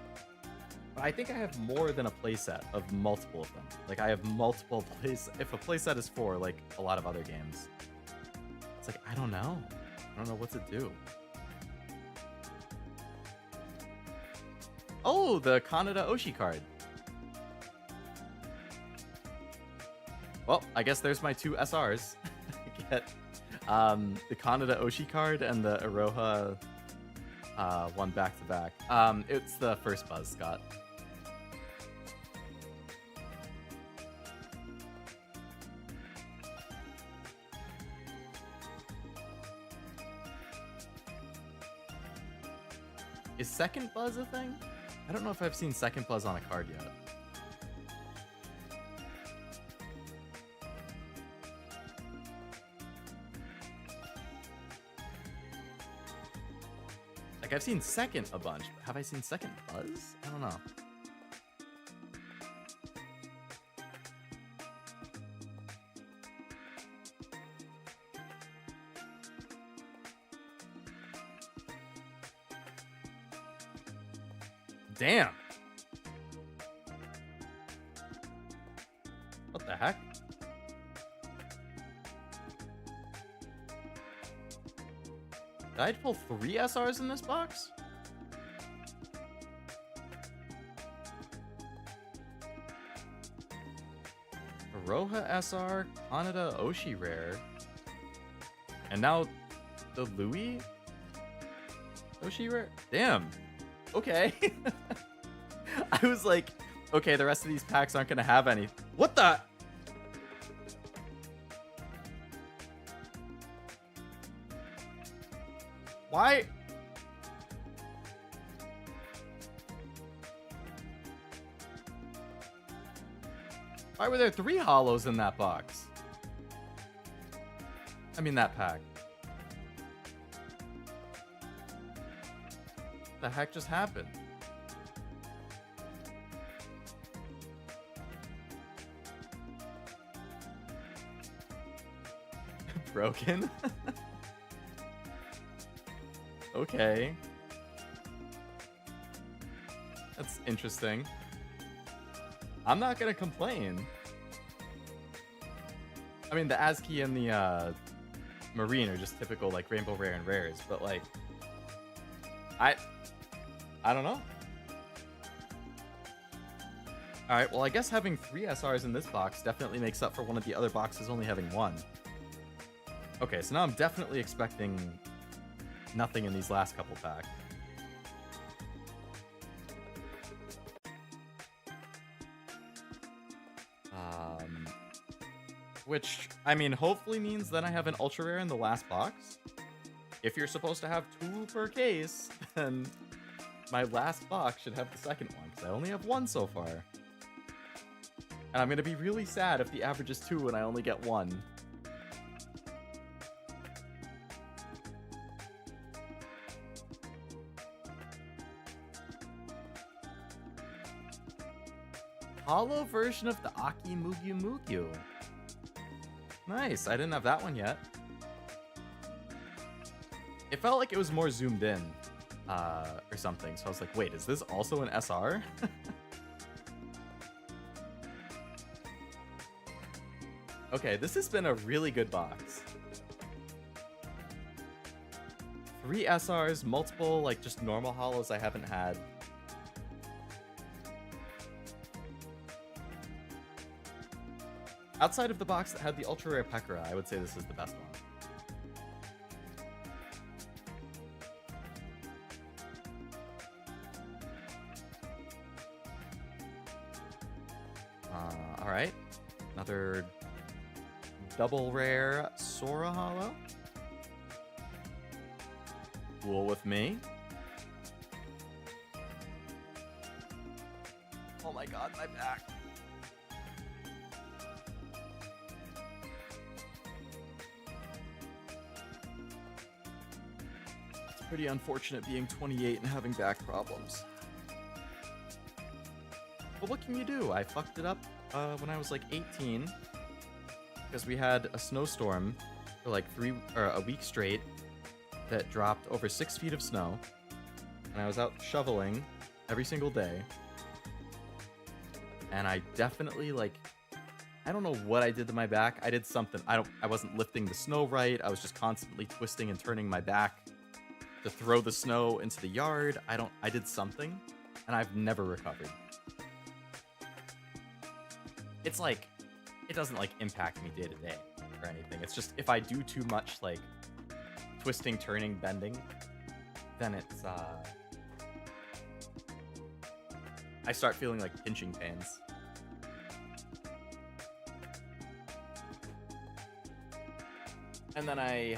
A: But I think I have more than a playset of multiple of them. Like I have multiple plays. If a playset is 4, like a lot of other games, it's like, I don't know. I don't know what to do. Oh, the Kaneda Oshi card. Well, I guess there's my 2 SRs. Get the Kaneda Oshi card and the Iroha one back to back. It's the first buzz, Scott. Is second buzz a thing? I don't know if I've seen second buzz on a card yet. Like I've seen second a bunch, but have I seen second buzz? I don't know. Damn. What the heck? Did I pull 3 SRs in this box? Iroha SR, Kaneda Oshi rare. And now the Louis Oshi rare? Damn. Okay. I was like, okay, the rest of these packs aren't gonna have any. What the? Why? Why were there 3 holos in that box? I mean, that pack. What the heck just happened? broken. Okay. That's interesting. I'm not gonna complain. I mean, the ASCII and the Marine are just typical, like, Rainbow Rare and Rares, but, like, I don't know. Alright, well, I guess having 3 SRs in this box definitely makes up for one of the other boxes only having 1. Okay, so now I'm definitely expecting nothing in these last couple packs. Which, I mean, hopefully means that I have an ultra rare in the last box. If you're supposed to have 2 per case, then my last box should have the second one, because I only have 1 so far. And I'm going to be really sad if the average is 2 and I only get 1. Holo version of the Aki Mugyu Mugyu. Nice, I didn't have that one yet. It felt like it was more zoomed in, or something, so I was like, wait, is this also an SR? Okay, this has been a really good box. 3 SRs, multiple, like, just normal holos I haven't had. Outside of the box that had the ultra rare Pekora, I would say this is the best one. Alright. Another double rare Sora holo. Cool with me. Oh my god, my back. Pretty unfortunate being 28 and having back problems. But what can you do? I fucked it up when I was like 18 because we had a snowstorm for like a week straight that dropped over 6 feet of snow, and I was out shoveling every single day, and I definitely, like, I don't know what I did to my back. I did something. I wasn't lifting the snow right. I was just constantly twisting and turning my back to throw the snow into the yard. I did something, and I've never recovered. It's like, it doesn't like impact me day to day or anything. It's just if I do too much like twisting, turning, bending, then it's I start feeling like pinching pains. And then I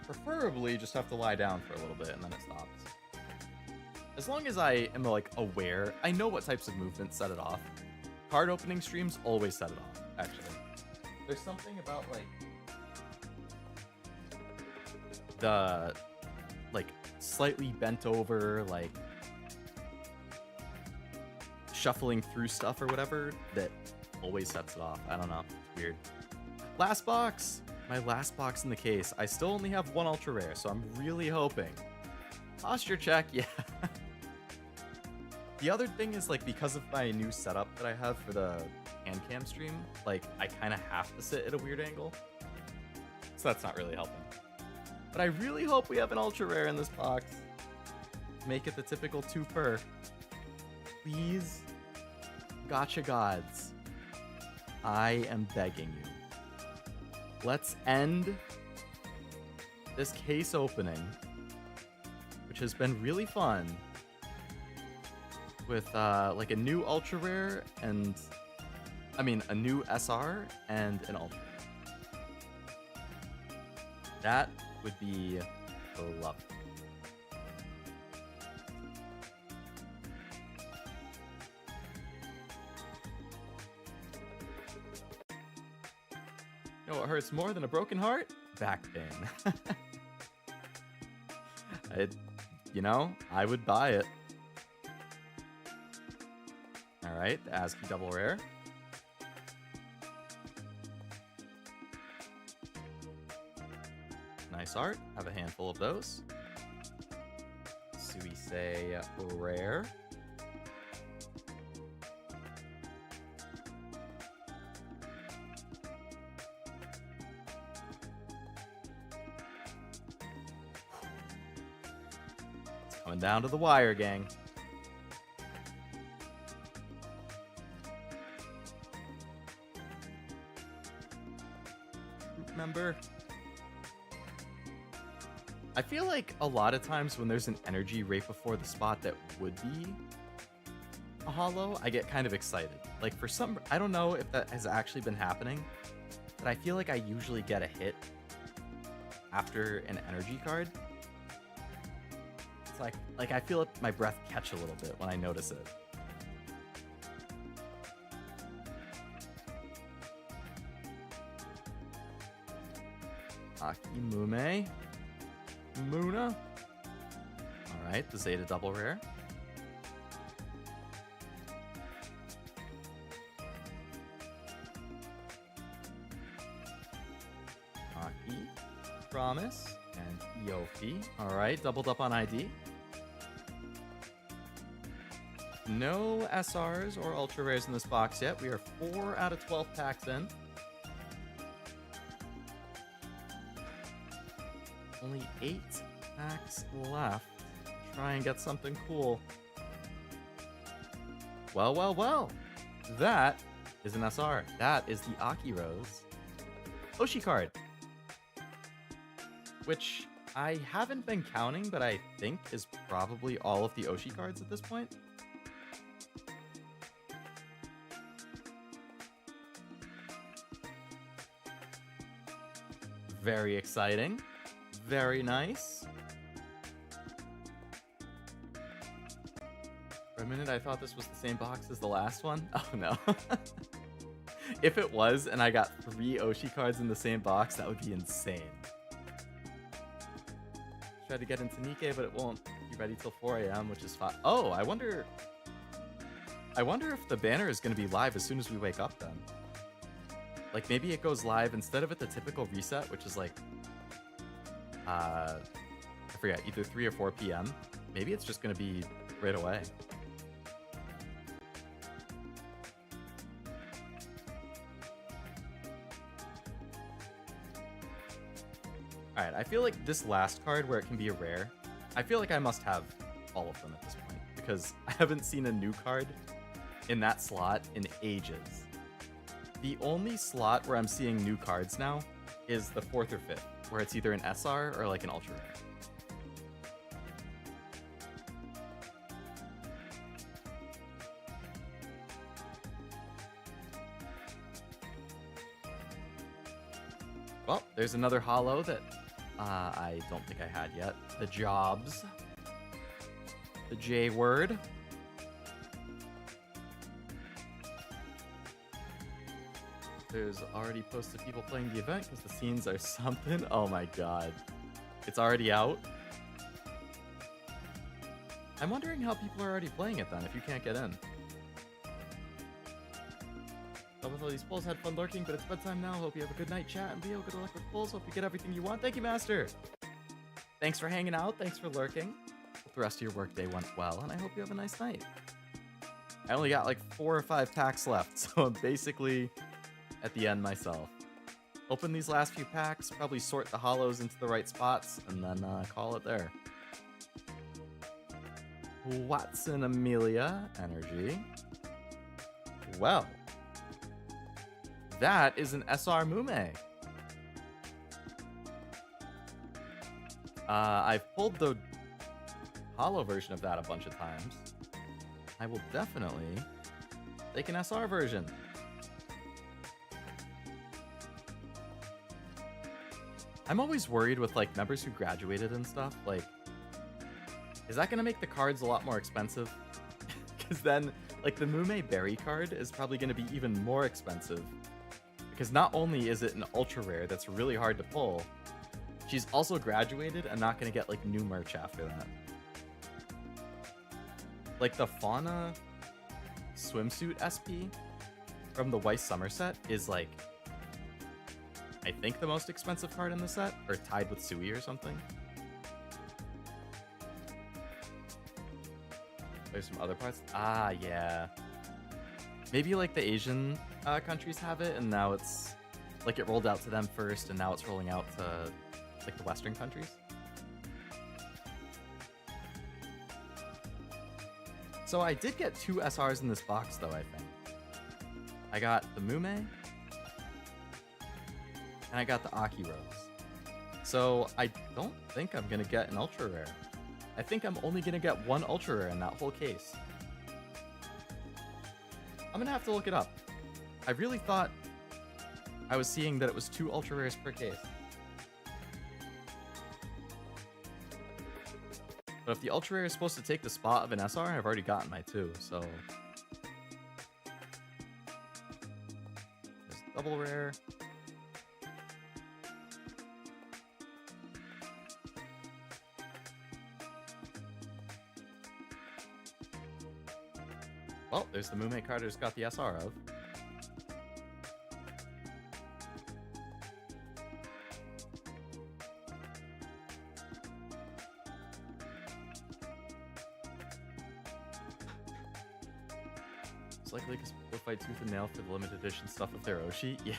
A: preferably just have to lie down for a little bit and then it stops. As long as I am like aware, I know what types of movements set it off. Card opening streams always set it off, actually. There's something about like the like slightly bent over, like shuffling through stuff or whatever that always sets it off. I don't know. It's weird. Last box. My last box in the case. I still only have 1 ultra rare, so I'm really hoping. Posture check, yeah. The other thing is, like, because of my new setup that I have for the hand cam stream, like, I kind of have to sit at a weird angle. So that's not really helping. But I really hope we have an ultra rare in this box. Make it the typical 2 per. Please. Gotcha gods. I am begging you. Let's end this case opening, which has been really fun, with like a new ultra rare and a new SR and an ultra. That would be lovely. You know what hurts more than a broken heart? Back pain. I would buy it. Alright, the ASCII double rare. Nice art. Have a handful of those. Suisei rare. It's coming down to the wire, gang. Group member. I feel like a lot of times when there's an energy right before the spot that would be a holo, I get kind of excited. Like for some, I don't know if that has actually been happening, but I feel like I usually get a hit after an energy card. It's like I feel my breath catch a little bit when I notice it. Akimume. Muna. Alright, the Zeta double rare. Aki, Promise, and Yofi. Alright, doubled up on ID. No SRs or ultra rares in this box yet. We are 4 out of 12 packs in. Only 8 packs left. Try and get something cool. Well, well, well. That is an SR. That is the Akiro's Oshi card. Which I haven't been counting, but I think is probably all of the Oshi cards at this point. Very exciting. Very nice. For a minute, I thought this was the same box as the last one. Oh, no. If it was, and I got 3 Oshi cards in the same box, that would be insane. Tried to get into Nikkei, but it won't be ready till 4 a.m., which is fine. Oh, I wonder if the banner is going to be live as soon as we wake up, then. Like, maybe it goes live instead of at the typical reset, which is like... I forget, either 3 or 4 p.m. Maybe it's just going to be right away. Alright, I feel like this last card where it can be a rare, I feel like I must have all of them at this point, because I haven't seen a new card in that slot in ages. The only slot where I'm seeing new cards now is the 4th or 5th, where it's either an SR or like an ultra rare. Well, there's another holo that I don't think I had yet. The Jobs. The J word. There's already posted people playing the event because the scenes are something. Oh my god. It's already out? I'm wondering how people are already playing it then, if you can't get in. Done with all these polls, had fun lurking, but it's bedtime now. Hope you have a good night, chat, and Leo, good luck with polls. Hope you get everything you want. Thank you, Master! Thanks for hanging out, thanks for lurking. Hope the rest of your workday went well, and I hope you have a nice night. I only got like 4 or 5 packs left, so I'm basically at the end myself. Open these last few packs, probably sort the holos into the right spots, and then call it there. Watson Amelia energy. Well, that is an SR Mume. I've pulled the holo version of that a bunch of times. I will definitely take an SR version. I'm always worried with like members who graduated and stuff, like, is that going to make the cards a lot more expensive? Because then, like, the Mume Berry card is probably going to be even more expensive. Because not only is it an ultra rare that's really hard to pull, she's also graduated and not going to get, like, new merch after that. Like, the Fauna swimsuit SP from the Weiss Summer set is, like, I think, the most expensive card in the set, or tied with Sui or something. There's some other parts. Ah, yeah. Maybe like the Asian countries have it, and now it's like it rolled out to them first, and now it's rolling out to like the Western countries. So I did get 2 SRs in this box, though, I think. I got the Mume, and I got the Aki Rose. So I don't think I'm going to get an Ultra Rare. I think I'm only going to get 1 Ultra Rare in that whole case. I'm going to have to look it up. I really thought I was seeing that it was 2 Ultra Rares per case. But if the Ultra Rare is supposed to take the spot of an SR, I've already gotten my 2, so... There's double rare. Well, there's the Mume card I just got the SR of. It's likely because people fight tooth and nail for the limited edition stuff with their Oshi. Yeah.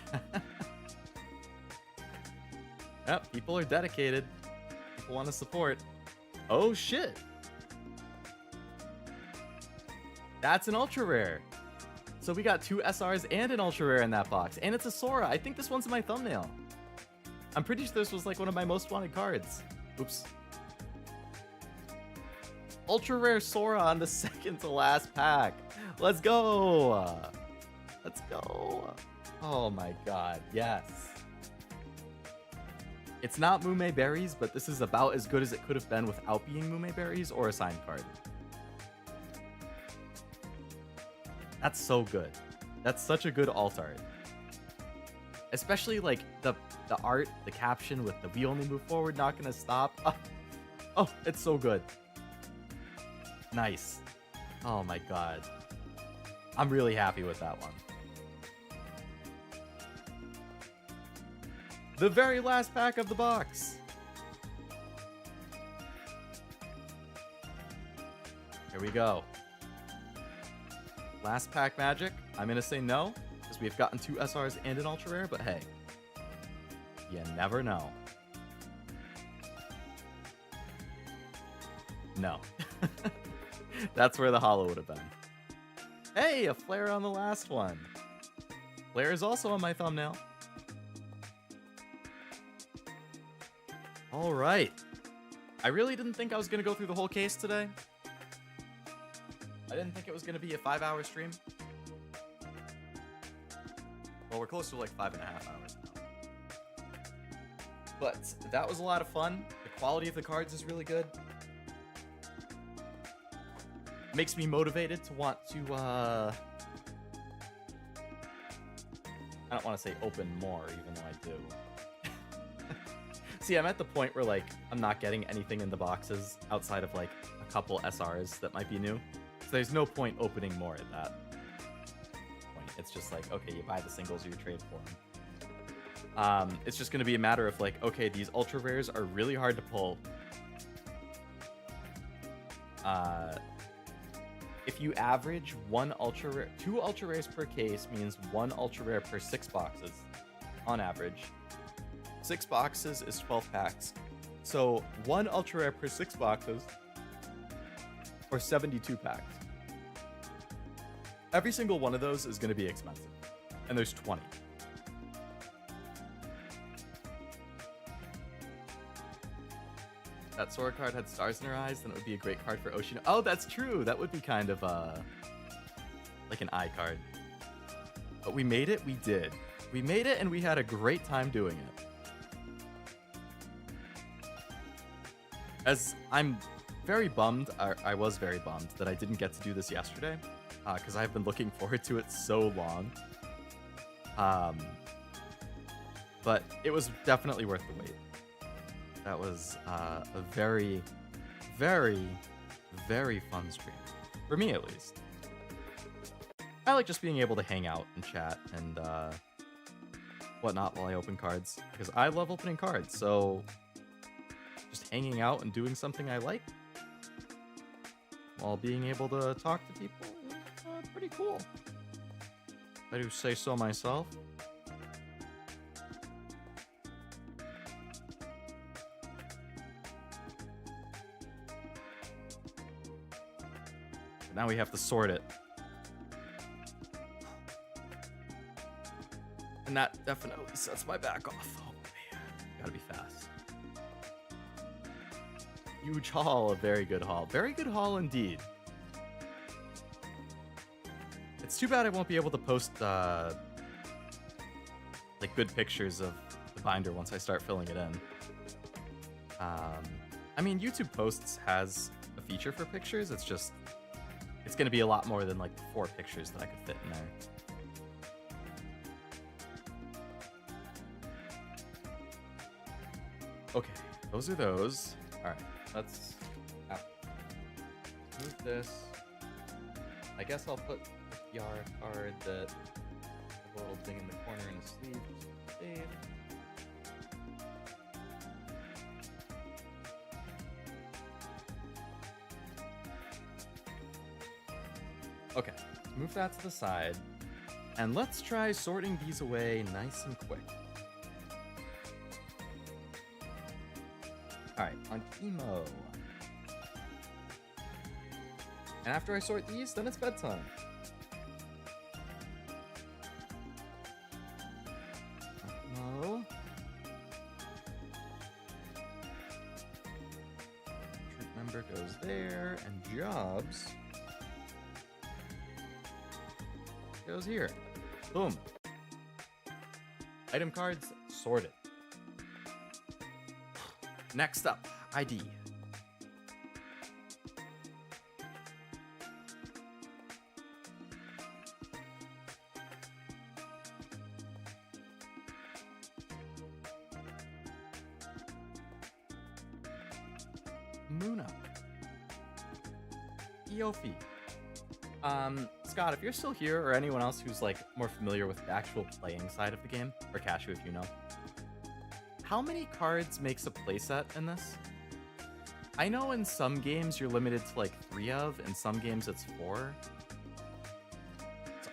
A: Yep, people are dedicated. People want to support. Oh shit! That's an Ultra Rare. So we got 2 SRs and an Ultra Rare in that box. And it's a Sora. I think this one's in my thumbnail. I'm pretty sure this was like one of my most wanted cards. Oops. Ultra Rare Sora on the second to last pack. Let's go. Let's go. Oh my god, yes. It's not Mume Berries, but this is about as good as it could have been without being Mume Berries or a signed card. That's so good. That's such a good alt art. Especially like the art, the caption with the "We only move forward, not gonna stop." Oh, it's so good. Nice. Oh my god. I'm really happy with that one. The very last pack of the box. Here we go. Last pack magic. I'm gonna say no, because we've gotten 2 SRs and an Ultra Rare, but hey, you never know. No. That's where the holo would have been. Hey, a flare on the last one. Flare is also on my thumbnail. All right. I really didn't think I was going to go through the whole case today. I didn't think it was going to be a 5-hour stream. Well, we're close to like 5.5 hours now. But that was a lot of fun. The quality of the cards is really good. Makes me motivated to want to, I don't want to say open more, even though I do. See, I'm at the point where, like, I'm not getting anything in the boxes outside of, like, a couple SRs that might be new. So there's no point opening more at that point. It's just like, okay, you buy the singles or you trade for them. It's just going to be a matter of, like, okay, these Ultra Rares are really hard to pull. If you average 2 Ultra Rares per case means 1 Ultra Rare per 6 boxes on average. 6 boxes is 12 packs. So 1 Ultra Rare per 6 boxes or 72 packs. Every single one of those is going to be expensive. And there's 20. That Sora card had stars in her eyes, then it would be a great card for Ocean. Oh, that's true. That would be kind of like an eye card. But we made it. We did. We made it, and we had a great time doing it. As I'm very bummed, I was very bummed that I didn't get to do this yesterday, because I've been looking forward to it so long. But it was definitely worth the wait. That was a very, very, very fun stream. For me, at least. I like just being able to hang out and chat and whatnot while I open cards because I love opening cards. So just hanging out and doing something I like while being able to talk to people is pretty cool. I do say so myself. Now we have to sort it. And that definitely sets my back off. Oh man, gotta be fast. Huge haul, a very good haul. Very good haul indeed. It's too bad I won't be able to post like good pictures of the binder once I start filling it in. I mean, YouTube Posts has a feature for pictures. It's just, it's going to be a lot more than like 4 pictures that I could fit in there. Okay, those are those. All right, let's move this. I guess I'll put the PR card that the little thing in the corner in the sleeve just to save. Okay, move that to the side, and let's try sorting these away nice and quick. Alright, on emo. And after I sort these, then it's bedtime. Emo. Troop member goes there, and jobs goes here. Boom. Item cards sorted. Next up, ID. Muna. Eofi. Scott, if you're still here, or anyone else who's like more familiar with the actual playing side of the game, or Cashew if you know, how many cards makes a playset in this? I know in some games you're limited to like 3 of, in some games it's 4.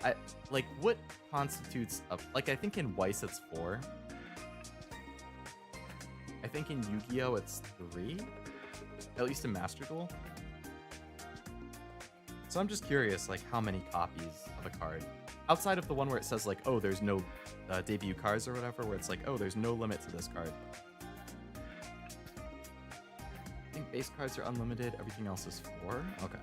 A: So what constitutes a, like, I think in Weiss it's 4. I think in Yu-Gi-Oh it's 3, at least in Master Duel. So I'm just curious, like, how many copies of a card, outside of the one where it says like, oh, there's no debut cards or whatever, where it's like, oh, there's no limit to this card. I think base cards are unlimited, everything else is 4. Okay.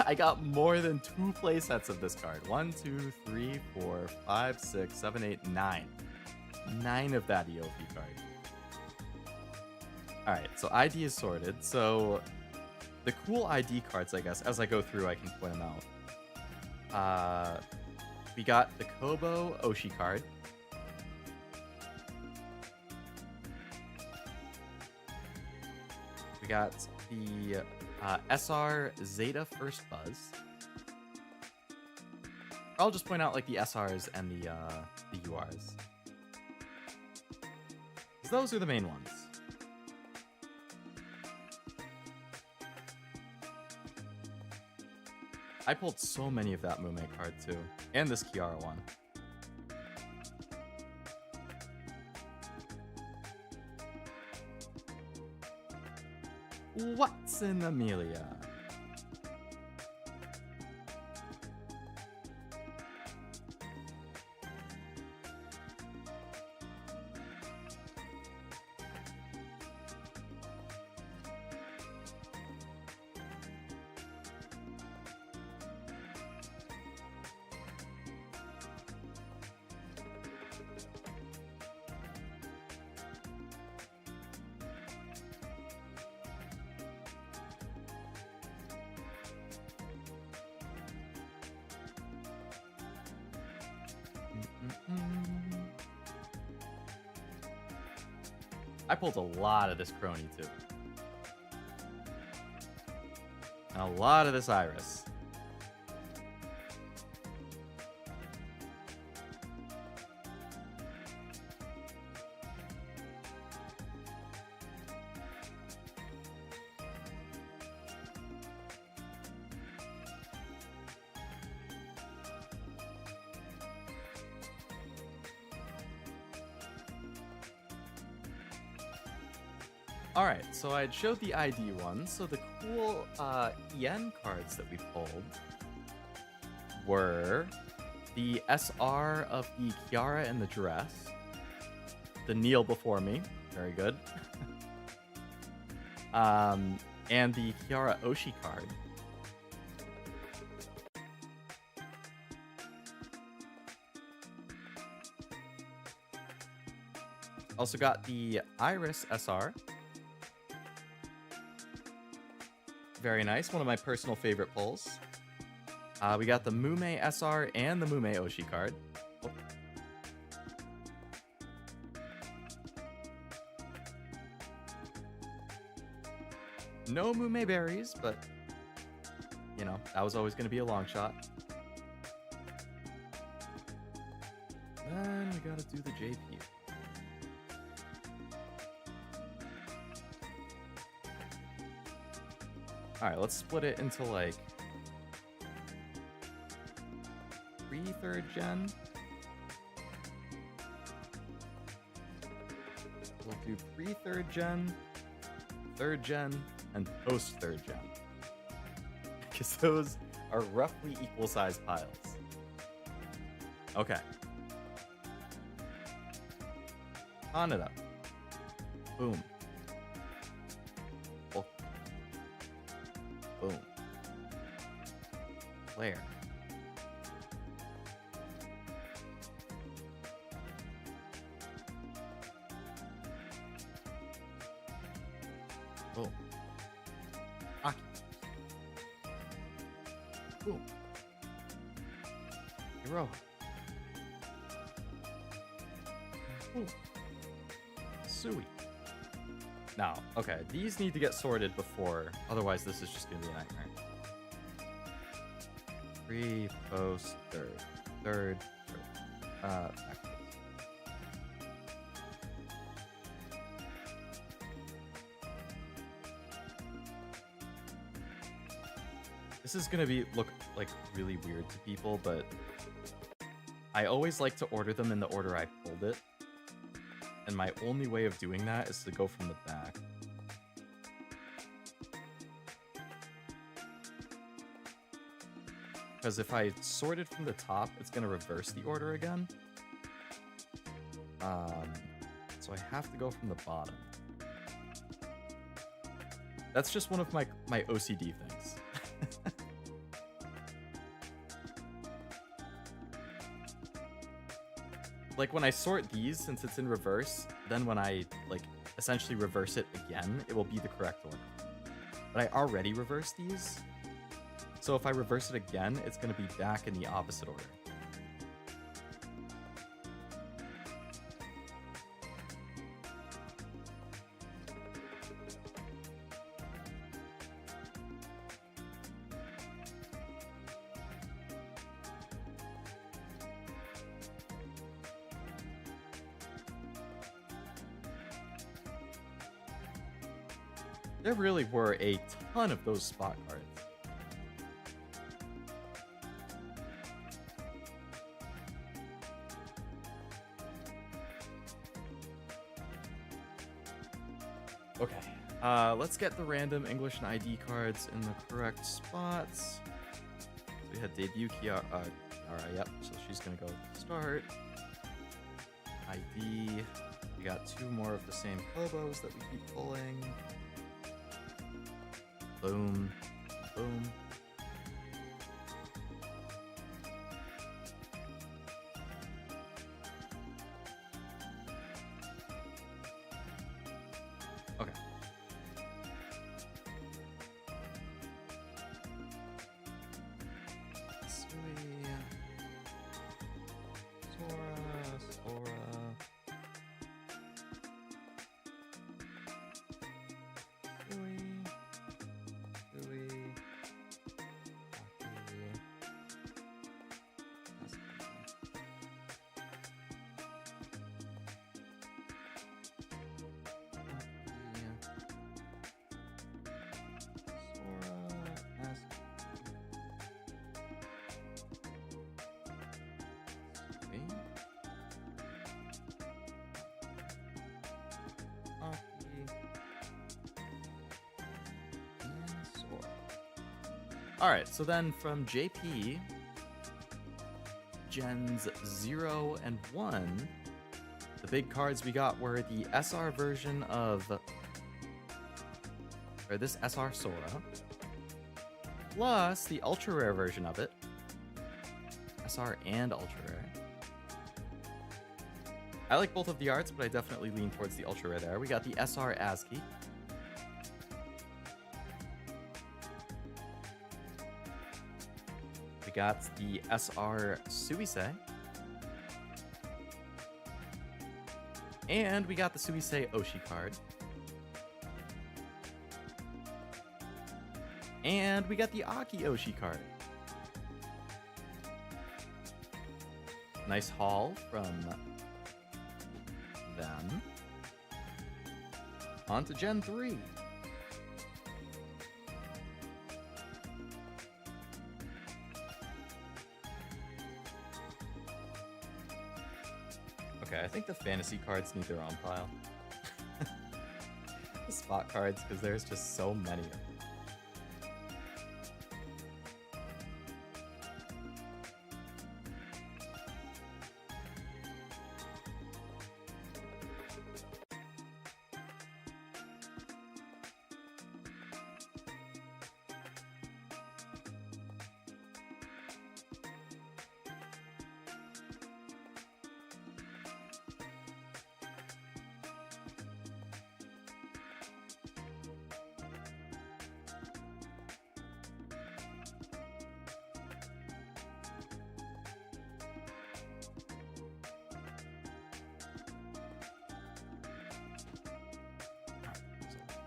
A: I got more than 2 playsets of this card. 1, 2, 3, 4, 5, 6, 7, 8, 9. 9 of that Eofi card. Alright, so ID is sorted. So the cool ID cards, I guess, as I go through, I can point them out. We got the Kobo Oshi card. We got the SR Zeta First Buzz. I'll just point out like the SRs and the URs. Those are the main ones. I pulled so many of that Mume card too, and this Kiara one. What's in Amelia? I pulled a lot of this crony too. And a lot of this iris. Alright, so I had showed the ID one, so the cool yen cards that we pulled were the SR of the Kiara and the dress, the kneel before me, very good, and the Kiara Oshi card. Also got the Iris SR. Very nice. One of my personal favorite pulls. We got the Mume SR and the Mume Oshi card. Oh. No Mume berries, but, you know, that was always going to be a long shot. Then we got to do the JP. Alright, let's split it into like 3 3rd gen. We'll do 3 3rd gen, 3rd gen, and post 3rd gen. Because those are roughly equal sized piles. Okay. On it up. Boom. Boom. Flare. Boom. Aki. Boom. Hero. Boom. Sui. Now, okay, these need to get sorted before, otherwise this is just going to be a nightmare. 3, post, 3rd, backwards. This is going to look like really weird to people, but I always like to order them in the order I pulled it. And my only way of doing that is to go from the back. Because if I sort it from the top, it's going to reverse the order again. So I have to go from the bottom. That's just one of my OCD things. Like when I sort these, since it's in reverse, then when I like essentially reverse it again, it will be the correct order. But I already reversed these, so if I reverse it again, it's going to be back in the opposite order. There really were a ton of those spot cards. Okay, let's get the random English and ID cards in the correct spots. So we had debut Kiara, yep, so she's gonna go start. ID, we got 2 more of the same hobos that we keep pulling. Boom, boom. Okay. Sui. Sora. All right, so then from JP, Gens 0 and 1, the big cards we got were the SR version of, or this SR Sora, plus the ultra rare version of it, SR and ultra rare. I like both of the arts, but I definitely lean towards the ultra rare there. We got the SR ASCII. We got the SR Suisei. And we got the Suisei Oshi card. And we got the Aki Oshi card. Nice haul from them. On to Gen 3. Okay, I think the fantasy cards need their own pile. The spot cards, because there's just so many of them.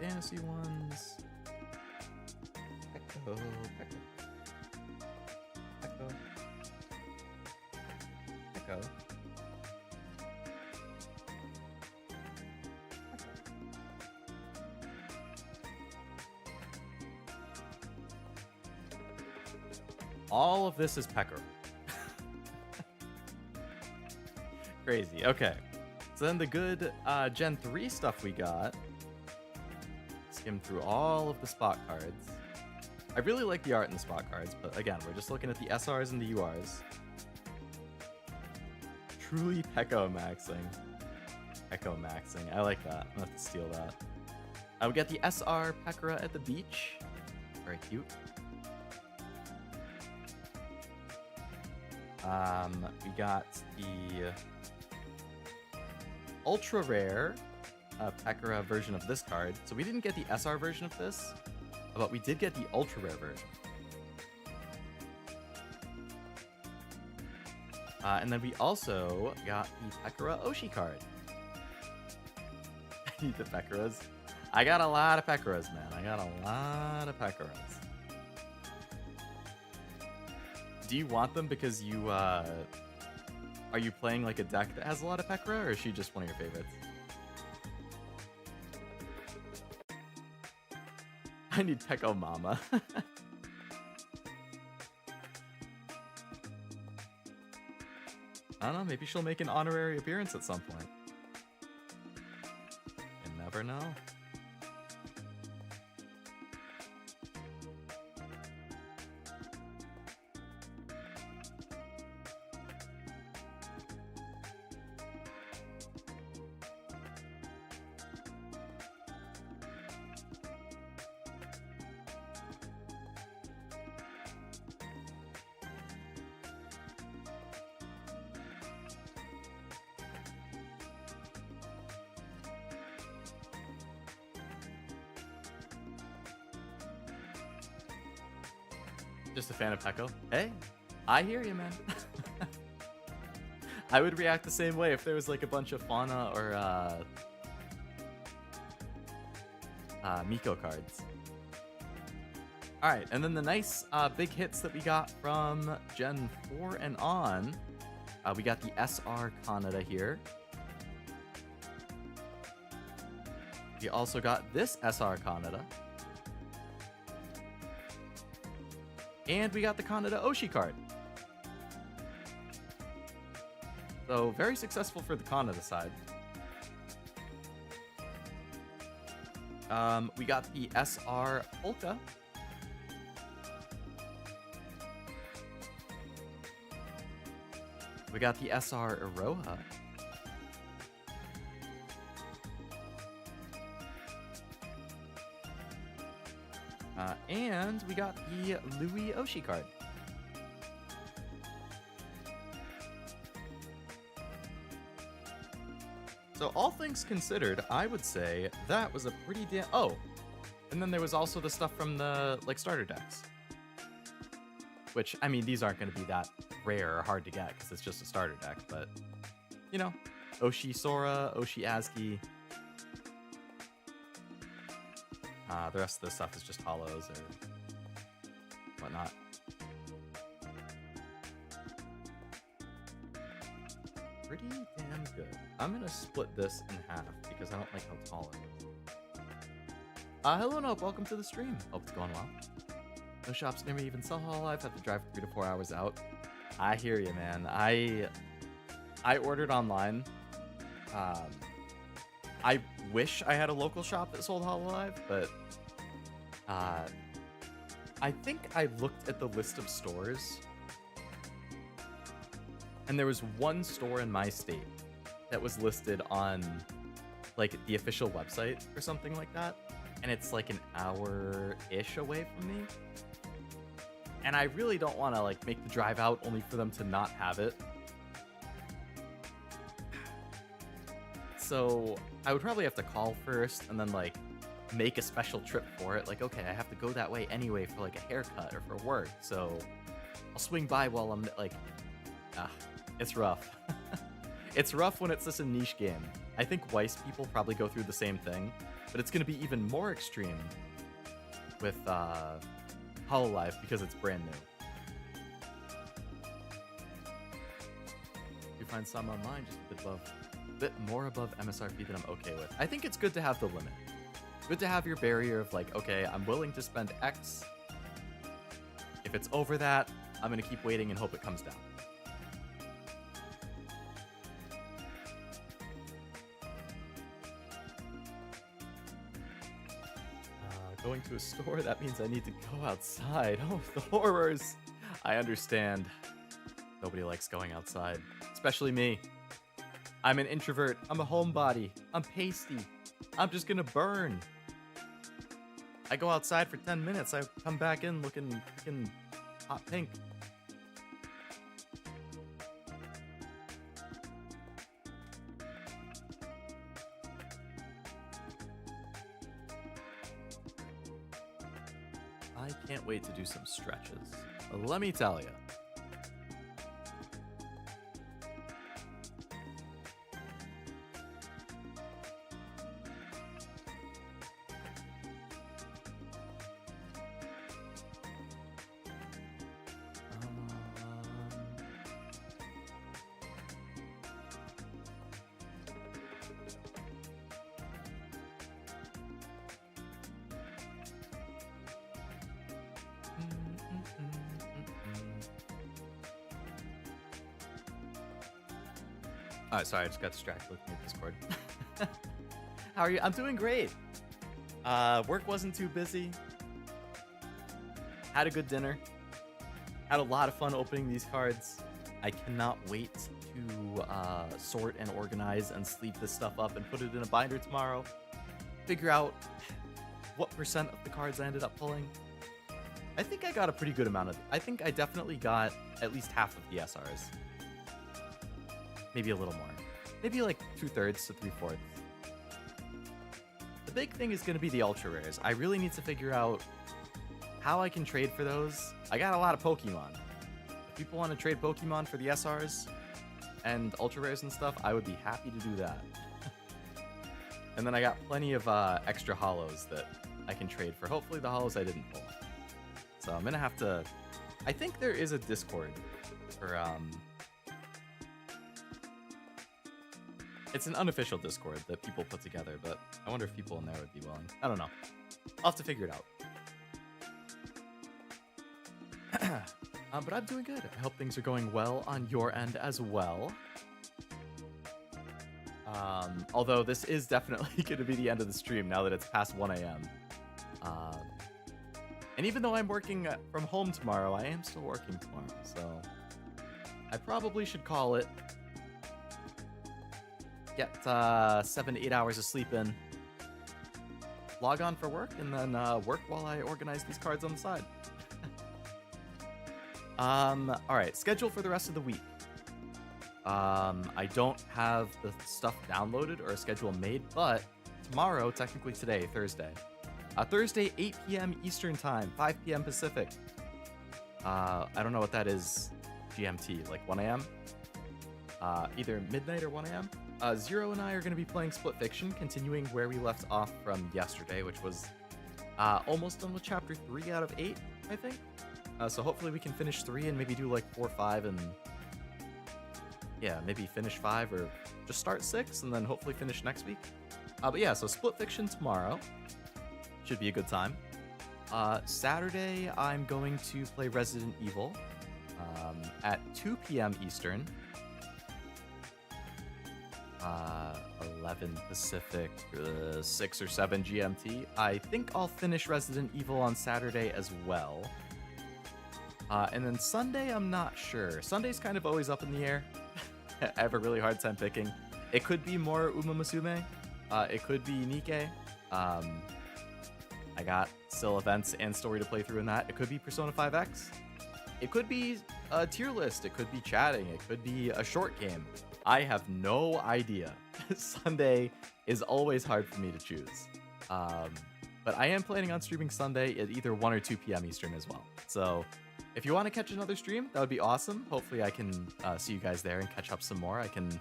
A: Fantasy ones. Echo. All of this is Pecker. Crazy. Okay. So then the good Gen 3 stuff we got. Skim through all of the spot cards. I really like the art in the spot cards, but again, we're just looking at the SRs and the URs. Truly Pekko maxing. Pekko maxing. I like that. I'm gonna have to steal that. We got the SR Pekora at the beach. Very cute. We got the ultra rare Pekora version of this card. So we didn't get the SR version of this, but we did get the ultra rare version. And then we also got the Pekora Oshi card. I need the Pekoras. I got a lot of Pekoras, man. I got a lot of Pekoras. Do you want them because you, are you playing like a deck that has a lot of Pekora, or is she just one of your favorites? I need Pekko Mama. I don't know, maybe she'll make an honorary appearance at some point. You never know. Just a fan of Pekko. Hey, I hear you, man. I would react the same way if there was like a bunch of Fauna or Miko cards. Alright, and then the nice big hits that we got from Gen 4 and on. We got the SR Kaneda here. We also got this SR Kaneda. And we got the Kaneda Oshi card. So, very successful for the Kaneda side. We got the SR Polka. We got the SR Iroha. And we got the Louis Oshi card. So all things considered, I would say that was a pretty damn... Oh, and then there was also the stuff from the like starter decks. Which, I mean, these aren't going to be that rare or hard to get because it's just a starter deck. But, you know, Oshi Sora, Oshi Azuki. The rest of the stuff is just holos or whatnot. Pretty damn good. I'm going to split this in half because I don't like how tall it is. Hello, Nope. Welcome to the stream. Hope it's going well. No shops near me even sell Hololive. Have to drive 3 to 4 hours out. I hear you, man. I ordered online. I wish I had a local shop that sold Hololive, but I think I looked at the list of stores, and there was one store in my state that was listed on like the official website or something like that, and it's like an hour-ish away from me. And I really don't want to like make the drive out only for them to not have it. So I would probably have to call first and then like make a special trip for it. Like, okay, I have to go that way anyway for like a haircut or for work. So I'll swing by while I'm like, it's rough. It's rough when it's just a niche game. I think Weiss people probably go through the same thing, but it's going to be even more extreme with Hololive because it's brand new. You find some online just a bit more above MSRP than I'm okay with. I think it's good to have the limit. Good to have your barrier of like, okay, I'm willing to spend X. If it's over that, I'm going to keep waiting and hope it comes down. Going to a store, that means I need to go outside. Oh, the horrors. I understand. Nobody likes going outside, especially me. I'm an introvert. I'm a homebody. I'm pasty. I'm just gonna burn. I go outside for 10 minutes. I come back in looking freaking hot pink. I can't wait to do some stretches. Let me tell you. Oh, sorry, I just got distracted looking at Discord. How are you? I'm doing great. Work wasn't too busy. Had a good dinner. Had a lot of fun opening these cards. I cannot wait to sort and organize and sleeve this stuff up and put it in a binder tomorrow. Figure out what % of the cards I ended up pulling. I think I got a pretty good amount of it. I think I definitely got at least half of the SRs. Maybe a little more. Maybe like 2/3 to 3/4. The big thing is going to be the ultra rares. I really need to figure out how I can trade for those. I got a lot of Pokemon. If people want to trade Pokemon for the SRs and ultra rares and stuff, I would be happy to do that. And then I got plenty of extra holos that I can trade for. Hopefully the holos I didn't pull. So I'm going to have to... I think there is a Discord for... It's an unofficial Discord that people put together, but I wonder if people in there would be willing. I don't know. I'll have to figure it out. But I'm doing good. I hope things are going well on your end as well. Although this is definitely going to be the end of the stream now that it's past 1 a.m. And even though I'm working from home tomorrow, I am still working tomorrow, so I probably should call it. Get 7 to 8 hours of sleep in. Log on for work, and then work while I organize these cards on the side. Alright, schedule for the rest of the week. I don't have the stuff downloaded or a schedule made, but tomorrow, technically today, Thursday. Thursday, 8 p.m. Eastern Time, 5 p.m. Pacific. I don't know what that is GMT, like 1 a.m.? Either midnight or 1 a.m.? Zero and I are going to be playing Split Fiction, continuing where we left off from yesterday, which was almost done with Chapter 3 out of 8, I think. So hopefully we can finish 3 and maybe do like 4, 5, and yeah, maybe finish 5 or just start 6 and then hopefully finish next week. But yeah, so Split Fiction tomorrow. Should be a good time. Saturday, I'm going to play Resident Evil at 2 p.m. Eastern. 11 Pacific, 6 or 7 GMT. I think I'll finish Resident Evil on Saturday as well. And then Sunday, I'm not sure. Sunday's kind of always up in the air. I have a really hard time picking. It could be more Uma Musume. It could be Nikke. I got still events and story to play through in that. It could be Persona 5X. It could be a tier list. It could be chatting. It could be a short game. I have no idea. Sunday is always hard for me to choose. But I am planning on streaming Sunday at either 1 or 2 p.m. Eastern as well. So if you want to catch another stream, that would be awesome. Hopefully I can see you guys there and catch up some more. I can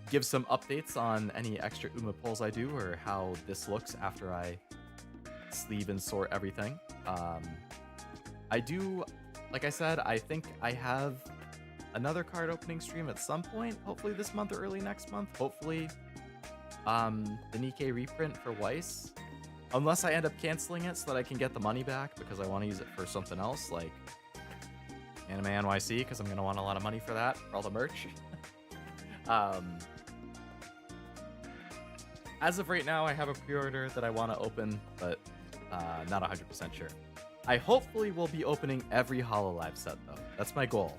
A: give some updates on any extra Uma polls I do or how this looks after I sleeve and sort everything. I do, like I said, I think I have another card opening stream at some point, hopefully this month or early next month. Hopefully the Nikke reprint for Weiss. Unless I end up canceling it so that I can get the money back because I want to use it for something else like Anime NYC, because I'm going to want a lot of money for that, for all the merch. As of right now, I have a pre-order that I want to open, but not 100% sure. I hopefully will be opening every Hololive set, though. That's my goal,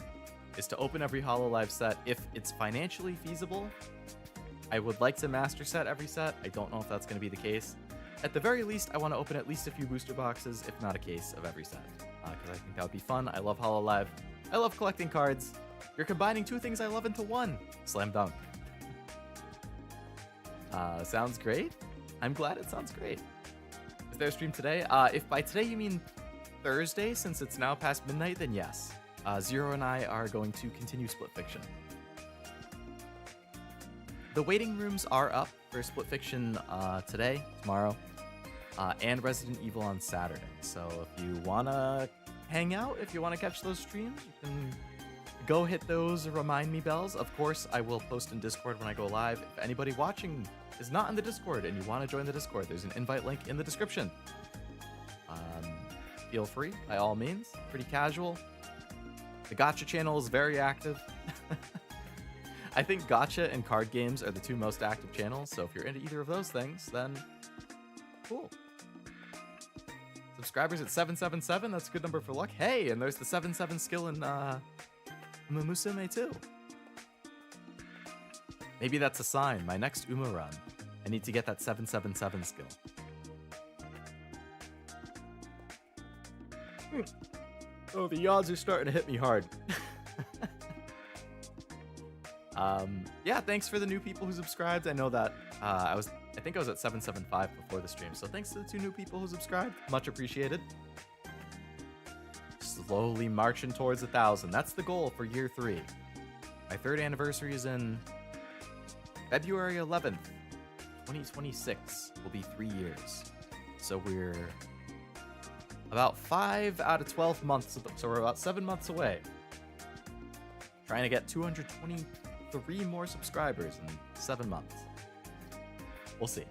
A: is to open every Hololive set. If it's financially feasible, I would like to master set every set. I don't know if that's going to be the case. At the very least, I want to open at least a few booster boxes, if not a case of every set, because I think that would be fun. I love Hololive. I love collecting cards. You're combining two things I love into one. Slam dunk. Sounds great. I'm glad it sounds great. Is there a stream today? If by today you mean Thursday, since it's now past midnight, then yes. Zero and I are going to continue Split Fiction. The waiting rooms are up for Split Fiction today, tomorrow, and Resident Evil on Saturday. So if you want to hang out, if you want to catch those streams, you can go hit those remind me bells. Of course, I will post in Discord when I go live. If anybody watching is not in the Discord and you want to join the Discord, there's an invite link in the description. Feel free, by all means. Pretty casual. The Gacha channel is very active. I think Gacha and card games are the two most active channels, so if you're into either of those things, then cool. Subscribers at 777, that's a good number for luck. Hey, and there's the 7-7 skill in Musume too. Maybe that's a sign. My next Uma run, I need to get that 777 skill. Oh, the yawns are starting to hit me hard. Yeah, thanks for the new people who subscribed. I know that I think I was at 775 before the stream, so thanks to the 2 new people who subscribed. Much appreciated. Slowly marching towards 1,000. That's the goal for year 3. My 3rd anniversary is in February 11th, 2026. Will be 3 years. So we're about 5 out of 12 months, so we're about 7 months away. Trying to get 223 more subscribers in 7 months. We'll see.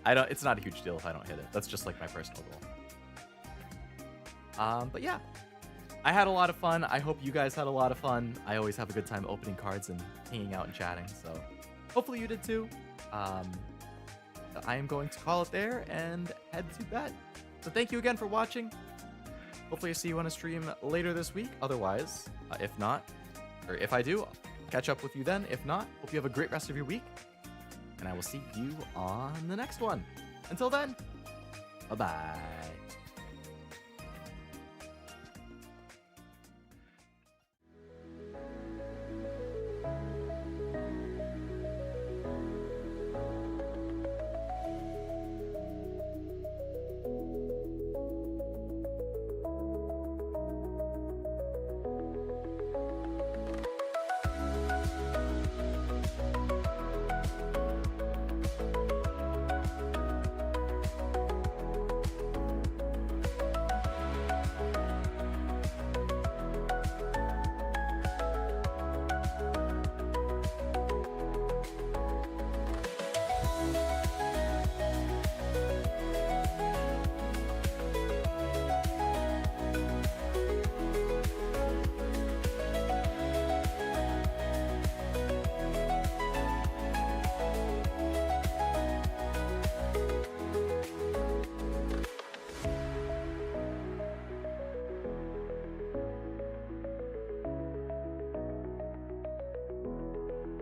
A: It's not a huge deal if I don't hit it. That's just like my personal goal. But yeah, I had a lot of fun. I hope you guys had a lot of fun. I always have a good time opening cards and hanging out and chatting, so hopefully you did too. I am going to call it there and head to bed. So thank you again for watching. hopefully I see you on a stream later this week. Otherwise, if not, or if I do, I'll catch up with you then. If not, hope you have a great rest of your week, and I will see you on the next one. Until then, bye-bye.